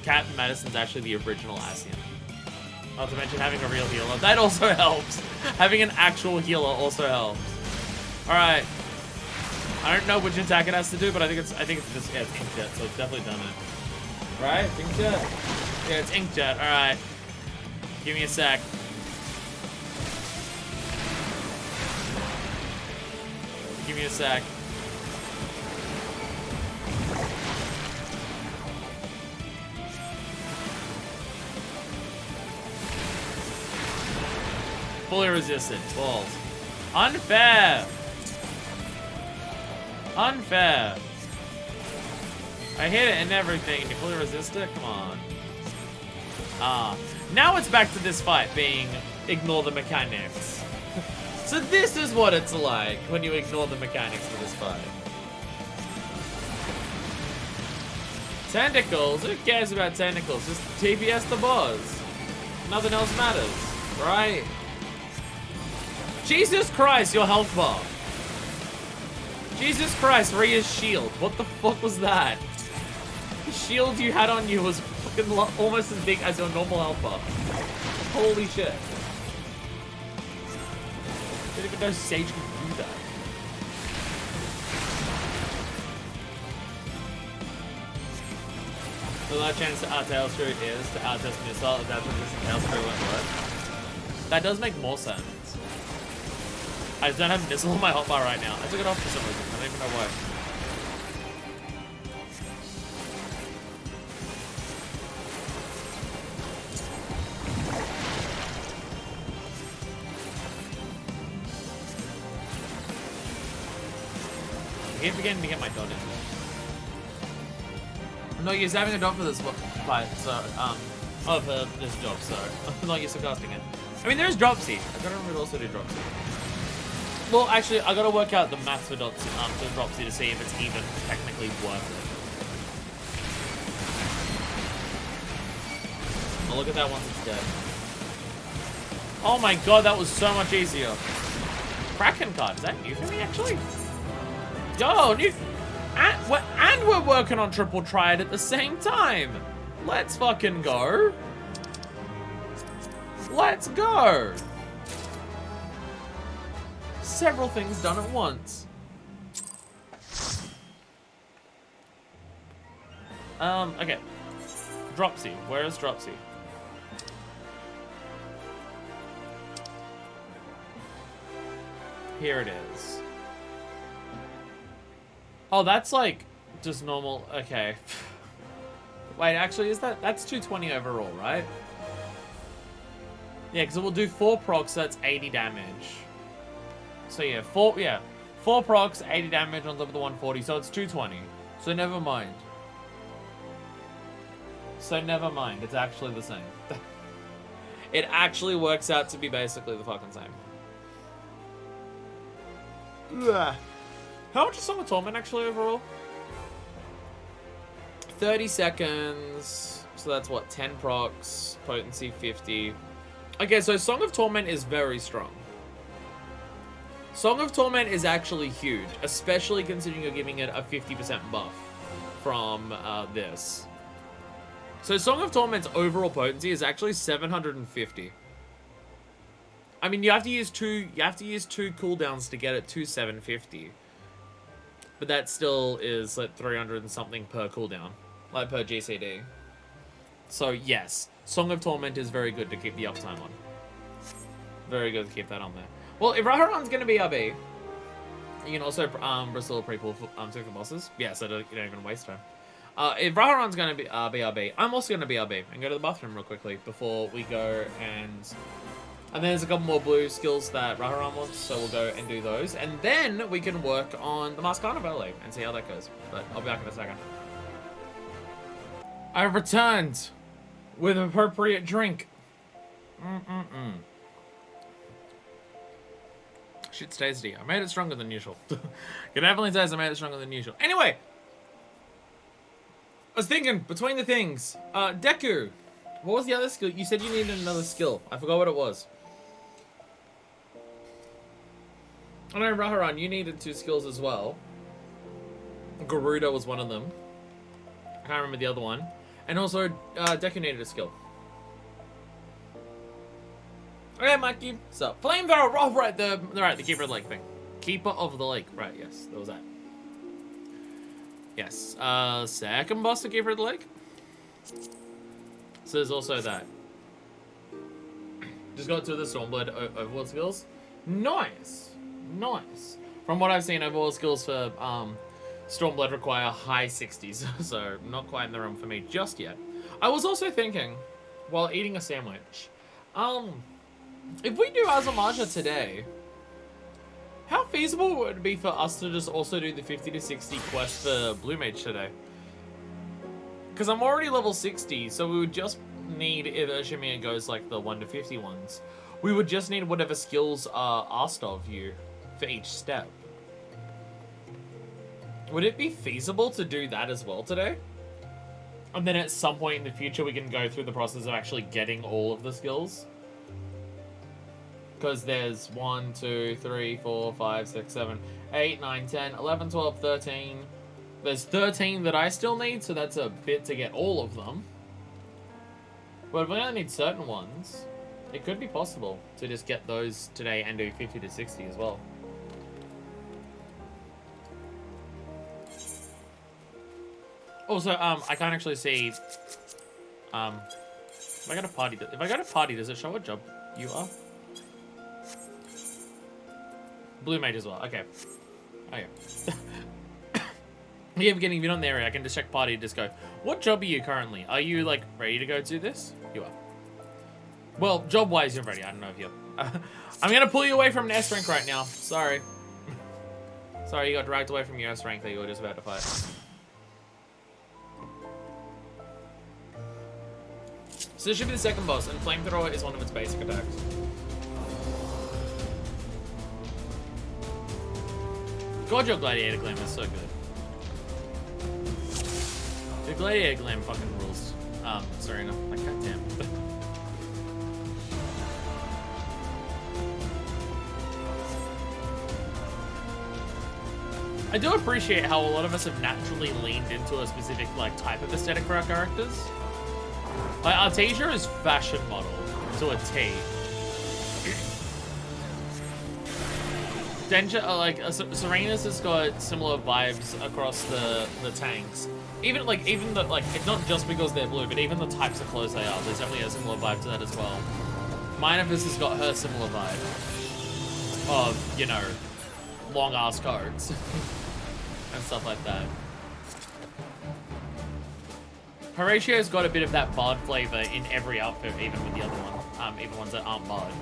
Captain Madison's actually the original Ascian. Not to mention having a real healer. That also helps. Having an actual healer also helps. Alright. I don't know which attack it has to do, but I think it's just, yeah, it's Inkjet, so it's definitely done it. Right? Inkjet? Yeah, it's Inkjet. Alright. Give me a sec. Give me a sec. Fully resistant. Balls. Unfair. Unfair. I hit it and everything, and you fully resist it? Come on. Ah. Now it's back to this fight being ignore the mechanics. So this is what it's like when you ignore the mechanics of this fight. Tentacles? Who cares about tentacles? Just TPS the boss. Nothing else matters, right? Jesus Christ, your health bar. Jesus Christ, Rhea's shield. What the fuck was that? The shield you had on you was fucking almost as big as your normal health bar. Holy shit. I didn't even know Sage could do that. The last chance to out-tail screw is to out-test missile if that's what this tail screw won't work. That does make more sense. I just don't have missile on my hotbar right now. I took it off for some reason. I don't even know why. I keep forgetting to get my dot in. I'm not used to having a dot for this fight, so, for this job, so I'm not used to casting it. I mean, there's Dropsy. I gotta remember to also do Dropsy. Well, actually, I gotta work out the maths for Dropsy to see if it's even technically worth it. I'll look at that once it's dead. Oh my god, that was so much easier. Kraken card, is that new for me, actually? Yo, new... And we're working on triple triad at the same time. Let's fucking go. Let's go. Several things done at once. Okay. Dropsy. Where is Dropsy? Here it is. Oh, that's like just normal. Okay. Wait, actually, that's 220 overall, right? Yeah, because it will do 4 procs, so that's 80 damage. So yeah, 4 procs, 80 damage on top of the 140, so it's 220. So never mind. So never mind, it's actually the same. It actually works out to be basically the fucking same. Ugh. How much is Song of Torment actually overall? 30 seconds. So that's what, 10 procs, potency 50. Okay, so Song of Torment is very strong. Song of Torment is actually huge, especially considering you're giving it a 50% buff from this. So Song of Torment's overall potency is actually 750. I mean, you have to use two cooldowns to get it to 750. But that still is like 300 and something per cooldown, like per GCD. So yes, Song of Torment is very good to keep the uptime on. Very good to keep that on there. Well, if Raharon's going to be RB, you can also Bristle pre-pull for the bosses. Yeah, so you don't even waste time. If Raharon's going to be RB, I'm also going to be RB and go to the bathroom real quickly before we go and then there's a couple more blue skills that Raharon wants, so we'll go and do those. And then we can work on the Masked Carnivale and see how that goes. But I'll be back in a second. I've returned with an appropriate drink. Shit's tasty. I made it stronger than usual. Can definitely say I made it stronger than usual. Anyway, I was thinking between the things. Deku, what was the other skill? You said you needed another skill. I forgot what it was. I know, Raharon, you needed 2 skills as well. Garuda was one of them. I can't remember the other one. And also, Deku needed a skill. Okay, Mikey. So, Flamethrower, oh, right, the Keeper of the Lake thing. Keeper of the Lake. Right, yes, there was that. Yes. Second boss to Keeper of the Lake. So there's also that. Just got to the Stormblood overworld skills. Nice. Nice. From what I've seen, overworld skills for Stormblood require high 60s, so not quite in the realm for me just yet. I was also thinking, while eating a sandwich, if we do Azamaja today, how feasible would it be for us to just also do the 50 to 60 quest for Blue Mage today? Because I'm already level 60, so we would just need, if assuming it goes like the 1 to 50 ones, we would just need whatever skills are asked of you for each step. Would it be feasible to do that as well today? And then at some point in the future we can go through the process of actually getting all of the skills? Because there's 1, 2, 3, 4, 5, 6, 7, 8, 9, 10, 11, 12, 13. There's 13 that I still need, so that's a bit to get all of them. But if we only need certain ones, it could be possible to just get those today and do 50 to 60 as well. Also, I can't actually see, if I go to party, does it show what job you are? Blue Mage as well, okay. Okay. Yeah, beginning, if you're not in the area, I can just check party, just go, what job are you currently? Are you, like, ready to go do this? You are. Well, job-wise, you're ready. I don't know if you're... I'm gonna pull you away from an S rank right now. Sorry. Sorry, you got dragged away from your S rank that you were just about to fight. So this should be the second boss, and Flamethrower is one of its basic attacks. God, your Gladiator Glam is so good. The Gladiator Glam fucking rules. Sorry, no, like, goddamn. I do appreciate how a lot of us have naturally leaned into a specific like type of aesthetic for our characters. Like Artesia is fashion model to a T. Serena's has got similar vibes across the tanks. Even the it's not just because they're blue, but even the types of clothes they are. There's definitely a similar vibe to that as well. Minifus has got her similar vibe of, you know, long ass coats and stuff like that. Horatio's got a bit of that bard flavor in every outfit, even with the other one, even ones that aren't bard.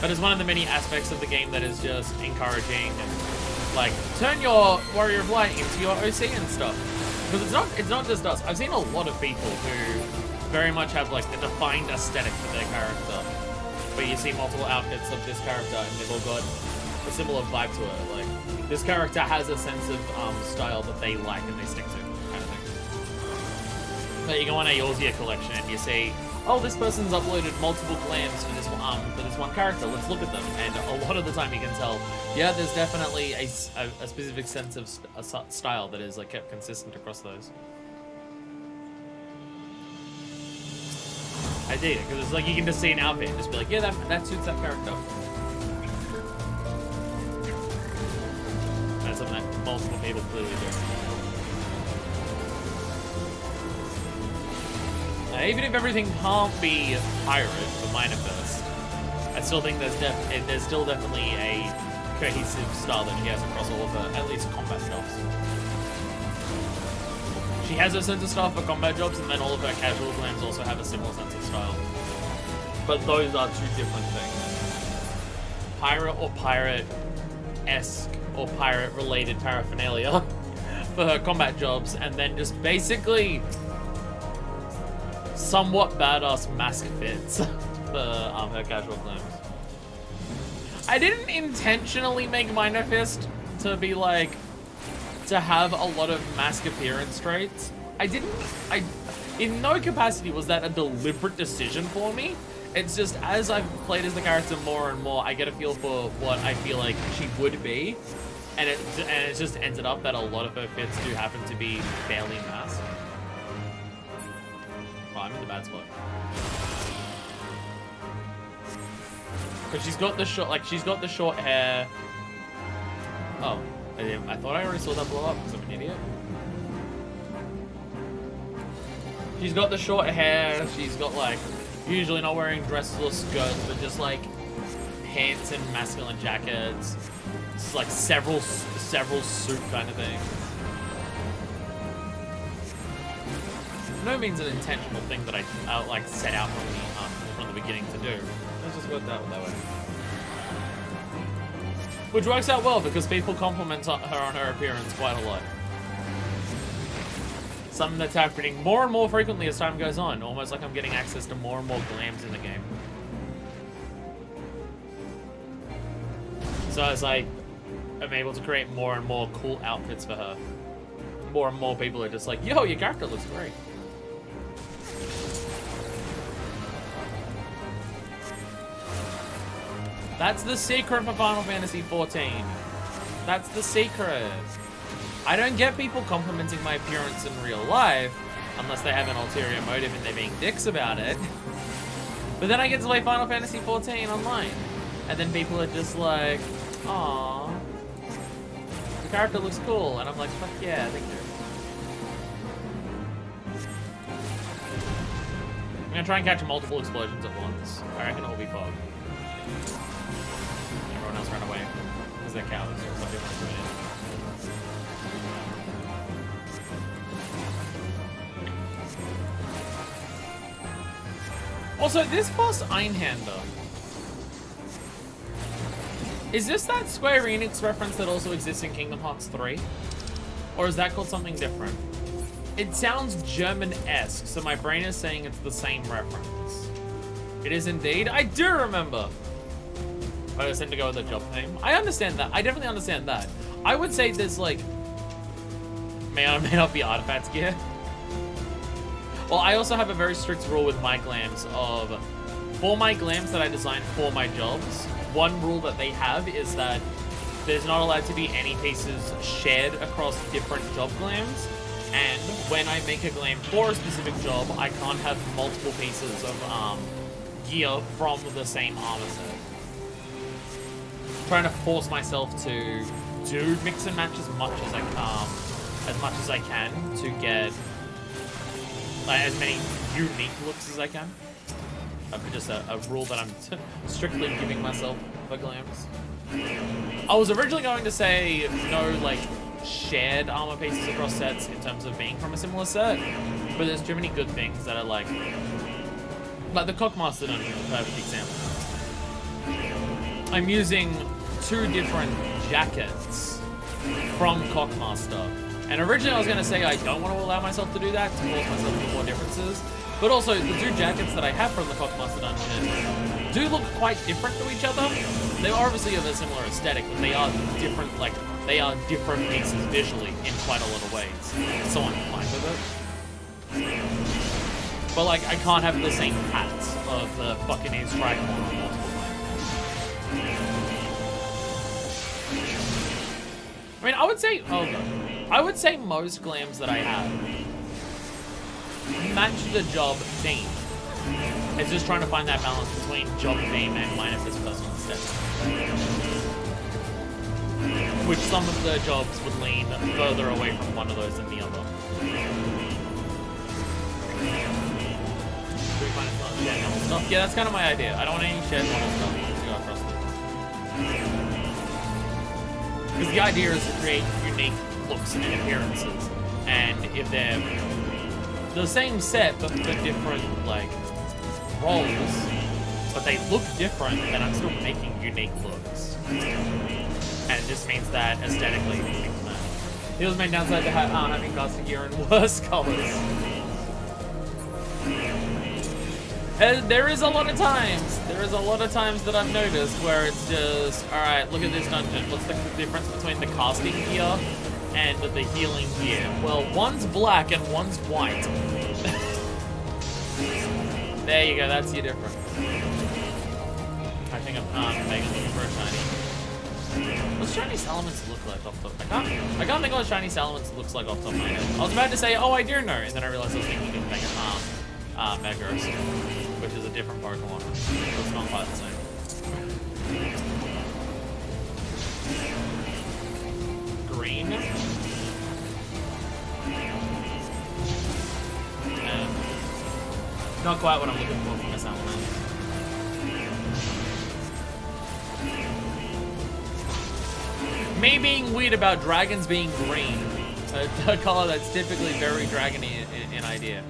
But it's one of the many aspects of the game that is just encouraging and like turn your Warrior of Light into your OC and stuff. Because it's not just us. I've seen a lot of people who very much have like the defined aesthetic for their character. Where you see multiple outfits of this character and they've all got a similar vibe to it. Like this character has a sense of style that they like and they stick to, kind of thing. So you go on a Eorzea collection and you see, oh, this person's uploaded multiple glams for this one character. Let's look at them. And a lot of the time you can tell, yeah, there's definitely a specific sense of style that is like kept consistent across those. I dig it because it's like you can just see an outfit and just be like, yeah, that suits that character. That's something that multiple people clearly do. Even if everything can't be pirate for Minifest, I still think there's still definitely a cohesive style that she has across all of her, at least combat jobs. She has a sense of style for combat jobs, and then all of her casual glams also have a similar sense of style. But those are two different things. Pirate or pirate-esque or pirate-related paraphernalia for her combat jobs, and then just basically somewhat badass mask fits for her casual glams. I didn't intentionally make Minifest to be like, to have a lot of mask appearance traits. In no capacity was that a deliberate decision for me. It's just as I've played as the character more and more, I get a feel for what I feel like she would be. And it just ended up that a lot of her fits do happen to be fairly masked. Oh, I'm in the bad spot. Because she's got the short hair. Oh, I thought I already saw that blow up because I'm an idiot. She's got the short hair. She's got like, usually not wearing dresses or skirts, but just like pants and masculine jackets. It's like several suit kind of thing. No means an intentional thing that I like set out from the beginning to do. Let's just work that way. Which works out well because people compliment her on her appearance quite a lot. Something that's happening more and more frequently as time goes on, almost like I'm getting access to more and more glams in the game. So as I'm able to create more and more cool outfits for her, more and more people are just like, yo, your character looks great. That's the secret for Final Fantasy XIV. That's the secret. I don't get people complimenting my appearance in real life unless they have an ulterior motive and they're being dicks about it. But then I get to play Final Fantasy XIV online. And then people are just like, aww, the character looks cool. And I'm like, fuck yeah, thank you. I'm gonna try and catch multiple explosions at once. I reckon it'll be fog. Everyone else ran away because they're cowards. So I didn't want to do it. Also, this boss Einhander. Is this that Square Enix reference that also exists in Kingdom Hearts 3? Or is that called something different? It sounds German-esque, so my brain is saying it's the same reference. It is indeed. I do remember. I just tend to go with the job name. I understand that. I definitely understand that. I would say there's like, may or may not be artifacts gear. Well, I also have a very strict rule with my glams of for my glams that I designed for my jobs, one rule that they have is that there's not allowed to be any pieces shared across different job glams. And when I make a glam for a specific job, I can't have multiple pieces of gear from the same armor set. I'm trying to force myself to do mix and match as much as I can to get like, as many unique looks as I can. Just a rule that I'm strictly giving myself for glams. I was originally going to say no, like, shared armor pieces across sets in terms of being from a similar set, but there's too many good things that are like the Cockmaster Dungeon is a perfect example. I'm using 2 different jackets from Cockmaster, and originally I was going to say I don't want to allow myself to do that to force myself to more differences, but also the 2 jackets that I have from the Cockmaster Dungeon do look quite different to each other. They obviously have a similar aesthetic, but they are different, like, they are different pieces visually in quite a lot of ways. So I'm fine with it. But, like, I can't have the same hats of the Buccaneers Tricorn on multiple times. I mean, I would say most glams that I have match the job theme. It's just trying to find that balance between job theme and Minus's personal aesthetic. Which some of the jobs would lean further away from one of those than the other. Do we find some shared normal stuff? Yeah, that's kind of my idea. I don't want any shared normal stuff to go across this. Because the idea is to create unique looks and appearances. And if they're the same set but for different, like, roles, but they look different, then I'm still making unique looks. And it just means that aesthetically things matter. The other main downside to having caster gear in worse colors. There is a lot of times that I've noticed where it's just, alright, look at this dungeon. What's the difference between the casting gear and the healing gear? Well, one's black and one's white. There you go, that's your difference. I think I'm looking for a shiny. What's shiny Salamence look like off the top? I can't think what shiny Salamence looks like off the top of my head. I was about to say, oh, I do know, and then I realized I was thinking of Megaros, which is a different Pokemon. So it's not quite the same. Green. And not quite what I'm looking for from a Salamence. Me being weird about dragons being green, a color that's typically very dragony in idea.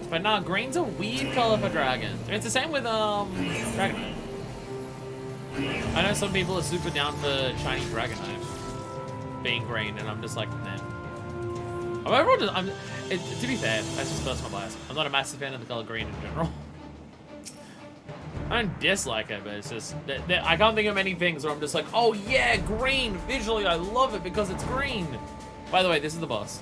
But nah, green's a weird color for dragons. It's the same with Dragonite. I know some people are super down for shiny Dragonite being green, and I'm just like, nah. To be fair, that's just personal bias. I'm not a massive fan of the color green in general. I don't dislike it, but it's just I can't think of many things where I'm just like, oh yeah, green. Visually, I love it because it's green. By the way, this is the boss.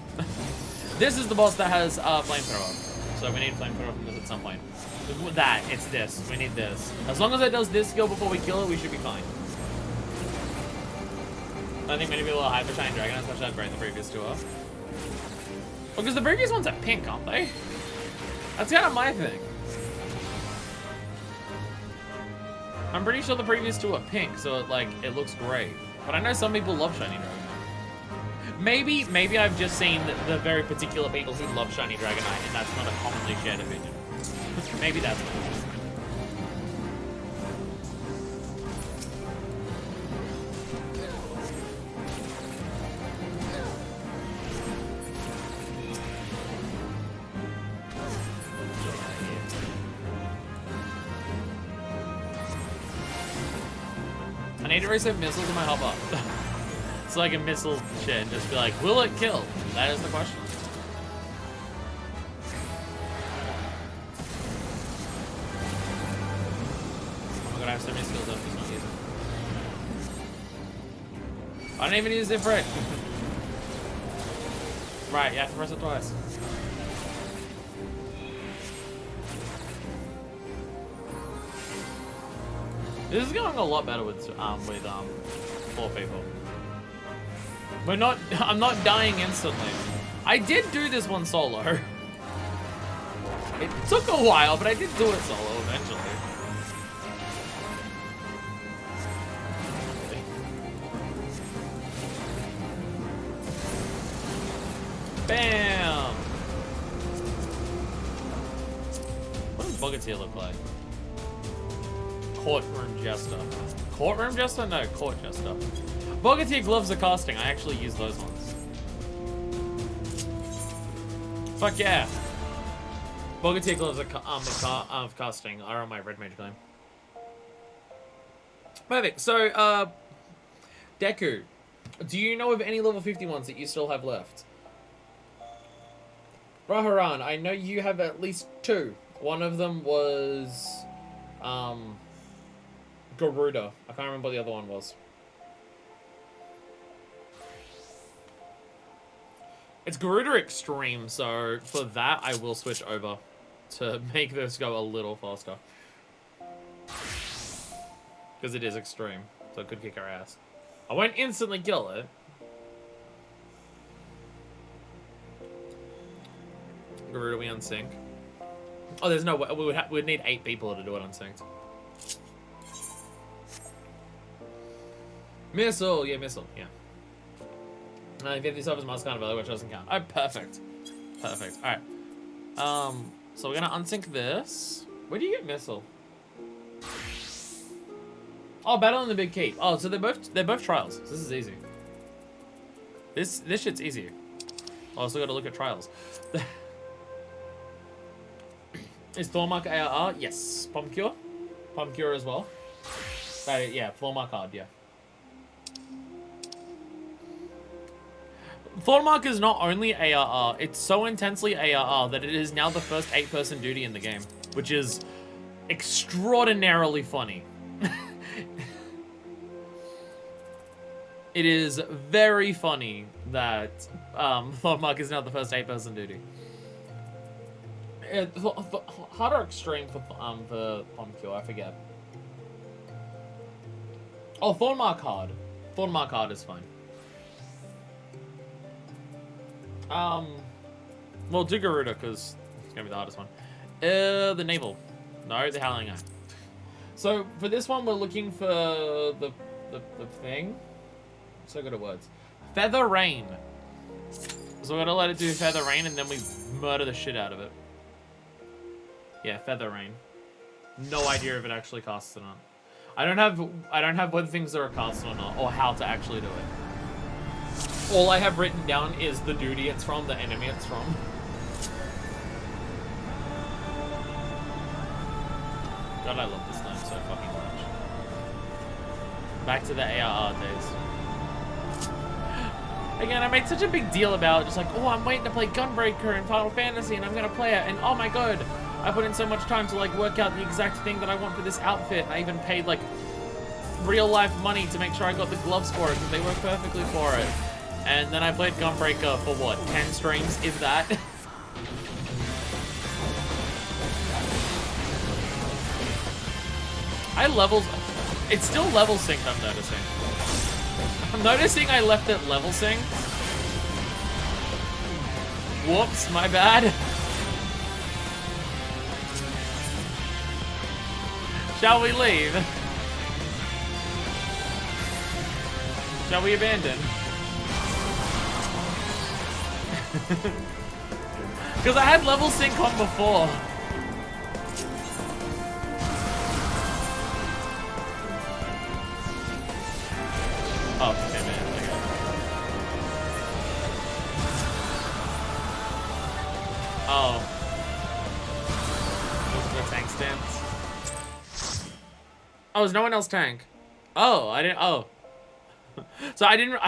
This is the boss that has flamethrower. So we need flamethrower from this at some point. With that, it's this. We need this. As long as it does this skill before we kill it, we should be fine. I think many people are hyper shiny dragon, especially I've the previous 2 off. Well, because the previous ones are pink, aren't they? That's kind of my thing. I'm pretty sure the previous 2 are pink, so it looks great. But I know some people love shiny Dragonite. Maybe I've just seen the very particular people who love shiny Dragonite, and that's not a commonly shared opinion. Maybe that's what it is. I need to reset missiles in my hopper. So I can missile shit and just be like, will it kill? That is the question. Oh my god, I have so many skills I'm just not using. I don't even use it for it. Right, you have to press it twice. This is going a lot better with 4 people. I'm not dying instantly. I did do this one solo. It took a while, but I did do it solo eventually. Bam! What does Bogatir look like? Courtroom Jester. Courtroom Jester? No, Court Jester. Bogatir gloves are casting. I actually use those ones. Fuck yeah. Bogatir gloves of casting are on my Red Mage claim. Perfect. So, Deku, do you know of any level 50 ones that you still have left? Raharan, I know you have at least 2. One of them was, Garuda. I can't remember what the other one was. It's Garuda Extreme, so for that I will switch over to make this go a little faster. Because it is extreme, so it could kick our ass. I won't instantly kill it. Garuda, we unsync. Oh, there's no way. We'd need 8 people to do it unsynced. Missile, yeah, missile, yeah. If you have yourself as Mars Carnivale, which doesn't count. Oh, perfect. Perfect. Alright. So we're gonna unsync this. Where do you get missile? Oh, battle in the big keep. Oh, so they're both trials. So this is easy. This shit's easy. Also gotta look at trials. Is Thornmark ARR? Yes. Pomcure? Pomcure as well. Yeah, Thornmark hard, yeah. Thornmark is not only ARR, it's so intensely ARR that it is now the first 8-person duty in the game, which is extraordinarily funny. It is very funny that Thornmark is now the first 8-person duty. Hard or extreme for Pomcure, I forget. Oh, Thornmark hard. Thornmark hard is fine. Well, do Garuda, because it's gonna be the hardest one. The Naval. No, the Howling Eye. So, for this one, we're looking for the thing. So good at words. Feather Rain. So we're gonna let it do Feather Rain, and then we murder the shit out of it. Yeah, Feather Rain. No idea if it actually casts or not. I don't have whether things are casted or not, or how to actually do it. All I have written down is the duty it's from, the enemy it's from. God, I love this time so fucking much. Back to the ARR days. Again, I made such a big deal about it, just like, oh, I'm waiting to play Gunbreaker in Final Fantasy, and I'm gonna play it, and oh my god, I put in so much time to like work out the exact thing that I want for this outfit. I even paid like real life money to make sure I got the gloves for it, because they work perfectly for it. And then I played Gunbreaker for what, 10 streams, if that? It's still level synced, I'm noticing. I'm noticing I left it level synced. Whoops, my bad. Shall we leave? Shall we abandon? Because I had level sync on before. Oh, okay, man. Oh. Was the tank stance? Oh, is no one else tank? Oh, I didn't. Oh. So I didn't.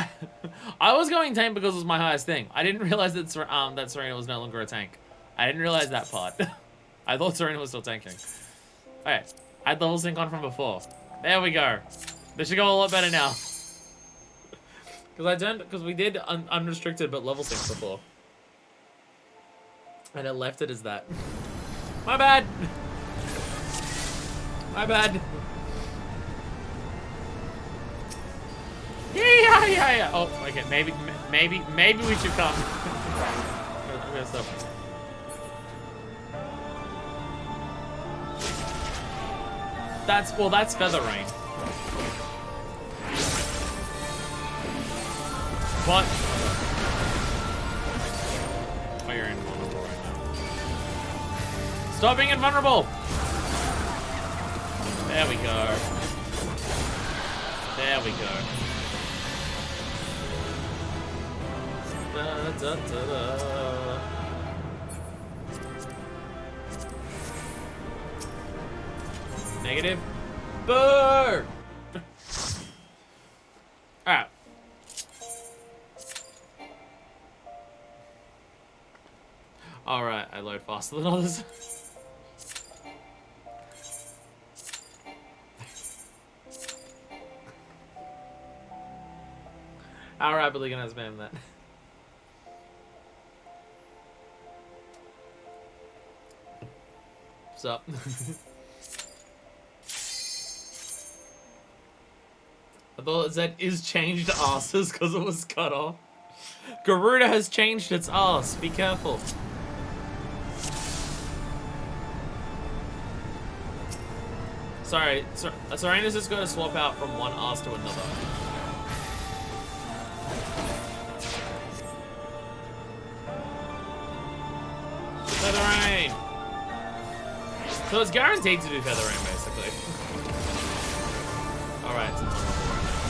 I was going tank because it was my highest thing. I didn't realize that that Serena was no longer a tank. I didn't realize that part. I thought Serena was still tanking. Alright, I had the whole sync on from before. There we go. This should go a lot better now. Because we did unrestricted but level sync before, and it left it as that. My bad. My bad. Yeah. Oh, okay. Maybe we should come. I'm gonna stop. That's Feather Rain. What? Oh, you're invulnerable right now. Stop being invulnerable! There we go. There we go. Da, da, da, da. Negative. Burr! Alright. Alright, I load faster than others. How rapidly can I spam that? What's up? I thought it said is changed asses because it was cut off. Garuda has changed its ass. Be careful. Sorry, Serena's just got to swap out from one ass to another. Feather Rain! So it's guaranteed to do Feather Rain, basically. Alright, it's normal right now.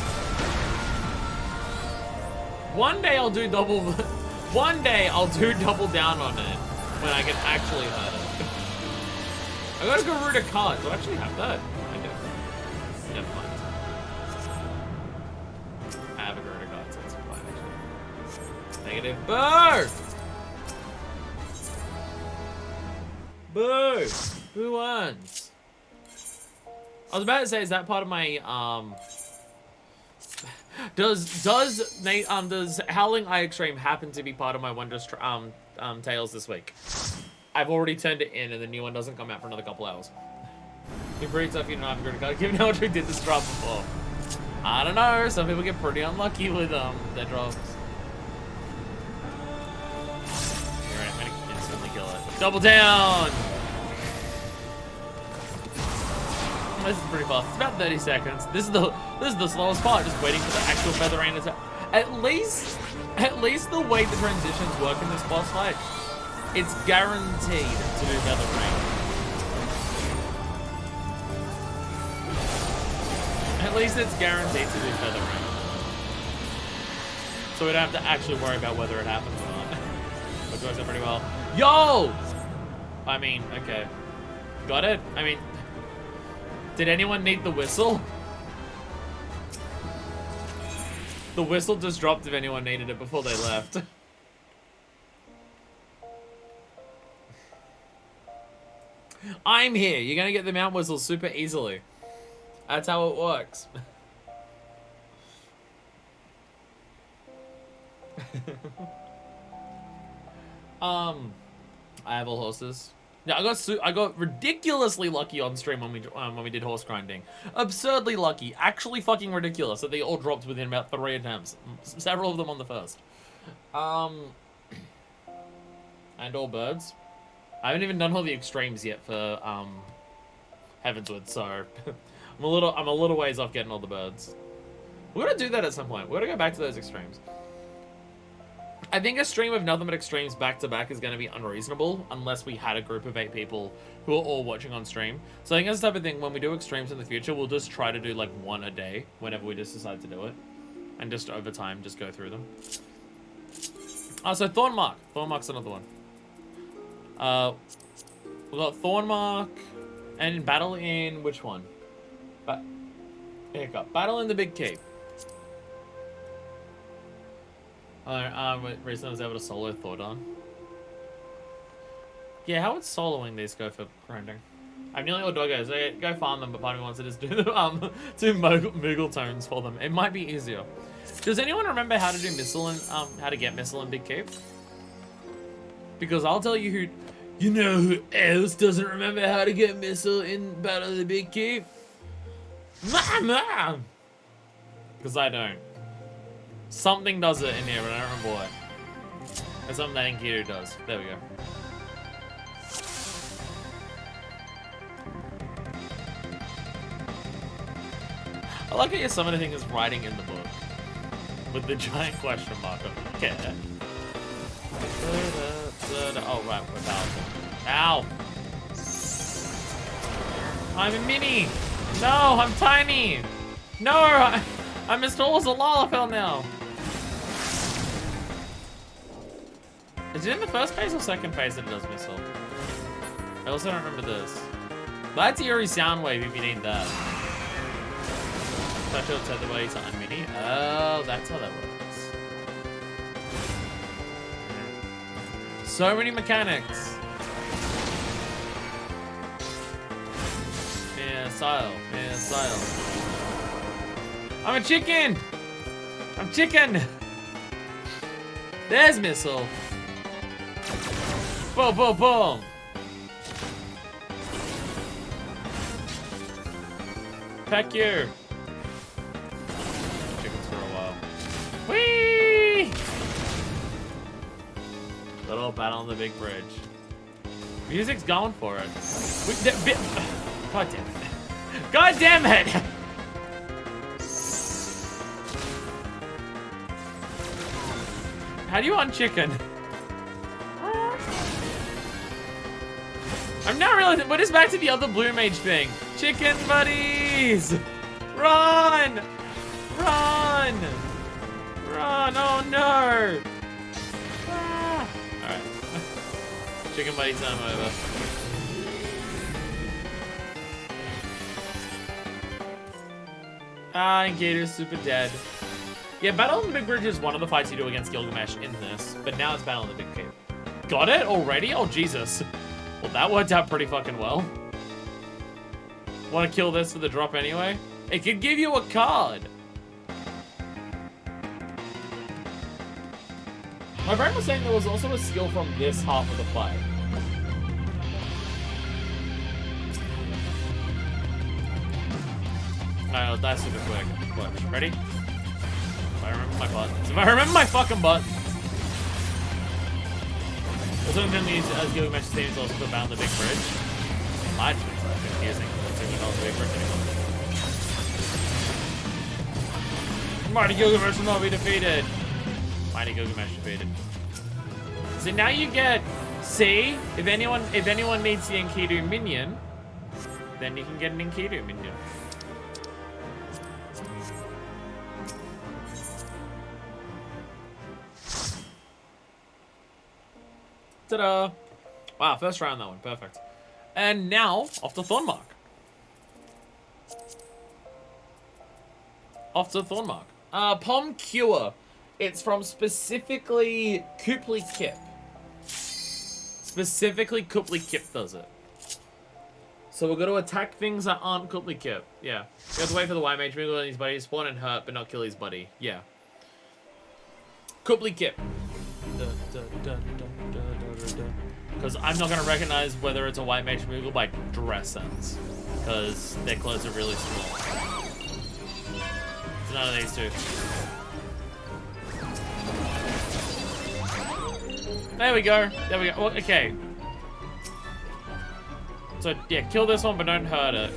One day I'll do double down on it when I can actually hurt it. I got a Garuda card. Do I actually have that? I do. Never mind. I have a Garuda card, so it's fine actually. Negative. Boo! Boo! Who wins? I was about to say, is that part of my does Howling Eye Extreme happen to be part of my Wondrous Tales this week? I've already turned it in, and the new one doesn't come out for another couple hours. You're pretty tough, you don't have a Garuda card. Given how much we did this drop before. I don't know, some people get pretty unlucky with their drops. Alright, I'm gonna instantly kill it. Double down! This is pretty fast. It's about 30 seconds. This is the slowest part, just waiting for the actual Feather Rain attack. At least the way the transitions work in this boss fight, it's guaranteed to do Feather Rain. At least it's guaranteed to do Feather Rain. So we don't have to actually worry about whether it happens or not. Which works out pretty well. Yo! I mean, okay. Got it? I mean, did anyone need the whistle? The whistle just dropped if anyone needed it before they left. I'm here. You're gonna get the mount whistle super easily. That's how it works. I have all horses. Yeah, I got ridiculously lucky on stream when we did horse grinding. Absurdly lucky. Actually fucking ridiculous that they all dropped within about 3 attempts. Several of them on the first. And all birds. I haven't even done all the extremes yet for Heavensward, so I'm a little ways off getting all the birds. We're gonna do that at some point. We're gonna go back to those extremes. I think a stream of nothing but extremes back to back is going to be unreasonable unless we had a group of 8 people who are all watching on stream. So I think that's the type of thing, when we do extremes in the future, we'll just try to do like 1 a day whenever we just decide to do it. And just over time, just go through them. So Thornmark. Thornmark's another one. We got Thornmark and Battle in which one? Battle in the Big Keep. Recently I was able to solo Thordon. Yeah, how would soloing these go for grinding? I'm nearly all doggos. Go farm them, but part of me wants to just do the do Moogle tones for them. It might be easier. Does anyone remember how to do missile and how to get missile in Big Keep? Because I'll tell you who. You know who else doesn't remember how to get missile in Battle of the Big Keep? Mama! Because I don't. Something does it in here, but I don't remember what. It's something that Enkidu does. There we go. I like how your summoner thing is writing in the book. With the giant question mark. Okay. Oh, right, we're powerful. Ow! I'm a mini! No, I'm tiny! No! I'm as tall as a Lalafell now! Is it in the first phase or second phase that it does missile? I also don't remember this. That's Eerie Soundwave if you need that. Touch or tether body to unmini. Oh, that's how that works. So many mechanics. Missile. I'm a chicken! I'm chicken! There's missile. Boom, boom, boom. Peck you. Chickens for a while. Whee! Little battle on the big bridge. Music's going for it. God damn it. God damn it! How do you unchicken? I'm not really. What is back to the other Blue Mage thing? Chicken buddies! Run! Run! Run! Oh no! Ah. Alright. Chicken buddy time over. Ah, Gator's super dead. Yeah, Battle on the Big Bridge is one of the fights you do against Gilgamesh in this, but now it's Battle on the Big Cave. Got it already? Oh, Jesus. Well, that worked out pretty fucking well. Want to kill this for the drop anyway? It could give you a card. My friend was saying there was also a skill from this half of the fight. Alright, that's super quick. Watch. Ready? If I remember my buttons. If I remember my fucking buttons. Also, I'm going to use as Gilgamesh's theme is also put down the big bridge. Might be confusing. It's not the big bridge anymore. Mighty Gilgamesh will not be defeated. Mighty Gilgamesh defeated. So now you get, see, if anyone needs the Enkidu minion, then you can get an Enkidu minion. Ta-da! Wow, first round that one, perfect. And now, off to Thornmark. Pom Cure. It's from specifically Kupley Kip. Specifically Kupley Kip does it. So we're going to attack things that aren't Kupley Kip. Yeah. We have to wait for the White Mage to let his buddy spawn and hurt, but not kill his buddy. Yeah. Kupley Kip. Because I'm not going to recognize whether it's a White Mage Moogle by dress sense. Because their clothes are really small. It's none of these two. There we go. There we go. Well, okay. So, yeah, kill this one, but don't hurt it.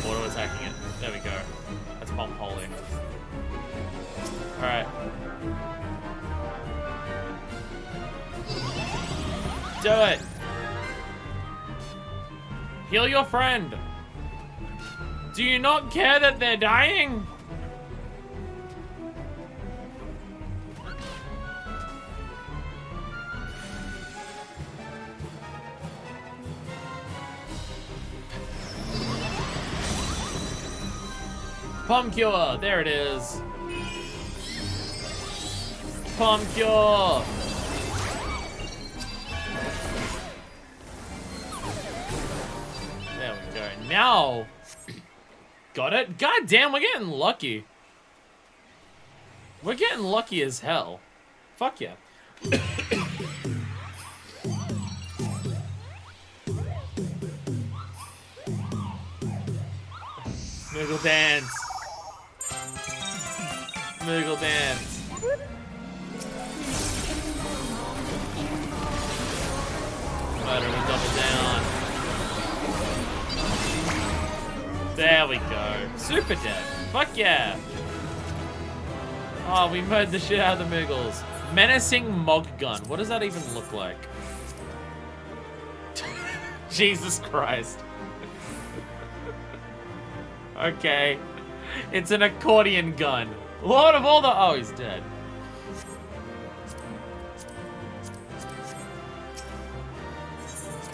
Auto-attacking it. There we go. That's Pom Holy. Alright. Do it! Heal your friend! Do you not care that they're dying? Pom Cure, there it is. Pom Cure. There we go. Now, got it? God damn, we're getting lucky. We're getting lucky as hell. Fuck yeah. Moogle dance. Moogle dance. Murder will double down. There we go. Super dead. Fuck yeah. Oh, we murdered the shit out of the Moogles. Menacing Mog Gun. What does that even look like? Jesus Christ. Okay. It's an accordion gun. Lord of all the... Oh, he's dead.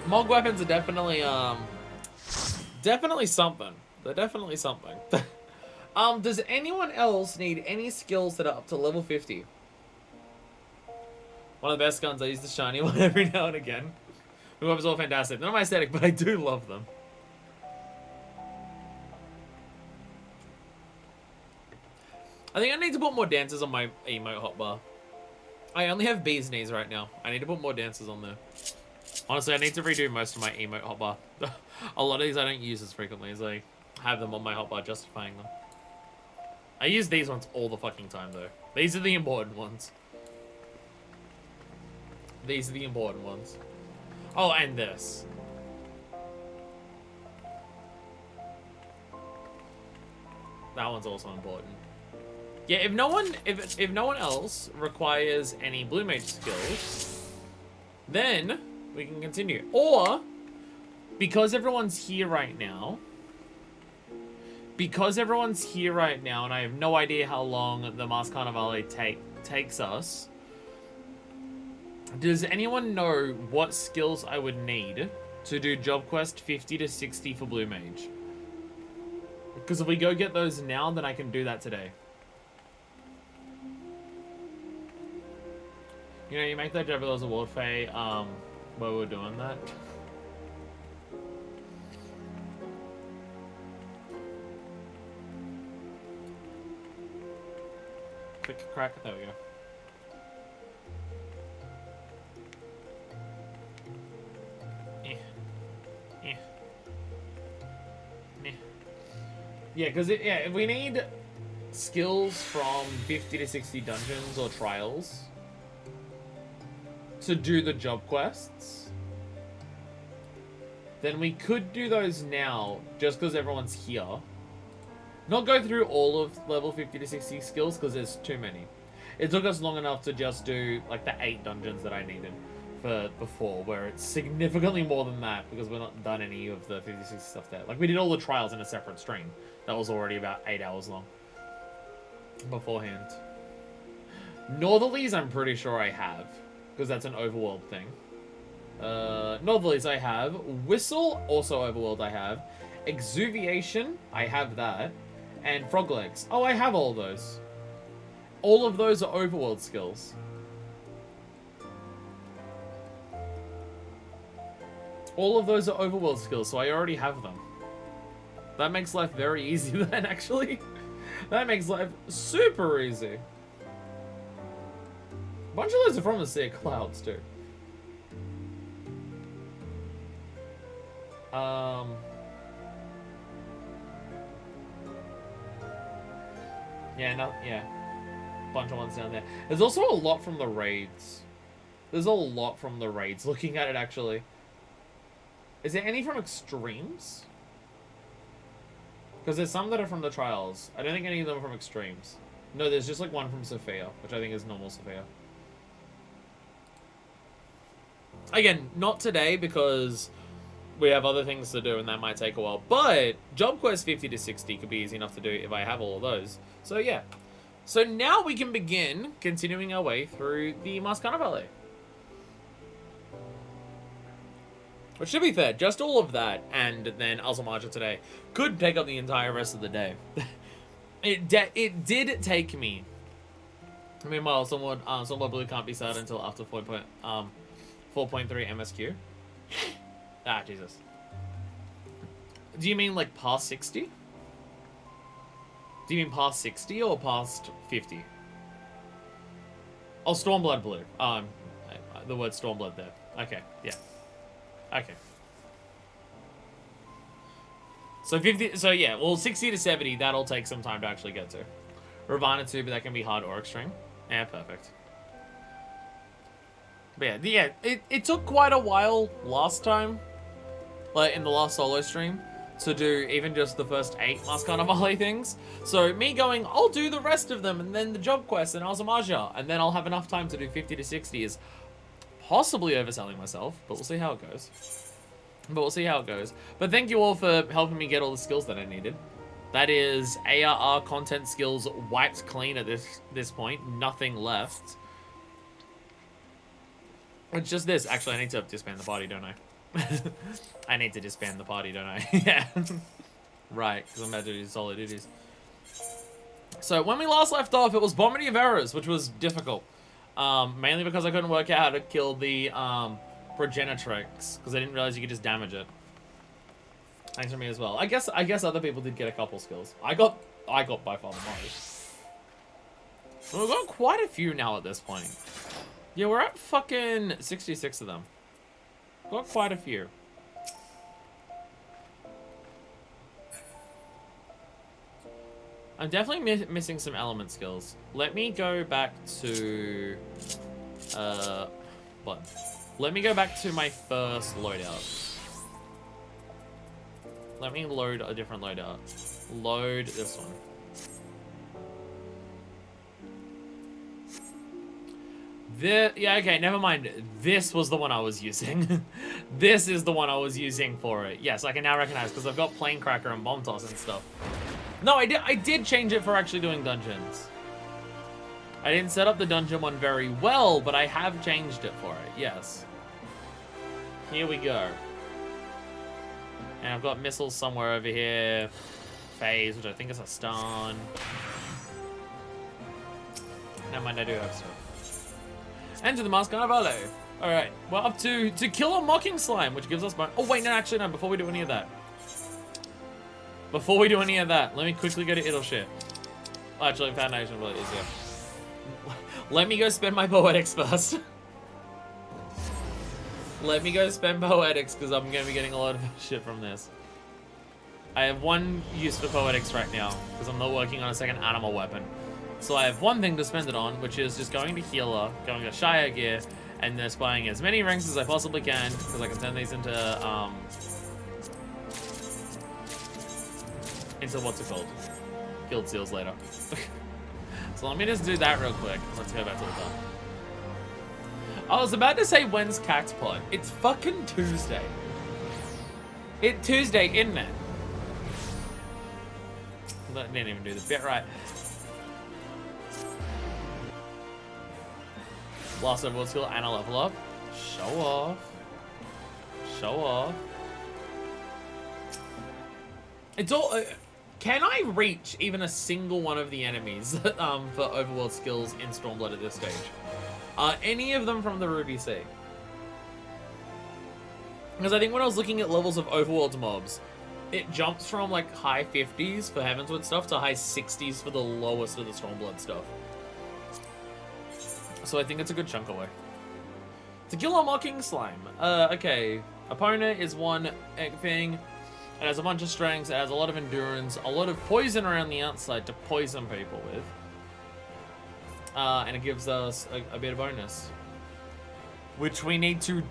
Mog weapons are definitely, definitely something. They're definitely something. Does anyone else need any skills that are up to level 50? One of the best guns. I use the shiny one every now and again. The weapons are all fantastic. They're not my aesthetic, but I do love them. I think I need to put more dancers on my emote hotbar. I only have bee's knees right now. I need to put more dancers on there. Honestly, I need to redo most of my emote hotbar. A lot of these I don't use as frequently as I have them on my hotbar, justifying them. I use these ones all the fucking time, though. These are the important ones. These are the important ones. Oh, and this. That one's also important. Yeah, if no one else requires any Blue Mage skills, then we can continue. Or, because everyone's here right now, and I have no idea how long the Mask Carnivale takes us, does anyone know what skills I would need to do Job Quest 50 to 60 for Blue Mage? Because if we go get those now, then I can do that today. You know, you make that job as a World Fae, while we're doing that. Quick crack, there we go. Yeah, because if we need skills from 50 to 60 dungeons or trials to do the job quests, then we could do those now just because everyone's here. Not go through all of level 50 to 60 skills because there's too many. It took us long enough to just do like the 8 dungeons that I needed for before, where it's significantly more than that because we're not done any of the 50 60 stuff there. Like we did all the trials in a separate stream. That was already about 8 hours long beforehand. Northerlies I'm pretty sure I have, because that's an overworld thing. Northerlies I have. Whistle, also overworld I have. Exuviation, I have that. And frog legs. Oh, I have all those. All of those are overworld skills. All of those are overworld skills, so I already have them. That makes life very easy then, actually. That makes life super easy. A bunch of those are from the Sea of Clouds, too. Yeah. Bunch of ones down there. There's also a lot from the raids. Looking at it, actually. Is there any from Extremes? Because there's some that are from the trials. I don't think any of them are from Extremes. No, there's just like one from Sophia, which I think is normal Sophia. Again, not today because we have other things to do and that might take a while. But Job Quest 50 to 60 could be easy enough to do if I have all of those. So yeah. So now we can begin continuing our way through the Mask Carnivale. Which, to be fair, just all of that and then Azalmaja today could take up the entire rest of the day. It did take me. Meanwhile, Stormblood Blue can't be started until after 4.3 MSQ. Ah, Jesus. Do you mean like past 60? Do you mean past 60 or past 50? Oh, Stormblood Blue. The word Stormblood there. Okay, yeah. Okay. So 50, so yeah, well 60 to 70, that'll take some time to actually get to. Ravana 2, but that can be hard or extreme. Yeah, perfect. But yeah, it took quite a while last time, like in the last solo stream, to do even just the first 8 Mask Carnivale things. So me going, I'll do the rest of them, and then the job quest, and Azamaja, and then I'll have enough time to do 50 to 60 is possibly overselling myself, but we'll see how it goes. But thank you all for helping me get all the skills that I needed. That is ARR content skills wiped clean at this point. Nothing left. It's just this. Actually, I need to disband the party, don't I? I need to disband the party, don't I? Yeah. Right, because I'm about to do solo duties. So when we last left off, it was Vomiting of Errors, which was difficult. Mainly because I couldn't work out how to kill the Progenitrix, because I didn't realize you could just damage it. Thanks for me as well. I guess other people did get a couple skills. I got by far the most. We've got quite a few now at this point. Yeah, we're at fucking 66 of them. Got quite a few. I'm definitely missing some element skills. Let me go back to what? Let me go back to my first loadout. Let me load a different loadout. Load this one. Yeah, okay, never mind. This was the one I was using. This is the one I was using for it. Yes, I can now recognize because I've got Plane Cracker and Bomb Toss and stuff. No, I did change it for actually doing dungeons. I didn't set up the dungeon one very well, but I have changed it for it, yes. Here we go. And I've got missiles somewhere over here. Phase, which I think is a stun. Never mind, I do have stuff. Enter the Mask Carnivale. Alright, we're up to kill a Mocking Slime, which gives us... Oh, wait, no, actually, no, before we do any of that. Before we do any of that, let me quickly go to Idle Shit. Oh, actually, Foundation will be easier. Let me go spend my Poetics first. Let me go spend Poetics, because I'm going to be getting a lot of shit from this. I have one use for Poetics right now, because I'm not working on a second animal weapon. So I have one thing to spend it on, which is just going to Healer, going to Shire Gear, and then buying as many ranks as I possibly can, because I can turn these into what's it called? Guild Seals later. So let me just do that real quick. Let's go back to the top. I was about to say, when's Cactpod? It's fucking Tuesday. It's Tuesday, isn't it? I didn't even do the bit right. Last overworld skill and a level up. Show off. Show off. It's all... can I reach even a single one of the enemies for overworld skills in Stormblood at this stage? Are any of them from the Ruby Sea? Because I think when I was looking at levels of overworld mobs, it jumps from like high 50s for Heavensward stuff to high 60s for the lowest of the Stormblood stuff. So I think it's a good chunk away. To kill a Mocking Slime. Okay. Opponent is one thing. It has a bunch of strengths. It has a lot of endurance. A lot of poison around the outside to poison people with. And it gives us a bit of bonus. Which we need to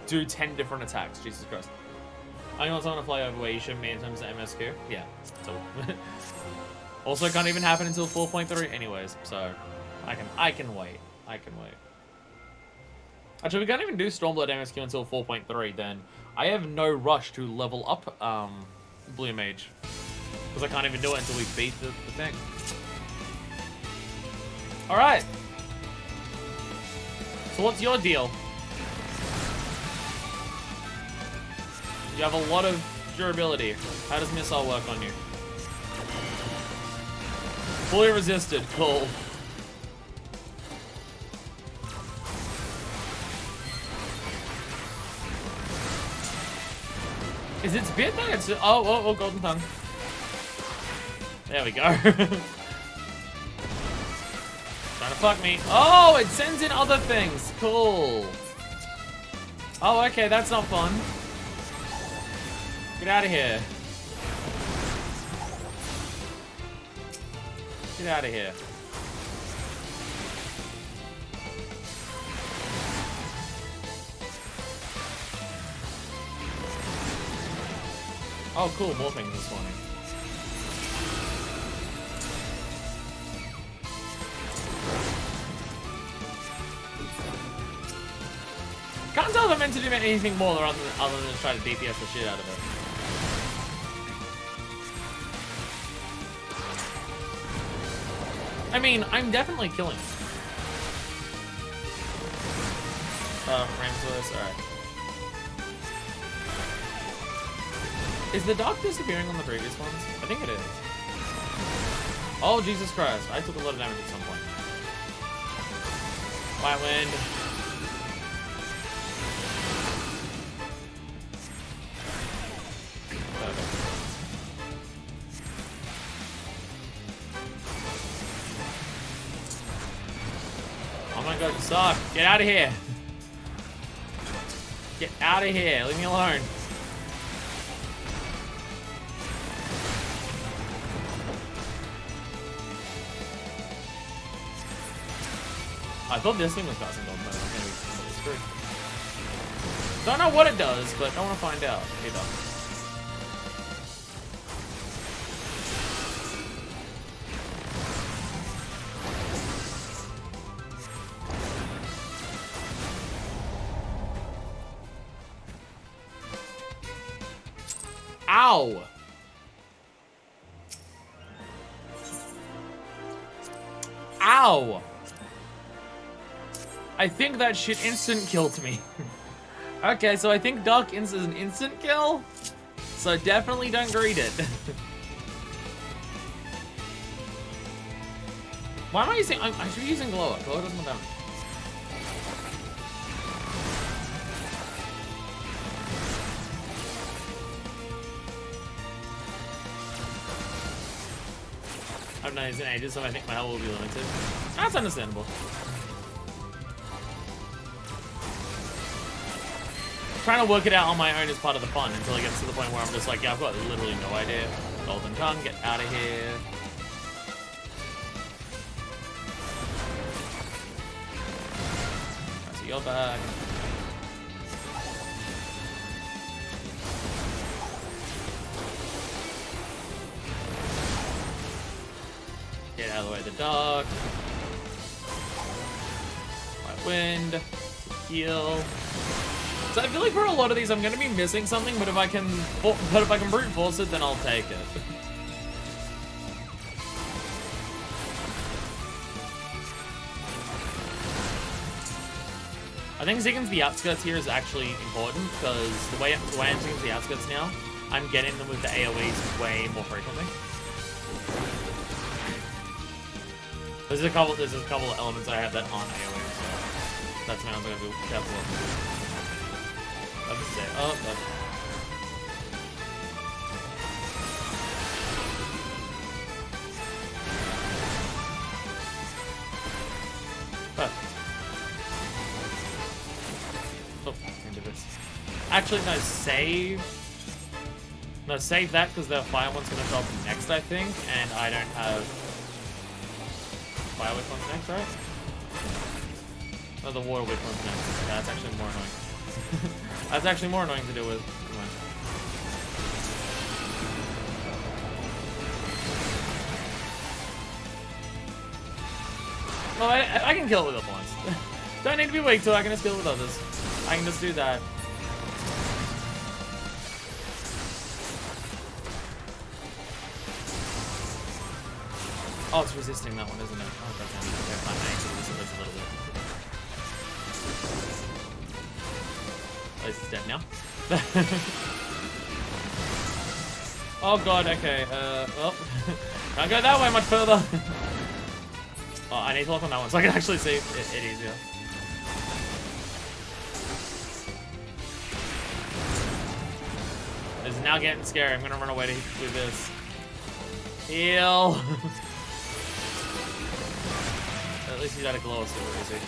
do 10 different attacks. Jesus Christ. I want someone to fly over where you shouldn't be in terms of MSQ. Yeah. So also can't even happen until 4.3 anyways. So I can wait. I can wait. Actually, we can't even do Stormblood MSQ until 4.3, then I have no rush to level up Blue Mage. Because I can't even do it until we beat the thing. Alright. So what's your deal? You have a lot of durability. How does Missile work on you? Fully resisted. Cool. Is it bit that it's oh golden tongue. There we go. Trying to fuck me. Oh, it sends in other things. Cool. Oh, okay, that's not fun. Get out of here. shit out of here. Oh, cool. More things this morning. Can't tell if I'm meant to do anything more other than try to DPS the shit out of it. I mean, I'm definitely killing it. Ramsless, alright. Is the dock disappearing on the previous ones? I think it is. Oh, Jesus Christ. I took a lot of damage at some point. White Wind. Oh my god, you suck. Get out of here. Get out of here. Leave me alone. I thought this thing was causing gold, but I'm gonna be completely screwed. Don't know what it does, but I want to find out either. Ow! Ow! I think that shit instant killed me. Okay, so I think Dark Inst is an instant kill. So definitely don't greet it. Why am I using... I should be using Glow Up. Glow Up doesn't want damage. I've not used it in ages, so I think my health will be limited. That's understandable. Trying to work it out on my own is part of the fun until it gets to the point where I'm just like, yeah, I've got literally no idea. Golden Tongue, get out of here. I see your back. Get out of the way of the dog. White Wind. Heal. So I feel like for a lot of these, I'm gonna be missing something, but if I can brute force it, then I'll take it. I think Ziggins the outskirts here is actually important because the way I'm Ziggins the outskirts now, I'm getting them with the AoEs way more frequently. There's a couple of elements I have that aren't AoE, so that's something I'm gonna be careful of. Oh, no. Perfect. Oh, into this. Actually, no, save. No, save that because the fire one's gonna drop next, I think, and I don't have fire whip one's next, right? No, the water whip one's next. Okay, that's actually more annoying. That's actually more annoying to deal with. Well, I can kill it with it once. Don't need to be weak to it, I can just kill it with others. I can just do that. Oh, it's resisting that one, isn't it? Oh, that's okay, fine. I need to resist this a little bit. At least it's dead now. Oh god, okay, well, can't go that way much further. Oh, I need to look on that one so I can actually see it easier. This is now getting scary. I'm gonna run away to do this. Heal. At least he's got a glow still, is he?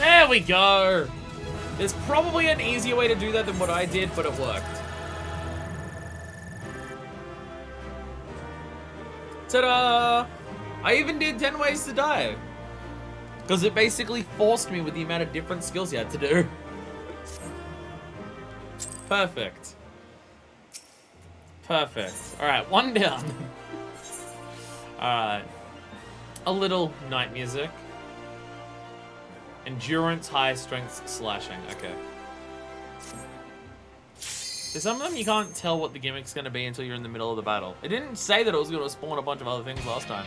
There we go! There's probably an easier way to do that than what I did, but it worked. Ta-da! I even did 10 ways to die. Because it basically forced me with the amount of different skills you had to do. Perfect. Perfect. Alright, one down. Alright. A little night music. Endurance, high strength, slashing. Okay. So some of them you can't tell what the gimmick's going to be until you're in the middle of the battle. It didn't say that it was going to spawn a bunch of other things last time.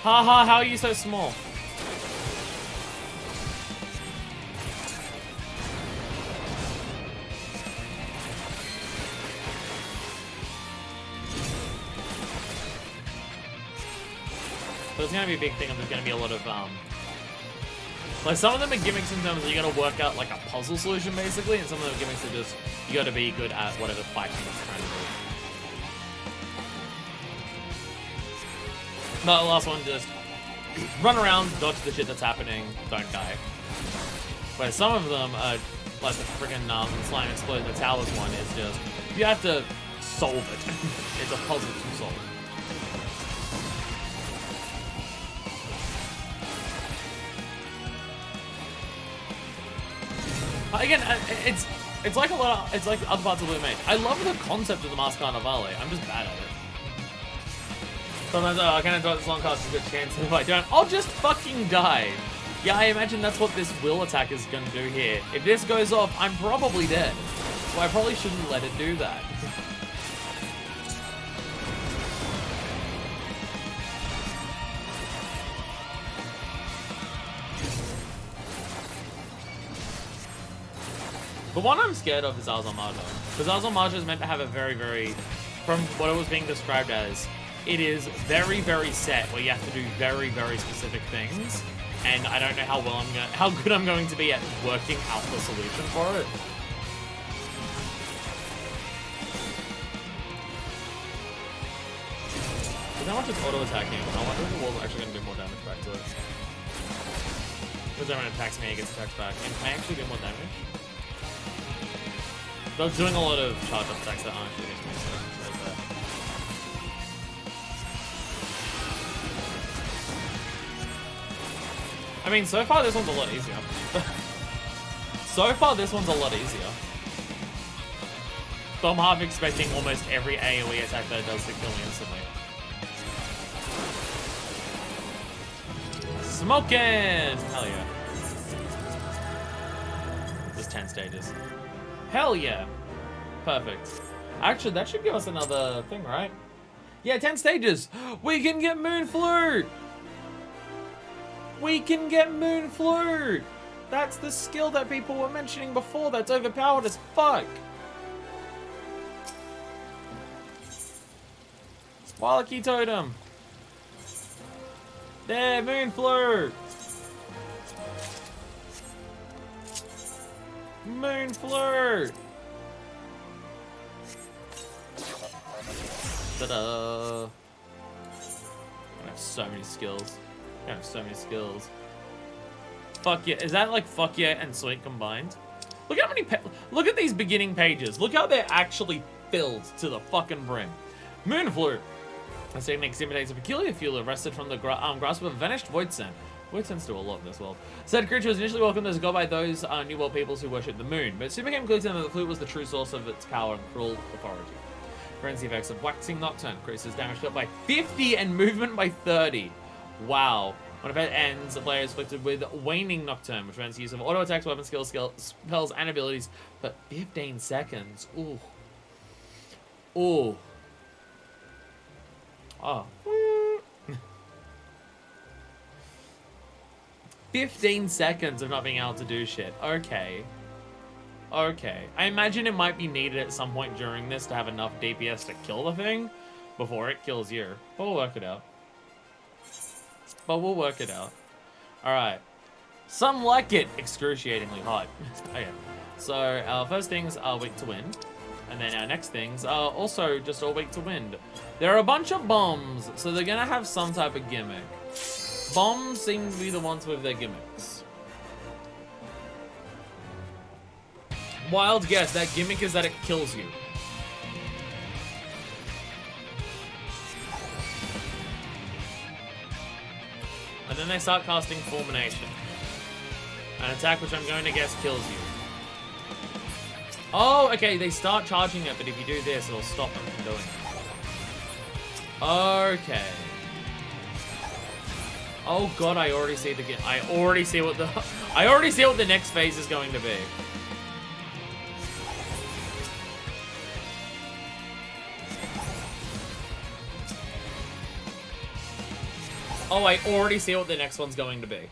Haha, how are you so small? So it's going to be a big thing, and there's going to be a lot of, like, some of them are gimmicks in terms of you got to work out, like, a puzzle solution, basically, and some of them are gimmicks are just, you got to be good at whatever fighting it's trying to do. But the last one, just run around, dodge the shit that's happening, don't die. Where some of them are, like the friggin' slime exploding the towers one, is just, you have to solve it. It's a puzzle to solve. Again, it's like a lot of, it's like other parts of Blue Mage. I love the concept of the Mask Carnivale. I'm just bad at it. Sometimes, I can't do this long cast, there's a good chance, and if I don't, I'll just fucking die. Yeah, I imagine that's what this will attack is gonna do here. If this goes off, I'm probably dead. So I probably shouldn't let it do that. The one I'm scared of is Azalmaja. Because Azalmaja is meant to have a very, very, from what it was being described as, it is very, very set where you have to do very, very specific things. And I don't know how well how good I'm going to be at working out the solution for it. Because how much is auto attacking? I wonder if the wall's actually going to do more damage back to it. Because everyone attacks me, it gets attacked back. And can I actually do more damage? But I was doing a lot of charge up attacks that aren't actually hitting me, so there's that. I mean, so far this one's a lot easier. So far this one's a lot easier. So I'm half expecting almost every AoE attack that it does to kill me instantly. Smoking! Hell yeah. There's 10 stages. Hell yeah. Perfect. Actually, that should give us another thing, right? Yeah, 10 stages. We can get Moon Flute! We can get Moon Flute! That's the skill that people were mentioning before that's overpowered as fuck. Wallachy Totem. There, Moon Flute! Moon Flute! Ta-da! I have so many skills. I have so many skills. Fuck yeah. Is that like fuck yeah and sweet combined? Look how many look at these beginning pages. Look how they're actually filled to the fucking brim. Moon Flute. This technique simulates a peculiar feel arrested from the grasp of a vanished Void Sen. Void Sens do a lot in this world. Said creature was initially welcomed as a god by those New World peoples who worship the moon, but it soon became clear to them that the flute was the true source of its power and cruel authority. Frenzy effects of Waxing Nocturne increases damage dealt by 50 and movement by 30. Wow. When event ends, the player is afflicted with Waning Nocturne, which prevents the use of auto attacks, weapon skills, spells, and abilities for 15 seconds. Ooh. Ooh. Oh. 15 seconds of not being able to do shit. Okay. Okay. I imagine it might be needed at some point during this to have enough DPS to kill the thing before it kills you. But we'll work it out. Alright. Some like it excruciatingly hot. Okay. So, our first things are weak to wind. And then our next things are also just all weak to wind. There are a bunch of bombs, so they're gonna have some type of gimmick. Bombs seem to be the ones with their gimmicks. Wild guess, that gimmick is that it kills you. And then they start casting Fulmination. An attack which I'm going to guess kills you. Oh, okay, they start charging it, but if you do this, it'll stop them from doing it. Okay. Oh god, I already see the I already see what the next phase is going to be. Oh, I already see what the next one's going to be.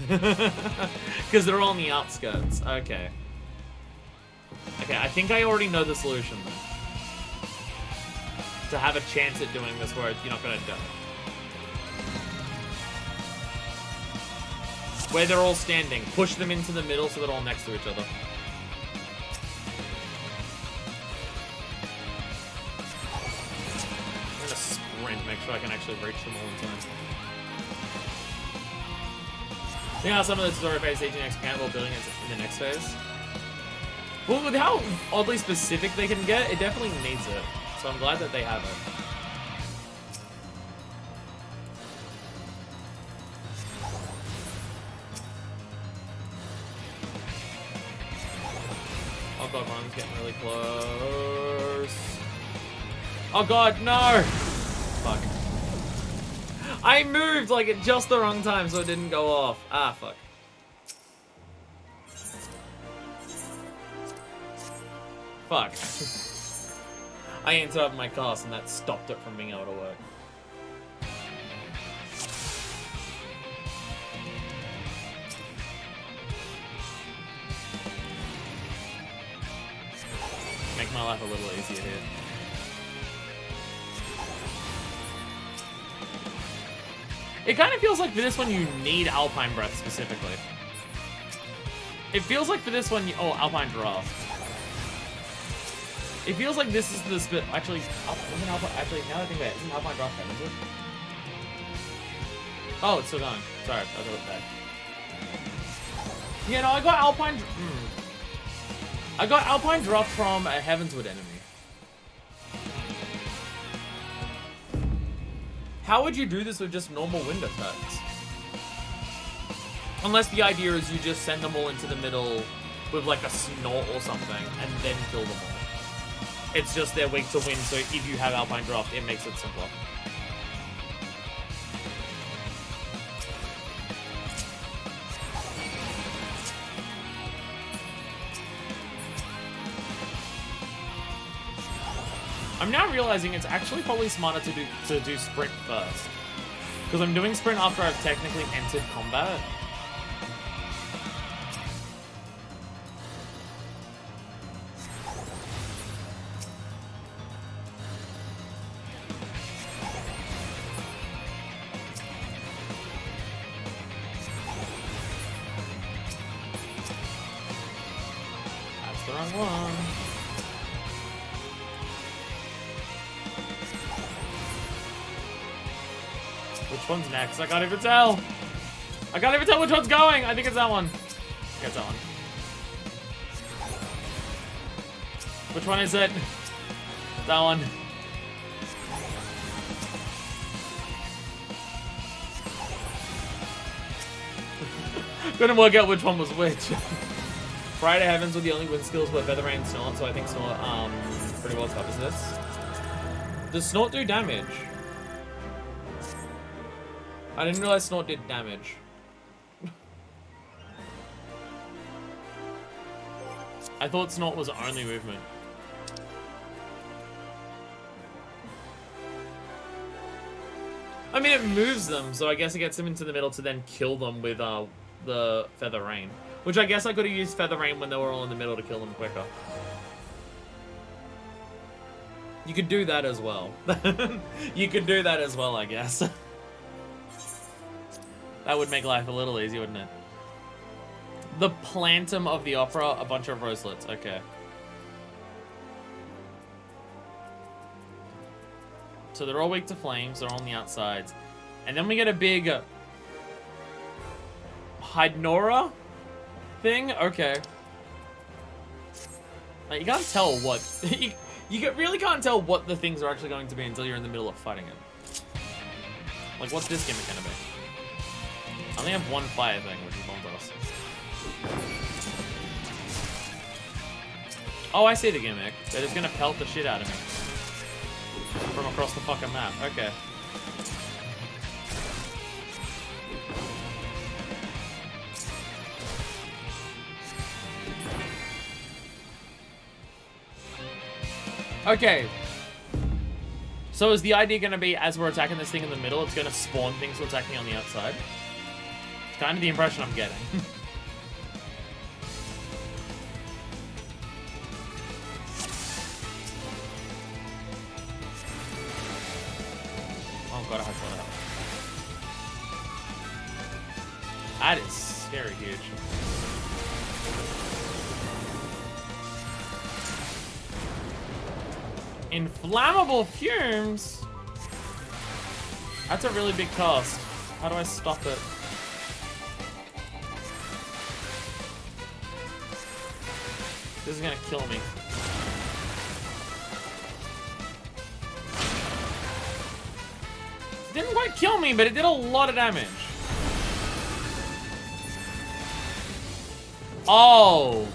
Because they're on the outskirts. Okay. Okay, I think I already know the solution then. To have a chance at doing this where you're not going to die. Where they're all standing. Push them into the middle so they're all next to each other. I'm going to sprint, make sure I can actually reach them all in time. Yeah, some of the tutorial phase teaching next Carnivale building is in the next phase. Well, with how oddly specific they can get, it definitely needs it. So I'm glad that they have it. Oh god, one's getting really close. Oh god, no! Fuck. I moved like at just the wrong time so it didn't go off. Ah, fuck. Fuck. I interrupted my cast and that stopped it from being able to work. Make my life a little easier here. It kind of feels like for this one you need Alpine Breath specifically. It feels like for this one you... Oh, Alpine Draft. It feels like this is the spit. Actually, isn't Alpine... Actually, now that I think about it, isn't Alpine Draft Heaven's? Oh, it's still going. Sorry, I thought it was bad. Yeah, no, I got Alpine... I got Alpine Draft from a Heavenswood enemy. How would you do this with just normal wind effects? Unless the idea is you just send them all into the middle with like a snort or something and then kill them all. It's just they're weak to wind, so if you have Alpine Draft, it makes it simpler. I'm now realizing it's actually probably smarter to do sprint first. Because I'm doing sprint after I've technically entered combat. That's the wrong one. Which one's next? I can't even tell. I can't even tell which one's going. I think it's that one. Yeah, it's that one. Which one is it? That one. Couldn't work out which one was which. Friday Heavens were the only wind skills where Feather Rain and Snort, so I think Snort pretty well covers this. Does Snort do damage? I didn't realize Snort did damage. I thought Snort was only movement. I mean, it moves them, so I guess it gets them into the middle to then kill them with the Feather Rain. Which I guess I could have used Feather Rain when they were all in the middle to kill them quicker. You could do that as well. You could do that as well, I guess. That would make life a little easier, wouldn't it? The Plantum of the Opera, a bunch of roselets. Okay. So they're all weak to flames. They're on the outsides. And then we get a big Hydnora thing? Okay. Like, you can't tell what... you really can't tell what the things are actually going to be until you're in the middle of fighting it. Like, what's this gimmick going to be? I only have one fire thing, which is bombs. Oh, I see the gimmick. They're just gonna pelt the shit out of me. From across the fucking map. Okay. Okay. So is the idea gonna be, as we're attacking this thing in the middle, it's gonna spawn things to attack me on the outside? It's kind of the impression I'm getting. Oh god, I have to that is very huge. Inflammable fumes? That's a really big cost. How do I stop it? This is gonna kill me. It didn't quite kill me, but it did a lot of damage. Oh.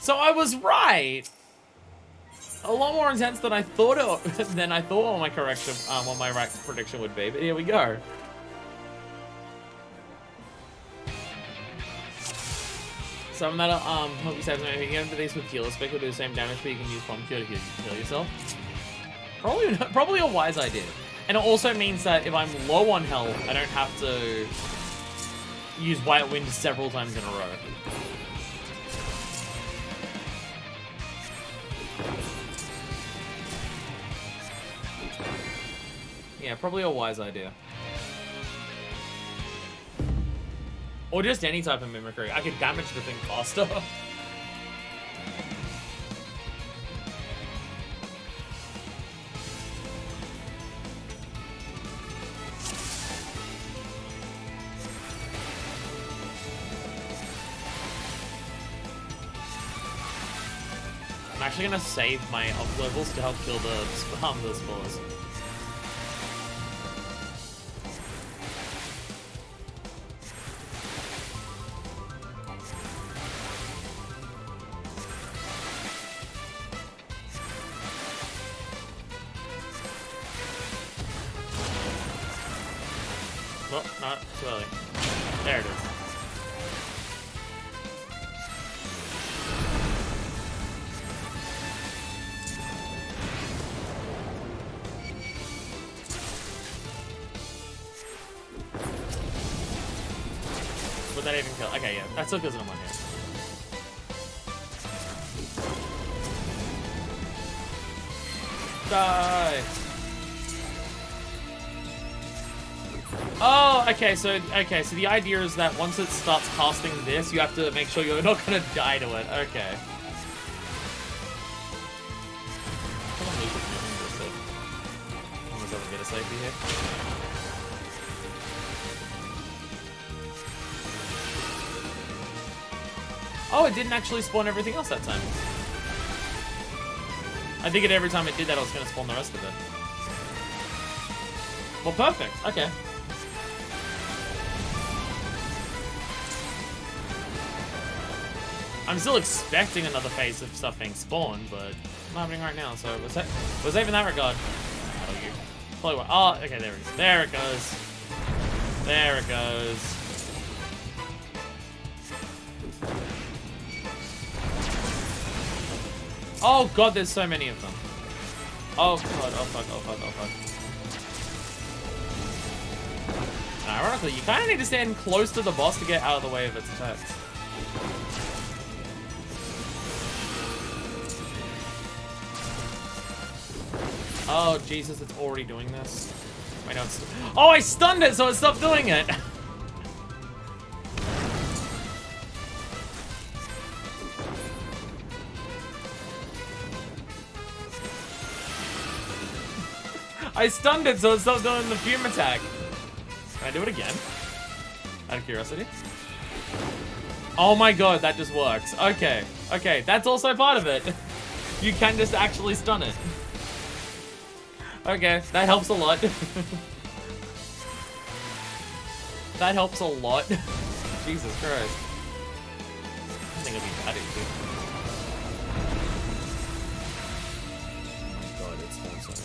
So I was right. A lot more intense than I thought what my correction, what my right prediction would be. But here we go. Something that'll help you save some. If you get into these with healer spec, will do the same damage, but you can use bomb cure to heal yourself. Probably a wise idea. And it also means that if I'm low on health, I don't have to use White Wind several times in a row. Yeah, probably a wise idea. Or just any type of mimicry. I could damage the thing faster. I'm actually gonna save my up levels to help kill the spores. Oh, not too early. There it is. Would that even kill? Okay, yeah, that still kills it in one hit. Die! Oh, okay, so the idea is that once it starts casting this, you have to make sure you're not gonna die to it. Okay. Come on, almost doesn't get a safety here. Oh, it didn't actually spawn everything else that time. I figured every time it did that, I was gonna spawn the rest of it. Well, perfect. Okay. I'm still expecting another phase of stuff being spawned, but it's not happening right now, so was safe in that regard. Oh, you. Probably what? Oh, okay, there it is. There it goes. There it goes. Oh god, there's so many of them. Oh god, oh fuck, oh fuck, oh fuck. Ironically, you kind of need to stand close to the boss to get out of the way of its attacks. Oh, Jesus, it's already doing this. Wait, no, it's... Oh, I stunned it, so it stopped doing it! I stunned it so it stopped doing the fume attack. Can I do it again? Out of curiosity. Oh my god, that just works. Okay, okay, that's also part of it. You can just actually stun it. Okay, that helps a lot. That helps a lot. Jesus Christ. I think it'll be that easy. Oh my god, it's awesome.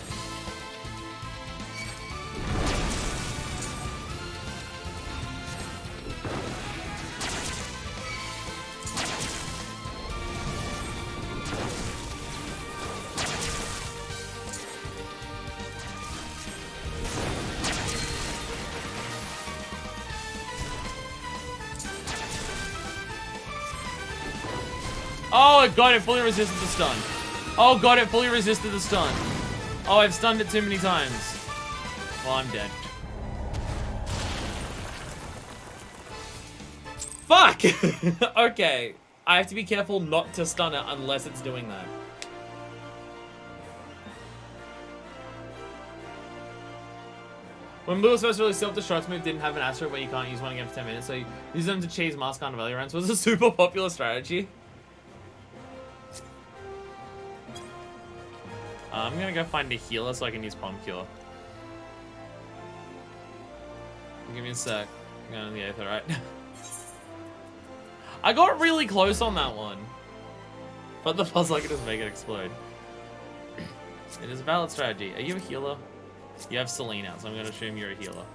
Oh god, it fully resisted the stun. Oh god, it fully resisted the stun. Oh, I've stunned it too many times. Well, I'm dead. Fuck! Okay, I have to be careful not to stun it unless it's doing that. When Blue was first released, self-destruct move didn't have an asteroid where you can't use one again for 10 minutes, so you use them to cheese mask Carnivale runs. Was a super popular strategy. I'm gonna go find a healer so I can use Palm Cure. Give me a sec. I'm going on the Aether, right? I got really close on that one. But the puzzle, I can just make it explode. It is a valid strategy. Are you a healer? You have Selene out, so I'm gonna assume you're a healer.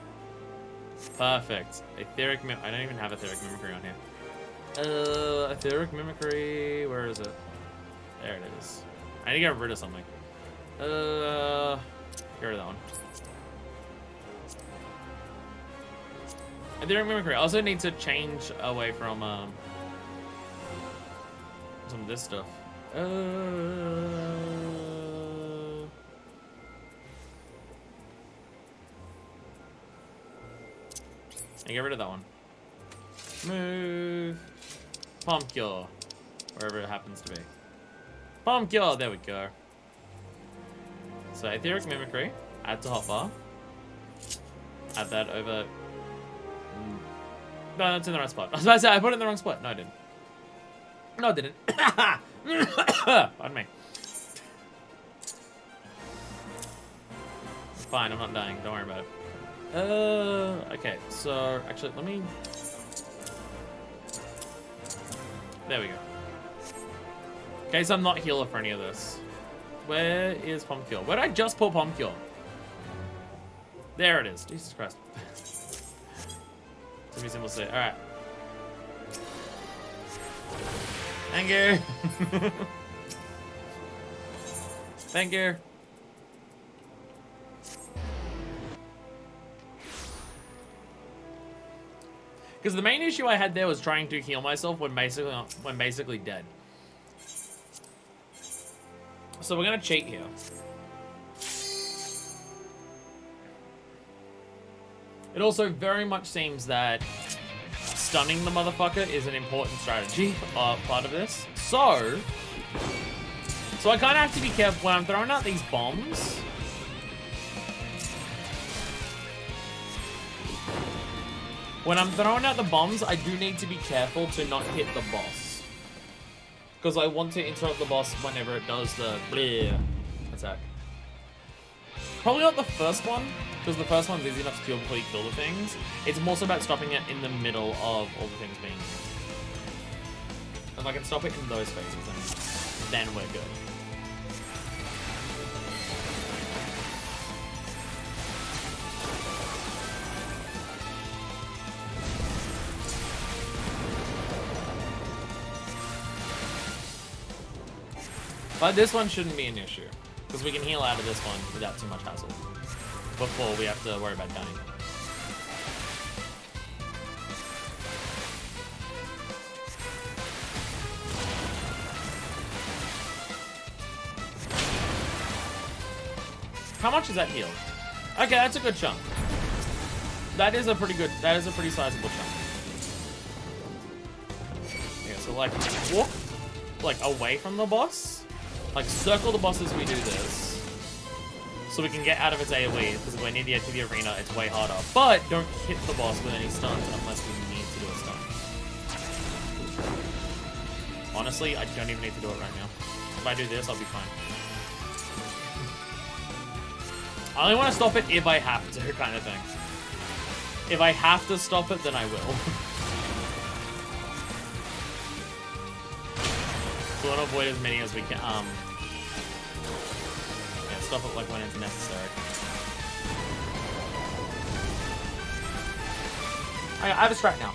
Perfect. Etheric Mim- I don't even have Etheric Mimicry on here. Etheric Mimicry, where is it? There it is. I need to get rid of something. Get rid of that one. Etheric Mimicry. I also need to change away from some of this stuff. And get rid of that one. Move. Palm Cure. Wherever it happens to be. Palm Cure. There we go. So, Etheric Mimicry. Add to hotbar. Add that over... No, it's in the right spot. I was about to say, I put it in the wrong spot. No, I didn't. No, I didn't. Pardon me. It's fine, I'm not dying. Don't worry about it. Okay, so actually, let me... There we go. Okay, so I'm not healer for any of this. Where is Palm Cure? Where did I just pull Palm Cure? There it is. Jesus Christ. It's gonna be simple to say. Alright. Thank you. Thank you. Because the main issue I had there was trying to heal myself when basically dead. So we're gonna cheat here. It also very much seems that stunning the motherfucker is an important strategy part of this. So I kind of have to be careful when I'm throwing out these bombs. When I'm throwing out the bombs, I do need to be careful to not hit the boss. Because I want to interrupt the boss whenever it does the bleh attack. Probably not the first one, because the first one's easy enough to kill before you kill the things. It's more so about stopping it in the middle of all the things being here. If I can stop it in those phases, then we're good. But this one shouldn't be an issue, because we can heal out of this one without too much hassle before we have to worry about dying. How much is that heal? Okay, that's a good chunk. That is a pretty sizable chunk. Okay, so like walk like away from the boss. Like, circle the boss as we do this. so we can get out of its AoE, because if we're near the edge of the arena, it's way harder. But don't hit the boss with any stuns unless we need to do a stun. Honestly, I don't even need to do it right now. If I do this, I'll be fine. I only want to stop it if I have to, kind of thing. If I have to stop it, then I will. We want to avoid as many as we can. Yeah, stop it like when it's necessary. I have a strat now.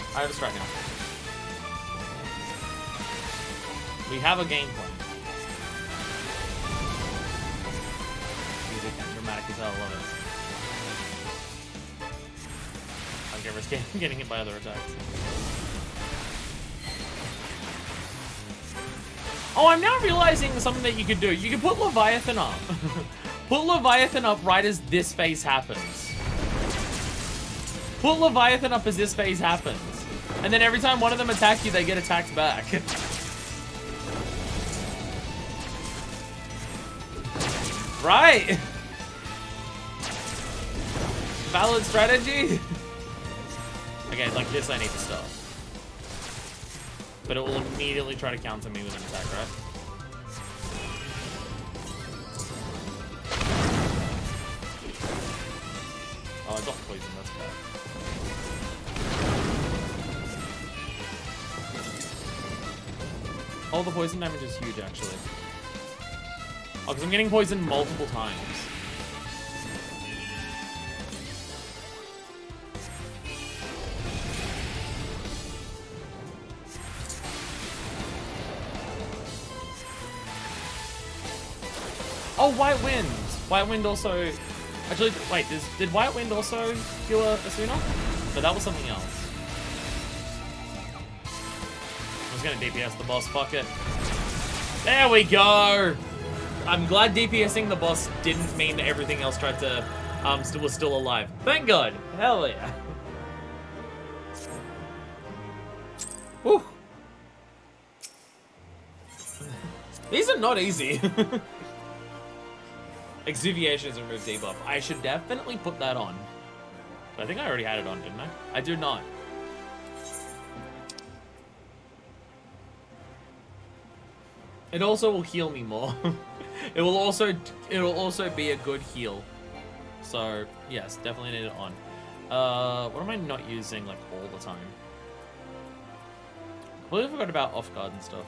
We have a game plan. Music and dramatic as hell, I love it. I'm never scared of getting hit by other attacks. Oh, I'm now realizing something that you could do. You could put Leviathan up. Put Leviathan up right as this phase happens. Put Leviathan up as this phase happens. And then every time one of them attacks you, they get attacked back. Right! Valid strategy? Okay, like this I need to stop. But it will immediately try to counter me with an attack, right? Oh, I got poison, that's bad. Oh, the poison damage is huge, actually. Oh, because I'm getting poisoned multiple times. Oh, White Wind! White Wind also... Actually, wait, did White Wind also heal Asuna? No, that was something else. I was gonna DPS the boss, fuck it. There we go! I'm glad DPSing the boss didn't mean everything else tried to, was still alive. Thank God! Hell yeah! Whew. These are not easy. Exuviation is a remove debuff. I should definitely put that on. I think I already had it on, didn't I? I do not. It also will heal me more. It will also be a good heal. So yes, definitely need it on. What am I not using like all the time? Completely forgot about off guard and stuff.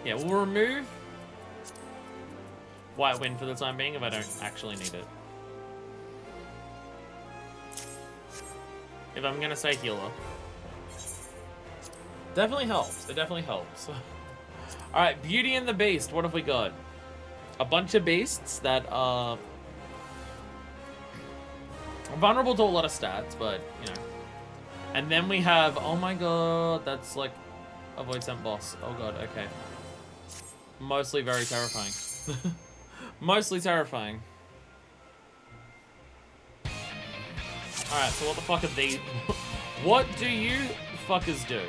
Yeah, we'll remove White Wind for the time being if I don't actually need it. If I'm gonna say healer. Definitely helps. It definitely helps. Alright, Beauty and the Beast. What have we got? A bunch of beasts that are vulnerable to a lot of stats, but, you know. And then we have, oh my god, that's like a Void Scent boss. Oh god, okay. Mostly very terrifying. Mostly terrifying. Alright, so what the fuck are these? What do you fuckers do?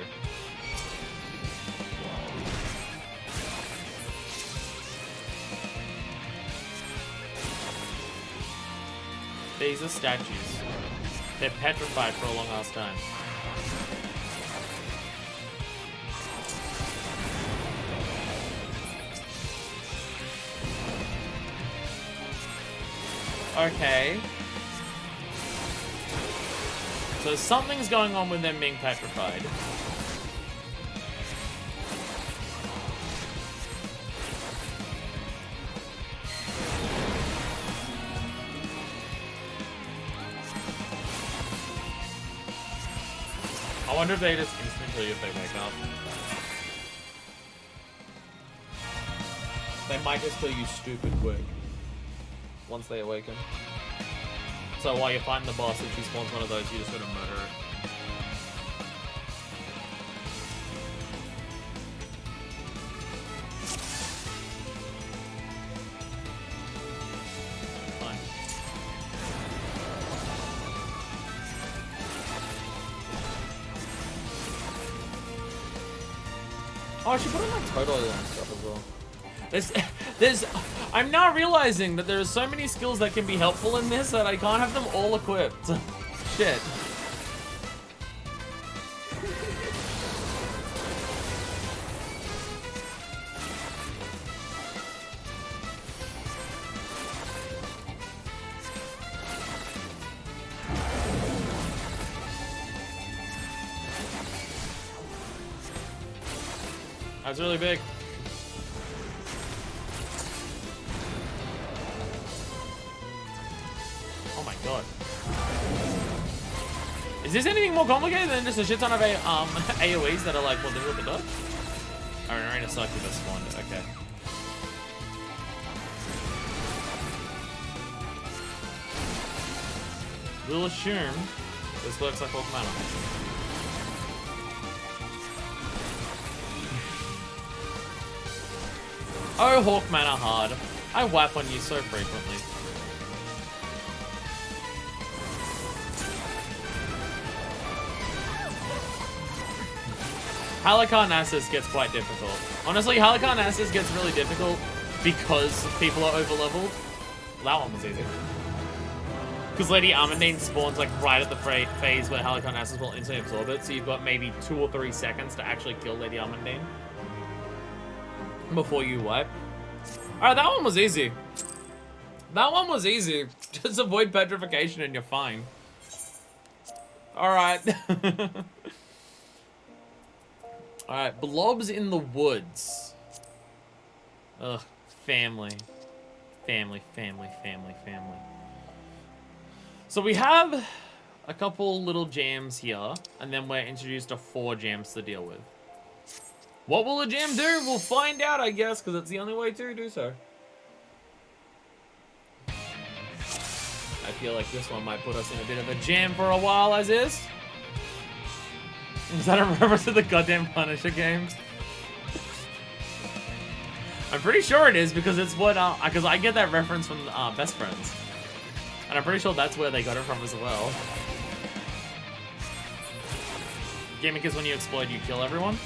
These are statues. They're petrified for a long ass time. Okay. So something's going on with them being petrified. I wonder if they just instant kill you if they wake up. They might just kill you stupid quick. Once they awaken. So while you're fighting the boss, if she spawns one of those, you just gotta murder it. Fine. Oh, I should put on like total oil and stuff as well. I'm now realizing that there are so many skills that can be helpful in this that I can't have them all equipped. Shit. That's really big. Oh my god. Is this anything more complicated than just a shit ton of AoEs that are like more difficult to dodge? Alright, arena cycle just spawned. Okay. We'll assume this works like Hawk Manor. Oh, Hawk Manor hard. I wipe on you so frequently. Halicarnassus gets quite difficult. Honestly, Halicarnassus gets really difficult because people are overleveled. That one was easy. Because Lady Armandine spawns like right at the phase where Halicarnassus will instantly absorb it, so you've got maybe 2 or 3 seconds to actually kill Lady Armandine before you wipe. Alright, that one was easy. That one was easy. Just avoid petrification and you're fine. Alright. Alright, blobs in the woods. Ugh, family. Family, family, family, family. So we have a couple little jams here, and then we're introduced to 4 jams to deal with. What will a jam do? We'll find out, I guess, because it's the only way to do so. I feel like this one might put us in a bit of a jam for a while, as is. Is that a reference to the goddamn Punisher games? I'm pretty sure it is, because it's what, because I get that reference from Best Friends. And I'm pretty sure that's where they got it from as well. Gimmick is when you explode, you kill everyone.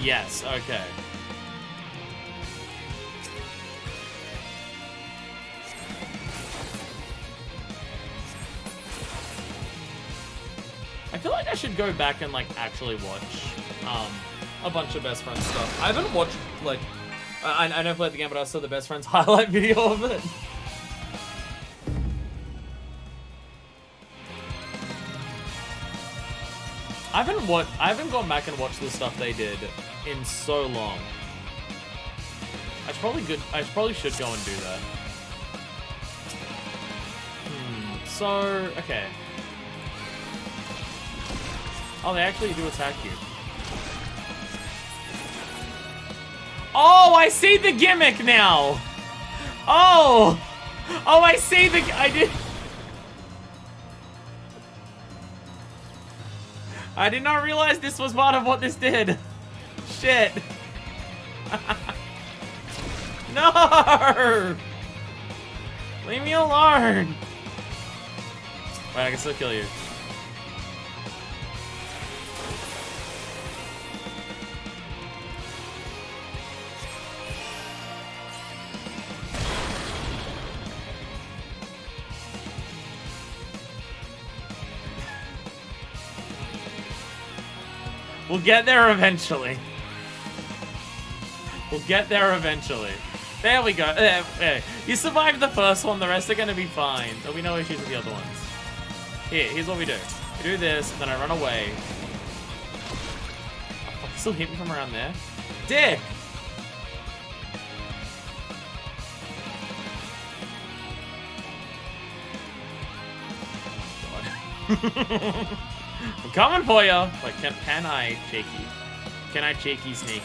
Yes, okay. I feel like I should go back and like actually watch a bunch of Best Friends stuff. I haven't watched like I never played the game, but I saw the Best Friends highlight video of it. I haven't gone back and watched the stuff they did in so long. I probably should go and do that. So, okay. Oh, they actually do attack you. Oh, I see the gimmick now! Oh! Oh, I see the... I did not realize this was part of what this did. Shit. No! Leave me alone! Wait, I can still kill you. We'll get there eventually. We'll get there eventually. There we go. There. You survived the first one, the rest are gonna be fine. There'll be no issues with the other ones. Here's what we do. We do this, then I run away. Oh, fuck, you still hit me from around there? Dick! God. I'm coming for you! Like, can I cheeky? Can I cheeky sneaky?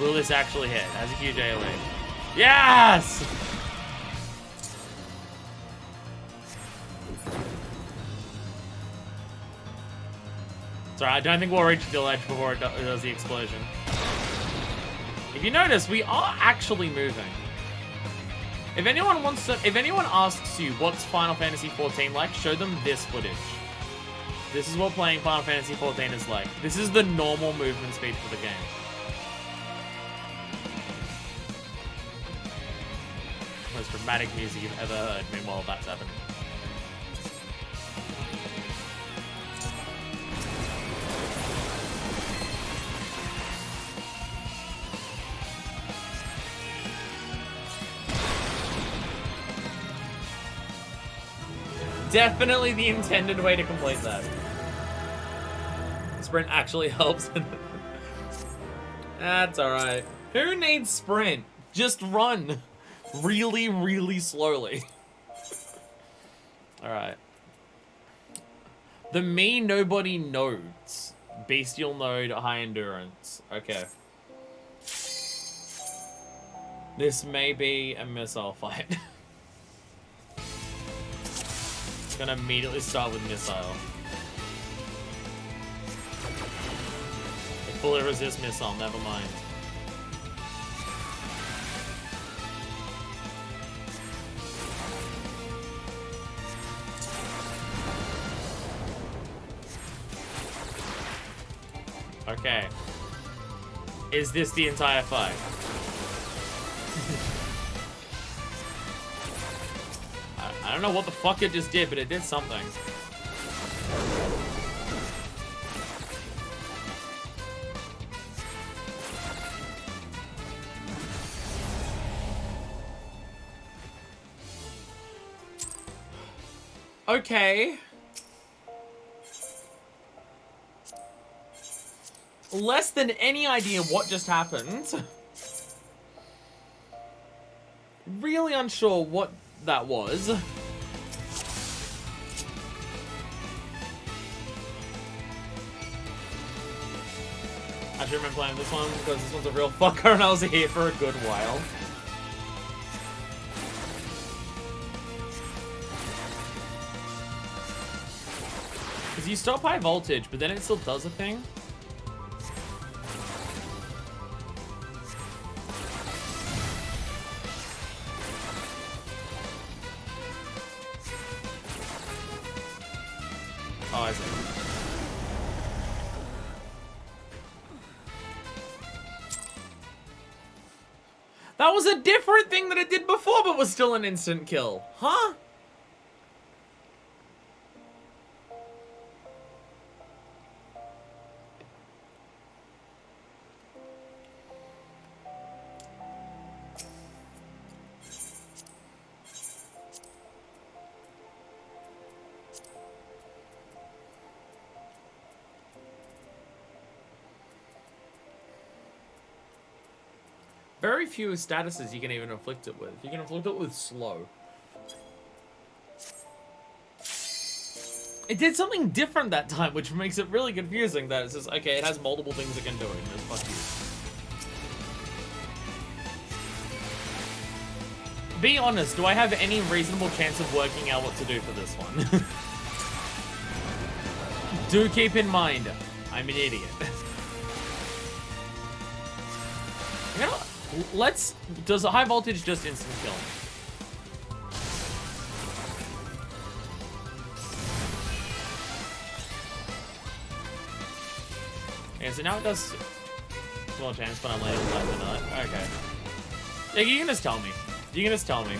Will this actually hit? Has a huge AoE. Yes! Sorry, I don't think we'll reach the ledge before it does the explosion. If you notice, we are actually moving. If anyone asks you what's Final Fantasy XIV like, show them this footage. This is what playing Final Fantasy XIV is like. This is the normal movement speed for the game. Most dramatic music you've ever heard. Meanwhile, that's happening. Definitely the intended way to complete that. Sprint actually helps. That's alright. Who needs sprint? Just run. Really, really slowly. Alright. The me nobody nodes. Bestial node, high endurance. Okay. This may be a missile fight. Gonna immediately start with missile. They fully resist missile, never mind. Okay. Is this the entire fight? I don't know what the fuck it just did, but it did something. Okay. Less than any idea what just happened. Really unsure what that was. I should remember playing this one because this one's a real fucker and I was here for a good while. Because you stop high voltage, but then it still does a thing. Oh, I see. That was a different thing that it did before, but was still an instant kill. Huh? Very few statuses you can even inflict it with. You can inflict it with slow. It did something different that time, which makes it really confusing that it's just, okay, it has multiple things it can do, and just fuck you. Be honest, do I have any reasonable chance of working out what to do for this one? Do keep in mind, I'm an idiot. You know, does high voltage just instant kill? Okay, so now it does small chance, but I'm landing left or not. Okay. Yeah, you can just tell me. You can just tell me.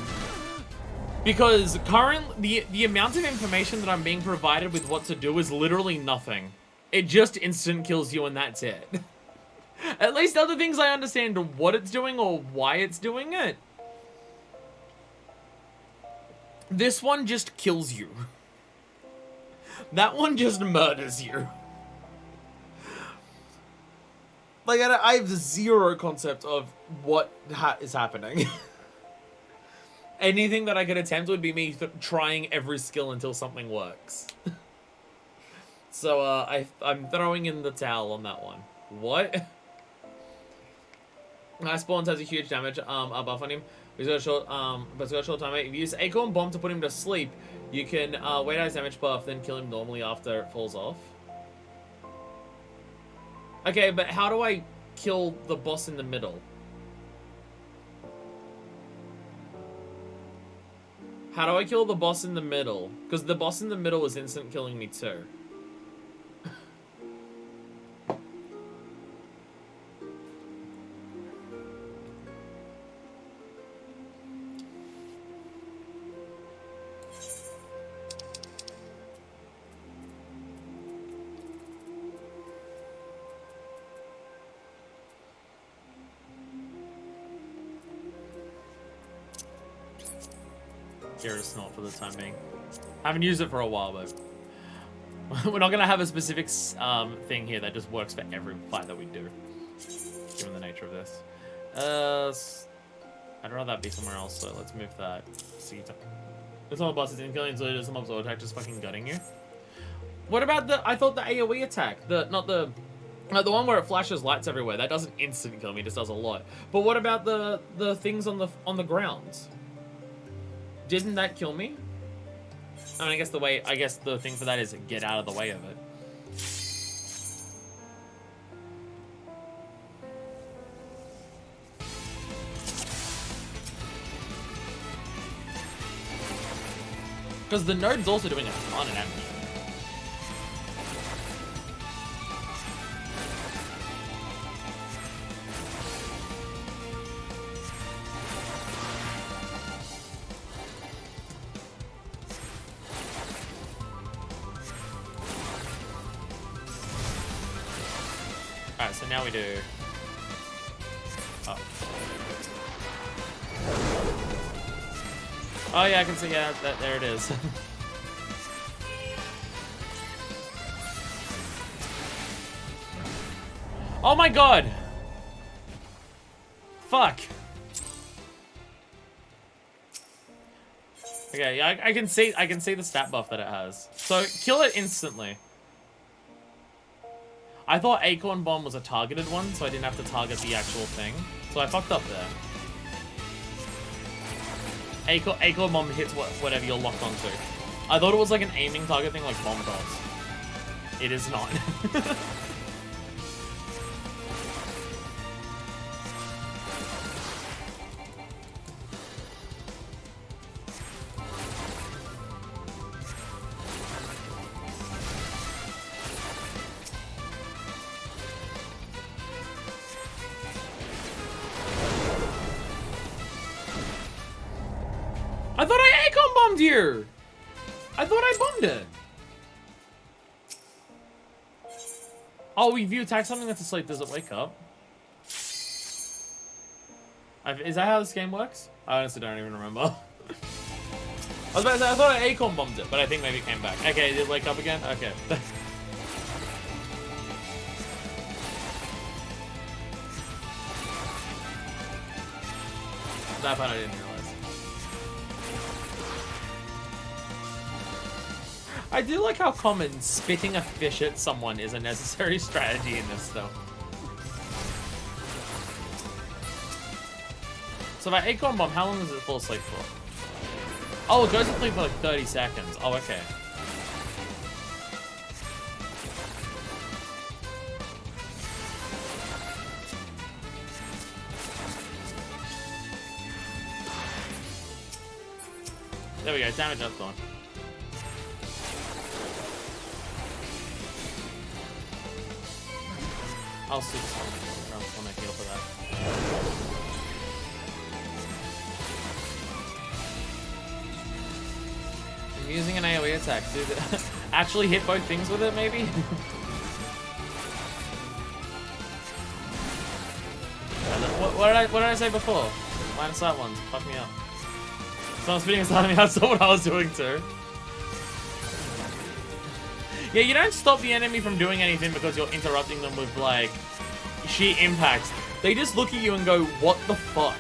Because the amount of information that I'm being provided with what to do is literally nothing. It just instant kills you and that's it. At least other things I understand what it's doing or why it's doing it. This one just kills you. That one just murders you. Like, I have zero concept of what is happening. Anything that I could attempt would be me trying every skill until something works. So, I'm throwing in the towel on that one. What? Spawns has a huge damage buff on him. He's got a short, but he's got a short timer. If you use Acorn Bomb to put him to sleep, you can wait out his damage buff, then kill him normally after it falls off. Okay, but how do I kill the boss in the middle? How do I kill the boss in the middle? Because the boss in the middle is instant killing me too. Snort for the time being. I haven't used it for a while, but we're not gonna have a specific thing here that just works for every fight that we do, given the nature of this. I'd rather that be somewhere else, so let's move that. See, it's not a boss, it's in killing, so there's some auto attack just fucking gutting you. What about the? I thought the AoE attack, not the one where it flashes lights everywhere. That doesn't instant kill me, it just does a lot. But what about the things on the ground? Didn't that kill me? I mean, I guess the thing for that is get out of the way of it. Because the node's also doing a ton of damage. Alright, so now we do... Oh. Oh yeah, I can see, yeah, there it is. Oh my god! Fuck. Okay, yeah, I can see the stat buff that it has. So kill it instantly. I thought Acorn Bomb was a targeted one, so I didn't have to target the actual thing. So I fucked up there. Acorn Bomb hits whatever you're locked onto. I thought it was like an aiming target thing like Bomb does. It is not. I thought I Acorn Bombed you! I thought I bombed it! Oh, if you attack something that's asleep, does it wake up? Is that how this game works? I honestly don't even remember. I was about to say, I thought I Acorn Bombed it, but I think maybe it came back. Okay, did it wake up again? Okay. That part I didn't realize. I do like how common spitting a fish at someone is a necessary strategy in this though. So if I Acorn Bomb, how long does it fall asleep for? Oh, it goes to sleep for like 30 seconds. Oh, okay. There we go, damage up gone. I'll see this one. I'll make heal for that. I'm using an AoE attack, dude. Actually hit both things with it, maybe? what did I say before? Line of sight ones. Fuck me up. Someone spitting inside of me, I saw what I was doing too. Yeah, you don't stop the enemy from doing anything because you're interrupting them with, like, sheer impacts. They just look at you and go, what the fuck?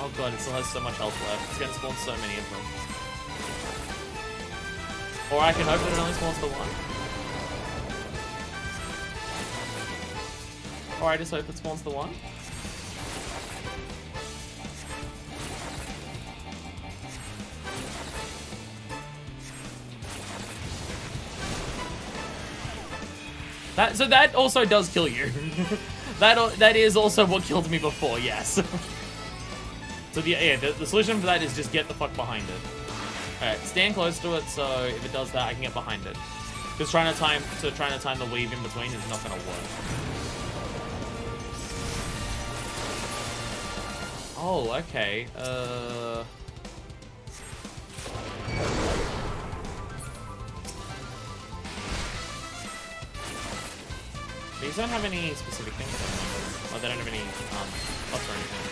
Oh god, it still has so much health left. It's gonna spawn so many of them. Or I can hope that it only spawns the one. Or I just hope it spawns the one. So that also does kill you. that is also what killed me before, yes. So the solution for that is just get the fuck behind it. Alright, stand close to it so if it does that, I can get behind it. Because trying to time the weave in between is not gonna work. Oh, okay. These don't have any specific things on them. Or they don't have any buffs or anything.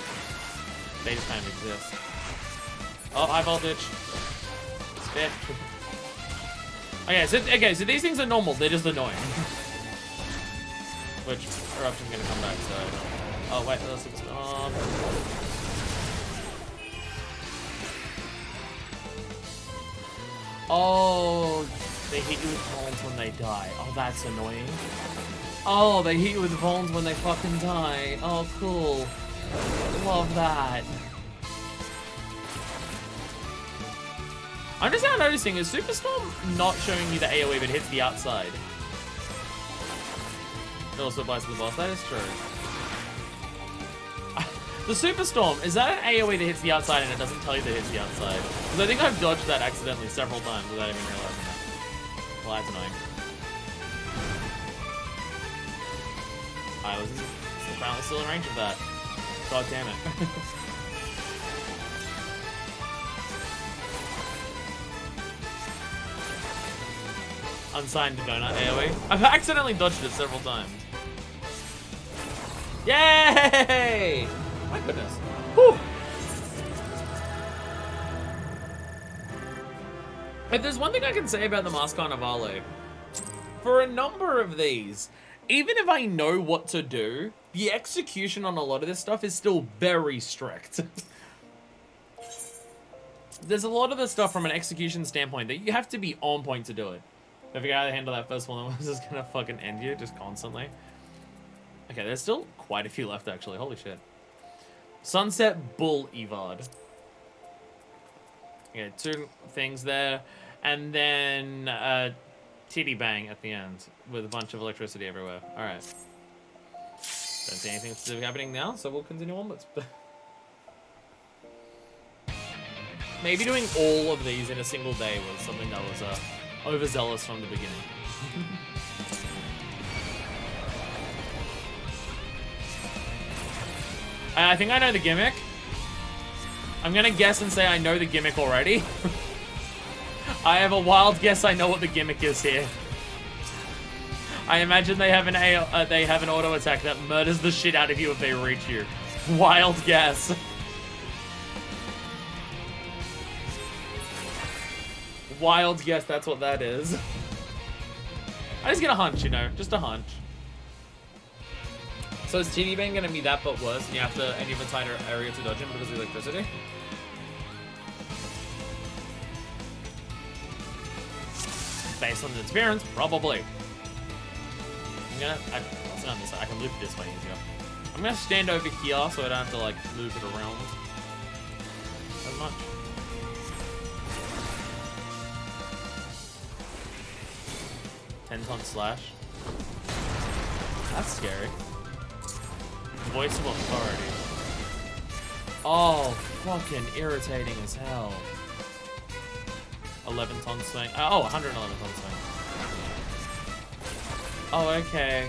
They just kind of exist. Oh, high voltage. Spit. Okay, so these things are normal. They're just annoying. Which eruption's gonna come back. So. Oh wait, that's Oh, they hit you with bombs when they die. Oh, that's annoying. Oh, they hit you with bombs when they fucking die. Oh, cool. Love that. I'm just now noticing, is Superstorm not showing you the AoE but hits the outside? It also applies to the boss. That is true. The Superstorm, is that an AoE that hits the outside and it doesn't tell you that it hits the outside? Because I think I've dodged that accidentally several times without even realizing that. Well, that's annoying. I was apparently still in range of that. God damn it. Unsigned donut AoE. I've accidentally dodged it several times. Yay! My goodness. Whew. If there's one thing I can say about the Mask Carnivale, for a number of these, even if I know what to do, the execution on a lot of this stuff is still very strict. There's a lot of the stuff from an execution standpoint that you have to be on point to do it. If I forget how to handle that first one, was just gonna fucking end you just constantly. Okay, there's still quite a few left actually. Holy shit. Sunset Bull Evard. Okay, 2 things there. And then Titty Bang at the end with a bunch of electricity everywhere. Alright. Don't see anything specific happening now, so we'll continue onwards. Maybe doing all of these in a single day was something that was overzealous from the beginning. I think I know the gimmick. I'm gonna guess and say I know the gimmick already. I have a wild guess I know what the gimmick is here. I imagine they have an auto attack that murders the shit out of you if they reach you. Wild guess. Wild guess that's what that is. I just get a hunch, you know, just a hunch. So is TD Bang gonna be that but worse and you have to an even tighter area to dodge him because of the electricity? Based on the experience, probably. Let's not this. I can loop this way easier. I'm gonna stand over here so I don't have to like loop it around as much. Ten-ton slash. That's scary. Voice of authority. Oh, fucking irritating as hell. 11-ton swing. Oh, 111-ton swing. Oh, okay.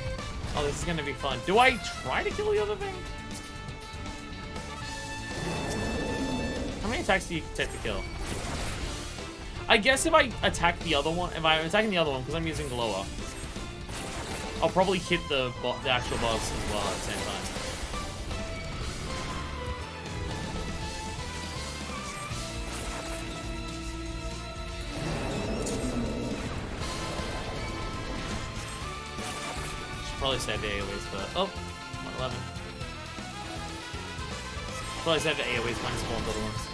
Oh, this is gonna be fun. Do I try to kill the other thing? How many attacks do you take to kill? I guess if I attack the other one, if I'm attacking the other one because I'm using Glower, I'll probably hit the actual boss as well at the same time. Probably save the AoEs, but oh, 111. Probably save the AoEs when I spawned other ones.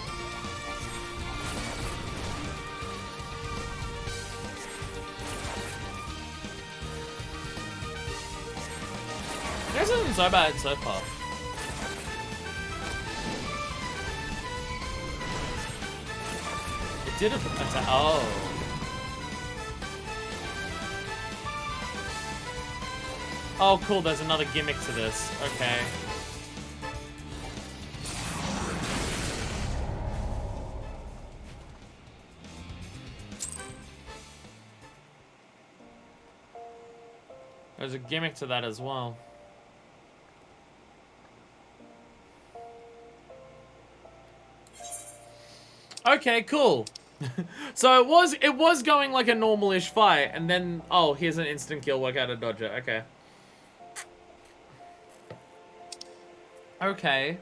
This isn't so bad so far. It did attack. Oh. Oh, cool, there's another gimmick to this. Okay. There's a gimmick to that as well. Okay, cool. So it was going like a normal-ish fight, and then, oh, here's an instant kill, work out a dodger. Okay. Okay.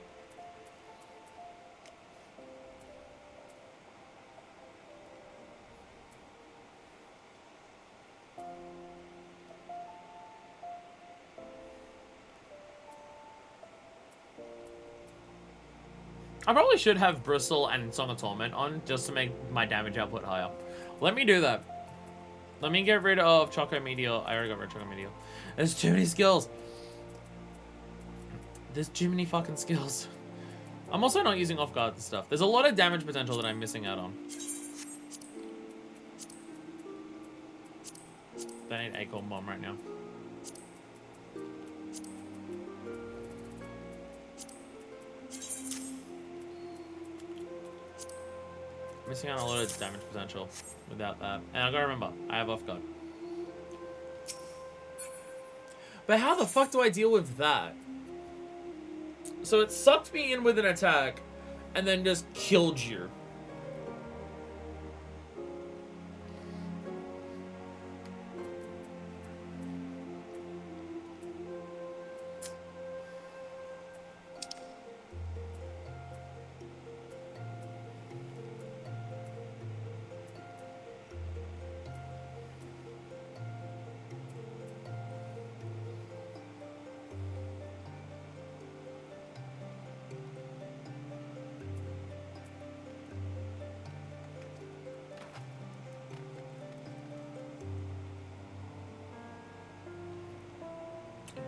I probably should have Bristle and Song of Torment on just to make my damage output higher. Let me do that. Let me get rid of Choco Meteor. I already got rid of Choco Meteor. There's too many skills. There's too many fucking skills. I'm also not using off guard and stuff. There's a lot of damage potential that I'm missing out on. I need Acorn Bomb right now. Missing out on a lot of damage potential without that. And I gotta remember, I have off guard. But how the fuck do I deal with that? So it sucked me in with an attack and then just killed you.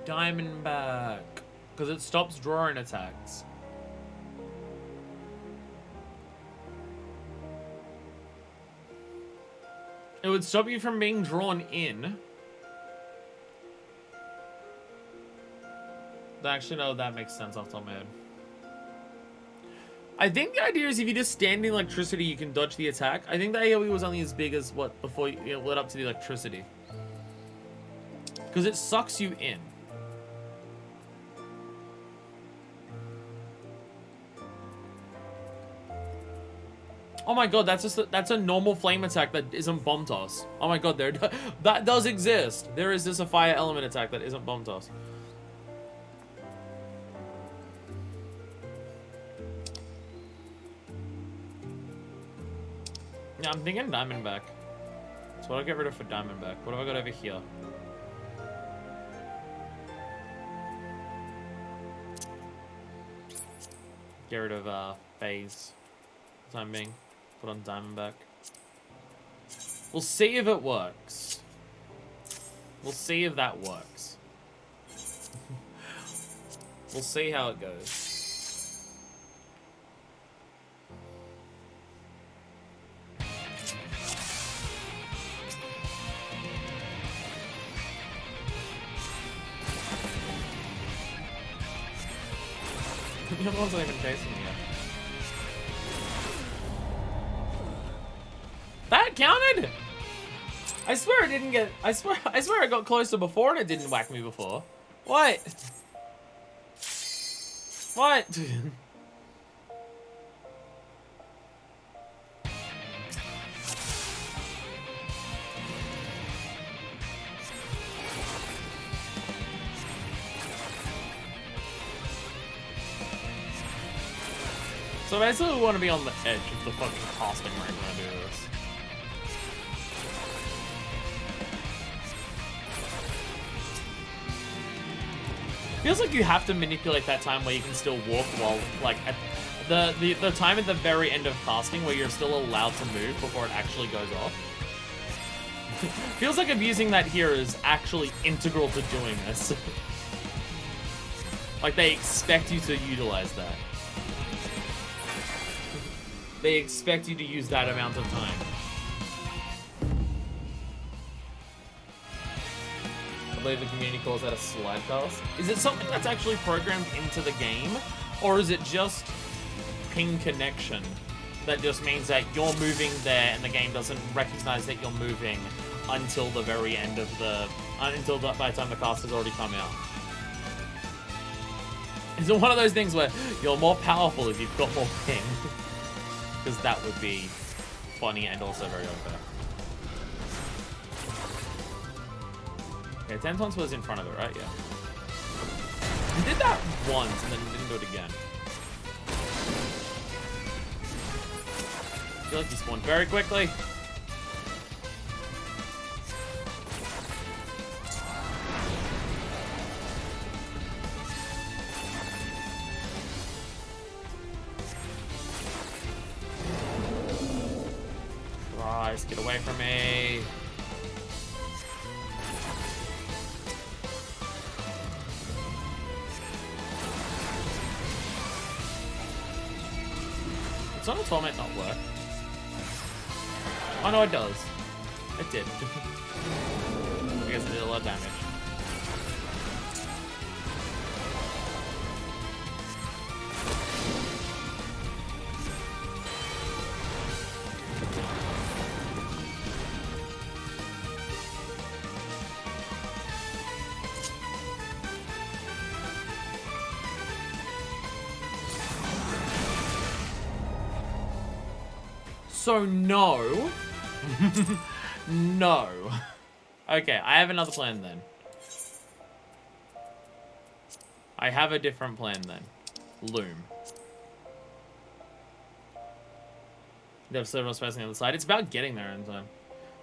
Diamondback. Because it stops drawing attacks. It would stop you from being drawn in. Actually, no, that makes sense off the top of my head. I think the idea is if you just stand in electricity, you can dodge the attack. I think the AoE was only as big as what before you led up to the electricity. Because it sucks you in. Oh my god, that's a normal flame attack that isn't bomb toss. Oh my god, that does exist. There is just a fire element attack that isn't bomb toss. Yeah, I'm thinking Diamondback. So what do I get rid of for Diamondback? What have I got over here? Get rid of Phase. Time being. Put on Diamondback. We'll see if it works. We'll see if that works. We'll see how it goes. The other one's not even chasing me yet. That counted! I swear it didn't get... I swear it got closer before and it didn't whack me before. What? What? So basically we want to be on the edge of the fucking casting ring when I do this. Feels like you have to manipulate that time where you can still walk while, like, at the time at the very end of casting where you're still allowed to move before it actually goes off. Feels like abusing that here is actually integral to doing this. Like, they expect you to utilize that. They expect you to use that amount of time. I believe the community calls that a slide cast. Is it something that's actually programmed into the game? Or is it just ping connection that just means that you're moving there and the game doesn't recognize that you're moving until the very end of the... by the time the cast has already come out? Is it one of those things where you're more powerful if you've got more ping? Because that would be funny and also very unfair. Okay, 10 tons was in front of it, right? Yeah. You did that once and then you didn't do it again. I feel like you spawned very quickly. Iris, get away from me. Does Sonic Torment not work? Oh no, it does. It did. I guess it did a lot of damage. So no. No. Okay, I have another plan then. I have a different plan then. Loom. You have several space on the other side. It's about getting there in time.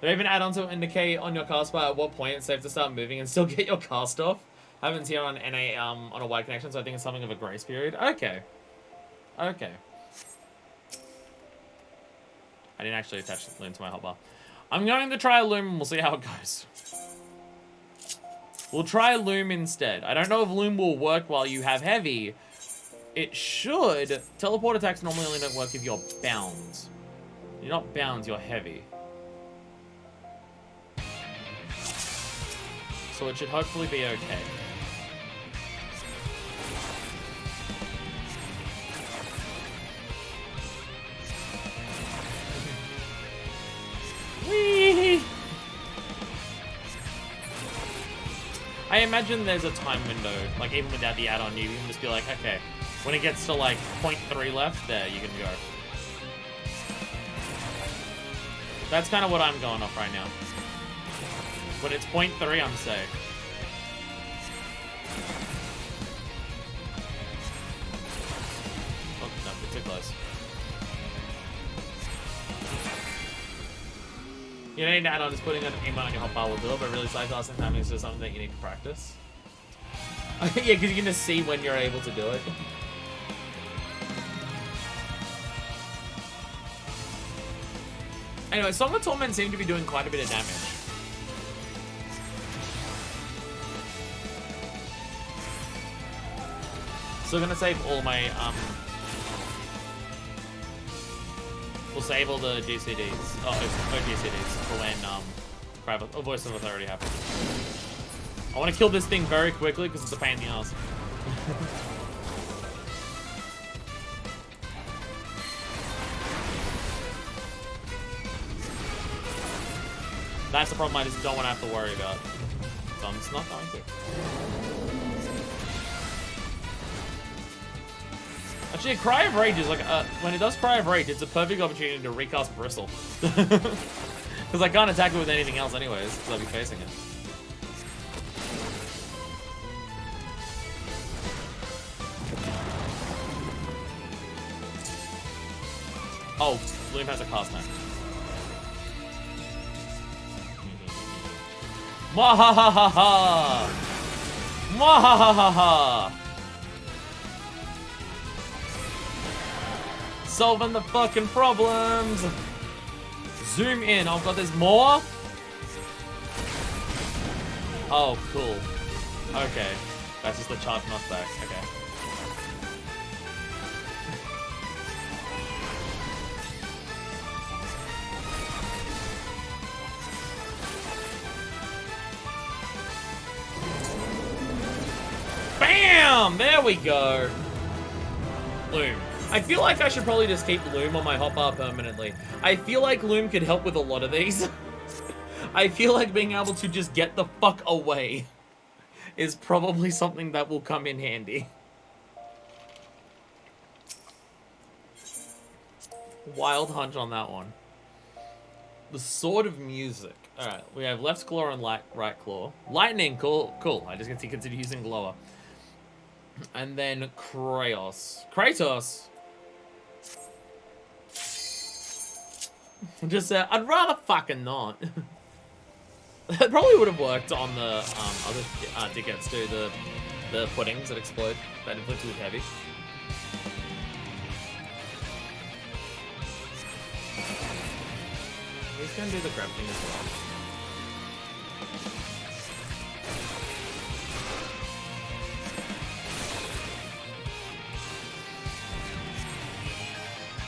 They even add on to indicate on your cast bar at what point it's safe to start moving and still get your cast off. Happens here on NA on a wide connection, so I think it's something of a grace period. Okay. Okay. I didn't actually attach the loom to my hotbar. I'm going to try a loom and we'll see how it goes. We'll try loom instead. I don't know if loom will work while you have heavy. It should. Teleport attacks normally only don't work if you're bound. You're not bound, you're heavy. So it should hopefully be okay. Whee! I imagine there's a time window, like even without the add-on, you can just be like, okay, when it gets to like 0.3 left, there, you can go. That's kind of what I'm going off right now. When it's 0.3, I'm safe. Oh, no, it's too close. You don't need to add on, just putting an emote on your hotbar will do it, but really slight tasking time is just something that you need to practice. Yeah, because you can just see when you're able to do it. Anyway, Song of Torment seem to be doing quite a bit of damage. So I'm gonna save all my, we'll save all the GCDs, GCDs for when, Voice of Authority happens. I want to kill this thing very quickly because it's a pain in the ass. That's the problem I just don't want to have to worry about. So I'm just not going to. Actually, Cry of Rage is like, when it does Cry of Rage, it's a perfect opportunity to recast Bristle. Because I can't attack it with anything else anyways, because I'll be facing it. Oh, Bloom has a cast time. Mwahahaha! Mwahahaha! Solving the fucking problems! Zoom in. Oh god, there's more? Oh, cool. Okay. That's just the charge knockback. Okay. Bam! There we go. Loom. I feel like I should probably just keep Loom on my hotbar permanently. I feel like Loom could help with a lot of these. I feel like being able to just get the fuck away is probably something that will come in handy. Wild hunch on that one. The Sword of Music. Alright, we have left claw and right claw. Lightning, cool. I just get to consider using Glower. And then Kratos. Just, I'd rather fucking not. That probably would have worked on the other dickheads too, the puddings that explode, that inflict with heavy. He's gonna do the grab thing as well.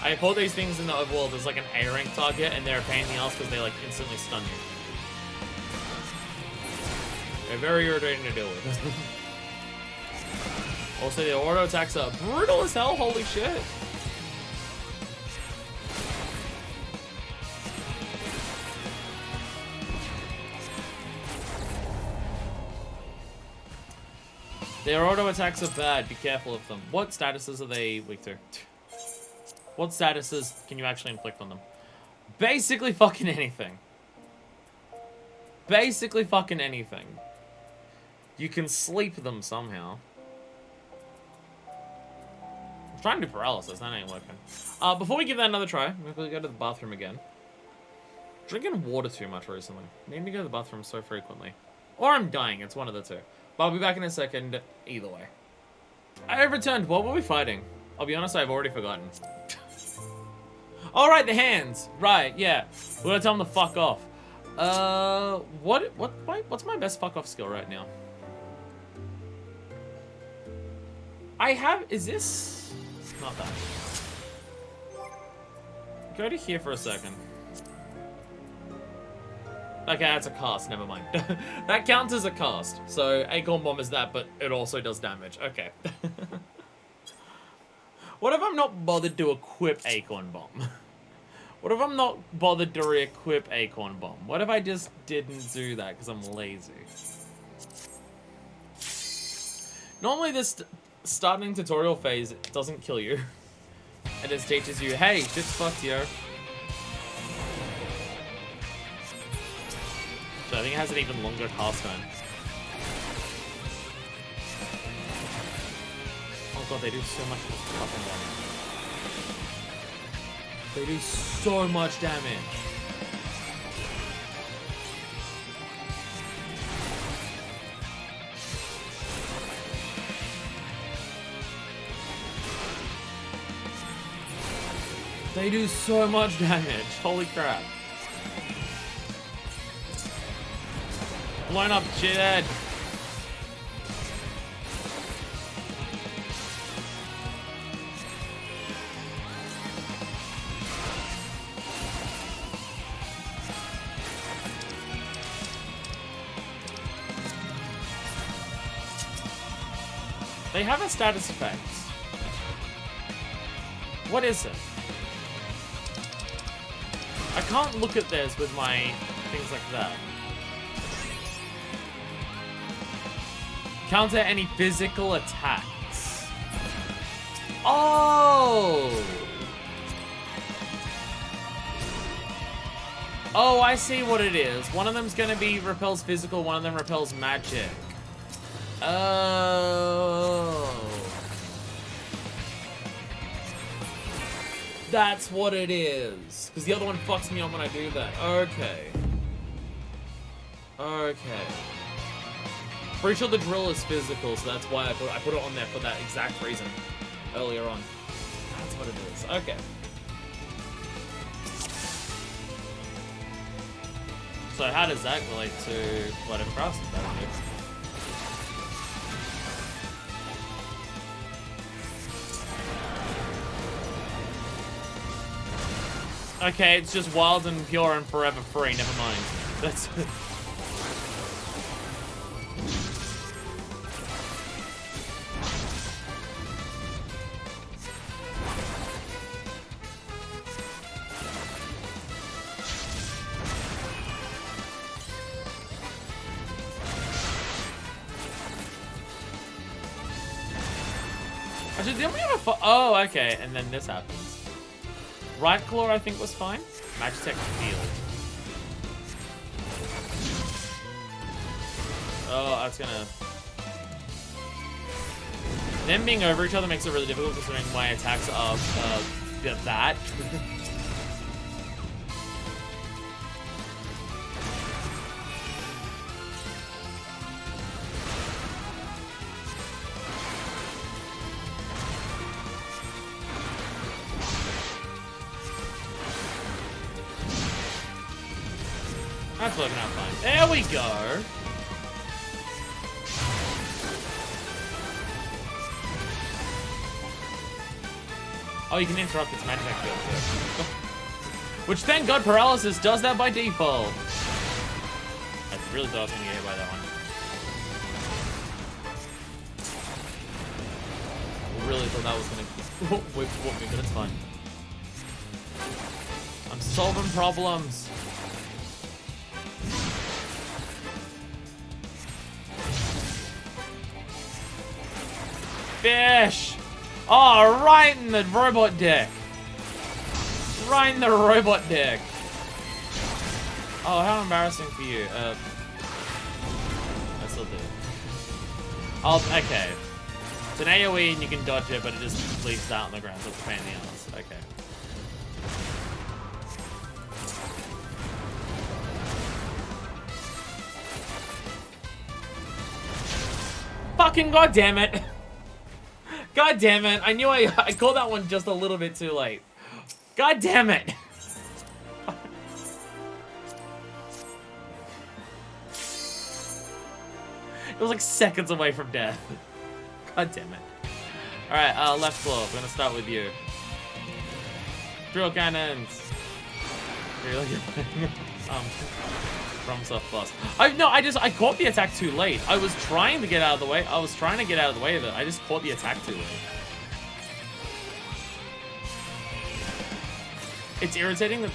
I call these things in the overworld as like an A rank target, and they're a pain in the ass because they like instantly stun you. They're very irritating to deal with. Also, the auto attacks are brutal as hell. Holy shit! Their auto attacks are bad. Be careful of them. What statuses are they weak to? What statuses can you actually inflict on them? Basically fucking anything. Basically fucking anything. You can sleep them somehow. I'm trying to do paralysis. That ain't working. Before we give that another try, I'm gonna go to the bathroom again. Drinking water too much recently. Need to go to the bathroom so frequently. Or I'm dying. It's one of the two. But I'll be back in a second, either way. I have returned. What were we fighting? I'll be honest, I've already forgotten. All right, the hands. Right, yeah. We're gonna tell them to fuck off. What's my best fuck off skill right now? Is this? Not that. Go to here for a second. Okay, that's a cast, never mind. That counts as a cast. So, Acorn Bomb is that, but it also does damage. Okay. What if I'm not bothered to equip Acorn Bomb? What if I'm not bothered to re-equip Acorn Bomb? What if I just didn't do that because I'm lazy? Normally this starting tutorial phase doesn't kill you. It just teaches you, hey, shit's fucked, yo. So I think it has an even longer cast time. Oh god, they do so much fucking damage. They do so much damage. They do so much damage. Holy crap. Blown up shithead. They have a status effect. What is it? I can't look at theirs with my things like that. Counter any physical attacks. Oh! Oh, I see what it is. One of them's gonna be repels physical, one of them repels magic. Oh. That's what it is. Because the other one fucks me up when I do that. Okay. Okay. Pretty sure the drill is physical, so that's why I put it on there for that exact reason earlier on. That's what it is. Okay. So how does that relate to whatever cross is better do? Okay, it's just wild and pure and forever free. Never mind. That's. Actually, didn't we have a oh, okay, and then this happens. Right Claw, I think, was fine. Magitech Field. Oh, that's gonna... Them being over each other makes it really difficult considering my attacks are that. That's working out fine. There we go. Oh, you can interrupt its magic field too. Which, thank God, paralysis does that by default. I really thought I was gonna get hit by that one. I really thought that was gonna whip me, but it's fine. I'm solving problems. Fish! Oh, right in the robot dick. Right in the robot dick. Oh, how embarrassing for you. I still do. Okay. It's an AoE and you can dodge it, but it just leaves that on the ground, so it's a pain in the ass. Okay. Fucking goddamn it! God damn it! I knew I called that one just a little bit too late. God damn it! It was like seconds away from death. God damn it! All right, left claw. We're gonna start with you. Drill cannons. Really? From Soft Plus. I caught the attack too late. I was trying to get out of the way. I was trying to get out of the way of it. I just caught the attack too late. It's irritating that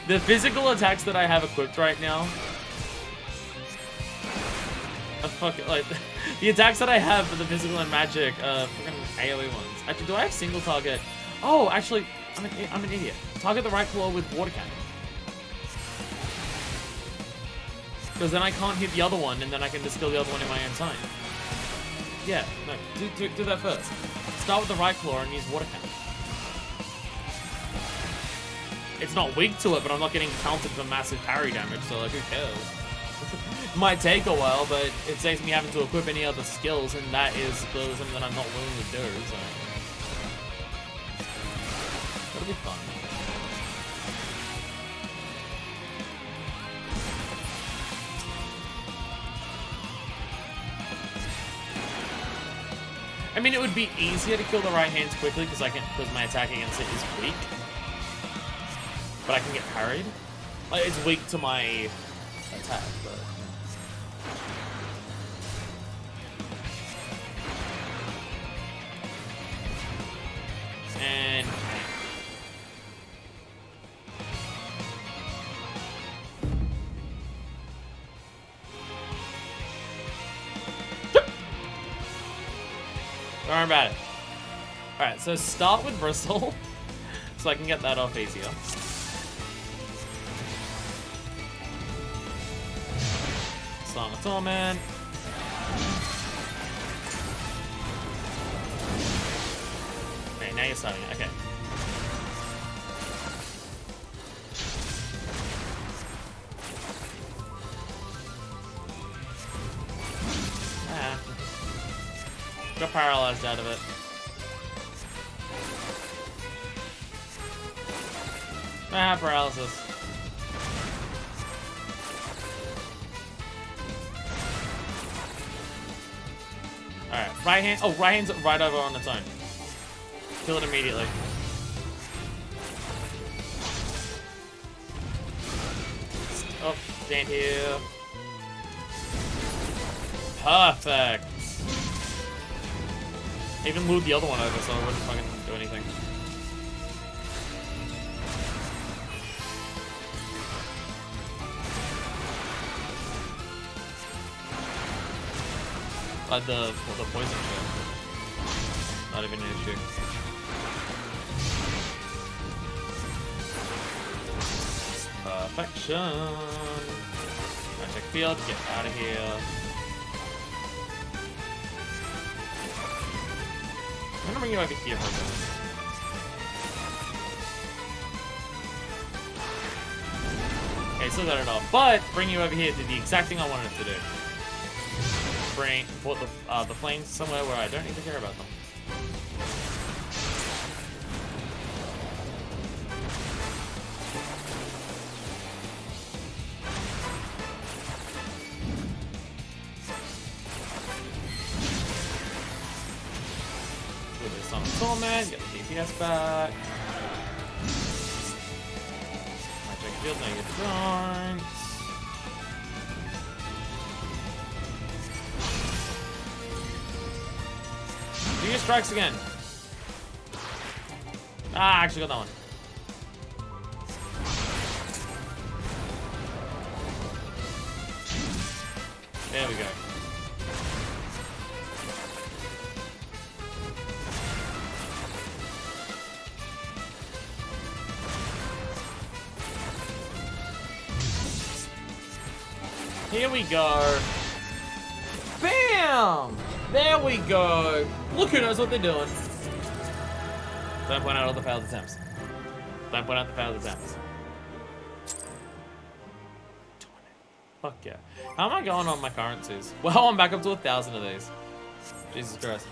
the physical attacks that I have equipped right now. The attacks that I have for the physical and magic, fucking AoE ones. Actually, do I have single target? Oh, actually, I'm an idiot. Target the right claw with water cannon. Because then I can't hit the other one, and then I can just kill the other one in my own time. Yeah, no, do that first. Start with the right claw and use water cannon. It's not weak to it, but I'm not getting countered for massive parry damage, so like, who cares? Might take a while, but it saves me having to equip any other skills, and that is clearly something that I'm not willing to do, so... That'll be fun. I mean, it would be easier to kill the right hands quickly because my attack against it is weak. But I can get parried. Like, it's weak to my attack, but... And... Don't worry about it. Alright, so start with Bristle, so I can get that off easier. Song of Torment. Okay, now you're starting it. Okay. Got paralyzed out of it. Ah, paralysis. Alright, right hand. Oh, right hand's right over on its own. Kill it immediately. Oh, stand here. Perfect. I even moved the other one over so I wouldn't fucking do anything. The poison shit. Not even an issue. Perfection. Magic field, get out of here. I'm gonna bring you over here for a minute. Okay, still got it off, but bring you over here did the exact thing I wanted it to do. Put the flames somewhere where I don't need to care about them. it. Get the DPS back. Magic field, no you don't. Do your strikes again. Ah, I actually got that one. There we go. Here we go. Bam! There we go. Look who knows what they're doing. Don't point out all the failed attempts. Don't point out the failed attempts. Fuck yeah. How am I going on my currencies? Well, I'm back up to 1,000 of these. Jesus Christ.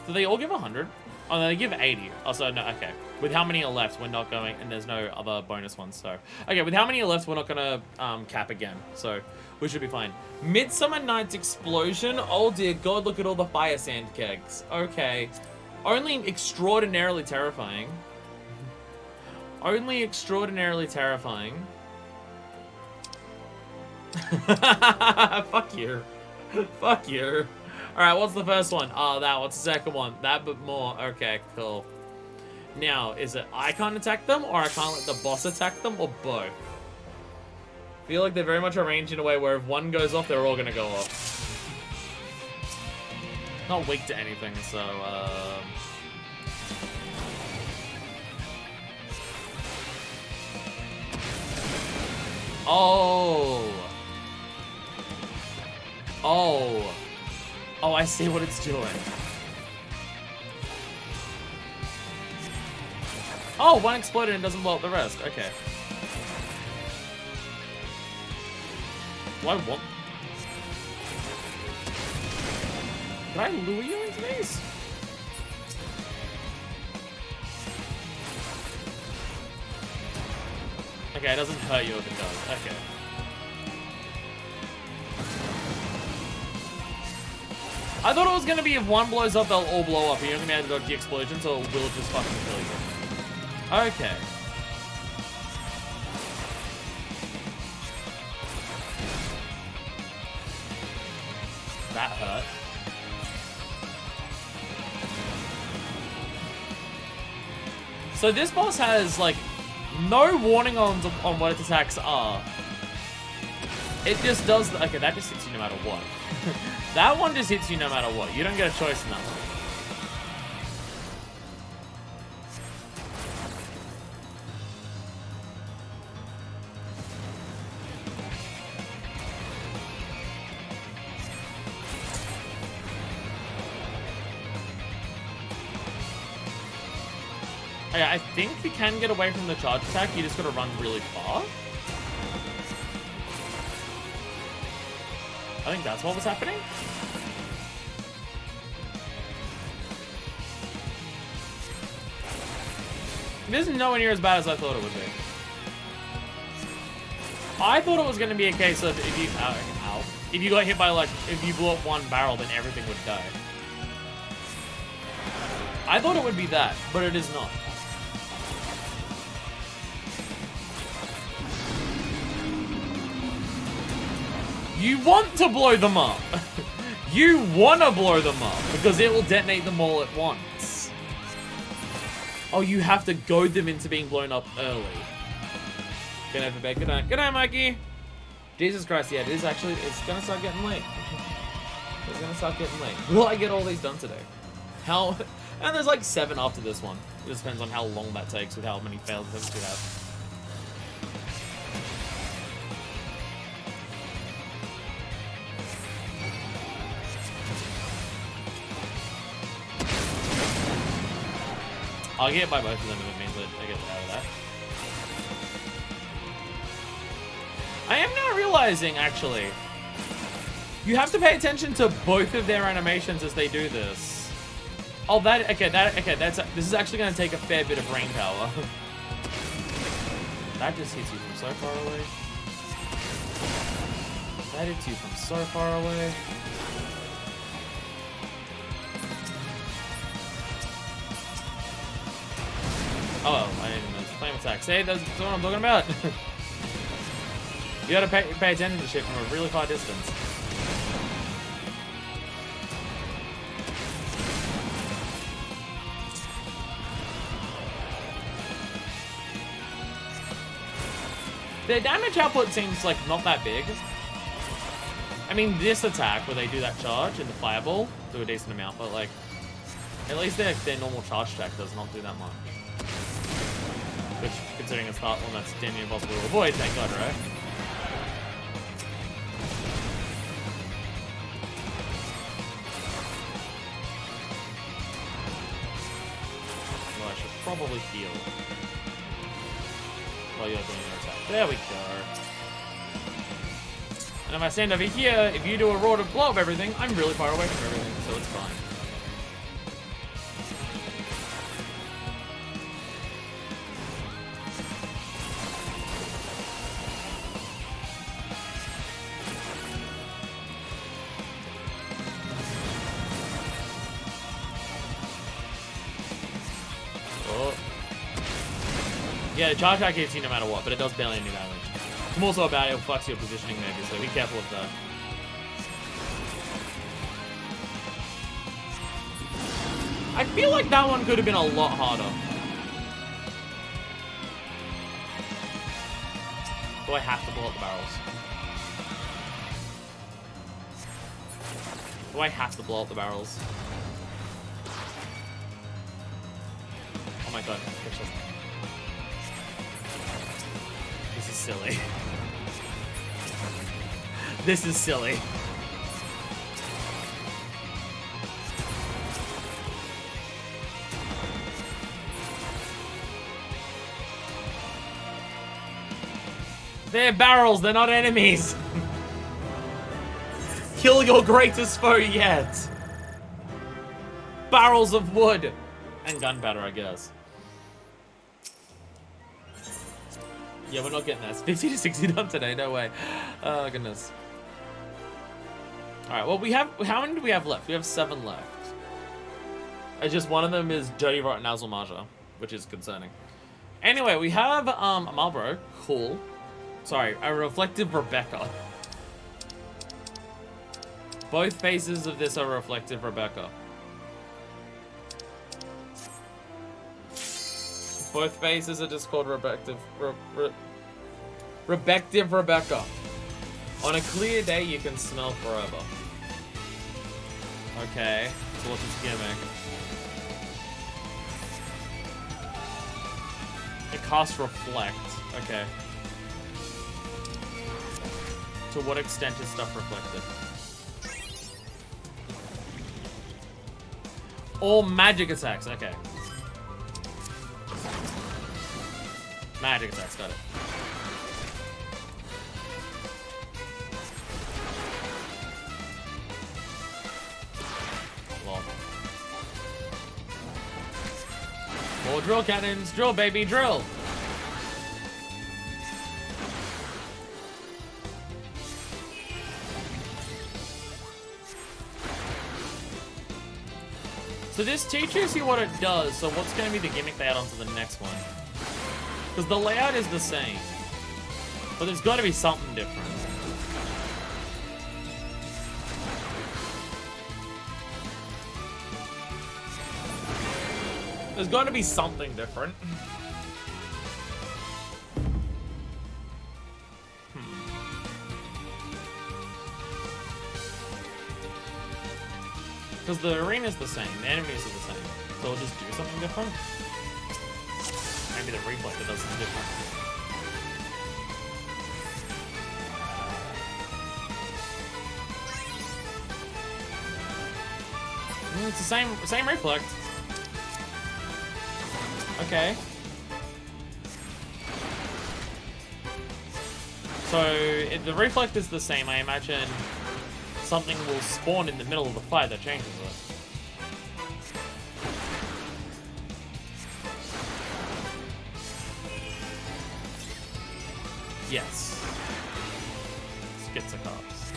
Do they all give 100? Oh, no, they give 80. Also, no, okay. With how many are left, we're not going, and there's no other bonus ones, so. Okay, with how many are left, we're not gonna cap again, so we should be fine. Midsummer Night's Explosion. Oh dear God, look at all the fire sand kegs. Okay. Only extraordinarily terrifying. Only extraordinarily terrifying. Fuck you. Fuck you. Alright, what's the first one? Oh, that. What's the second one? That, but more. Okay, cool. Now, is it I can't attack them, or I can't let the boss attack them, or both? I feel like they're very much arranged in a way where if one goes off, they're all gonna go off. Not weak to anything, so, Oh! Oh! Oh, I see what it's doing. Oh, one exploded and doesn't blow up the rest. Okay. Do I want... Did I lure you into these? Okay, it doesn't hurt you if it does. Okay. I thought it was gonna be if one blows up, they'll all blow up. You're not gonna be able to dodge the explosion, so it will just fucking kill you. Okay. That hurt. So this boss has, like, no warning on what its attacks are. It just does... Okay, that just hits you no matter what. That one just hits you no matter what. You don't get a choice in that one. Okay, I think you can get away from the charge attack. You just gotta run really far. I think that's what was happening. This is nowhere near as bad as I thought it would be. I thought it was going to be a case of if you... Ow. If you got hit by, like, if you blew up one barrel, then everything would die. I thought it would be that, but it is not. You want to blow them up. You want to blow them up because it will detonate them all at once. Oh, you have to goad them into being blown up early. Good night, bed. Good night. Good night, Mikey. Jesus Christ, yeah, it is actually, it's going to start getting late. It's going to start getting late. Will I get all these done today? How? And there's like 7 after this one. It just depends on how long that takes with how many failed attempts you have. I'll get by both of them if it means that I get out of that. I am now realizing, actually, you have to pay attention to both of their animations as they do this. Oh, this is actually going to take a fair bit of brain power. That just hits you from so far away. That hits you from so far away. Oh, I didn't know. Flame attack. See, that's what I'm talking about. You gotta pay attention to shit from a really far distance. Their damage output seems like not that big. I mean, this attack where they do that charge and the fireball do a decent amount, but like, at least their normal charge attack does not do that much. Which, considering it's not one that's damn near impossible to avoid, thank God, right? Well, I should probably heal while you're doing your attack. There we go. And if I stand over here, if you do a roar to blow up everything, I'm really far away from everything, so it's fine. Oh. Yeah, the charge attack hits you no matter what, but it does barely any damage. I'm also about it'll flex your positioning maybe, so be careful of that. I feel like that one could have been a lot harder. Do I have to blow up the barrels? Do I have to blow up the barrels? Oh my god, this is silly. This is silly. They're barrels, they're not enemies. Kill your greatest foe yet. Barrels of wood. And gunpowder, I guess. Yeah, we're not getting that. It's 50 to 60 done today, no way. Oh, goodness. Alright, well, we have... How many do we have left? We have 7 left. It's just one of them is Dirty Rotten Azulmaja, which is concerning. Anyway, we have a Marlboro. Cool. Sorry, a Reflective Rebecca. Both faces of this are Reflective Rebecca. Both faces are just called Rebective Rebecca. On a clear day, you can smell forever. Okay, so what's its gimmick? It casts Reflect. Okay. To what extent is stuff reflected? All magic attacks. Okay. Magic attacks, got it. Lol. More drill cannons. Drill, baby, drill. So this teaches you what it does, so what's going to be the gimmick they add on to the next one? Because the layout is the same, but there's got to be something different. There's got to be something different. Because the arena's the same, the enemies are the same. So we'll just do something different? Maybe the reflector does something different. It's the same reflect. Okay. So, if the reflect is the same, I imagine something will spawn in the middle of the fight that changes it. Yes. Schizocops.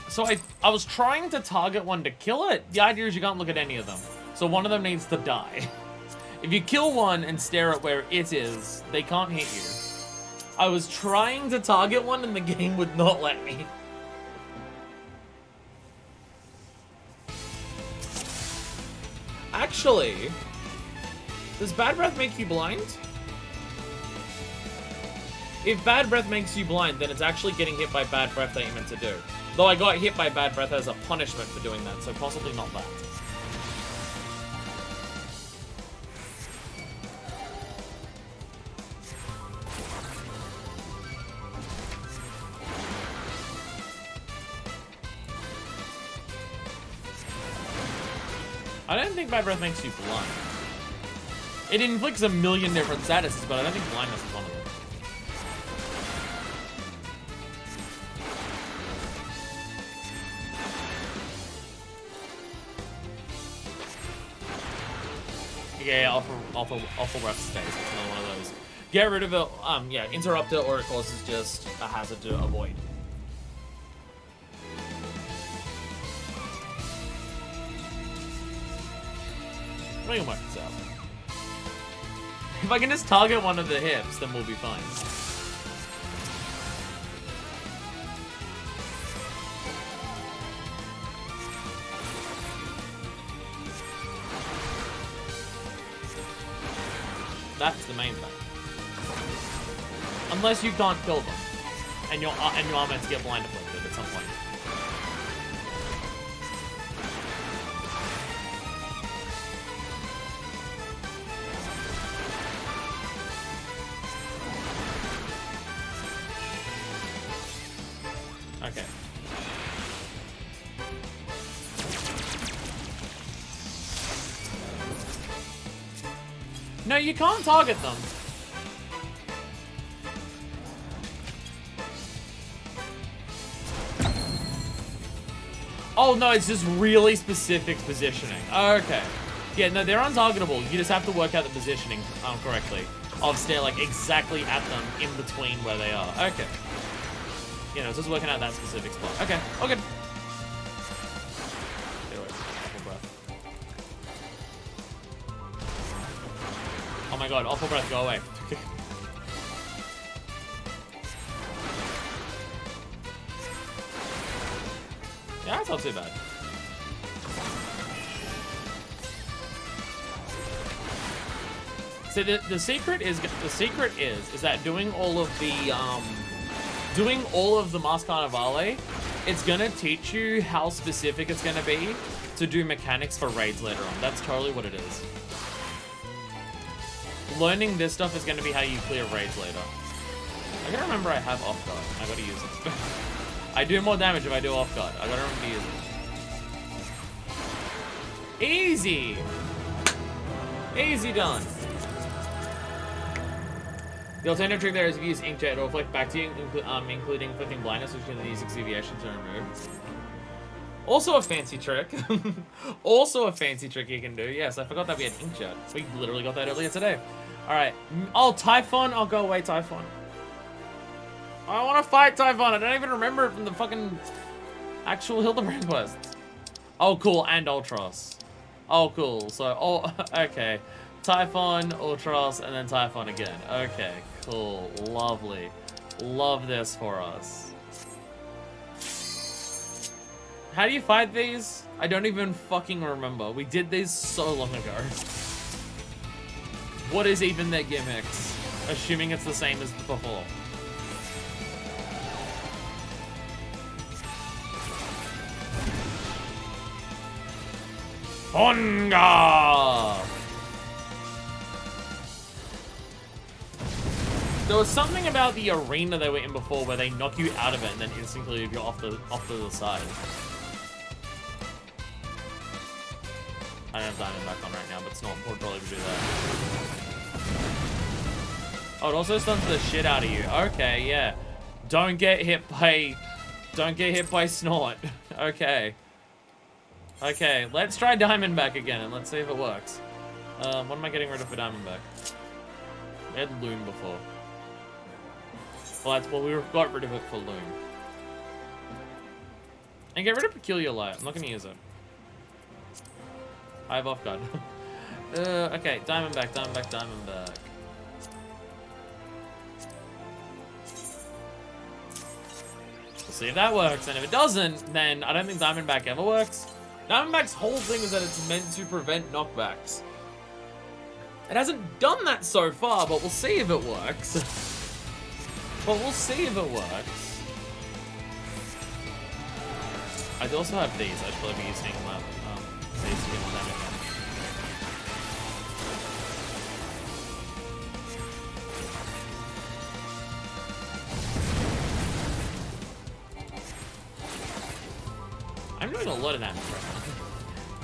So I was trying to target one to kill it. The idea is you can't look at any of them. So one of them needs to die. If you kill one and stare at where it is, they can't hit you. I was trying to target one and the game would not let me. Actually, does Bad Breath make you blind? If Bad Breath makes you blind, then it's actually getting hit by Bad Breath that you meant to do. Though I got hit by Bad Breath as a punishment for doing that, so possibly not that. I don't think Bad Breath makes you blind. It inflicts a million different statuses, but I don't think blindness is one of them. Yeah, awful breath stays. It's another one of those. Get rid of it. Yeah, interrupt it, or it causes just a hazard to avoid. Let me work this out. If I can just target one of the hips, then we'll be fine. That's the main thing. Unless you can't kill them, and you are meant to get blind afflicted at some point. Okay. No, you can't target them. Oh no, it's just really specific positioning. Okay. Yeah, no, they're untargetable. You just have to work out the positioning correctly. Of stay like exactly at them in between where they are. Okay. You know, it's just working out that specific spot. Okay, all good. Anyway, awful breath. Oh my god, awful breath, go away. Yeah, that's not too bad. So the secret is that doing all of the Mask Carnivale, it's gonna teach you how specific it's gonna be to do mechanics for raids later on. That's totally what it is. Learning this stuff is gonna be how you clear raids later. I gotta remember I have off guard. I gotta use it. I do more damage if I do off guard. I gotta remember to use it. Easy! Easy done. The alternative trick there is if you use Inkjet, it'll reflect back to you, including flipping blindness, which can use deviations are removed. Also a fancy trick. Also a fancy trick you can do. Yes, I forgot that we had Inkjet. We literally got that earlier today. Alright. Oh, Typhon? I'll go away, Typhon. I want to fight Typhon. I don't even remember it from the fucking actual Hildebrand quest. Oh, cool. And Ultros. Oh, cool. So, oh, okay. Typhon, Ultros, and then Typhon again. Okay, cool. Lovely. Love this for us. How do you fight these? I don't even fucking remember. We did these so long ago. What is even their gimmicks? Assuming it's the same as before. Honga! There was something about the arena they were in before where they knock you out of it and then instantly you're off to the side. I don't have Diamond back on right now, but it's not important probably to do that. Oh, it also stuns the shit out of you. Okay, yeah. Don't get hit by Snort. Okay. Okay, let's try Diamondback again and let's see if it works. What am I getting rid of for Diamondback? We had Loon before. Well, we got rid of it for Loon. And get rid of Peculiar Light. I'm not going to use it. I have off guard. Okay, Diamondback. We'll see if that works, and if it doesn't, then I don't think Diamondback ever works. Diamondback's whole thing is that it's meant to prevent knockbacks. It hasn't done that so far, but we'll see if it works. I also have these. I should probably be using them. These to get the damage on. I'm doing a lot of damage right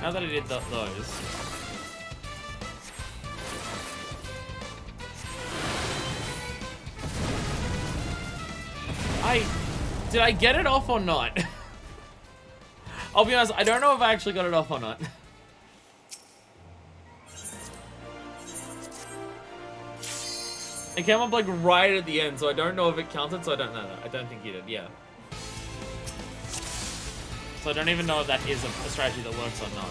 now. Now that I did those. Did I get it off or not? I'll be honest, I don't know if I actually got it off or not. It came up like right at the end, so I don't know if it counted, so I don't know that. I don't think you did, yeah. So I don't even know if that is a strategy that works or not.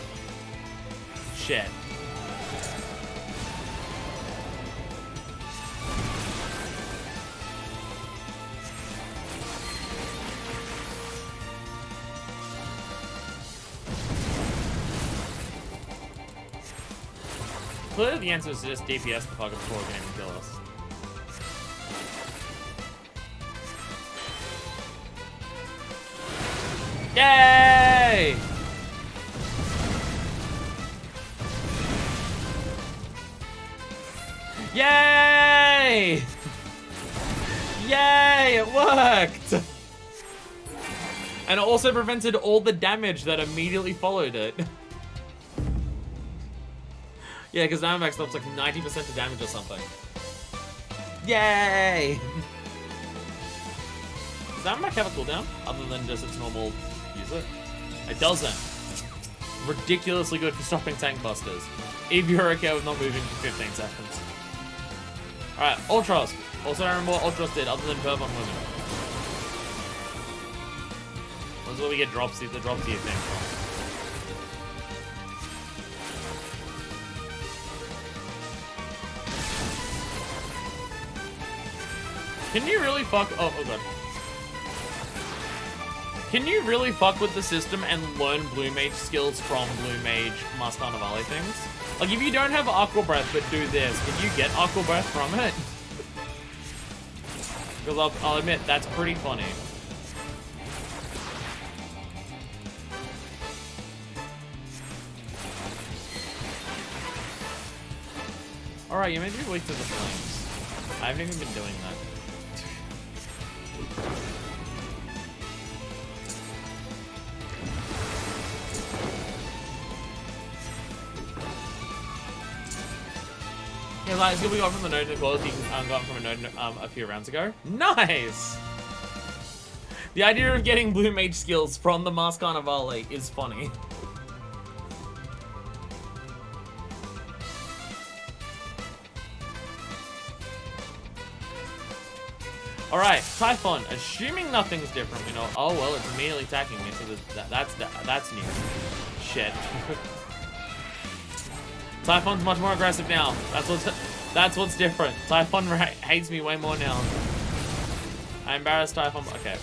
Shit. Clearly the answer is just DPS the fucker before it can even kill us. Yay! Yay! Yay! It worked! And it also prevented all the damage that immediately followed it. Yeah, because Diamondback stops like 90% of damage or something. Yay! Does Diamondback have a cooldown? Other than just its normal use it? It doesn't. Ridiculously good for stopping tank busters. If you're okay with not moving for 15 seconds. Alright, Ultros. Also don't remember what Ultros did other than Perv on women. This is where we get the drop tier thing from. Can you really fuck? Oh god. Can you really fuck with the system and learn Blue Mage skills from Blue Mage Mask Carnivale things? Like, if you don't have Aqua Breath but do this, can you get Aqua Breath from it? Because I'll admit, that's pretty funny. Alright, you may be weak to the flames. I haven't even been doing that. Yeah, like, it's gonna be got from the node quality got from a node a few rounds ago. Nice! The idea of getting Blue Mage skills from the Mask Carnivale is funny. Alright, Typhon. Assuming nothing's different, you know. Oh well, it's immediately attacking me, so that's new. Shit. Typhon's much more aggressive now. That's what's different. Typhon hates me way more now. I embarrassed Typhon. Okay.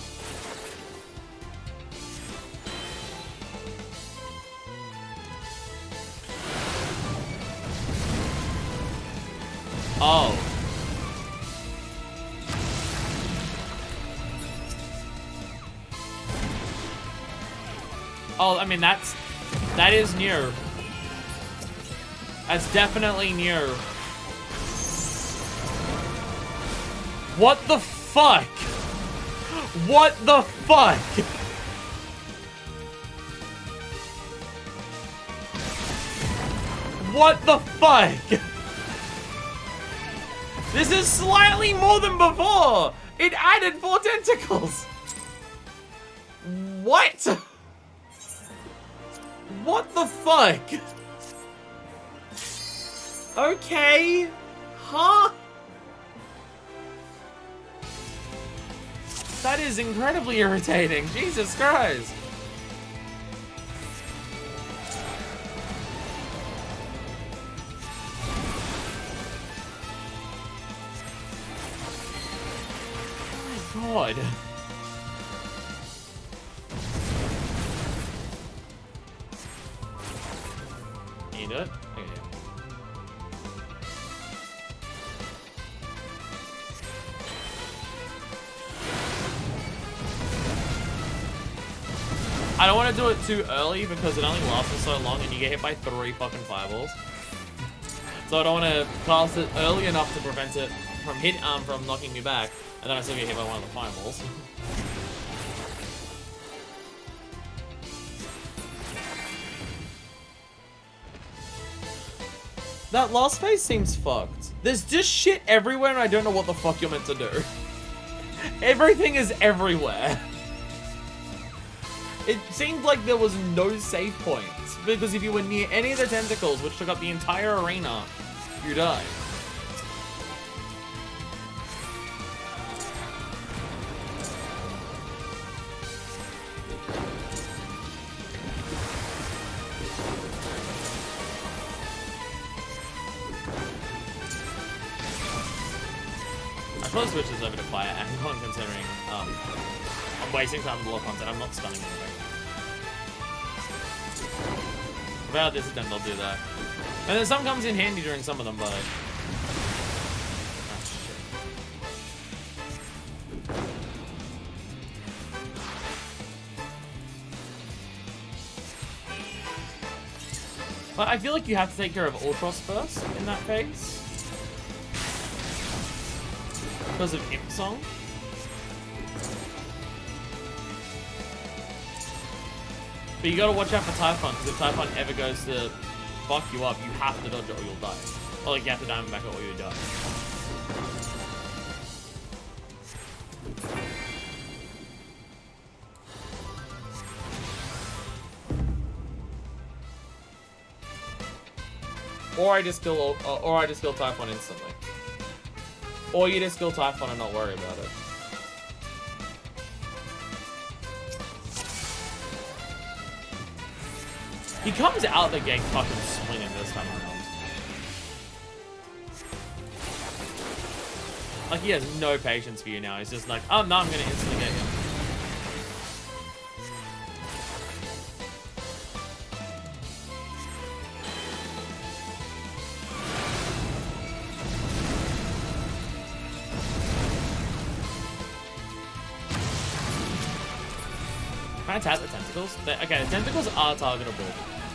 Oh. Oh, I mean that is new. That's definitely new. What the fuck? What the fuck? What the fuck? This is slightly more than before. It added 4 tentacles. What? What the fuck? Okay. Huh? That is incredibly irritating. Jesus Christ. god. Can you do it? Okay, yeah. I don't want to do it too early because it only lasts for so long and you get hit by 3 fucking fireballs. So I don't want to cast it early enough to prevent it from knocking me back, and then I still get hit by one of the fireballs. That last phase seems fucked. There's just shit everywhere and I don't know what the fuck you're meant to do. Everything is everywhere. It seemed like there was no save points, because if you were near any of the tentacles, which took up the entire arena, you died. I should switch this over to Fire Ankon, considering I'm wasting time with a lot of content. I'm not stunning anything. Without this attempt, I'll do that. And then some comes in handy during some of them, but... Oh, shit. But I feel like you have to take care of Ultros first in that phase. Because of Imp Song. But you gotta watch out for Typhon, because if Typhon ever goes to fuck you up, you have to dodge it or you'll die. Or like you have to diamond back it or you die. Or I just kill Typhon instantly. Or you just kill Typhon and not worry about it. He comes out the gate fucking swinging this time around. Like, he has no patience for you now. He's just like, oh, no, I'm gonna instantly get him. Can I tap the tentacles? Okay, the tentacles are targetable.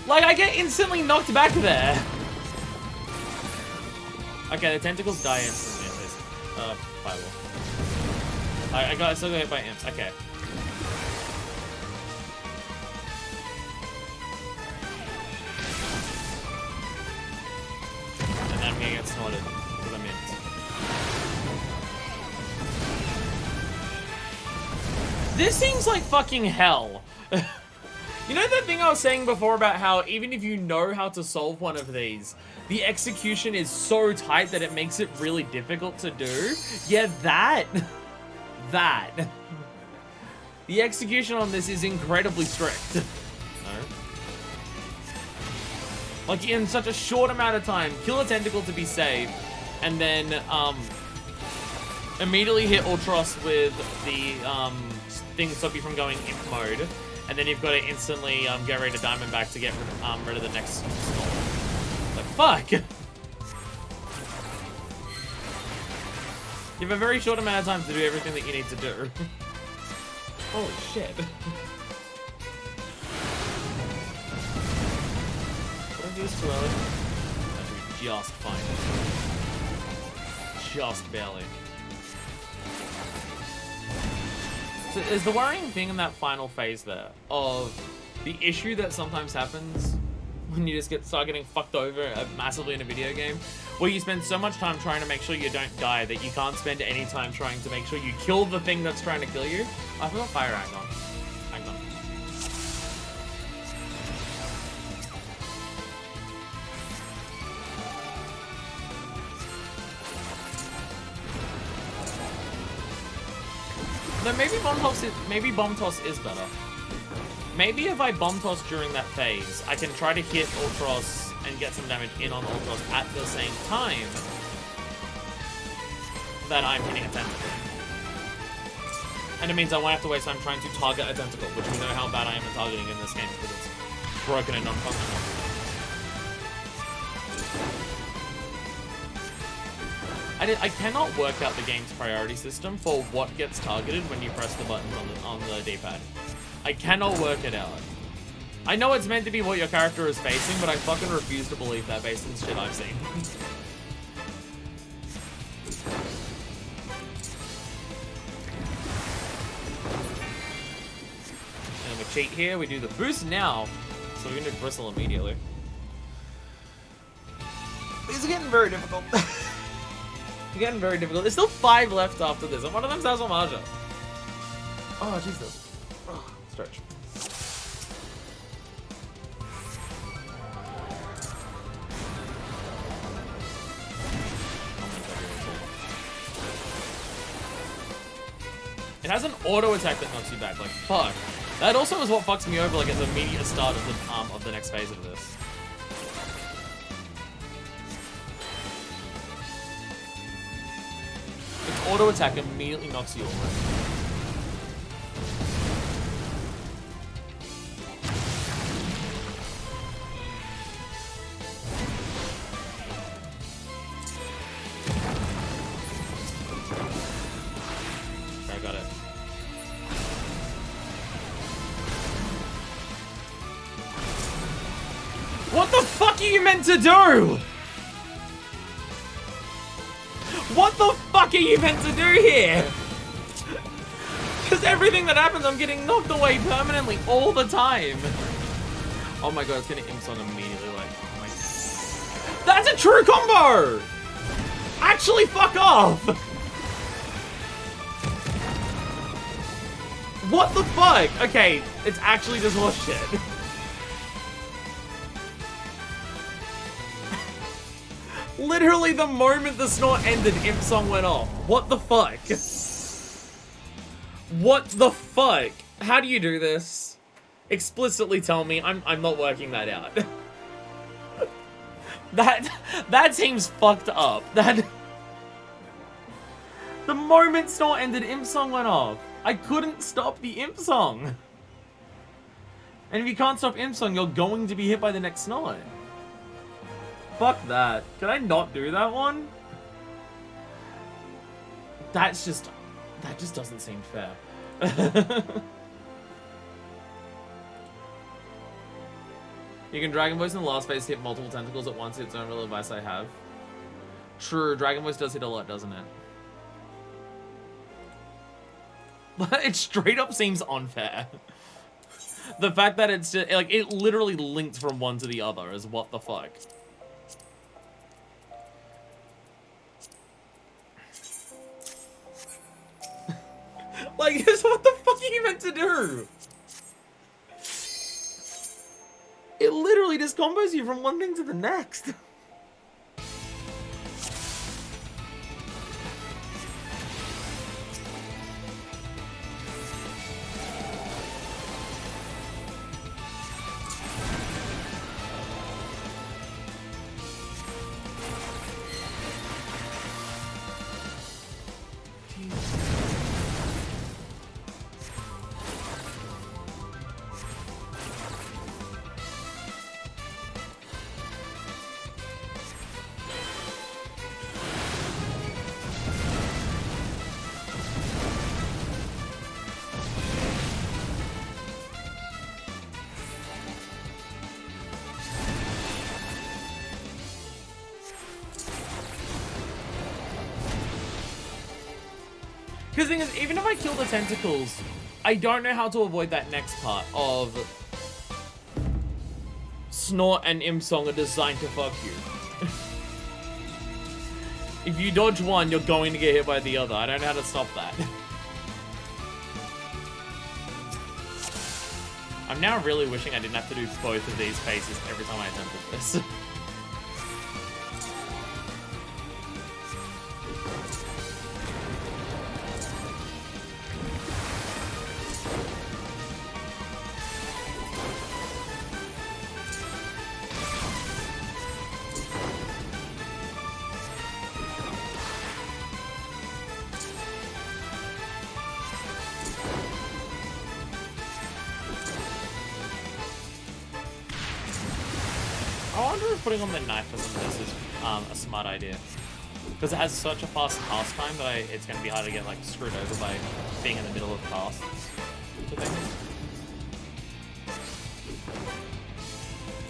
Like, I get instantly knocked back there. Okay, the tentacles die instantly at least. Fireball. I still got hit by imps. Okay. And then I'm gonna get snorted because I'm imps. This seems like fucking hell. You know that thing I was saying before about how even if you know how to solve one of these, the execution is so tight that it makes it really difficult to do? Yeah, that. The execution on this is incredibly strict. No. Like, in such a short amount of time, kill a tentacle to be safe, and then, immediately hit Ultros with the, thing to stop you from going imp mode, and then you've got to instantly get ready to diamond back to get rid of the next storm. Like, fuck! You have a very short amount of time to do everything that you need to do. Holy shit. Did I do this too early? That should be just fine. Just barely. So is the worrying thing in that final phase there of the issue that sometimes happens when you just start getting fucked over massively in a video game, where you spend so much time trying to make sure you don't die that you can't spend any time trying to make sure you kill the thing that's trying to kill you? Oh, I forgot Fire Ankon. Hang on. No, maybe bomb toss is better. Maybe if I bomb toss during that phase, I can try to hit Ultros and get some damage in on Ultros at the same time that I'm hitting a tentacle. And it means I won't have to waste time trying to target a tentacle, which we know how bad I am at targeting in this game because it's broken and non-functional. I cannot work out the game's priority system for what gets targeted when you press the buttons on the D-pad. I cannot work it out. I know it's meant to be what your character is facing, but I fucking refuse to believe that based on shit I've seen. And we cheat here, we do the boost now, so we're gonna do Bristle immediately. These are getting very difficult. Getting very difficult. There's still 5 left after this, and one of them's Azalmaja. Oh, Jesus. Oh, stretch. It has an auto attack that knocks you back. Like, fuck. That also is what fucks me over, like, at the immediate start of the next phase of this. Its auto attack immediately knocks you over. I got it. What the fuck are you meant to do? What the fuck are you meant to do here? Because everything that happens, I'm getting knocked away permanently all the time. Oh my god, it's gonna imp song immediately. Like, oh my... That's a true combo! Actually, fuck off! What the fuck? Okay, it's actually just horseshit. Literally the moment the snort ended, imp song went off. What the fuck? What the fuck? How do you do this? Explicitly tell me. I'm not working that out. That seems fucked up. That the moment snort ended, imp song went off. I couldn't stop the imp song. And if you can't stop imp song, you're going to be hit by the next snort. Fuck that. Can I not do that one? That just doesn't seem fair. You can Dragon Voice in the last phase hit multiple tentacles at once. It's the only real advice I have. True, Dragon Voice does hit a lot, doesn't it? But it straight up seems unfair. The fact that it's just, like, it literally linked from one to the other is what the fuck. Like, what the fuck are you meant to do? It literally just combos you from one thing to the next. Because the thing is, even if I kill the tentacles, I don't know how to avoid that next part of Snort and Imp Song are designed to fuck you. If you dodge one, you're going to get hit by the other. I don't know how to stop that. I'm now really wishing I didn't have to do both of these phases every time I attempted this. wonder if putting on the knife for some of this is a smart idea. Because it has such a fast cast time that it's going to be hard to get like screwed over by being in the middle of casts.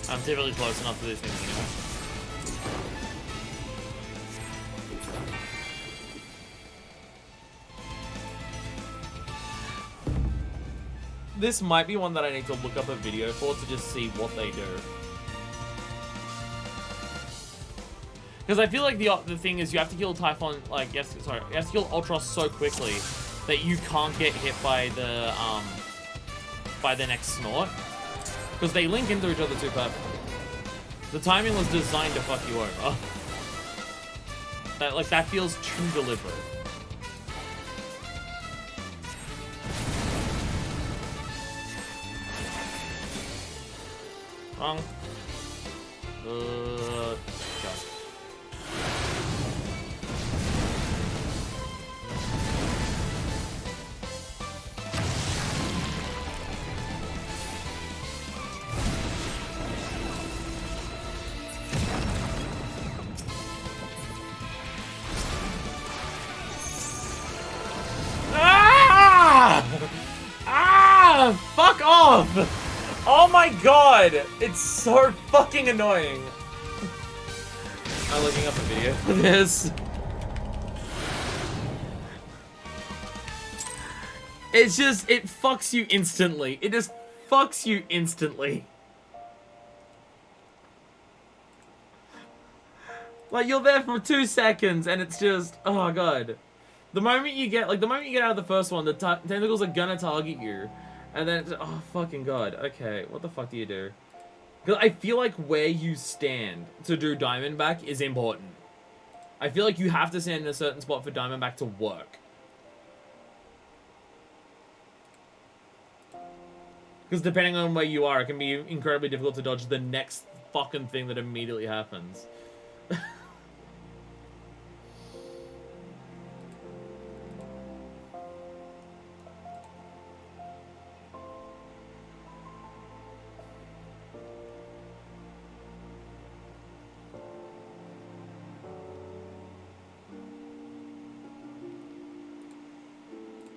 I'm typically close enough to these things anyway. This might be one that I need to look up a video for to just see what they do. Because I feel like the thing is you have to kill Typhon, like, you have to kill Ultros so quickly that you can't get hit by the next snort. Because they link into each other too perfectly. The timing was designed to fuck you over. That feels too deliberate. Wrong. Go. Fuck off! Oh my god! It's so fucking annoying. I'm looking up a video for this. It's just, it fucks you instantly. It just fucks you instantly. Like, you're there for 2 seconds and it's just, oh god. The moment you get out of the first one, the tentacles are gonna target you. And then it's, oh fucking god, okay, what the fuck do you do? Because I feel like where you stand to do Diamondback is important. I feel like you have to stand in a certain spot for Diamondback to work. Because depending on where you are, it can be incredibly difficult to dodge the next fucking thing that immediately happens.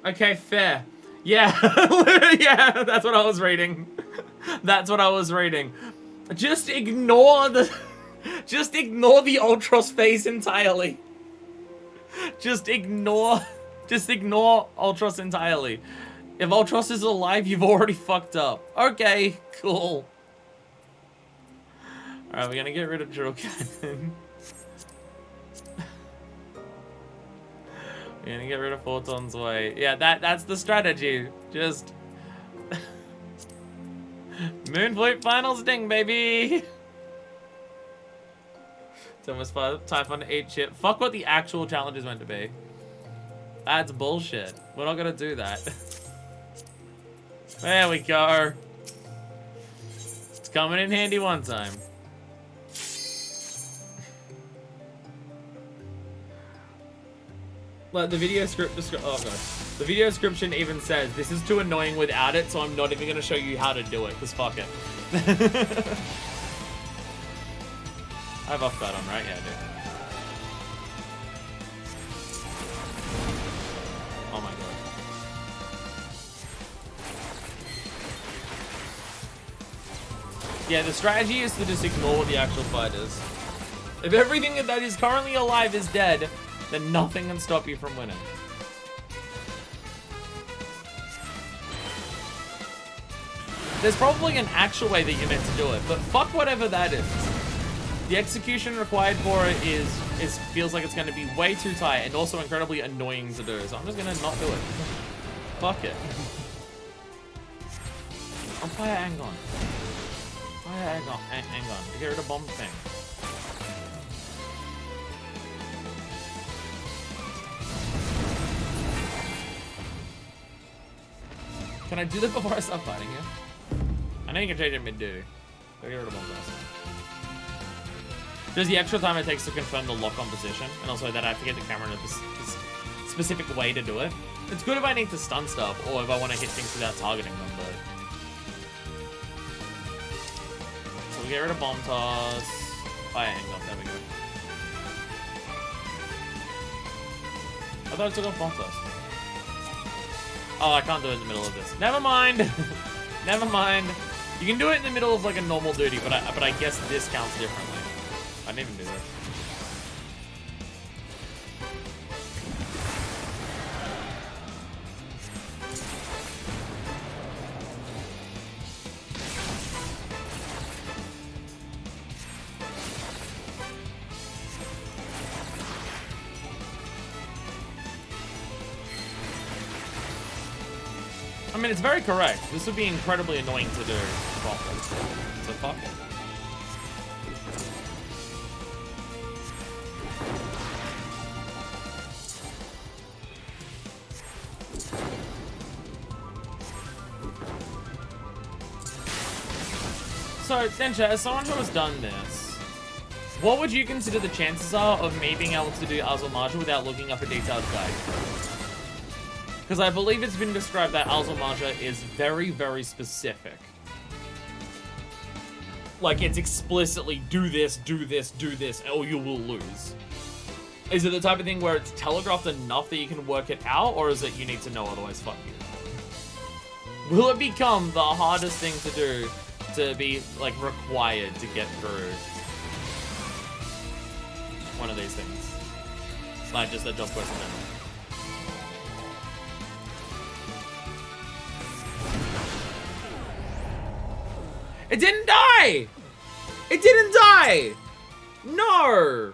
Okay, fair. Yeah, yeah, that's what I was reading. That's what I was reading. Just ignore the Ultros face entirely. Just ignore Ultros entirely. If Ultros is alive, you've already fucked up. Okay, cool. Alright, we're gonna get rid of Drill Cannon. We're gonna get rid of Photon's Way. Yeah, that's the strategy. Just Moonfleet final sting, baby. Thomas Typhon 8 shit. Fuck what the actual challenge is meant to be. That's bullshit. We're not gonna do that. There we go. It's coming in handy one time. Like the video the video description even says this is too annoying without it, so I'm not even gonna show you how to do it, because fuck it. I have off guard on, right? Yeah, I do. Oh my god. Yeah, the strategy is to just ignore what the actual fight is. If everything that is currently alive is dead, then nothing can stop you from winning. There's probably an actual way that you're meant to do it, but fuck whatever that is. The execution required for it feels like it's going to be way too tight and also incredibly annoying to do, so I'm just going to not do it. Fuck it. I'll fire Angon. Fire Angon. Get rid of bomb thing. Can I do that before I start fighting you? I know you can change it mid-duty. Get rid of bomb blast. There's the extra time it takes to confirm the lock on position, and also that I have to get the camera in a specific way to do it. It's good if I need to stun stuff, or if I want to hit things without targeting them, but... So we get rid of Bomb Toss. Fire Angle, there we go. I thought I took off Bomb Toss. Oh, I can't do it in the middle of this. Never mind! Never mind. You can do it in the middle of like a normal duty, but I guess this counts differently. I didn't even do this. I mean, it's very correct. This would be incredibly annoying to do properly. So fuck it. So, Densha, as someone who has done this, what would you consider the chances are of me being able to do Azul Marja without looking up a detailed guide? Because I believe it's been described that Azul Marja is very, very specific. Like, it's explicitly do this, do this, do this, or you will lose. Is it the type of thing where it's telegraphed enough that you can work it out, or is it you need to know otherwise fuck you? Will it become the hardest thing to do to be, like, required to get through one of these things? Like, just a job quest in general. It didn't die! It didn't die! No!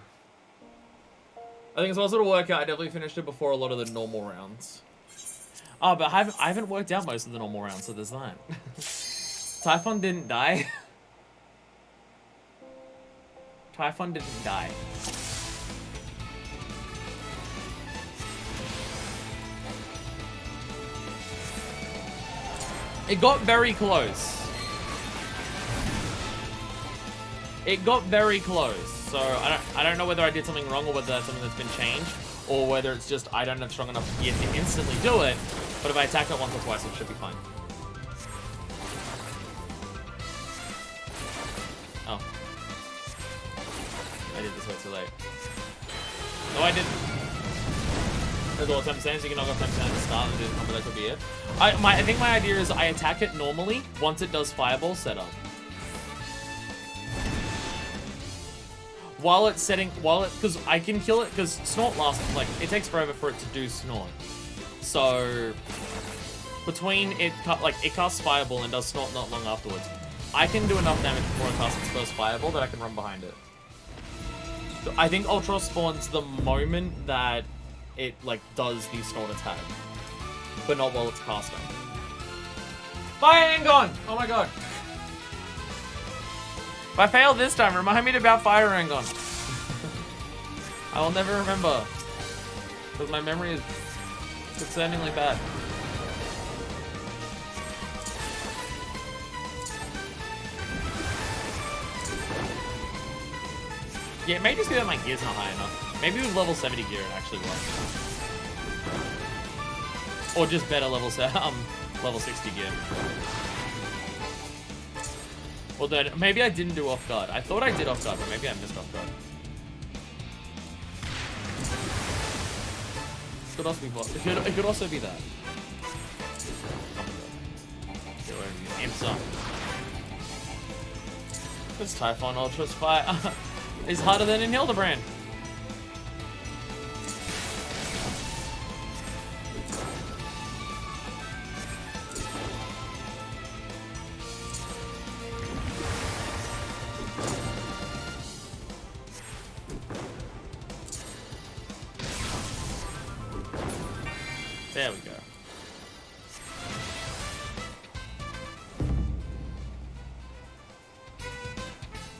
I think it's also to work out. I definitely finished it before a lot of the normal rounds. Oh, but I haven't worked out most of the normal rounds, so there's that. Typhon didn't die. Typhon didn't die. It got very close. It got very close, so I don't know whether I did something wrong or whether that's something that's been changed, or whether it's just I don't have strong enough gear to instantly do it, but if I attack it once or twice, it should be fine. Oh. I did this way too late. No, I didn't. There's all 10%, so you can knock off 10% at the start and do the combo, that could be it. I think my idea is I attack it normally once it does Fireball setup. While it's setting, because I can kill it, because Snort lasts, like, it takes forever for it to do Snort. So, between it casts Fireball and does Snort not long afterwards, I can do enough damage before it casts its first Fireball that I can run behind it. So I think Ultra spawns the moment that it, like, does the Snort attack, but not while it's casting. Fire Angon! Oh my god. If I fail this time, remind me about Fire Angon. I will never remember. Because my memory is concerningly bad. Yeah, it may just be that my gear's not high enough. Maybe with level 70 gear it actually works. Or just better level 60 gear. Well then, maybe I didn't do off guard. I thought I did off guard, but maybe I missed off guard. It could also be that. This Typhon Ultra's fight is harder than in Hildebrand. There we go.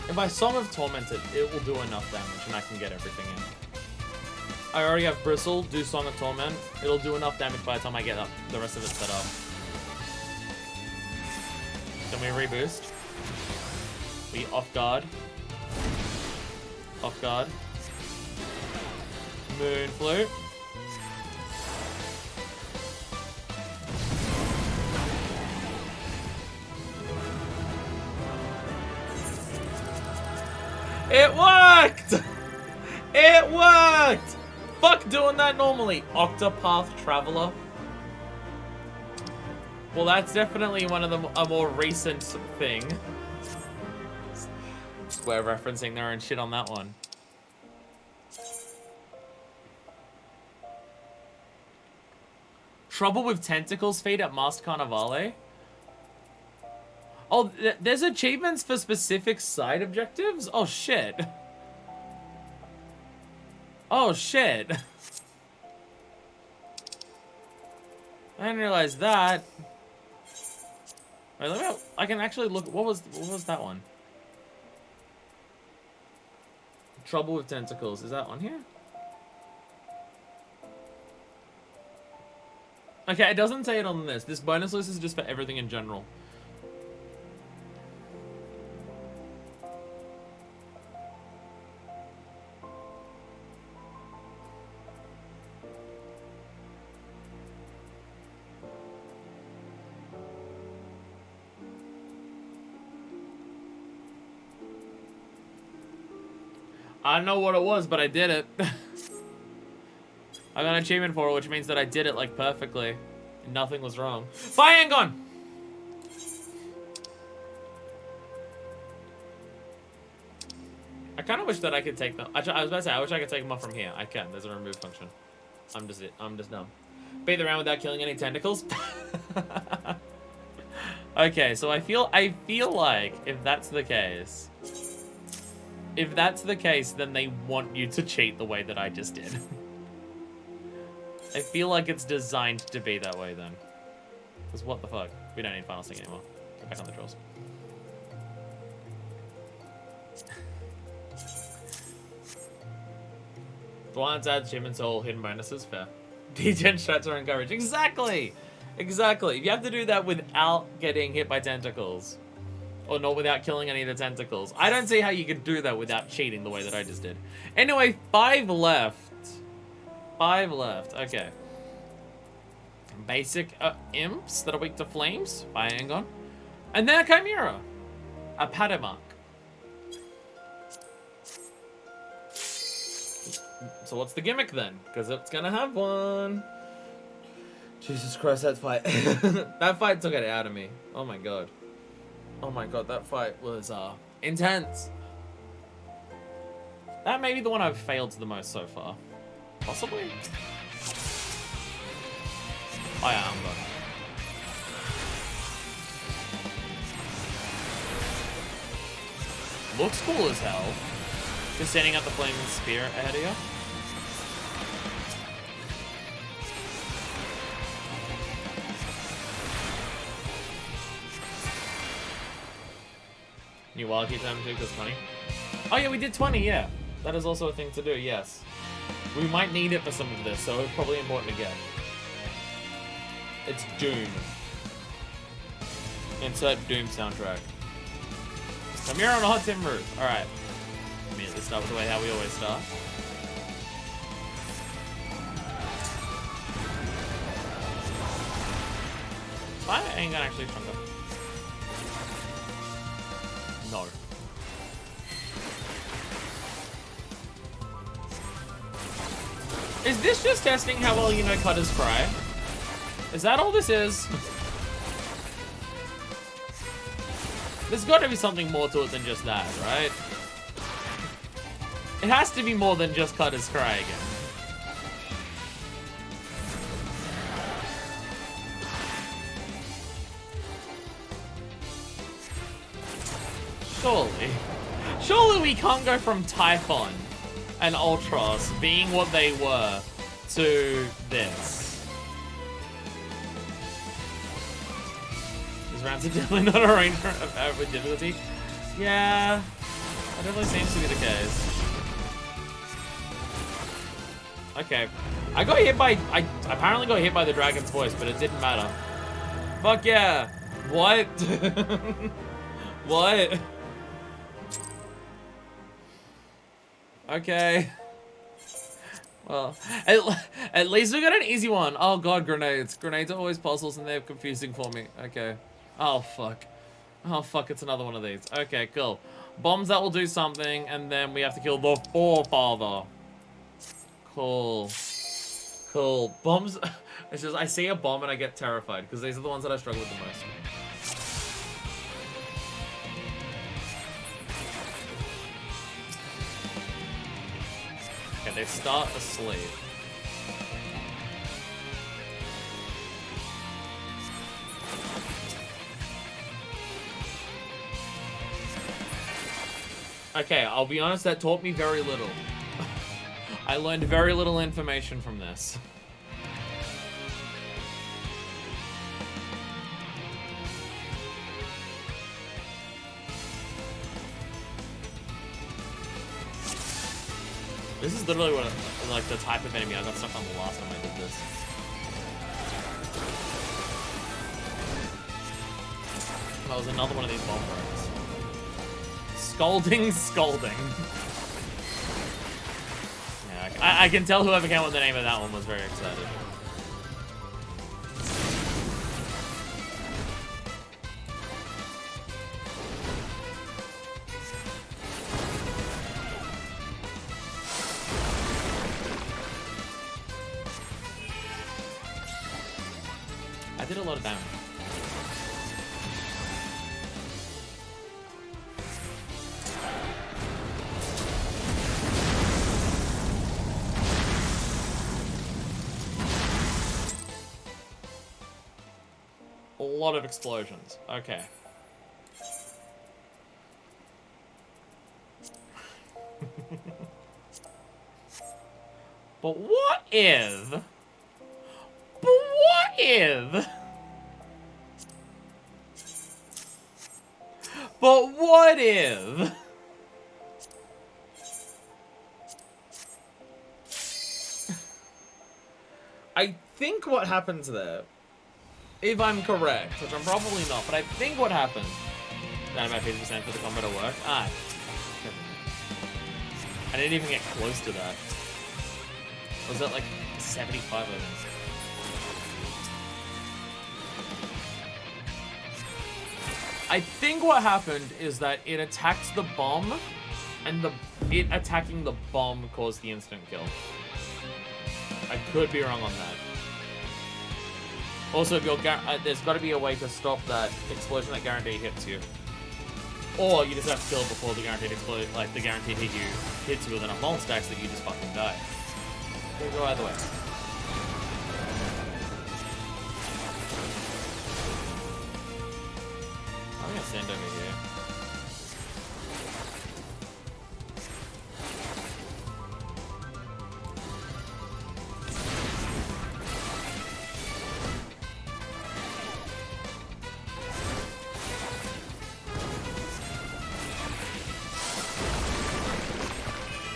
If I Song of Tormented, it will do enough damage and I can get everything in. I already have Bristle, do Song of Torment. It'll do enough damage by the time I get up the rest of it set up. Then we reboost. We off guard. Off guard. Moon Flute. worked! It worked! Fuck doing that normally. Octopath Traveler. Well, that's definitely one of a more recent thing. Square referencing their own shit on that one. Trouble with Tentacles feed at Masked Carnivale. Oh, there's achievements for specific side objectives? Oh, shit. Oh, shit. I didn't realize that. Wait, let me... I can actually look... What was that one? Trouble with Tentacles. Is that on here? Okay, it doesn't say it on this. This bonus list is just for everything in general. I don't know what it was, but I did it. I got an achievement for it, which means that I did it, like, perfectly. And nothing was wrong. Bye, Angon! I kind of wish that I could take them. I was about to say, I wish I could take them off from here. I can. There's a remove function. I'm just dumb. Beat the round without killing any tentacles. Okay, so I feel like if that's the case... If that's the case, then they want you to cheat the way that I just did. I feel like it's designed to be that way then. Because what the fuck? We don't need final sync anymore. Go back on the trolls. Blind adds achievements all hidden bonuses. Fair. Degen strats are encouraged. Exactly! Exactly. If you have to do that without getting hit by tentacles. Or not without killing any of the tentacles. I don't see how you could do that without cheating the way that I just did. Anyway, 5 left. 5 left. Okay. Basic imps that are weak to flames by Angon. And then a Chimera. A Padamark. So what's the gimmick then? Because it's gonna have one. Jesus Christ, that fight. That fight took it out of me. Oh my god. Oh my god, that fight was intense. That may be the one I've failed the most so far. Possibly? Oh yeah, I'm done. Looks cool as hell. Just setting up the flaming spear ahead of you. New wild key time too, because 20. Oh yeah, we did 20, yeah. That is also a thing to do, yes. We might need it for some of this, so it's probably important to get. It's Doom. Insert Doom soundtrack. Come here on a hot tin roof. Alright. Immediately start with the way how we always start. I ain't gonna actually trunk up. No. Is this just testing how well you know Cutter's Cry? Is that all this is? There's got to be something more to it than just that, right? It has to be more than just Cutter's Cry again. Surely we can't go from Typhon and Ultros being what they were to this. These rounds are definitely not a range of average difficulty. Yeah, that definitely seems to be the case. Okay, I apparently got hit by the dragon's voice, but it didn't matter. Fuck yeah. What? What? Okay. Well, at least we got an easy one. Oh god, grenades. Grenades are always puzzles and they're confusing for me. Okay. Oh fuck. Oh fuck, it's another one of these. Okay, cool. Bombs that will do something, and then we have to kill the forefather. Cool. Cool. Bombs... It's just, I see a bomb and I get terrified, because these are the ones that I struggle with the most. Okay, they start asleep. Okay, I'll be honest, that taught me very little. I learned very little information from this. This is literally what, like, the type of enemy I got stuck on the last time I did this. That was another one of these bomb throws. Scalding, scalding. Yeah, I can tell whoever came up with the name of that one was very excited. I did a lot of damage. A lot of explosions. Okay. But what if... But what if... But what if... I think what happens there, if I'm correct, which I'm probably not, but I think what happened... Down about 50% for the combo to work. Ah. I didn't even get close to that. Was that like 75 of them? I think what happened is that it attacks the bomb, and it attacking the bomb caused the instant kill. I could be wrong on that. Also, if you're there's got to be a way to stop that explosion that guaranteed hits you, or you just have to kill it before the guaranteed explode, like the guaranteed hit you hits you with enough long stacks that you just fucking die. Could go either way. I'm gonna stand over here.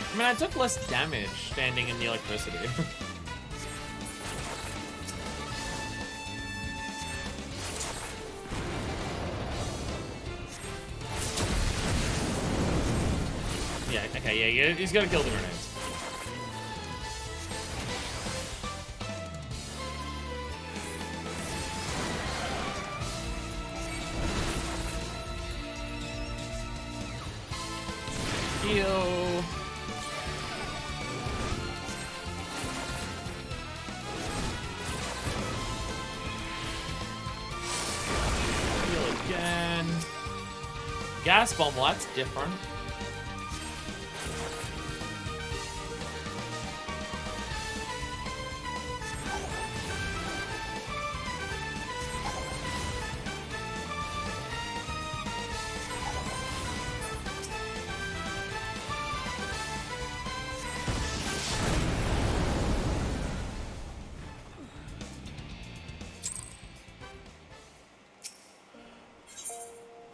I mean, I took less damage standing in the electricity. Yeah, okay, yeah, he's gotta kill the grenades. Heal. Heal again. Gas bomb, well, that's different.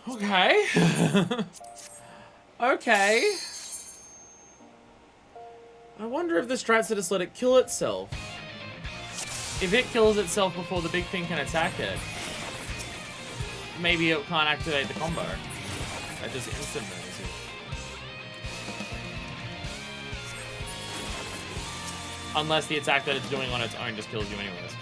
Okay. Okay. I wonder if this strat to just let it kill itself. If it kills itself before the big thing can attack it, maybe it can't activate the combo. That just instant burns it. Unless the attack that it's doing on its own just kills you anyways.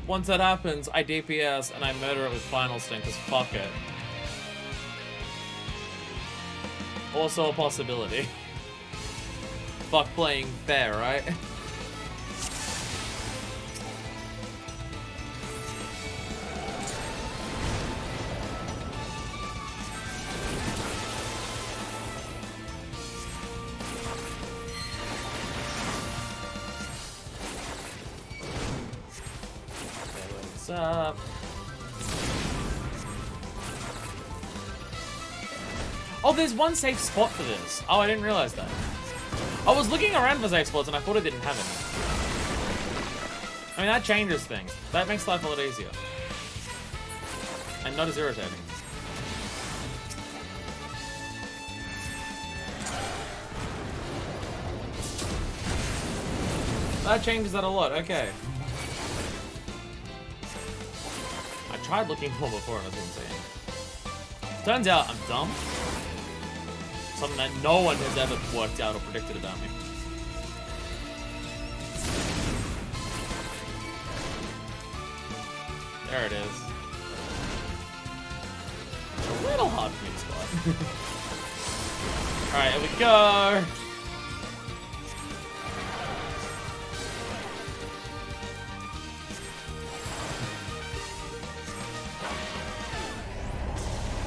Once that happens, I DPS and I murder it with Final Sting, because fuck it. Also a possibility. Fuck playing fair, right? What's up? Oh, there's one safe spot for this. Oh, I didn't realize that. I was looking around for safe spots and I thought it didn't have any. I mean, that changes things. That makes life a lot easier. And not as irritating. That changes that a lot, okay. I tried looking for before and I didn't see any. Turns out I'm dumb. Something that no one has ever worked out or predicted about me. There it is. It's a little hard for me to spot. Alright, here we go.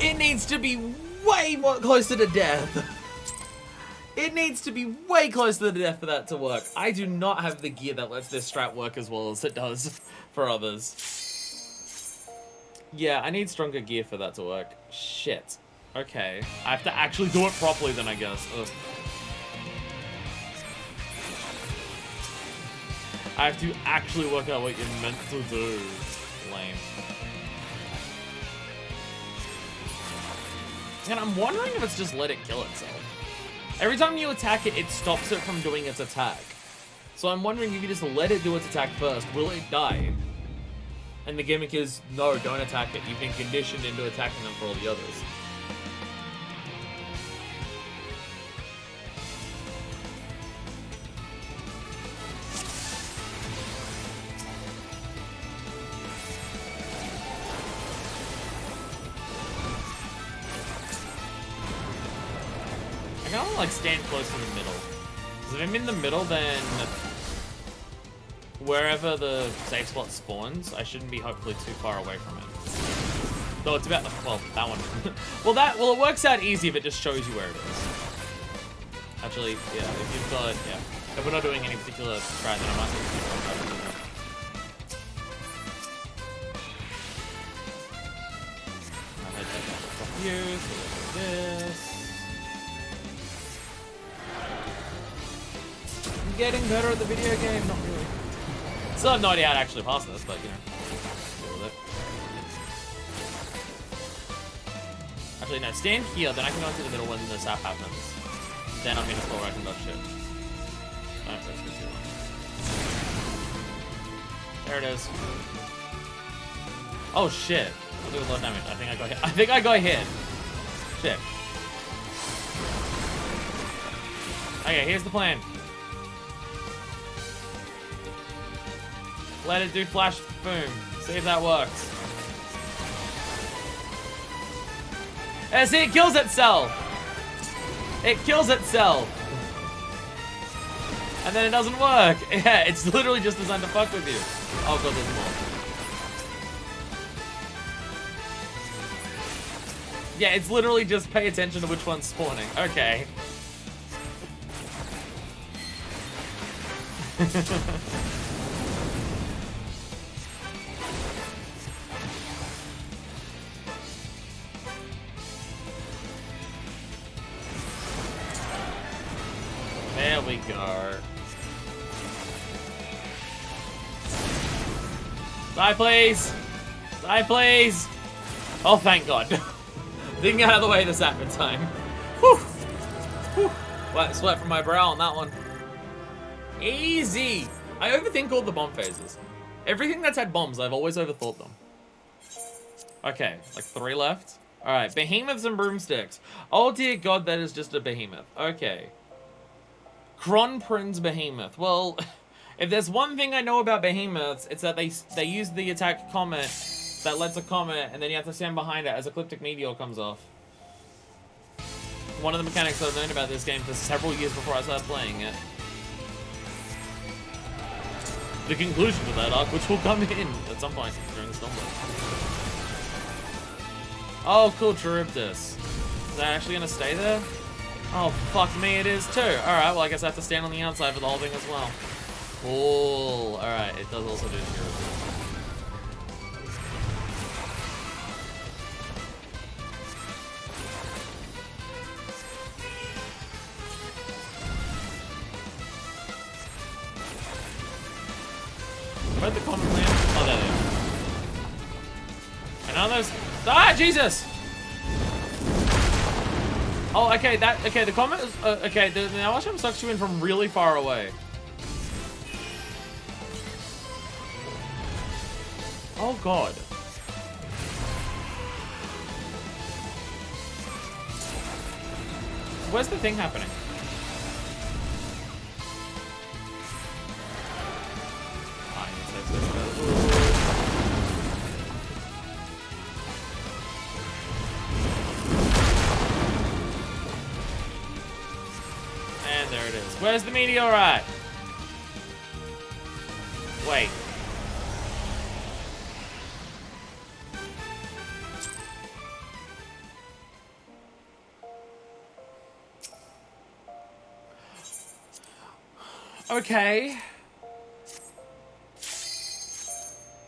It needs to be way more closer to death. It needs to be way closer to death for that to work. I do not have the gear that lets this strat work as well as it does for others. Yeah, I need stronger gear for that to work. Shit. Okay. I have to actually do it properly then, I guess. Ugh. I have to actually work out what you're meant to do. Lame. And I'm wondering if it's just let it kill itself. Every time you attack it, it stops it from doing its attack. So I'm wondering if you just let it do its attack first, will it die? And the gimmick is, no, don't attack it. You've been conditioned into attacking them for all the others. I want to like stand close to the middle. Because if I'm in the middle, then wherever the safe spot spawns, I shouldn't be hopefully too far away from it. Though it's about, well, that one. well, it works out easy if it just shows you where it is. Actually, yeah, if you've got, yeah. If we're not doing any particular strat, then I might have to do that. I might take that off you, so this. Getting better at the video game, not really. Still have no idea how to actually pass this, but you know, deal with it. Actually, no, stand here, then I can go into the middle when the sap happens. Then I'm gonna fall right and dodge shit. Don't risk it too long. There it is. Oh shit! I'll do a lot of damage. I think I got hit. I think I got hit. Shit. Okay, here's the plan. Let it do flash boom. See if that works. Yeah, see, it kills itself. It kills itself. And then it doesn't work. Yeah, it's literally just designed to fuck with you. Oh god, there's more. Yeah, it's literally just pay attention to which one's spawning. Okay. There we go. Die, please! Die, please! Oh, thank God. Didn't get out of the way this happened time. Whew! Whew! Wet sweat from my brow on that one. Easy! I overthink all the bomb phases. Everything that's had bombs, I've always overthought them. Okay, like 3 left. Alright, behemoths and broomsticks. Oh dear God, that is just a behemoth. Okay. Kronprin's behemoth. Well, If there's one thing I know about behemoths, it's that they use the attack comet that lets a comet, and then you have to stand behind it as Ecliptic Meteor comes off. One of the mechanics that I've known about this game for several years before I started playing it. The conclusion to that arc, which will come in at some point during the Stormblood. Oh, cool, Charybdis. Is that actually gonna stay there? Oh, fuck me, it is too. Alright, well, I guess I have to stand on the outside for the whole thing as well. Cool. Alright, it does also do Charybdis. Where'd the comet land? Oh, there they are. And now there's... Ah, Jesus! Oh, okay, okay, the comet is... okay, the Alasham sucks you in from really far away. Oh, God. Where's the thing happening? And there it is. Where's the meteorite? Wait. Okay.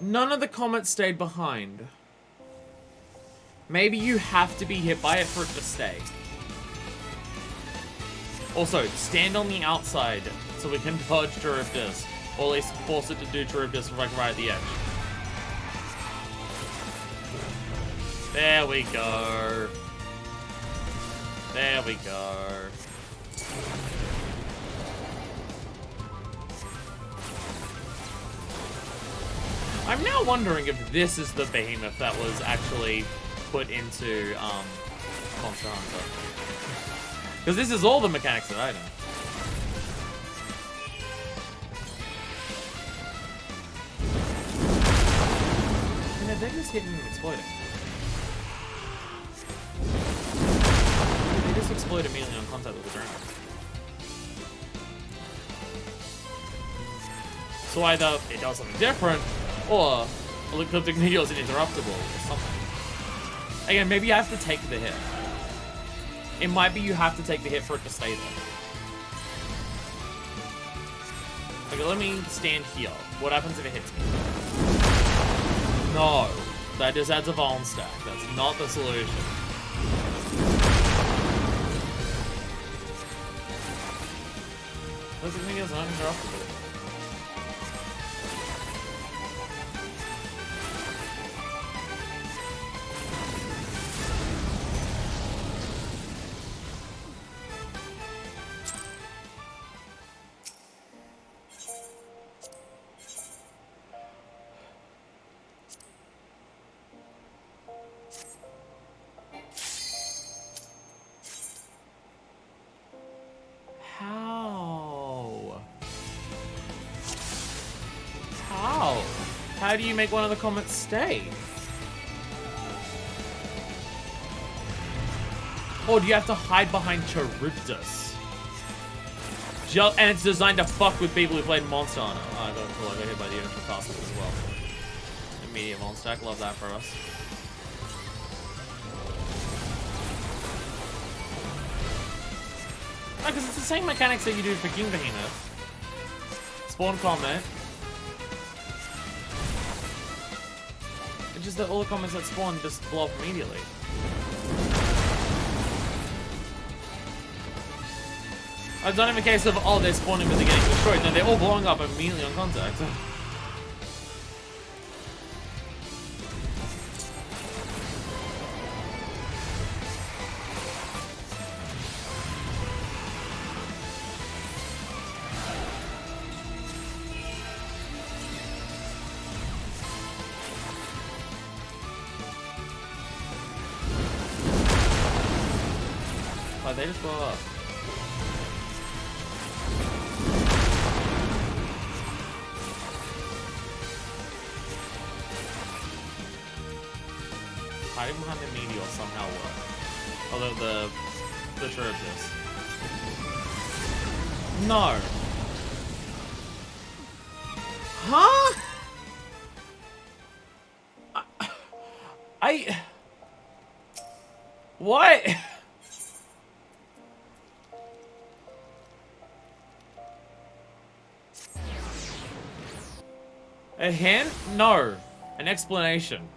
None of the comets stayed behind. Maybe you have to be hit by it for it to stay. Also, stand on the outside so we can dodge Charybdis. Or at least force it to do Charybdis like right at the edge. There we go. There we go. I'm now wondering if this is the behemoth that was actually put into Monster Hunter. Because this is all the mechanics that I know. And they're just hitting and exploding. They just explode immediately on contact with the ground. So either it does something different, or Ecliptic Meteor is interruptible or something. Again, maybe you have to take the hit. It might be you have to take the hit for it to stay there. Okay, let me stand here. What happens if it hits me? No. That just adds a Vuln stack. That's not the solution. Ecliptic Meteor is uninterruptible. How do you make one of the comets stay? Or do you have to hide behind Charybdis? And it's designed to fuck with people who played Monster Hunter. Oh, I got cool. I got hit by the initial castle as well. Immediate Vuln stack. Love that for us. No, because it's the same mechanics that you do for King Behemoth. Spawn comet. It's just that all the comets that spawn just blow up immediately. It's not even a case of, oh, they're spawning but they're getting destroyed. No, they're all blowing up immediately on contact. They just blow up. hiding behind the meteor somehow work. Although the sure of this. No. Huh? What? A hint? No. An explanation.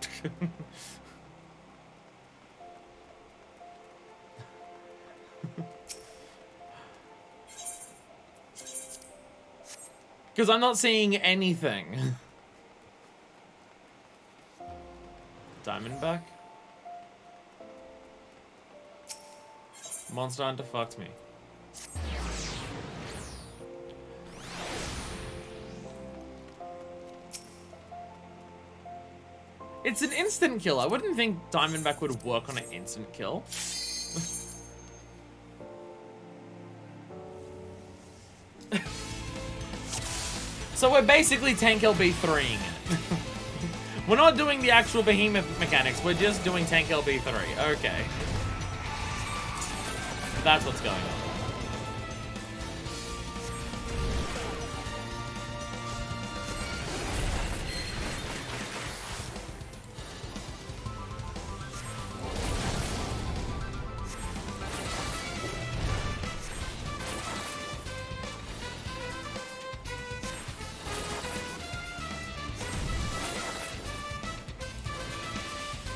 Because I'm not seeing anything. Diamondback? Monster Hunter fucked me. It's an instant kill. I wouldn't think Diamondback would work on an instant kill. So we're basically tank LB3ing it. We're not doing the actual behemoth mechanics, we're just doing tank LB3. Okay. That's what's going on.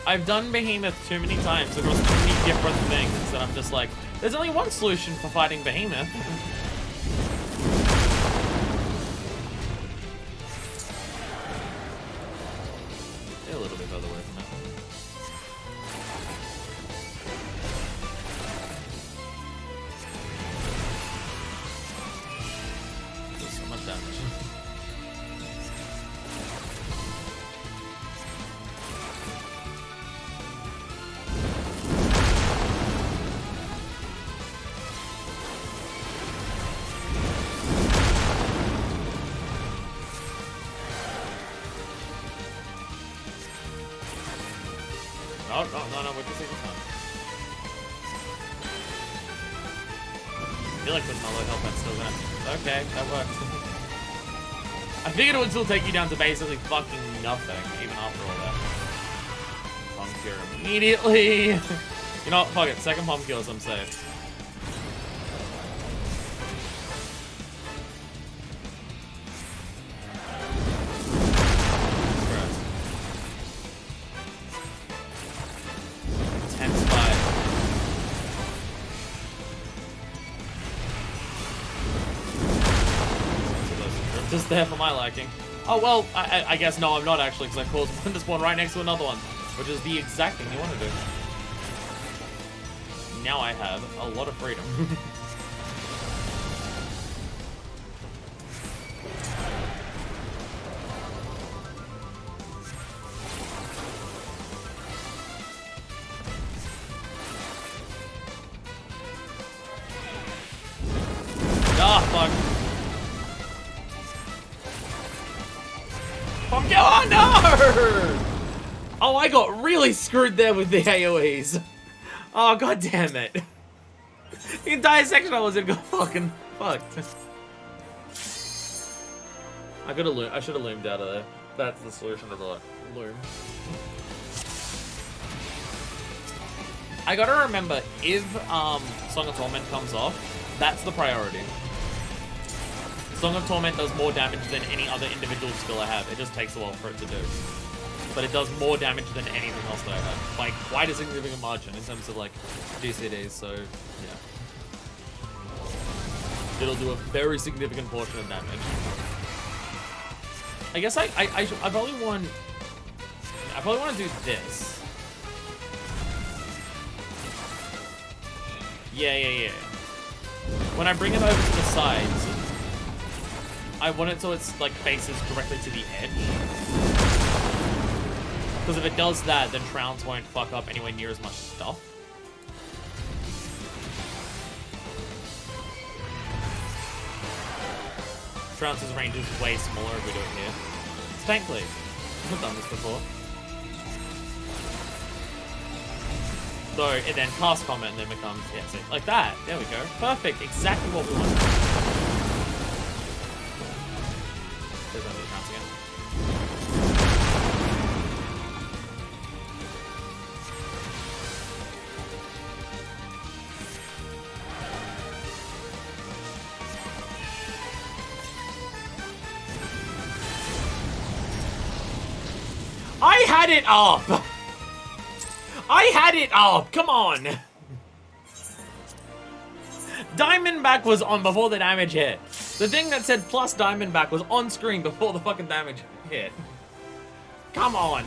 I've done Behemoth too many times across too many different things that I'm just like, there's only one solution for fighting Behemoth. They're a little bit further away from it. There's so much damage. No, we're just taking time. I feel like with my low health, that's still gonna... Okay, that works. I figured it would still take you down to basically fucking nothing, even after all that. Pump cure immediately. You know what, fuck it, second pump kills, I'm safe. Just there for my liking. Oh, well, I guess no, I'm not actually, because I caused one to spawn right next to another one, which is the exact thing you want to do. Now I have a lot of freedom. Ah, fuck. Oh no! Oh, I got really screwed there with the AoEs. Oh, god damn it. The entire section I was in got fucking fucked. I should have loomed out of there. That's the solution to the loom. I gotta remember, if Song of Torment comes off, that's the priority. Song of Torment does more damage than any other individual skill I have. It just takes a while for it to do. But it does more damage than anything else that I have. By quite a significant margin in terms of, like, GCDs, so, yeah. It'll do a very significant portion of damage. I guess I probably want... I probably want to do this. Yeah. When I bring it over to the sides, I want it so it's like faces directly to the edge. Because if it does that, then Trounce won't fuck up anywhere near as much stuff. Trounce's range is way smaller if we do it here. It's tank cleave. I've done this before. So it then cast comment and then becomes, yeah, see, like that. There we go. Perfect. Exactly what we want. There's only chance again. I had it up! I had it up! Come on! Diamondback was on before the damage hit. The thing that said plus Diamondback was on screen before the fucking damage hit. Come on!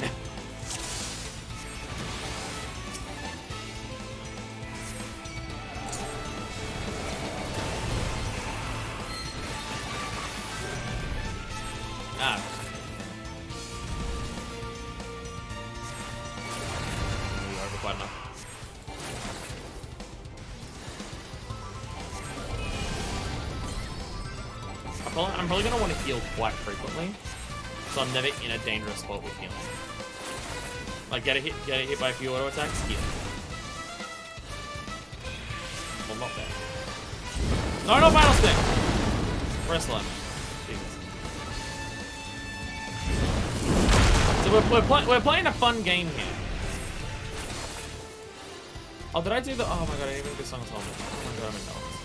Ah. Quite enough. I'm probably gonna want to heal quite frequently, so I'm never in a dangerous spot with healing. Like get a hit by a few auto attacks, heal. Well, not there. No, no final sting. Rest line. Jesus. So we're playing a fun game here. Oh, did I do the... Oh my god, I didn't even do Song's Helmet. Oh my god, I'm in dollars.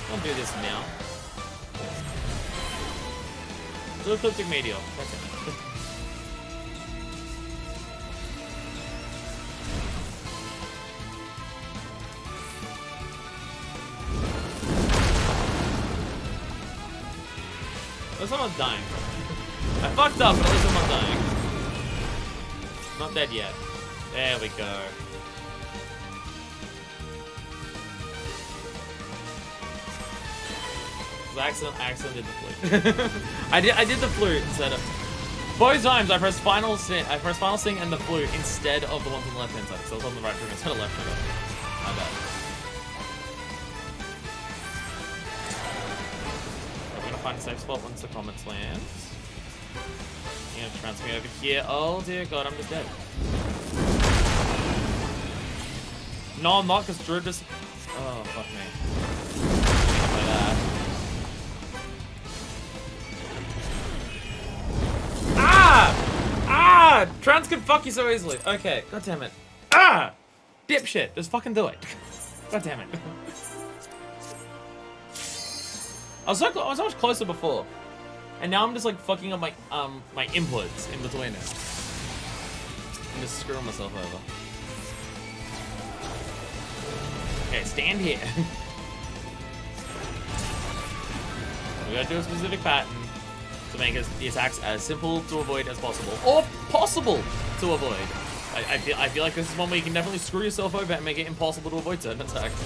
Don't do this now. Do Ecliptic Meteor. That's it. At least I'm not dying. I fucked up, but at least I'm not dying. Not dead yet. There we go. Accident did the flute. I did the flute instead of both times I pressed final sting and the flute instead of the ones on the left hand side. So I was on the right trigger instead of left trigger. My bad. I'm gonna find a safe spot once the comments land. I'm gonna transfer me over here. Oh dear god, I'm just dead. No, I'm not, because Drew just... Oh, fuck me. Like that. Ah! Trans can fuck you so easily. Okay, god damn it. Ah! Dipshit, just fucking do it. God damn it. I was so much closer before. And now I'm just like fucking up my my inputs in between it. I'm just screwing myself over. Okay, stand here. We gotta do a specific pattern to make the attacks as simple to avoid as possible, or possible to avoid. I feel like this is one where you can definitely screw yourself over and make it impossible to avoid certain attacks.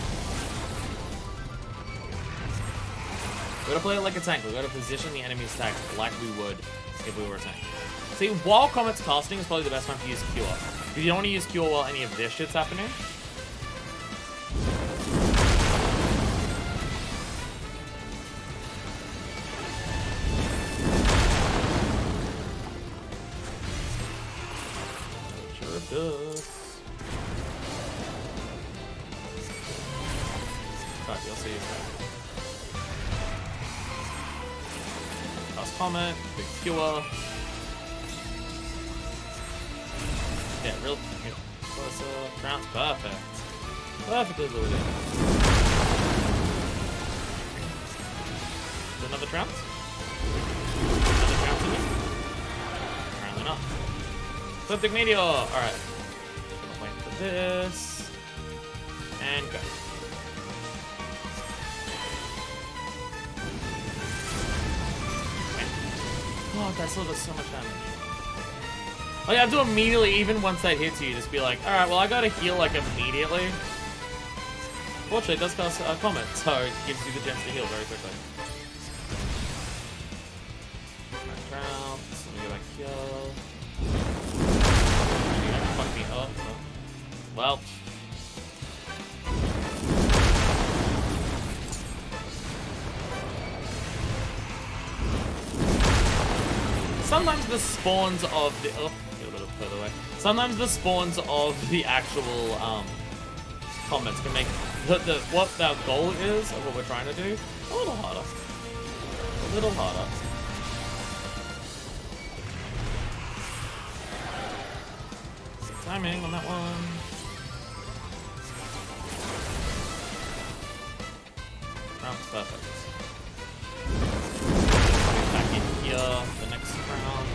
We gotta play it like a tank. We gotta position the enemy's attacks like we would if we were a tank. See, while Comet's casting is probably the best time to use Cure. If you don't want to use Cure while any of this shit's happening. Alright, you'll see. Last comment, big cure. Yeah, real closer. Trounce, perfect. Perfectly lured in. Is there another trounce? Another trounce in here? Apparently not. Ecliptic Meteor! Alright. Gonna wait for this. And go. Oh, that still does so much damage. Oh, you have to immediately, even once that hits you, just be like, alright, well, I gotta heal, like, immediately. Fortunately, it does cast a comment, so it gives you the chance to heal very quickly. Trounce. Let me go back here. Fuck me up. Oh. Well. Sometimes the spawns of the... Oh, get a bit of further away. Sometimes the spawns of the actual comments can make what our goal is, or what we're trying to do, a little harder. A little harder. Timing on that one. Round's perfect. Back in here, the next round.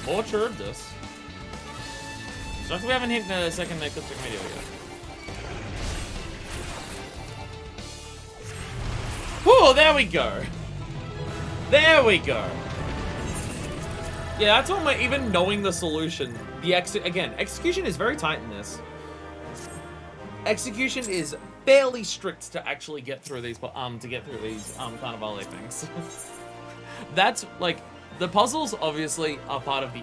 Orchard this. So we haven't hit the second ecliptic meteor yet. Whoa, there we go. There we go. Yeah, that's all my, even knowing the solution. Again, execution is very tight in this. Execution is fairly strict to actually get through these, Carnivale things. That's, like, the puzzles obviously are part of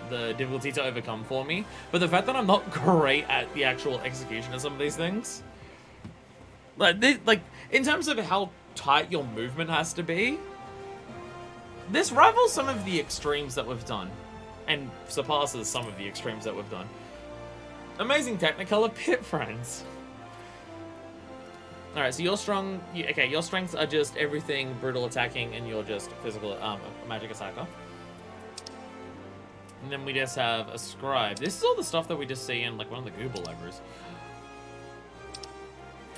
the difficulty to overcome for me, but the fact that I'm not great at the actual execution of some of these things, like, in terms of how tight your movement has to be, this rivals some of the extremes that we've done, and surpasses some of the extremes that we've done. Amazing Technicolor Pit Friends. Alright, so you're strong. Your strengths are just everything brutal attacking, and you're just physical magic attacker. And then we just have a scribe. This is all the stuff that we just see in like one of the Google libraries.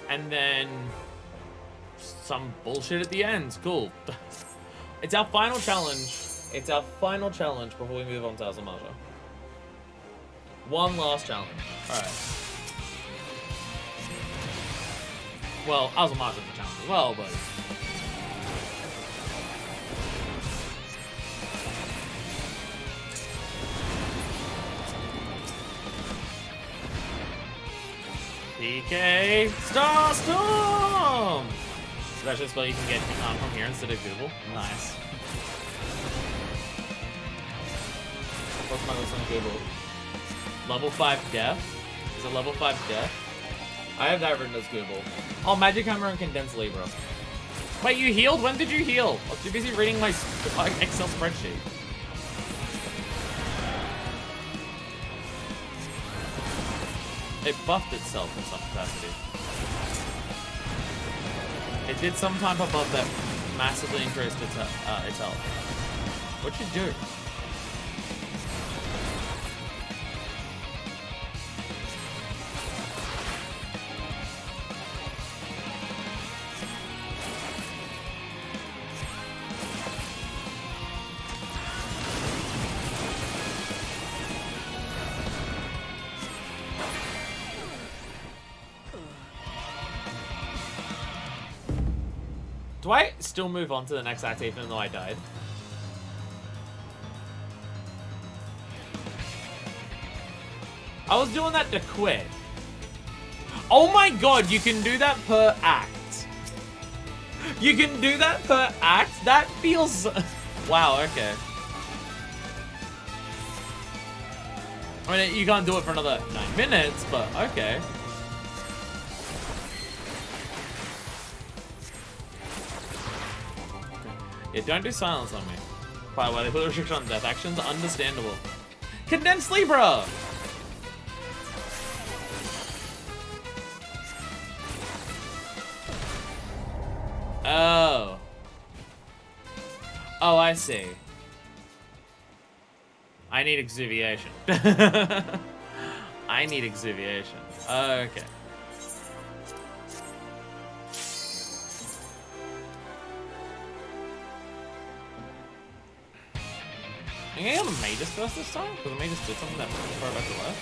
And then some bullshit at the end. Cool. It's our final challenge. It's our final challenge before we move on to Azamaja. One last challenge. Alright. Well, Azamaja's the challenge as well, but... PK Starstorm! So that's just what you can get from here instead of Google. Nice. What's my list on Google? Level 5 Death? Is it level 5 Death? I have that written as Google. Oh, Magic Hammer and Condensed Libra. Wait, you healed? When did you heal? I was too busy reading my Excel spreadsheet. It buffed itself in some capacity. It did some type of buff that massively increased its health. What'd you do? Do I still move on to the next act even though I died? I was doing that to quit. Oh my god, you can do that per act. You can do that per act? That feels... Wow, okay. I mean, you can't do it for another 9 minutes, but okay. Yeah, don't do silence on me. By the way, they put a restriction on death actions. Understandable. Condensed Libra! Oh. Oh, I see. I need exuviation. I need exuviation. Okay. I'm gonna get the Magus first this time, because the Magus did something that far back to left.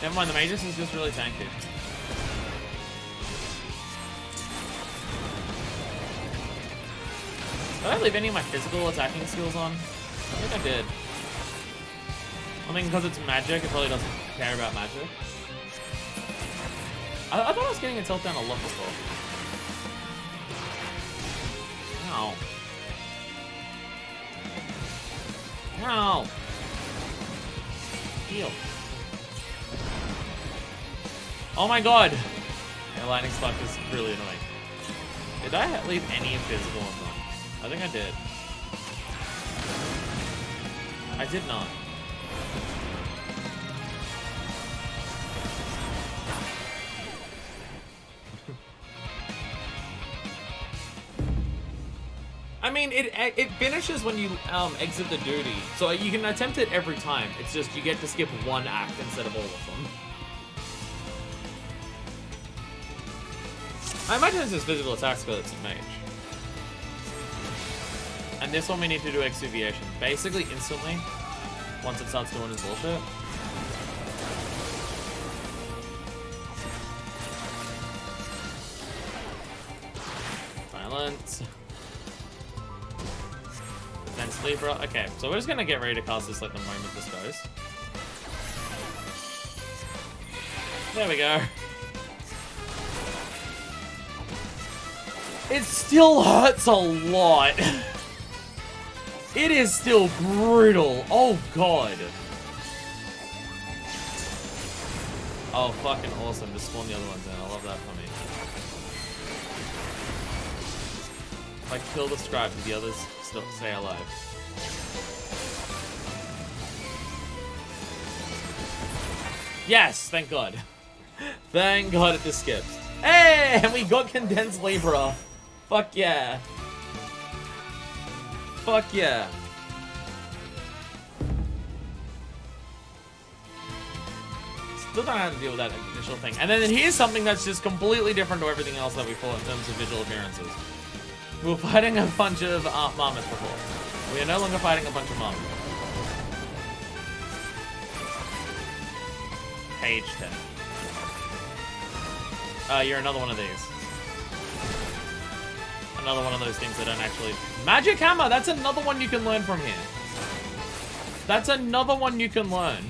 Never mind, the Magus is just really tanky. Did I leave any of my physical attacking skills on? I think I did. I mean, because it's magic, it probably doesn't care about magic. I thought I was getting its health down a lot before. No. No. Heal. Oh my god. lightning spark is really annoying. Did I leave any physical on them? I think I did. I did not. I mean, it finishes when you exit the duty, so you can attempt it every time. It's just you get to skip one act instead of all of them. I imagine it's just physical attacks because it's a mage. And this one we need to do exuviation, basically instantly, once it starts doing its bullshit. Violence. Defense Libra. Okay, so we're just gonna get ready to cast this like the moment this goes. There we go. It still hurts a lot. It is still brutal. Oh god. Oh, fucking awesome. Just spawn the other ones in. I love that for me. If I kill the scribe, do the others still stay alive? Yes, thank god. Thank god it just skips. Hey, and we got condensed Libra. Fuck yeah. Fuck yeah. Still don't know how to deal with that initial thing. And then here's something that's just completely different to everything else that we fought in terms of visual appearances. We were fighting a bunch of marmots before. We are no longer fighting a bunch of marmots. Page 10. You're another one of these. Another one of those things that don't actually... Magic Hammer! That's another one you can learn from here. That's another one you can learn.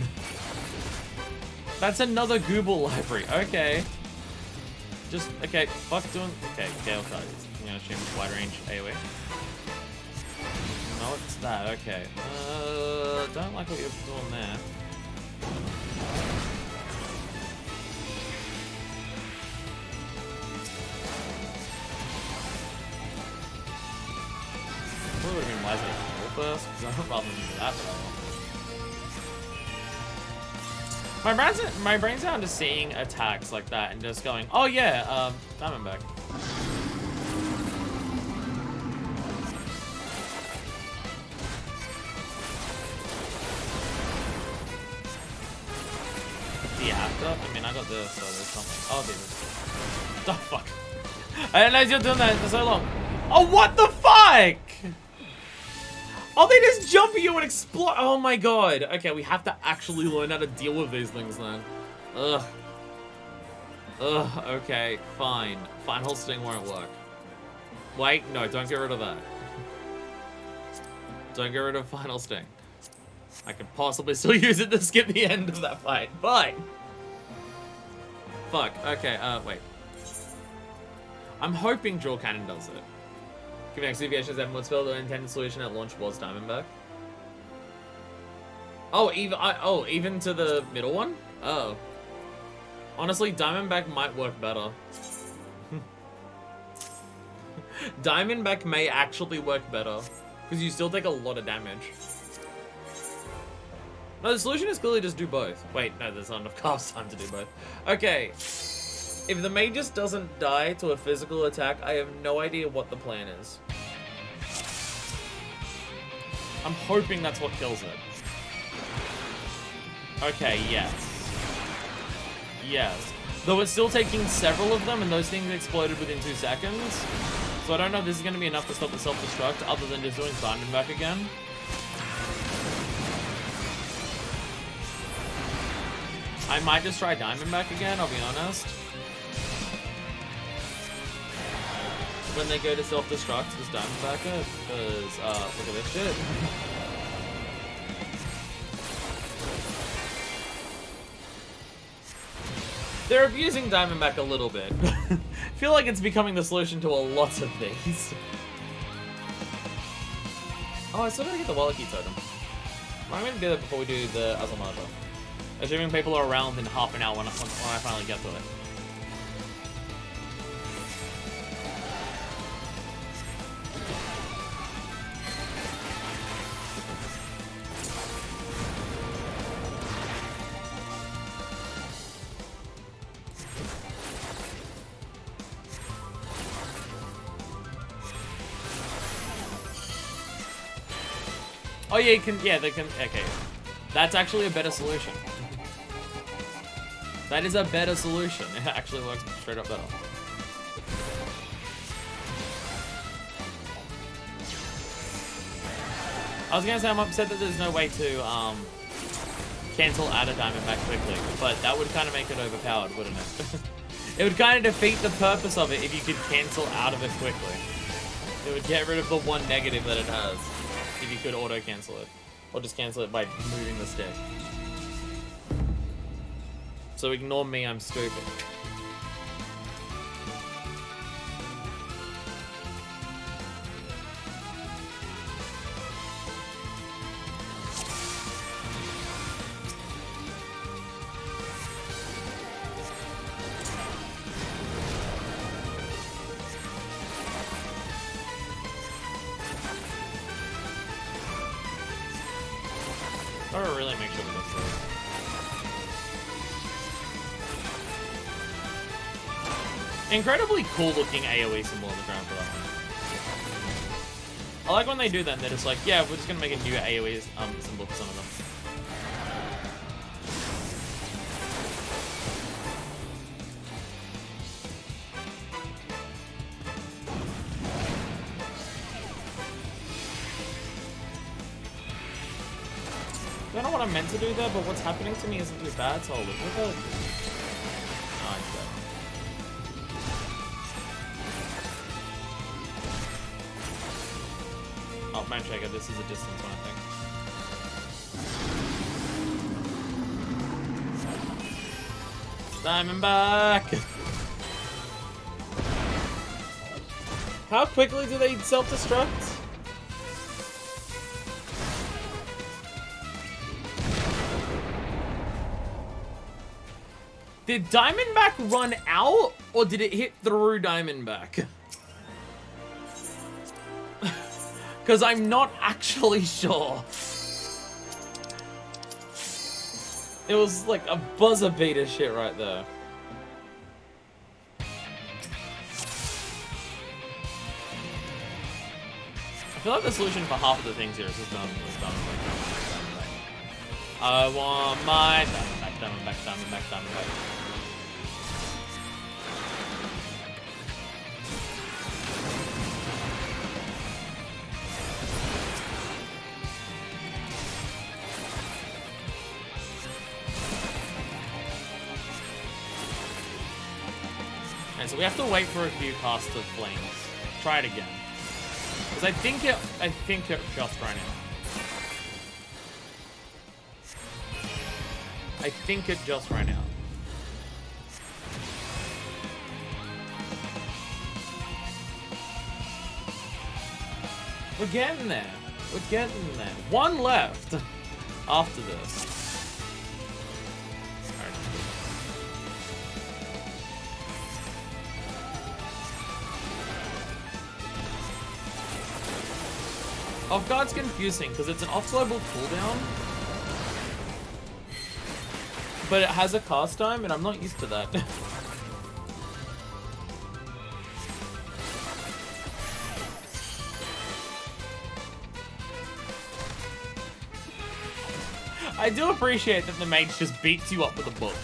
That's another Google library. Okay. Just, okay, fuck doing... Okay, Gale Card. I'm gonna assume wide range AoE. No, it's that. Okay. Don't like what you're doing there. It would have been wiser to kill first, because I would rather than do that, but my brain's down to seeing attacks like that and just going, oh yeah, Diamondback. The after? I mean, I got this, so there's something. Oh, there's... Oh, fuck. I didn't know you were doing that for so long. Oh, what the fuck? Oh, they just jump at you and explode. Oh my god. Okay, we have to actually learn how to deal with these things then. Ugh. Ugh, okay, fine. Final Sting won't work. Wait, no, don't get rid of that. Don't get rid of Final Sting. I could possibly still use it to skip the end of that fight, but... Fuck, okay, wait. I'm hoping Jaw Cannon does it. Giving exuviation as everyone's spell, the intended solution at launch was Diamondback. Oh, even to the middle one? Oh. Honestly, Diamondback might work better. Diamondback may actually work better. Because you still take a lot of damage. No, the solution is clearly just do both. Wait, no, there's not enough cast time to do both. Okay. If the Magus doesn't die to a physical attack, I have no idea what the plan is. I'm hoping that's what kills it. Okay, yes. Yes. Though it's still taking several of them, and those things exploded within 2 seconds. So I don't know if this is going to be enough to stop the self-destruct, other than just doing Diamondback again. I might just try Diamondback again, I'll be honest. When they go to self-destruct, just Diamondback it, because, look at this shit. They're abusing Diamondback a little bit. I feel like it's becoming the solution to a lot of things. Oh, I still gotta get the Wallachie totem. I'm gonna do that before we do the Azalmaja. Assuming people are around in half an hour when I finally get to it. Oh yeah, you can. Yeah, they can. Okay, that's actually a better solution. That is a better solution. It actually works straight up better. I was gonna say I'm upset that there's no way to cancel out a Diamondback quickly, but that would kind of make it overpowered, wouldn't it? It would kind of defeat the purpose of it if you could cancel out of it quickly. It would get rid of the one negative that it has if you could auto cancel it, or just cancel it by moving the stick. So ignore me, I'm stupid. Gotta really make sure we get through. Incredibly cool looking AoE symbol on the ground for that one. I like when they do that and they're just like, yeah, we're just gonna make a new AoE symbol for some of them. I don't know what I meant to do there, but what's happening to me isn't too bad, so I'll live with it. Oh, it's dead. Oh, Manchego, this is a distance one, I think. Diamondback! How quickly do they self-destruct? Did Diamondback run out, or did it hit through Diamondback? Because I'm not actually sure. It was like a buzzer beater shit right there. I feel like the solution for half of the things here is just Diamondback. I want my Diamondback. And so we have to wait for a few casts of flames. Try it again. Because I think it just ran out. I think it just ran out. We're getting there. We're getting there. One left after this. Off guard's confusing because it's an off global cooldown, but it has a cast time, and I'm not used to that. I do appreciate that the mage just beats you up with a book.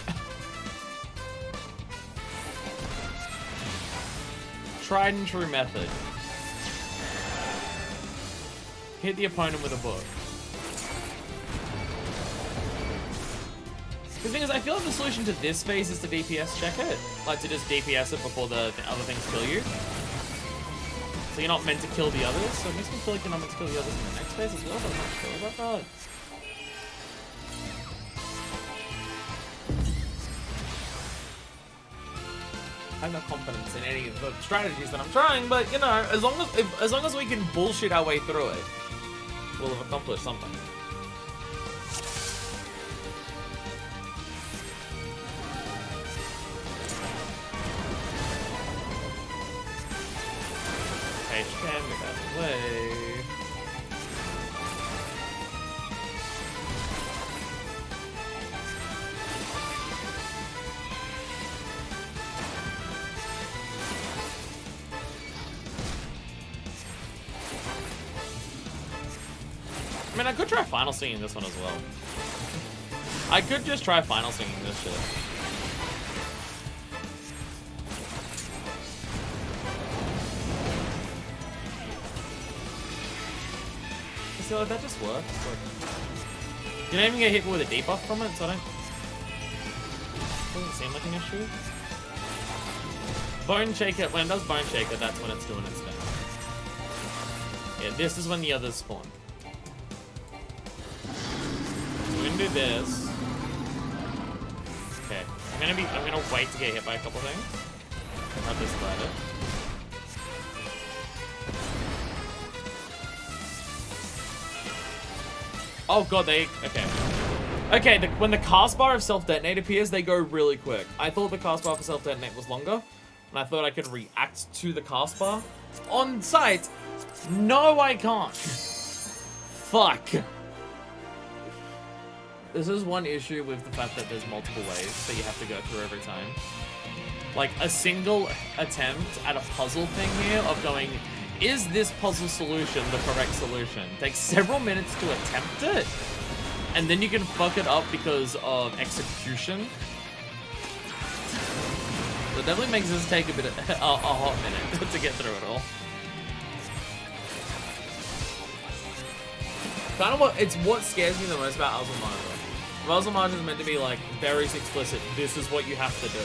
Tried and true method. Hit the opponent with a book. The thing is, I feel like the solution to this phase is to DPS check it. Like, to just DPS it before the other things kill you. So you're not meant to kill the others. So it makes me feel like you're not meant to kill the others in the next phase as well, but I'm not sure about that. I have no confidence in any of the strategies that I'm trying, but, you know, as long as we can bullshit our way through it, we'll have accomplished something. Page can move out of the way. I mean, I could try final singing this one as well. I could just try final singing this shit. So that just works. Like, you don't even get hit with a debuff from it, so I don't... Doesn't seem like an issue. Bone Shaker, when it does Bone Shaker, that's when it's doing its thing. Yeah, this is when the others spawn. So we're gonna do this. Okay, I'm gonna wait to get hit by a couple things. Not this about it. Oh god, okay. Okay, when the cast bar of self-detonate appears, they go really quick. I thought the cast bar for self-detonate was longer, and I thought I could react to the cast bar. On sight, no I can't. Fuck. This is one issue with the fact that there's multiple ways that you have to go through every time. Like, a single attempt at a puzzle thing here of going, is this puzzle solution the correct solution? Takes several minutes to attempt it, and then you can fuck it up because of execution. So it definitely makes this take a bit of, a hot minute to get through it all. Kind of what scares me the most about Azul Marja. Azul Marja is meant to be like very explicit. This is what you have to do.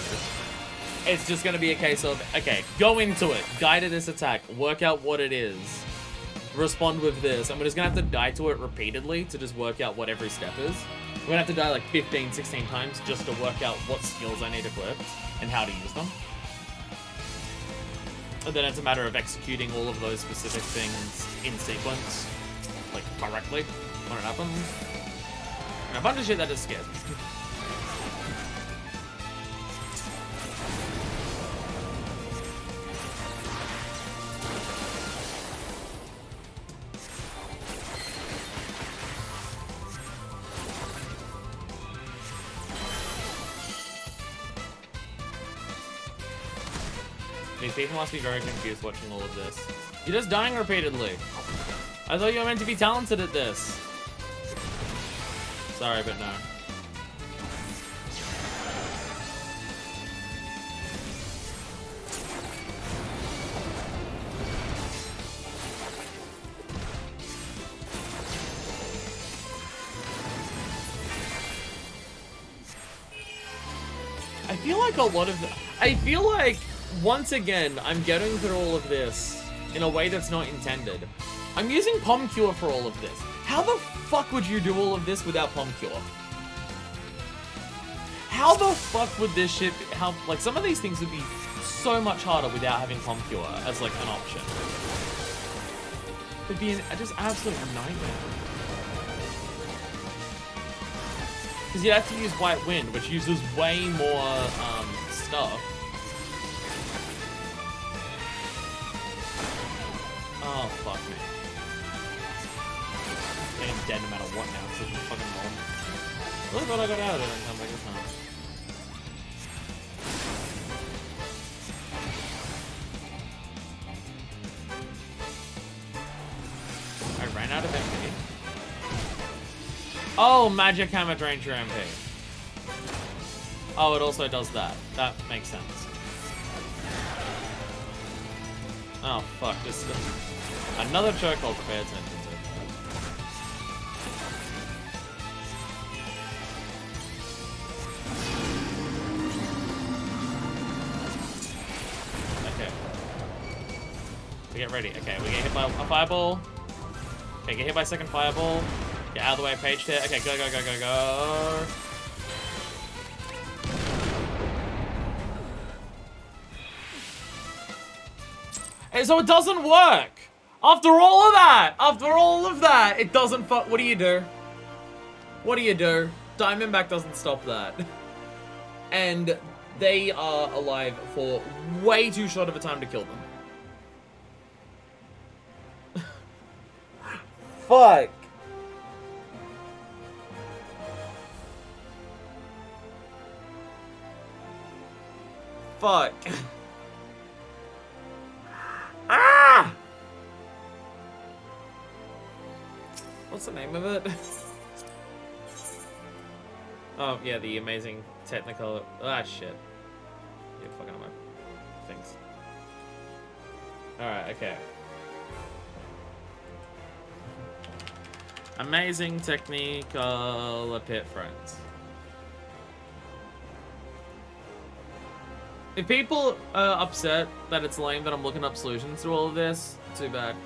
It's just going to be a case of, okay, go into it, die to this attack, work out what it is, respond with this, and we're just going to have to die to it repeatedly to just work out what every step is. We're going to have to die like 15, 16 times just to work out what skills I need equipped and how to use them. And then it's a matter of executing all of those specific things in sequence, like correctly, when it happens. And a bunch of shit that just scares me. These people must be very confused watching all of this. You're just dying repeatedly. I thought you were meant to be talented at this. Sorry, but no. I feel like once again, I'm getting through all of this in a way that's not intended. I'm using Pom Cure for all of this. How the fuck would you do all of this without Pom Cure? How the fuck would this shit be, like, some of these things would be so much harder without having Pom Cure as, like, an option. It'd be just absolute nightmare. Because you'd have to use White Wind, which uses way more, stuff. Oh, fuck me. I'm dead no matter what now, it's such a fucking roll. Look what I got out of it and come back this time. I ran out of MP. Oh, Magic Hammer drains your MP. Oh, it also does that. That makes sense. Oh, fuck. This is another chokehold to pay attention to. Okay. We get ready. Okay, we get hit by a fireball. Okay, get hit by a second fireball. Get out of the way, page tear. Okay, go, go, go, go, go. Hey, so it doesn't work! After all of that, it doesn't fuck. What do you do? What do you do? Diamondback doesn't stop that. And they are alive for way too short of a time to kill them. Fuck. Fuck. Ah! What's the name of it? Oh, yeah, the amazing technical... Ah, shit. You're fucking up my things. Alright, okay. Amazing technical pit friends. If people are upset that it's lame that I'm looking up solutions to all of this, too bad.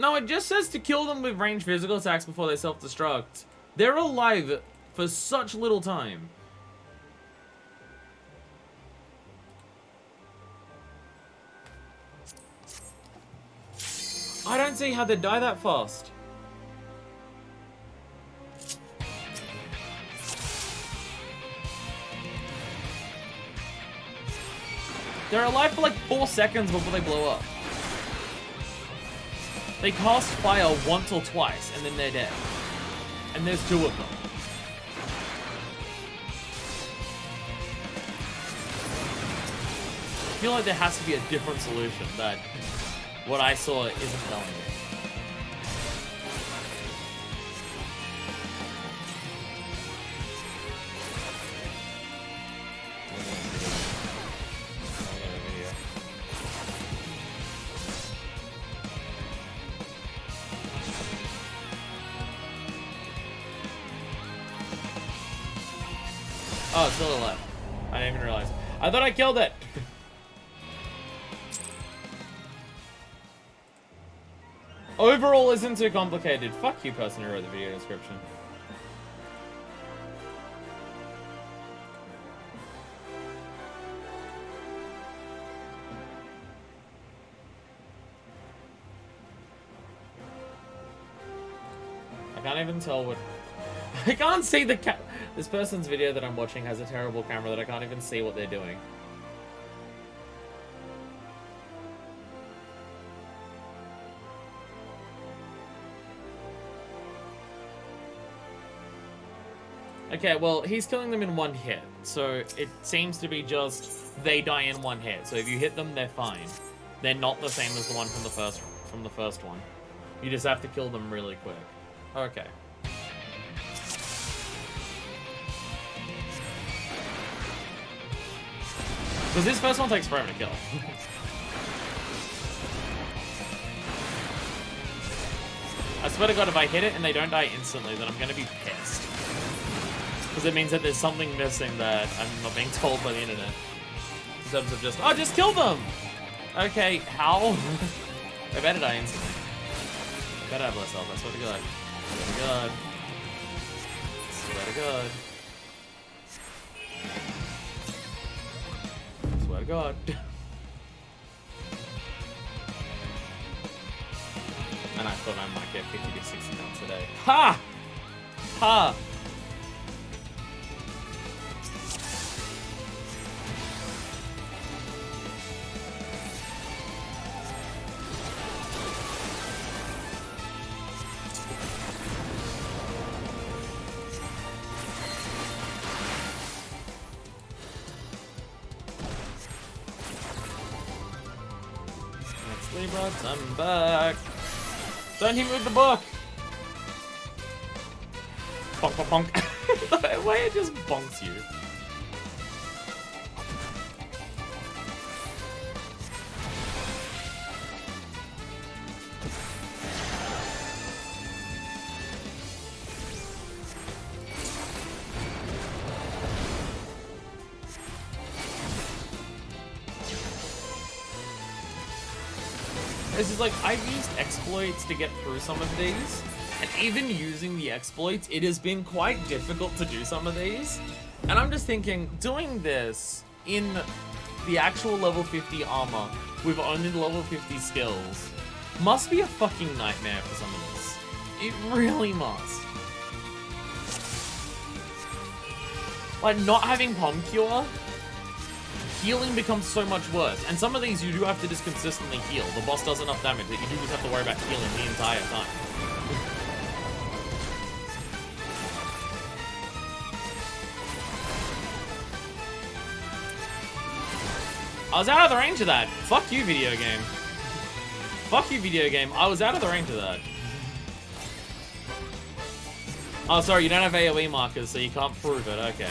No, it just says to kill them with ranged physical attacks before they self-destruct. They're alive for such little time. I don't see how they die that fast. They're alive for like 4 seconds before they blow up. They cast fire once or twice, and then they're dead. And there's 2 of them. I feel like there has to be a different solution that what I saw isn't telling me. Oh, it's still alive. I didn't even realize. I thought I killed it. Overall isn't too complicated. Fuck you, person who wrote the video description. I can't even tell what... I can't see the this person's video that I'm watching has a terrible camera that I can't even see what they're doing. Okay, well, he's killing them in 1 hit, so it seems to be just they die in 1 hit. So if you hit them, they're fine. They're not the same as the one from the first one. You just have to kill them really quick. Okay. Because this first one takes forever to kill. I swear to God, if I hit it and they don't die instantly, then I'm gonna be pissed. Because it means that there's something missing that I'm not being told by the internet. In terms of just, oh, just kill them! Okay, how? I better die instantly. I better have less health, I swear to God. Swear to God. Swear to God. And I thought I might get 50 to 60 knots a day. Ha! Ha! I'm back. Don't hit me with the book. Bonk, bonk, bonk. The way it just bonks you. This is like, I've used exploits to get through some of these, and even using the exploits, it has been quite difficult to do some of these. And I'm just thinking, doing this in the actual level 50 armor with only level 50 skills must be a fucking nightmare for some of this. It really must. Like, not having Palm Cure, healing becomes so much worse. And some of these you do have to just consistently heal. The boss does enough damage that you do just have to worry about healing the entire time. I was out of the range of that. Fuck you, video game. Fuck you, video game. I was out of the range of that. Oh, sorry, you don't have AoE markers, so you can't prove it. Okay.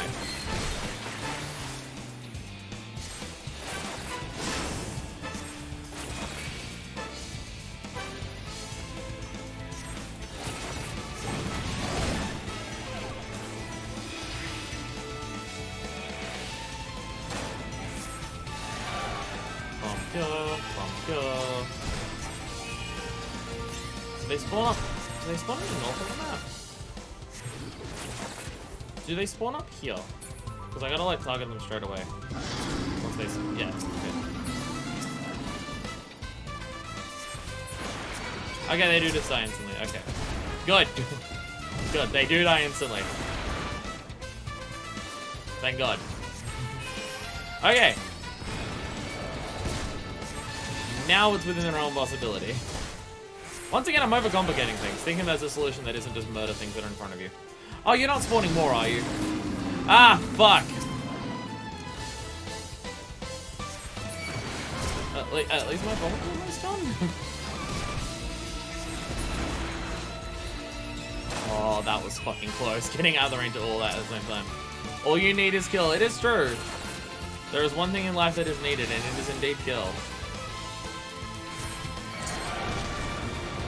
Do they spawn up? Do they spawn in the north of the map? Do they spawn up here? Because I gotta like target them straight away. Once they, yeah. Okay, they do just die instantly. Okay, good. Good, they do die instantly. Thank God. Okay. Now it's within the realm of possibility. Once again, I'm overcomplicating things, thinking there's a solution that isn't just murder things that are in front of you. Oh, you're not spawning more, are you? Ah, fuck. At least my bomb is done. Oh, that was fucking close. Getting out of the range of all that at the same time. All you need is kill. It is true. There is one thing in life that is needed, and it is indeed kill.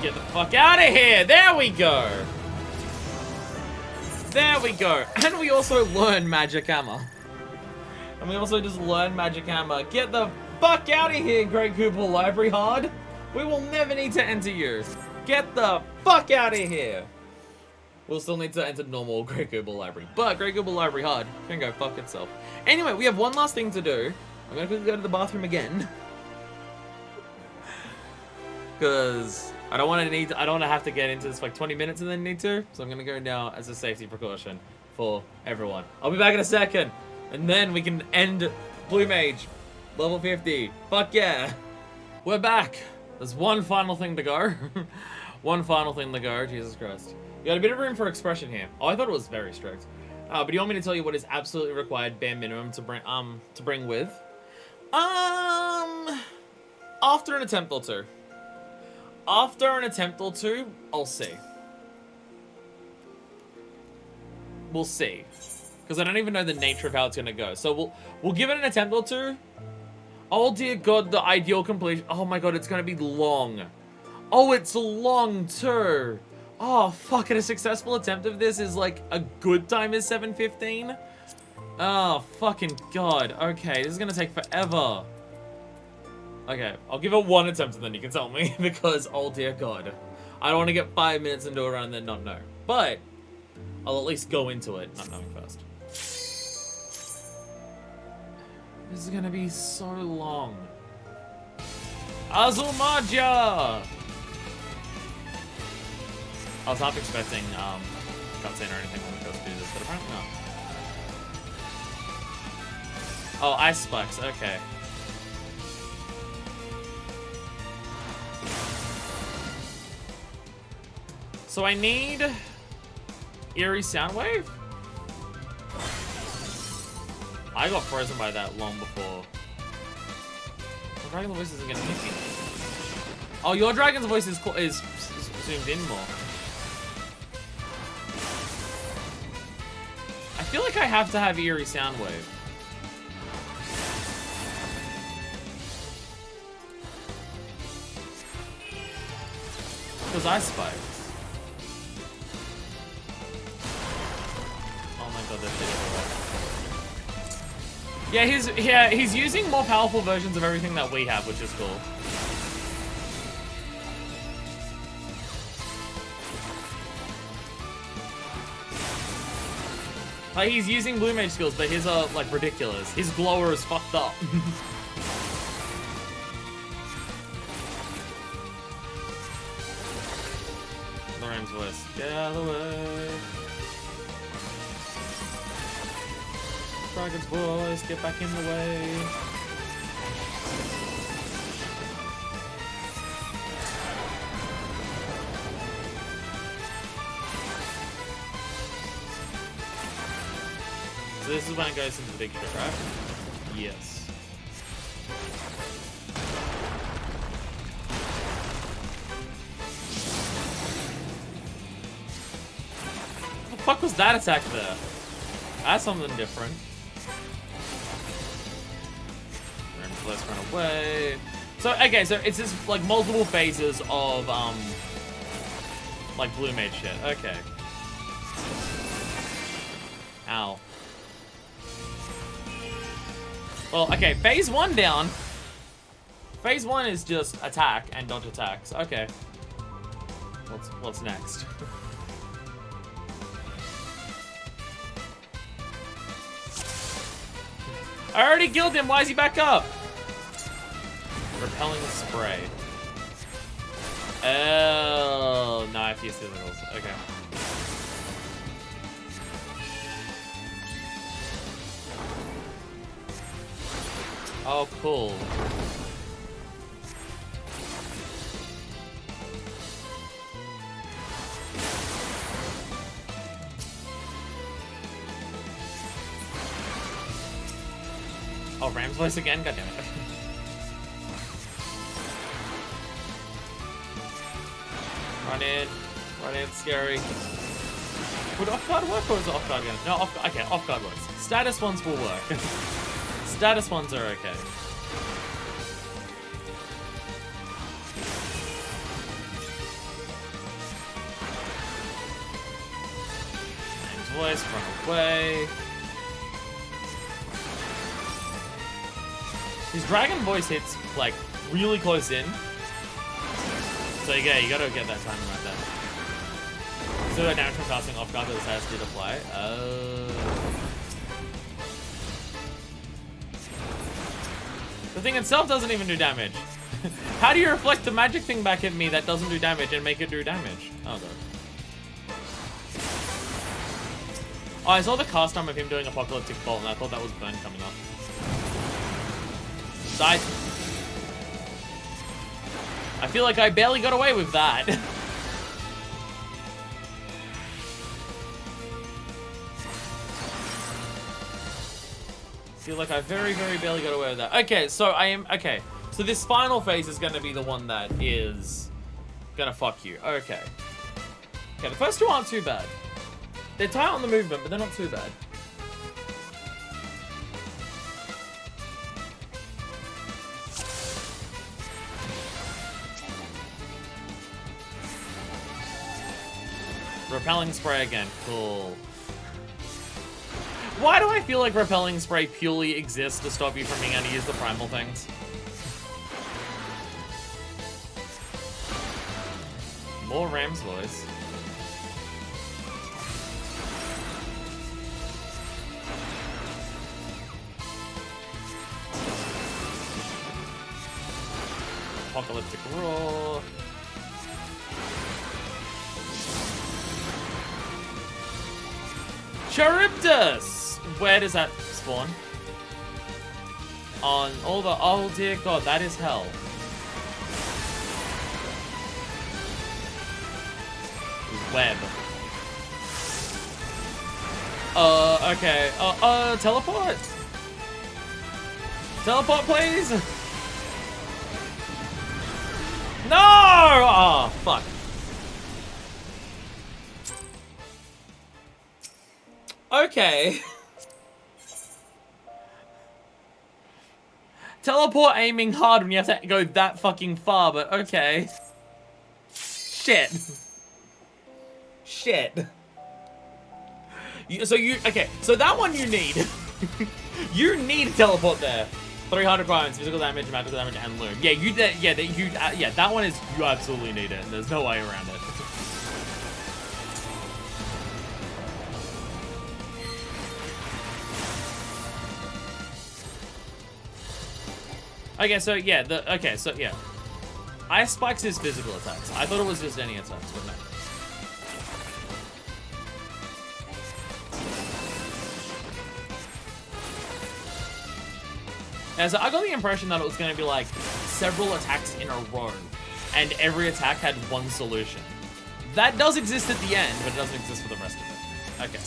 Get the fuck out of here! There we go! There we go! And we also learn Magic Hammer. And we also just learn Magic Hammer. Get the fuck out of here, Great Cooper Library Hard! We will never need to enter you. Get the fuck out of here! We'll still need to enter normal Great Cooper Library. But Great Cooper Library Hard can go fuck itself. Anyway, we have one last thing to do. I'm gonna quickly go to the bathroom again. Because I don't want to have to get into this for like 20 minutes and then need to. So I'm going to go now as a safety precaution for everyone. I'll be back in a second. And then we can end Blue Mage. Level 50. Fuck yeah. We're back. There's one final thing to go. One final thing to go. Jesus Christ. You got a bit of room for expression here. Oh, I thought it was very strict. But do you want me to tell you what is absolutely required, bare minimum, to bring with? After an attempt or two. After an attempt or two, I'll see. We'll see. Because I don't even know the nature of how it's going to go. So we'll give it an attempt or two. Oh dear God, the ideal completion. Oh my God, it's going to be long. Oh, it's long too. Oh, fuck, and a successful attempt of this is like a good time is 7:15. Oh, fucking God. Okay, this is going to take forever. Okay, I'll give it one attempt and then you can tell me, because, oh dear God. I don't want to get 5 minutes into a run and then not know. But, I'll at least go into it not knowing first. This is gonna be so long. Azumaja! I was half expecting, cutscene or anything when we first do this, but apparently not. Oh, ice spikes, okay. So I need Eerie Soundwave? I got frozen by that long before. My dragon's voice isn't gonna hit me. Oh, your dragon's voice is zoomed in more. I feel like I have to have Eerie Soundwave. Because I spiked. Oh my God, that shit everywhere. Yeah, he's using more powerful versions of everything that we have, which is cool. Like, he's using Blue Mage skills, but his are, like, ridiculous. His glower is fucked up. Lorraine's voice. Get out of the way. Dragon's voice, get back in the way. So this is when it goes into the big shit, right? Yes. fuck was that attack there? That's something different. Let's run away. So, okay, so it's just, like, multiple phases of, like, Blue Mage shit. Okay. Ow. Well, okay, phase 1 down. Phase 1 is just attack and dodge attacks. Okay. What's next? I already killed him. Why is he back up? Repelling spray. Oh, no, I have to use physicals. Okay. Oh, cool. Oh, Ram's voice again? God damn it. Run in, scary. Would off guard work or is it off guard again? No, okay, off guard works. Status ones will work. Status ones are okay. Ram's voice, run away. His dragon voice hits, like, really close in. So, yeah, you gotta get that timing right there. So that damage from casting off guard that the status did apply. The thing itself doesn't even do damage. How do you reflect the magic thing back at me that doesn't do damage and make it do damage? Oh, god. Oh, I saw the cast time of him doing Apocalyptic Bolt, and I thought that was Burn coming up. I feel like I barely got away with that. Feel like I very, very barely got away with that. Okay, so okay. So this final phase is going to be the one that is going to fuck you. Okay. Okay, the first two aren't too bad. They're tight on the movement, but they're not too bad. Repelling spray again. Cool. Why do I feel like repelling spray purely exists to stop you from being able to use the primal things? More Ram's voice. Apocalyptic Roar. Charybdis! Where does that spawn? On all the... Oh dear god, that is hell. Web. Okay. Teleport? Teleport, please? No! Oh, fuck. Okay. Teleport aiming hard when you have to go that fucking far, but okay. Shit. Shit. Okay, so that one you need. You need to teleport there. 300 points, physical damage, magical damage, and loot. Yeah, yeah, that one is, you absolutely need it. There's no way around it. Okay, so yeah, Ice Spikes is physical attacks. I thought it was just any attacks, but no. Yeah, so I got the impression that it was going to be like several attacks in a row, and every attack had one solution. That does exist at the end, but it doesn't exist for the rest of it. Okay.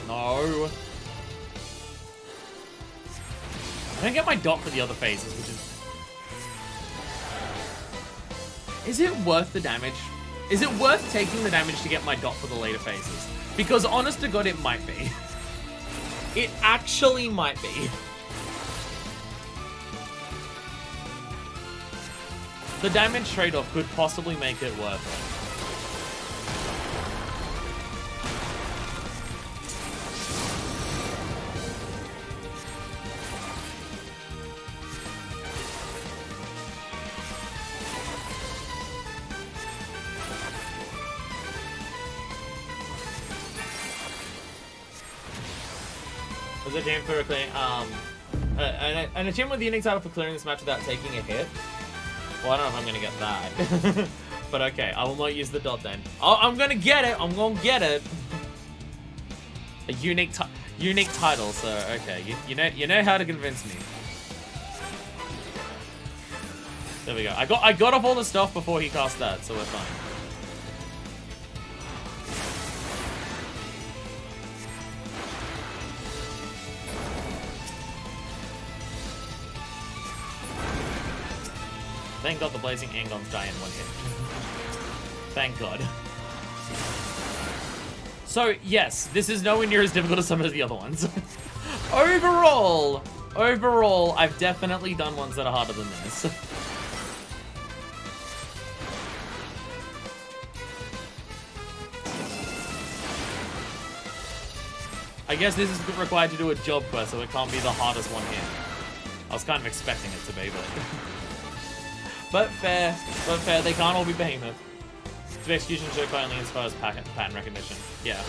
No. I don't get my dot for the other phases, which is... Is it worth the damage? Is it worth taking the damage to get my dot for the later phases? Because honest to God, it might be. It actually might be. The damage trade-off could possibly make it worth it. Was a team for clearing, an achievement with the unique title for clearing this match without taking a hit. Well, I don't know if I'm gonna get that. But okay, I will not use the dot then. Oh, I'm gonna get it! I'm gonna get it! A unique title, so okay. You know how to convince me. There we go. I got off all the stuff before he cast that, so we're fine. Thank God the Blazing Angons die in one hit. Thank God. So, yes, this is nowhere near as difficult as some of the other ones. Overall, I've definitely done ones that are harder than this. I guess this is required to do a job quest, so it can't be the hardest one here. I was kind of expecting it to be, but... But fair, they can't all be Behemoth. The execution joke only as far as pattern recognition. Yeah.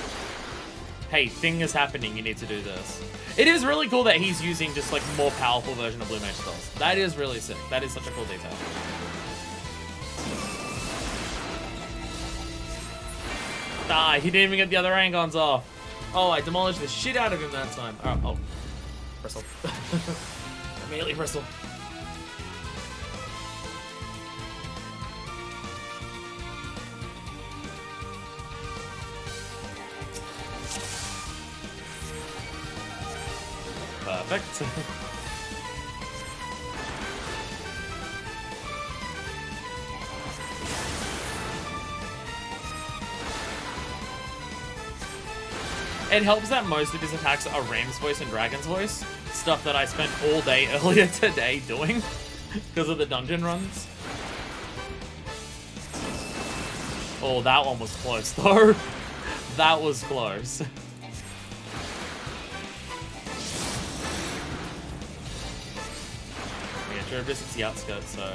Hey, thing is happening, you need to do this. It is really cool that he's using just like more powerful version of Blue Mage spells. That is really sick. That is such a cool detail. Ah, he didn't even get the other Angons off. Oh, I demolished the shit out of him that time. Oh, bristle. Immediately bristle. Perfect. It helps that most of his attacks are Ram's voice and Dragon's voice. Stuff that I spent all day earlier today doing because of the dungeon runs. Oh, that one was close though. That was close. It's the outskirts, so...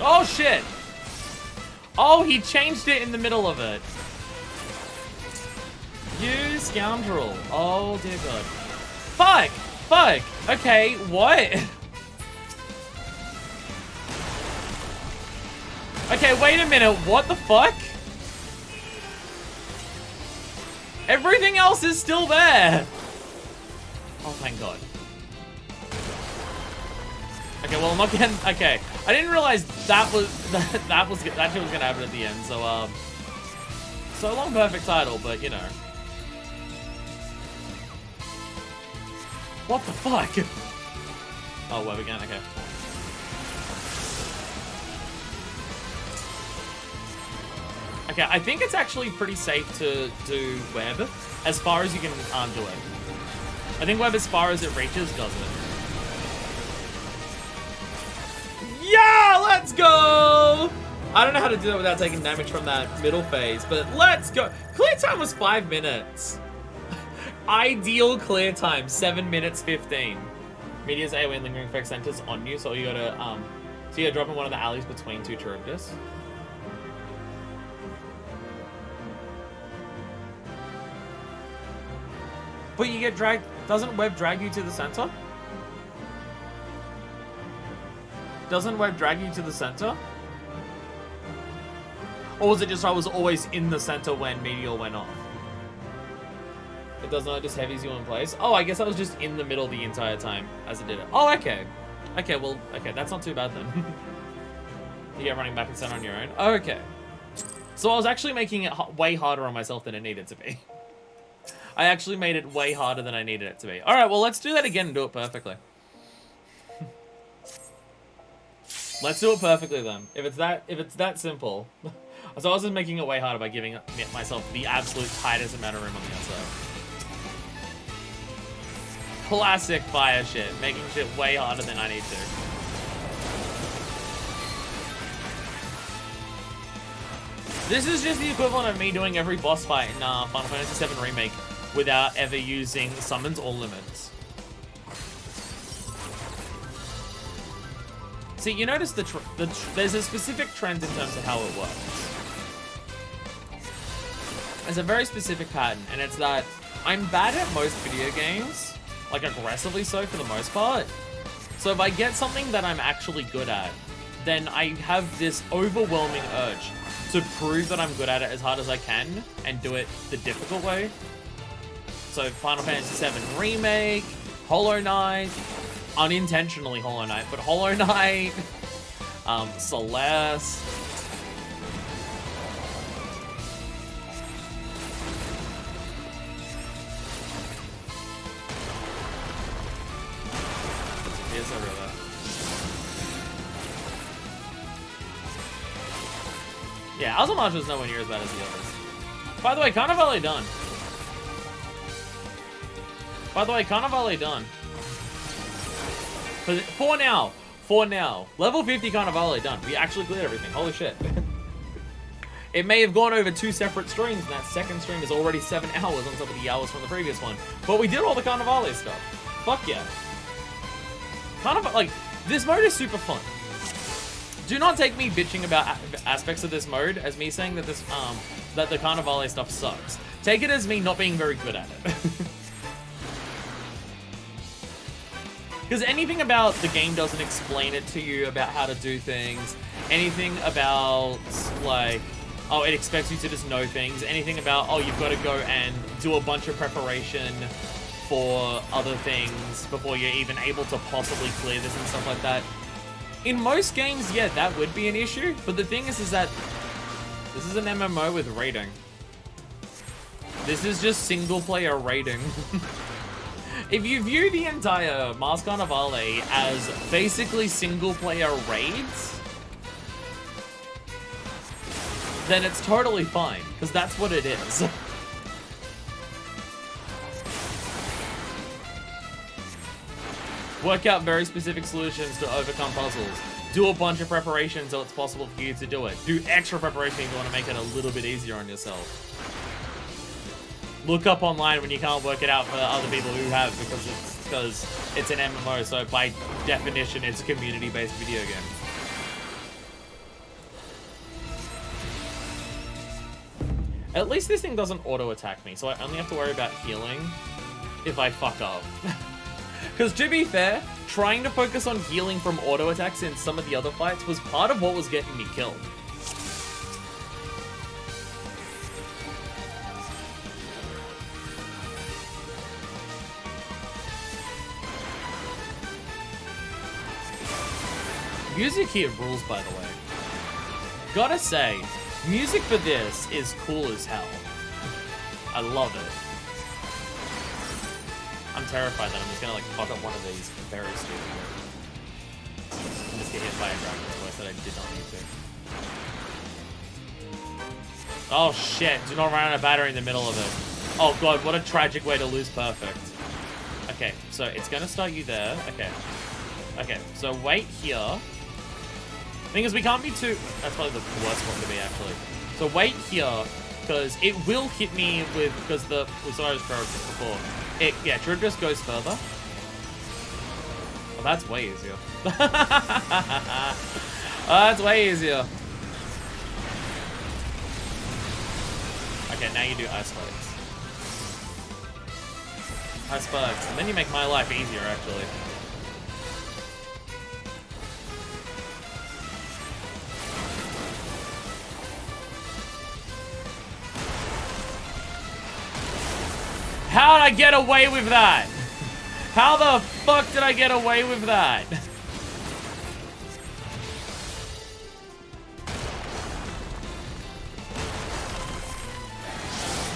Oh, shit! Oh, he changed it in the middle of it. You scoundrel. Oh, dear God. Fuck! Fuck! Okay, what? Okay, wait a minute. What the fuck? Everything else is still there. Oh, thank God. Okay, well, I'm not getting... Okay. I didn't realize that shit was gonna happen at the end, so, so long perfect title, but, you know. What the fuck? Oh, web again? Okay. Okay, I think it's actually pretty safe to do web as far as you can do it. I think web as far as it reaches does it. Yeah, let's go! I don't know how to do that without taking damage from that middle phase, but let's go. Clear time was 5 minutes. Ideal clear time, 7 minutes 15. Media's AoE and lingering effect centers on you, so you gotta drop in one of the alleys between two Charybdis. But you get dragged. Doesn't web drag you to the center? Doesn't web drag you to the center? Or was it just I was always in the center when Meteor went off? It does not, just heavies you in place. Oh, I guess I was just in the middle the entire time as it did it. Oh, okay. Okay, well, okay, that's not too bad then. You get running back and center on your own. Okay. So I was actually making it way harder on myself than it needed to be. I actually made it way harder than I needed it to be. Alright, well, let's do that again and do it perfectly. Let's do it perfectly then. If it's that simple. So I was just making it way harder by giving myself the absolute tightest amount of room on the outside. Classic fire shit. Making shit way harder than I need to. This is just the equivalent of me doing every boss fight in Final Fantasy VII Remake without ever using summons or limits. See, you notice there's a specific trend in terms of how it works. There's a very specific pattern, and it's that I'm bad at most video games, like aggressively so for the most part. So if I get something that I'm actually good at, then I have this overwhelming urge to prove that I'm good at it as hard as I can and do it the difficult way. So Final Fantasy VII Remake, Hollow Knight, unintentionally Hollow Knight, but Hollow Knight, Celeste. Here's a river. Yeah, Azumarill is nowhere near as bad as the others. By the way, Carnivale done. For now. Level 50 Carnivale done. We actually cleared everything. Holy shit. It may have gone over 2 separate streams, and that second stream is already 7 hours on top of the hours from the previous one. But we did all the Carnivale stuff. Fuck yeah. Like, this mode is super fun. Do not take me bitching about aspects of this mode as me saying that that the Carnivale stuff sucks. Take it as me not being very good at it. Because anything about the game doesn't explain it to you about how to do things. Anything about, like, oh, it expects you to just know things. Anything about, oh, you've got to go and do a bunch of preparation for other things before you're even able to possibly clear this and stuff like that. In most games, yeah, that would be an issue. But the thing is that this is an MMO with raiding. This is just single-player raiding. If you view the entire Mars Carnivale as basically single-player raids, then it's totally fine, because that's what it is. Work out very specific solutions to overcome puzzles. Do a bunch of preparation so it's possible for you to do it. Do extra preparation if you want to make it a little bit easier on yourself. Look up online when you can't work it out for other people who have, because it's an MMO, so by definition it's a community-based video game. At least this thing doesn't auto-attack me, so I only have to worry about healing if I fuck up. Because to be fair, trying to focus on healing from auto-attacks in some of the other fights was part of what was getting me killed. Music here rules, by the way. Gotta say, music for this is cool as hell. I love it. I'm terrified that I'm just gonna like fuck up one of these very stupidly. And just get hit by a dragon's voice that I did not need to. Oh shit, do not run out of battery in the middle of it. Oh god, what a tragic way to lose perfect. Okay, so it's gonna start you there. Okay. Okay, so wait here. Thing is, we can't be too... That's probably the worst one to be, actually. So wait here, because it will hit me with... Because the... We saw his characters before. Yeah, True just goes further. Oh, that's way easier. That's way easier. Okay, now you do Ice Spikes. Ice Spikes. And then you make my life easier, actually. How'd I get away with that? How the fuck did I get away with that?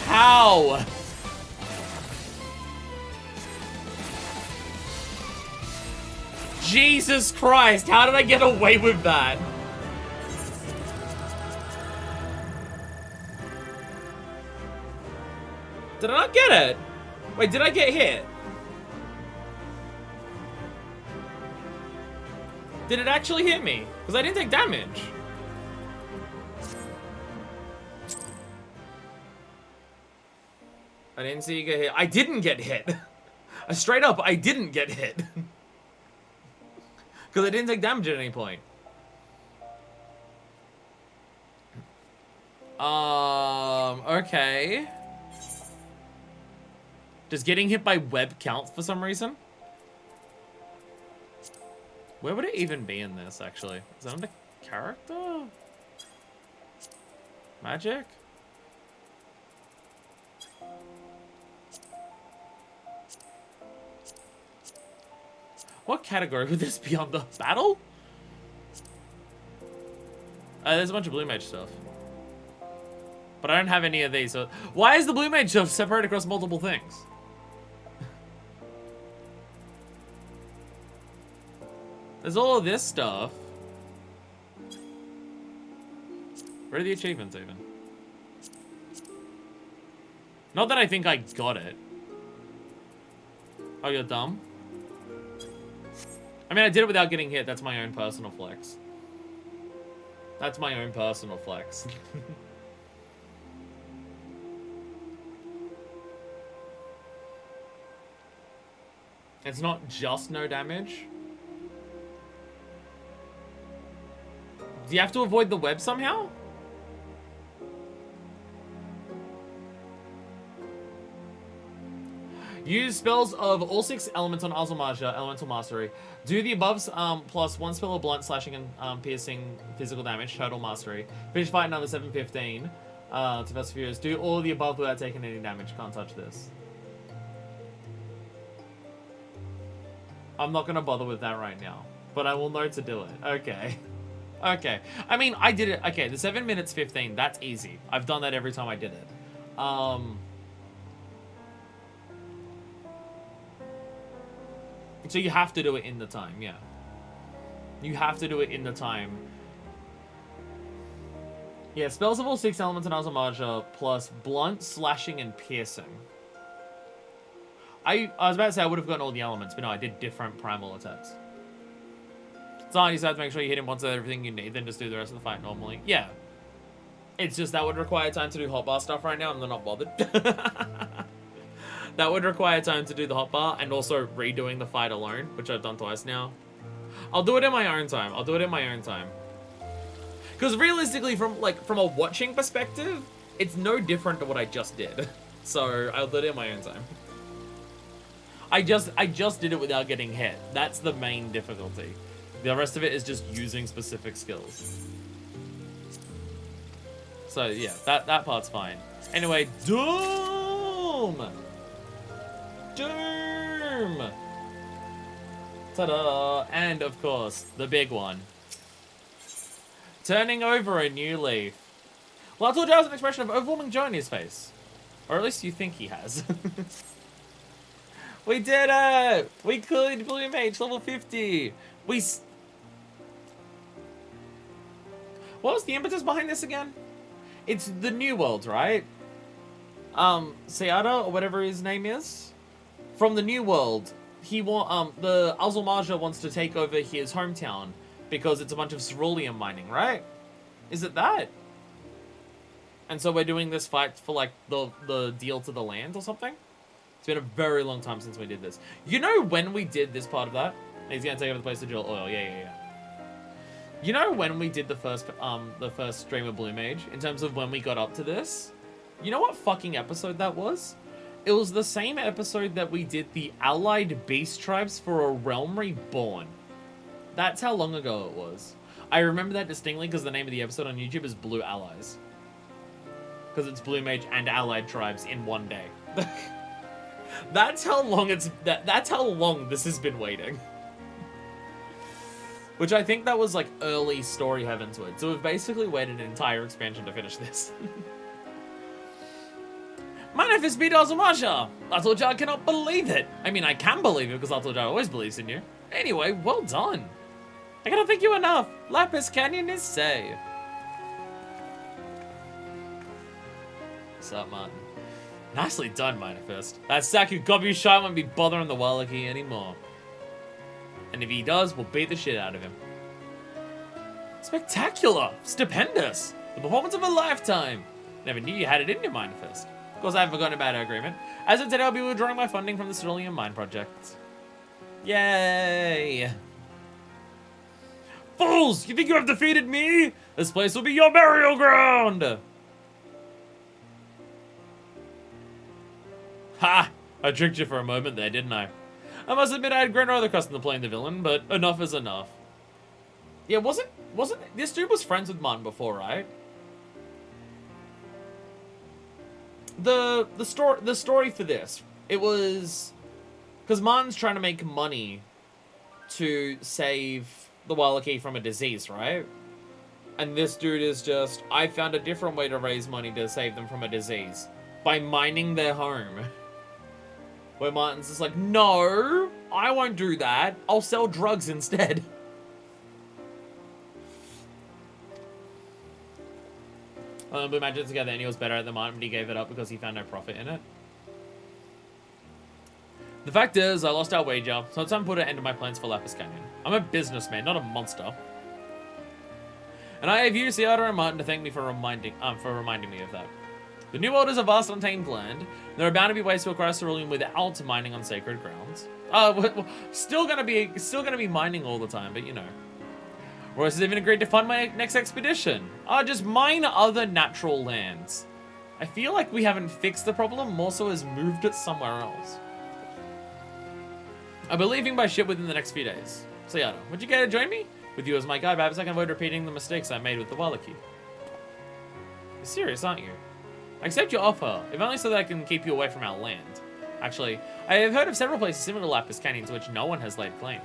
How? Jesus Christ, how did I get away with that? Did I not get it? Wait, did I get hit? Did it actually hit me? Because I didn't take damage. I didn't see you get hit. I didn't get hit. Straight up, I didn't get hit. Because I didn't take damage at any point. Okay. Does getting hit by web count for some reason? Where would it even be in this, actually? Is that under character? Magic? What category would this be under? Battle? There's a bunch of Blue Mage stuff. But I don't have any of these, so... Why is the Blue Mage stuff separated across multiple things? There's all of this stuff. Where are the achievements, even? Not that I think I got it. Oh, you're dumb? I mean, I did it without getting hit. That's my own personal flex. That's my own personal flex. It's not just no damage. Do you have to avoid the web somehow? Use spells of all 6 elements on Azulmaja, Elemental Mastery. Do the above plus 1 spell of blunt, slashing, and piercing physical damage, total mastery. Finish fight number 715 to Fast Furious. Do all of the above without taking any damage. Can't touch this. I'm not going to bother with that right now, but I will know to do it. Okay. Okay. I mean, I did it. Okay, the 7 minutes 15, that's easy. I've done that every time I did it. So you have to do it in the time, yeah. You have to do it in the time. Yeah, spells of all 6 elements in Azulmaja plus blunt, slashing, and piercing. I was about to say I would have gotten all the elements, but no, I did different primal attacks. So you just have to make sure you hit him once with everything you need, then just do the rest of the fight normally. Yeah. It's just that would require time to do hotbar stuff right now, and I'm not bothered. That would require time to do the hotbar, and also redoing the fight alone, which I've done twice now. I'll do it in my own time. I'll do it in my own time. Because realistically, from a watching perspective, it's no different to what I just did. So I'll do it in my own time. I just did it without getting hit. That's the main difficulty. The rest of it is just using specific skills. So yeah, that part's fine. Anyway, Doom! Doom! Ta-da! And of course, the big one. Turning over a new leaf. Well, I told you that was an expression of overwhelming joy in his face. Or at least you think he has. We did it! We cleared Blue Mage level 50! What was the impetus behind this again? It's the New World, right? Seada, or whatever his name is. From the New World, the Azulmaja wants to take over his hometown because it's a bunch of cerulean mining, right? Is it that? And so we're doing this fight for, like, the deal to the land or something? It's been a very long time since we did this. You know when we did this part of that? He's gonna take over the place to drill oil. Yeah. You know when we did the first stream of Blue Mage, in terms of when we got up to this? You know what fucking episode that was? It was the same episode that we did the Allied Beast Tribes for a Realm Reborn. That's how long ago it was. I remember that distinctly because the name of the episode on YouTube is Blue Allies. Because it's Blue Mage and Allied Tribes in one day. That's how long that's how long this has been waiting. Which I think that was like early story Heavensward. So we've basically waited an entire expansion to finish this. Manifest be Dazumasha! Atuljar cannot believe it! I mean, I can believe it because Atuljar always believes in you. Anyway, well done. I cannot thank you enough. Lapis Canyon is safe. What's up, Martin? Nicely done, Manifest. That sack who got you shot won't be bothering the Wallachie anymore. And if he does, we'll beat the shit out of him. Spectacular! Stupendous! The performance of a lifetime! Never knew you had it in your Manifest. Of course, I haven't forgotten about our agreement. As of today, I'll be withdrawing my funding from the Cerulean Mine Project. Yay! Fools! You think you have defeated me? This place will be your burial ground! Ha! I tricked you for a moment there, didn't I? I must admit I had grown rather accustomed to playing the villain, but enough is enough. Yeah, wasn't this dude was friends with Martin before, right? The story for this, it was because Martin's trying to make money to save the Wallachie from a disease, right? And this dude is just, I found a different way to raise money to save them from a disease by mining their home. Where Martin's just like, no, I won't do that. I'll sell drugs instead. Blue Mage together and he was better at the mine, but he gave it up because he found no profit in it. The fact is, I lost our wager, so it's time to put an end to my plans for Lapis Canyon. I'm a businessman, not a monster. And I have you, Seattle, and Martin to thank me for reminding me of that. The New World is a vast, untamed land. There are bound to be ways to acquire cerulean without mining on sacred grounds. Still gonna be mining all the time, but you know. Royce has even agreed to fund my next expedition. Just mine other natural lands. I feel like we haven't fixed the problem, more so has moved it somewhere else. I'll be leaving by ship within the next few days. Seattle, would you care to join me? With you as my guide, perhaps I can avoid repeating the mistakes I made with the Wallachie. You're serious, aren't you? I accept your offer, if only so that I can keep you away from our land. Actually, I have heard of several places similar to Lapis Canyon to which no one has laid claim.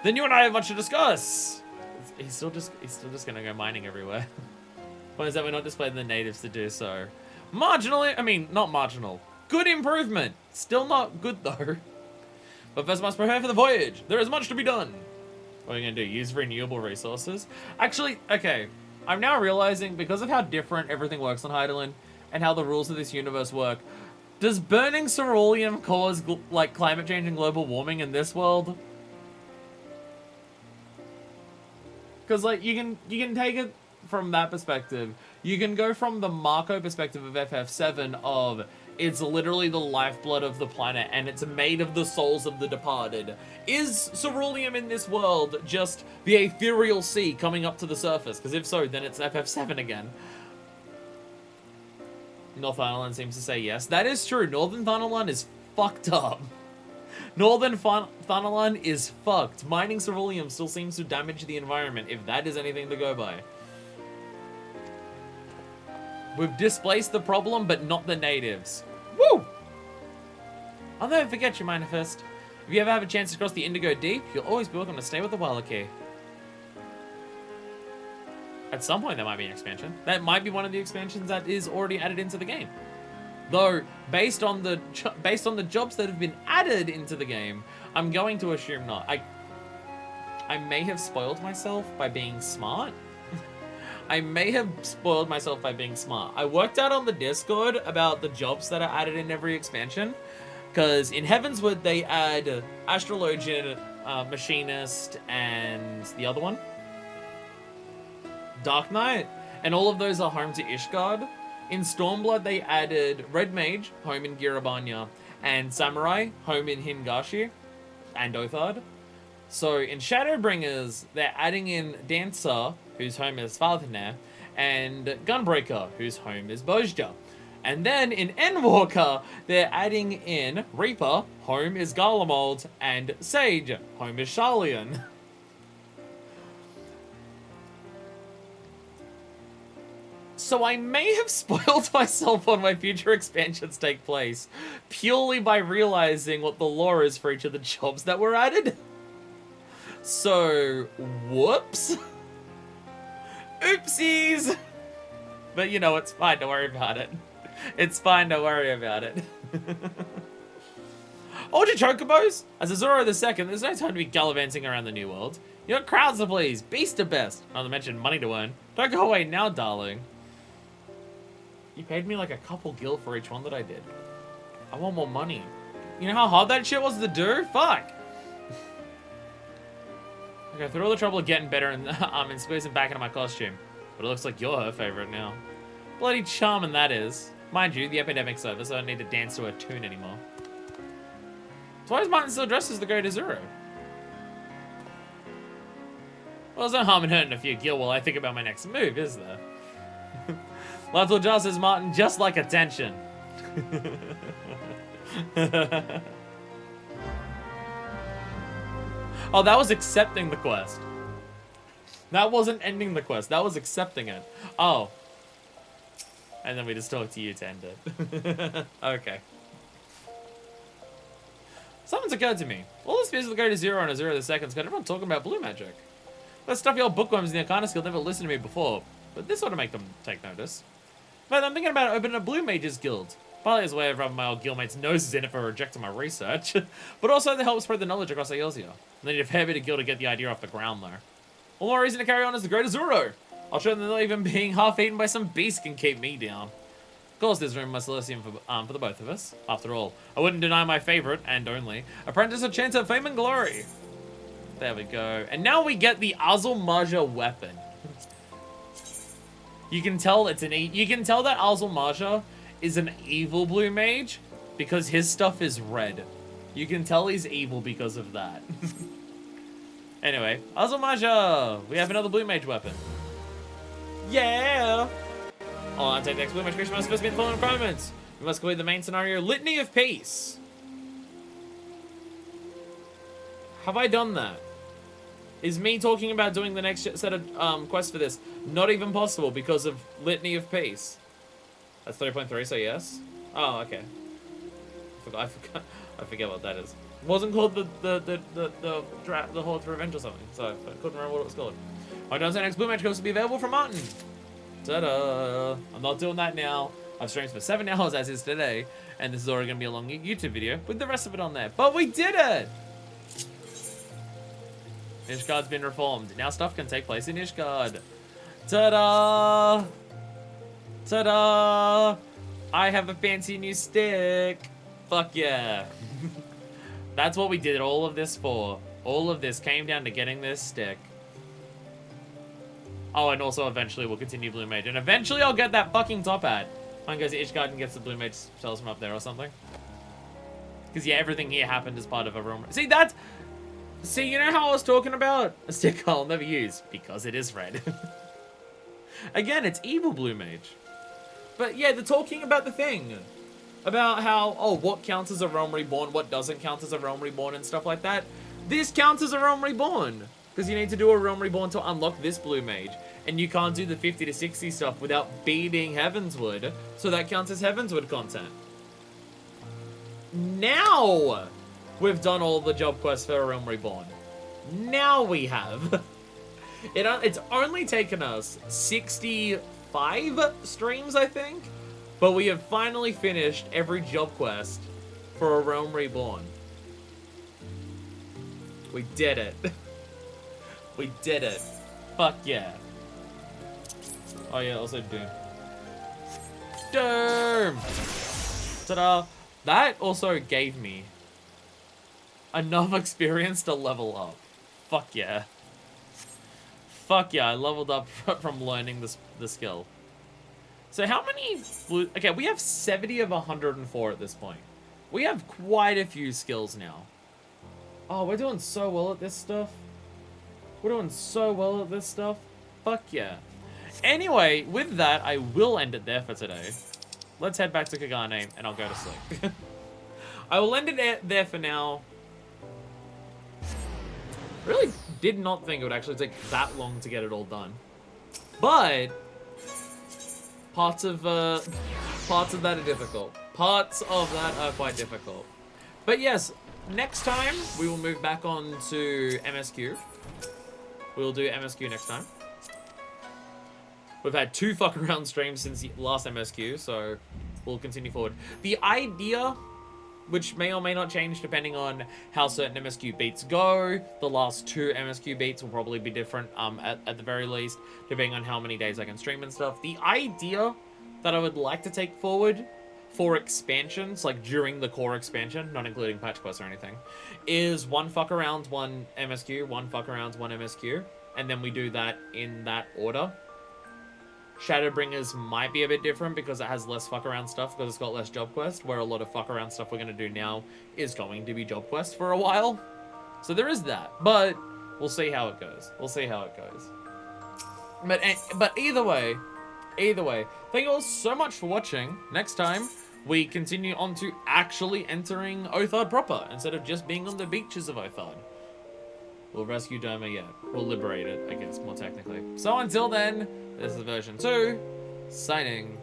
Then you and I have much to discuss. He's still just gonna go mining everywhere. Point is that we're not displaying the natives to do so. Not marginal. Good improvement. Still not good though. But first must prepare for the voyage. There is much to be done. What are you gonna do? Use renewable resources? Actually, okay. I'm now realizing, because of how different everything works on Heidelin and how the rules of this universe work, does burning ceruleum cause like climate change and global warming in this world? Because like you can take it from that perspective. You can go from the Marco perspective of FF7 of it's literally the lifeblood of the planet and it's made of the souls of the departed. Is ceruleum in this world just the ethereal sea coming up to the surface? Because if so, then it's FF7 again. North Thanalan seems to say yes. That is true. Northern Thanalan is fucked up. Northern Thanalan is fucked. Mining ceruleum still seems to damage the environment, if that is anything to go by. We've displaced the problem, but not the natives. Woo! I'll never forget you, Manifest. If you ever have a chance to cross the Indigo Deep, you'll always be welcome to stay with the Wallachie. At some point, there might be an expansion. That might be one of the expansions that is already added into the game. Though, based on the jobs that have been added into the game, I'm going to assume not. I may have spoiled myself by being smart. I may have spoiled myself by being smart. I worked out on the Discord about the jobs that are added in every expansion. Because in Heavensward, they add Astrologian, Machinist, and the other one, Dark Knight. And all of those are home to Ishgard. In Stormblood, they added Red Mage, home in Girabanya, and Samurai, home in Hingashi, and Othard. So in Shadowbringers, they're adding in Dancer, whose home is Fathernair, and Gunbreaker, whose home is Bozja. And then in Endwalker, they're adding in Reaper, home is Garlemald, and Sage, home is Sharlayan. So I may have spoiled myself on my future expansions take place purely by realizing what the lore is for each of the jobs that were added. So, whoops. Oopsies. But you know, it's fine, don't worry about it. It's fine, don't worry about it. Ultra Chocobos? As a Zoro the Second, there's no time to be gallivanting around the New World. You got crowds to please, beast to best, not to mention money to earn. Don't go away now, darling. You paid me like a couple gil for each one that I did. I want more money. You know how hard that shit was to do? Fuck. Okay, through all the trouble of getting better and squeezing back into my costume. But it looks like you're her favorite now. Bloody charming that is. Mind you, the epidemic's over, so I don't need to dance to a tune anymore. So why is Martin still dressed as the Great Azuro? Well, there's no harm in hurting a few gil while I think about my next move, is there? Lateral Jar says Martin, just like attention. Oh, that was accepting the quest. That wasn't ending the quest. That was accepting it. Oh. And then we just talked to you to end it. Okay. Something's occurred to me. All the spears of the Great Zero and Azuro the Second's got everyone talking about blue magic. That stuffy old bookworms in the Arcana Skill never listened to me before, but this ought to make them take notice. But I'm thinking about opening a Blue Mages Guild. Partly as a way of rubbing my old guildmates' noses in it for rejecting my research, but also to help spread the knowledge across Eorzea. They need a fair bit of guild to get the idea off the ground, though. All more reason to carry on as the Great Azuro. I'll show them that not even being half-eaten by some beast can keep me down. Of course, there's room in my Celestium for the both of us. After all, I wouldn't deny my favorite, and only, apprentice of chance of fame and glory. There we go. And now we get the Azul-Maja weapon. You can tell it's you can tell that Azul-Maja is an evil blue mage because his stuff is red. You can tell he's evil because of that. Anyway, Azul-Maja! We have another blue mage weapon. Yeah! On take next blue mage creation must first be the following requirements. We must complete the main scenario Litany of Peace. Have I done that? Is me talking about doing the next set of quests for this not even possible because of Litany of Peace? That's 3.3, so yes. Oh, okay. I forget what that is. It wasn't called the Horde for Revenge or something, so I couldn't remember what it was called. My Dungeon next Blue Mage course will be available from Martin. Ta-da! I'm not doing that now. I've streamed for 7 hours as is today, and this is already going to be a long YouTube video with the rest of it on there. But we did it! Ishgard's been reformed. Now stuff can take place in Ishgard. Ta-da! Ta-da! I have a fancy new stick. Fuck yeah. That's what we did all of this for. All of this came down to getting this stick. Oh, and also eventually we'll continue Blue Mage. And eventually I'll get that fucking top hat. Mine goes to Ishgard and gets the Blue Mage sells from up there or something. Because yeah, everything here happened as part of a realm. See, that's... See, you know how I was talking about? A stick I'll never use. Because it is red. Again, it's evil Blue Mage. But yeah, they're talking about the thing. About how, oh, what counts as a Realm Reborn, what doesn't count as a Realm Reborn and stuff like that. This counts as a Realm Reborn. Because you need to do a Realm Reborn to unlock this Blue Mage. And you can't do the 50 to 60 stuff without beating Heavenswood. So that counts as Heavenswood content. Now we've done all the job quests for a Realm Reborn. Now we have. It's only taken us 65 streams, I think. But we have finally finished every job quest for a Realm Reborn. We did it. We did it. Fuck yeah. Oh yeah, also Doom. Doom! Ta-da! That also gave me enough experience to level up. Fuck yeah. Fuck yeah, I leveled up from learning the skill. So how many blue... Okay, we have 70 of 104 at this point. We have quite a few skills now. Oh, we're doing so well at this stuff. We're doing so well at this stuff. Fuck yeah. Anyway, with that, I will end it there for today. Let's head back to Kagane, and I'll go to sleep. I will end it there for now. Really did not think it would actually take that long to get it all done. But... Parts of that are difficult. Parts of that are quite difficult. But yes, next time we will move back on to MSQ. We'll do MSQ next time. We've had 2 fuck around streams since the last MSQ, so we'll continue forward. The idea, which may or may not change depending on how certain MSQ beats go. The last 2 MSQ beats will probably be different at the very least, depending on how many days I can stream and stuff. The idea that I would like to take forward for expansions, like during the core expansion, not including patch quests or anything, is 1 fuck around, 1 MSQ, 1 fuck around, 1 MSQ, and then we do that in that order. Shadowbringers might be a bit different because it has less fuck around stuff because it's got less job quest, where a lot of fuck around stuff we're going to do now is going to be job quest for a while. So there is that, but we'll see how it goes. We'll see how it goes. But either way, thank you all so much for watching. Next time, we continue on to actually entering Othard proper, instead of just being on the beaches of Othard. We'll rescue Doma yet. We'll liberate it, I guess, more technically. So until then, this is version 2, signing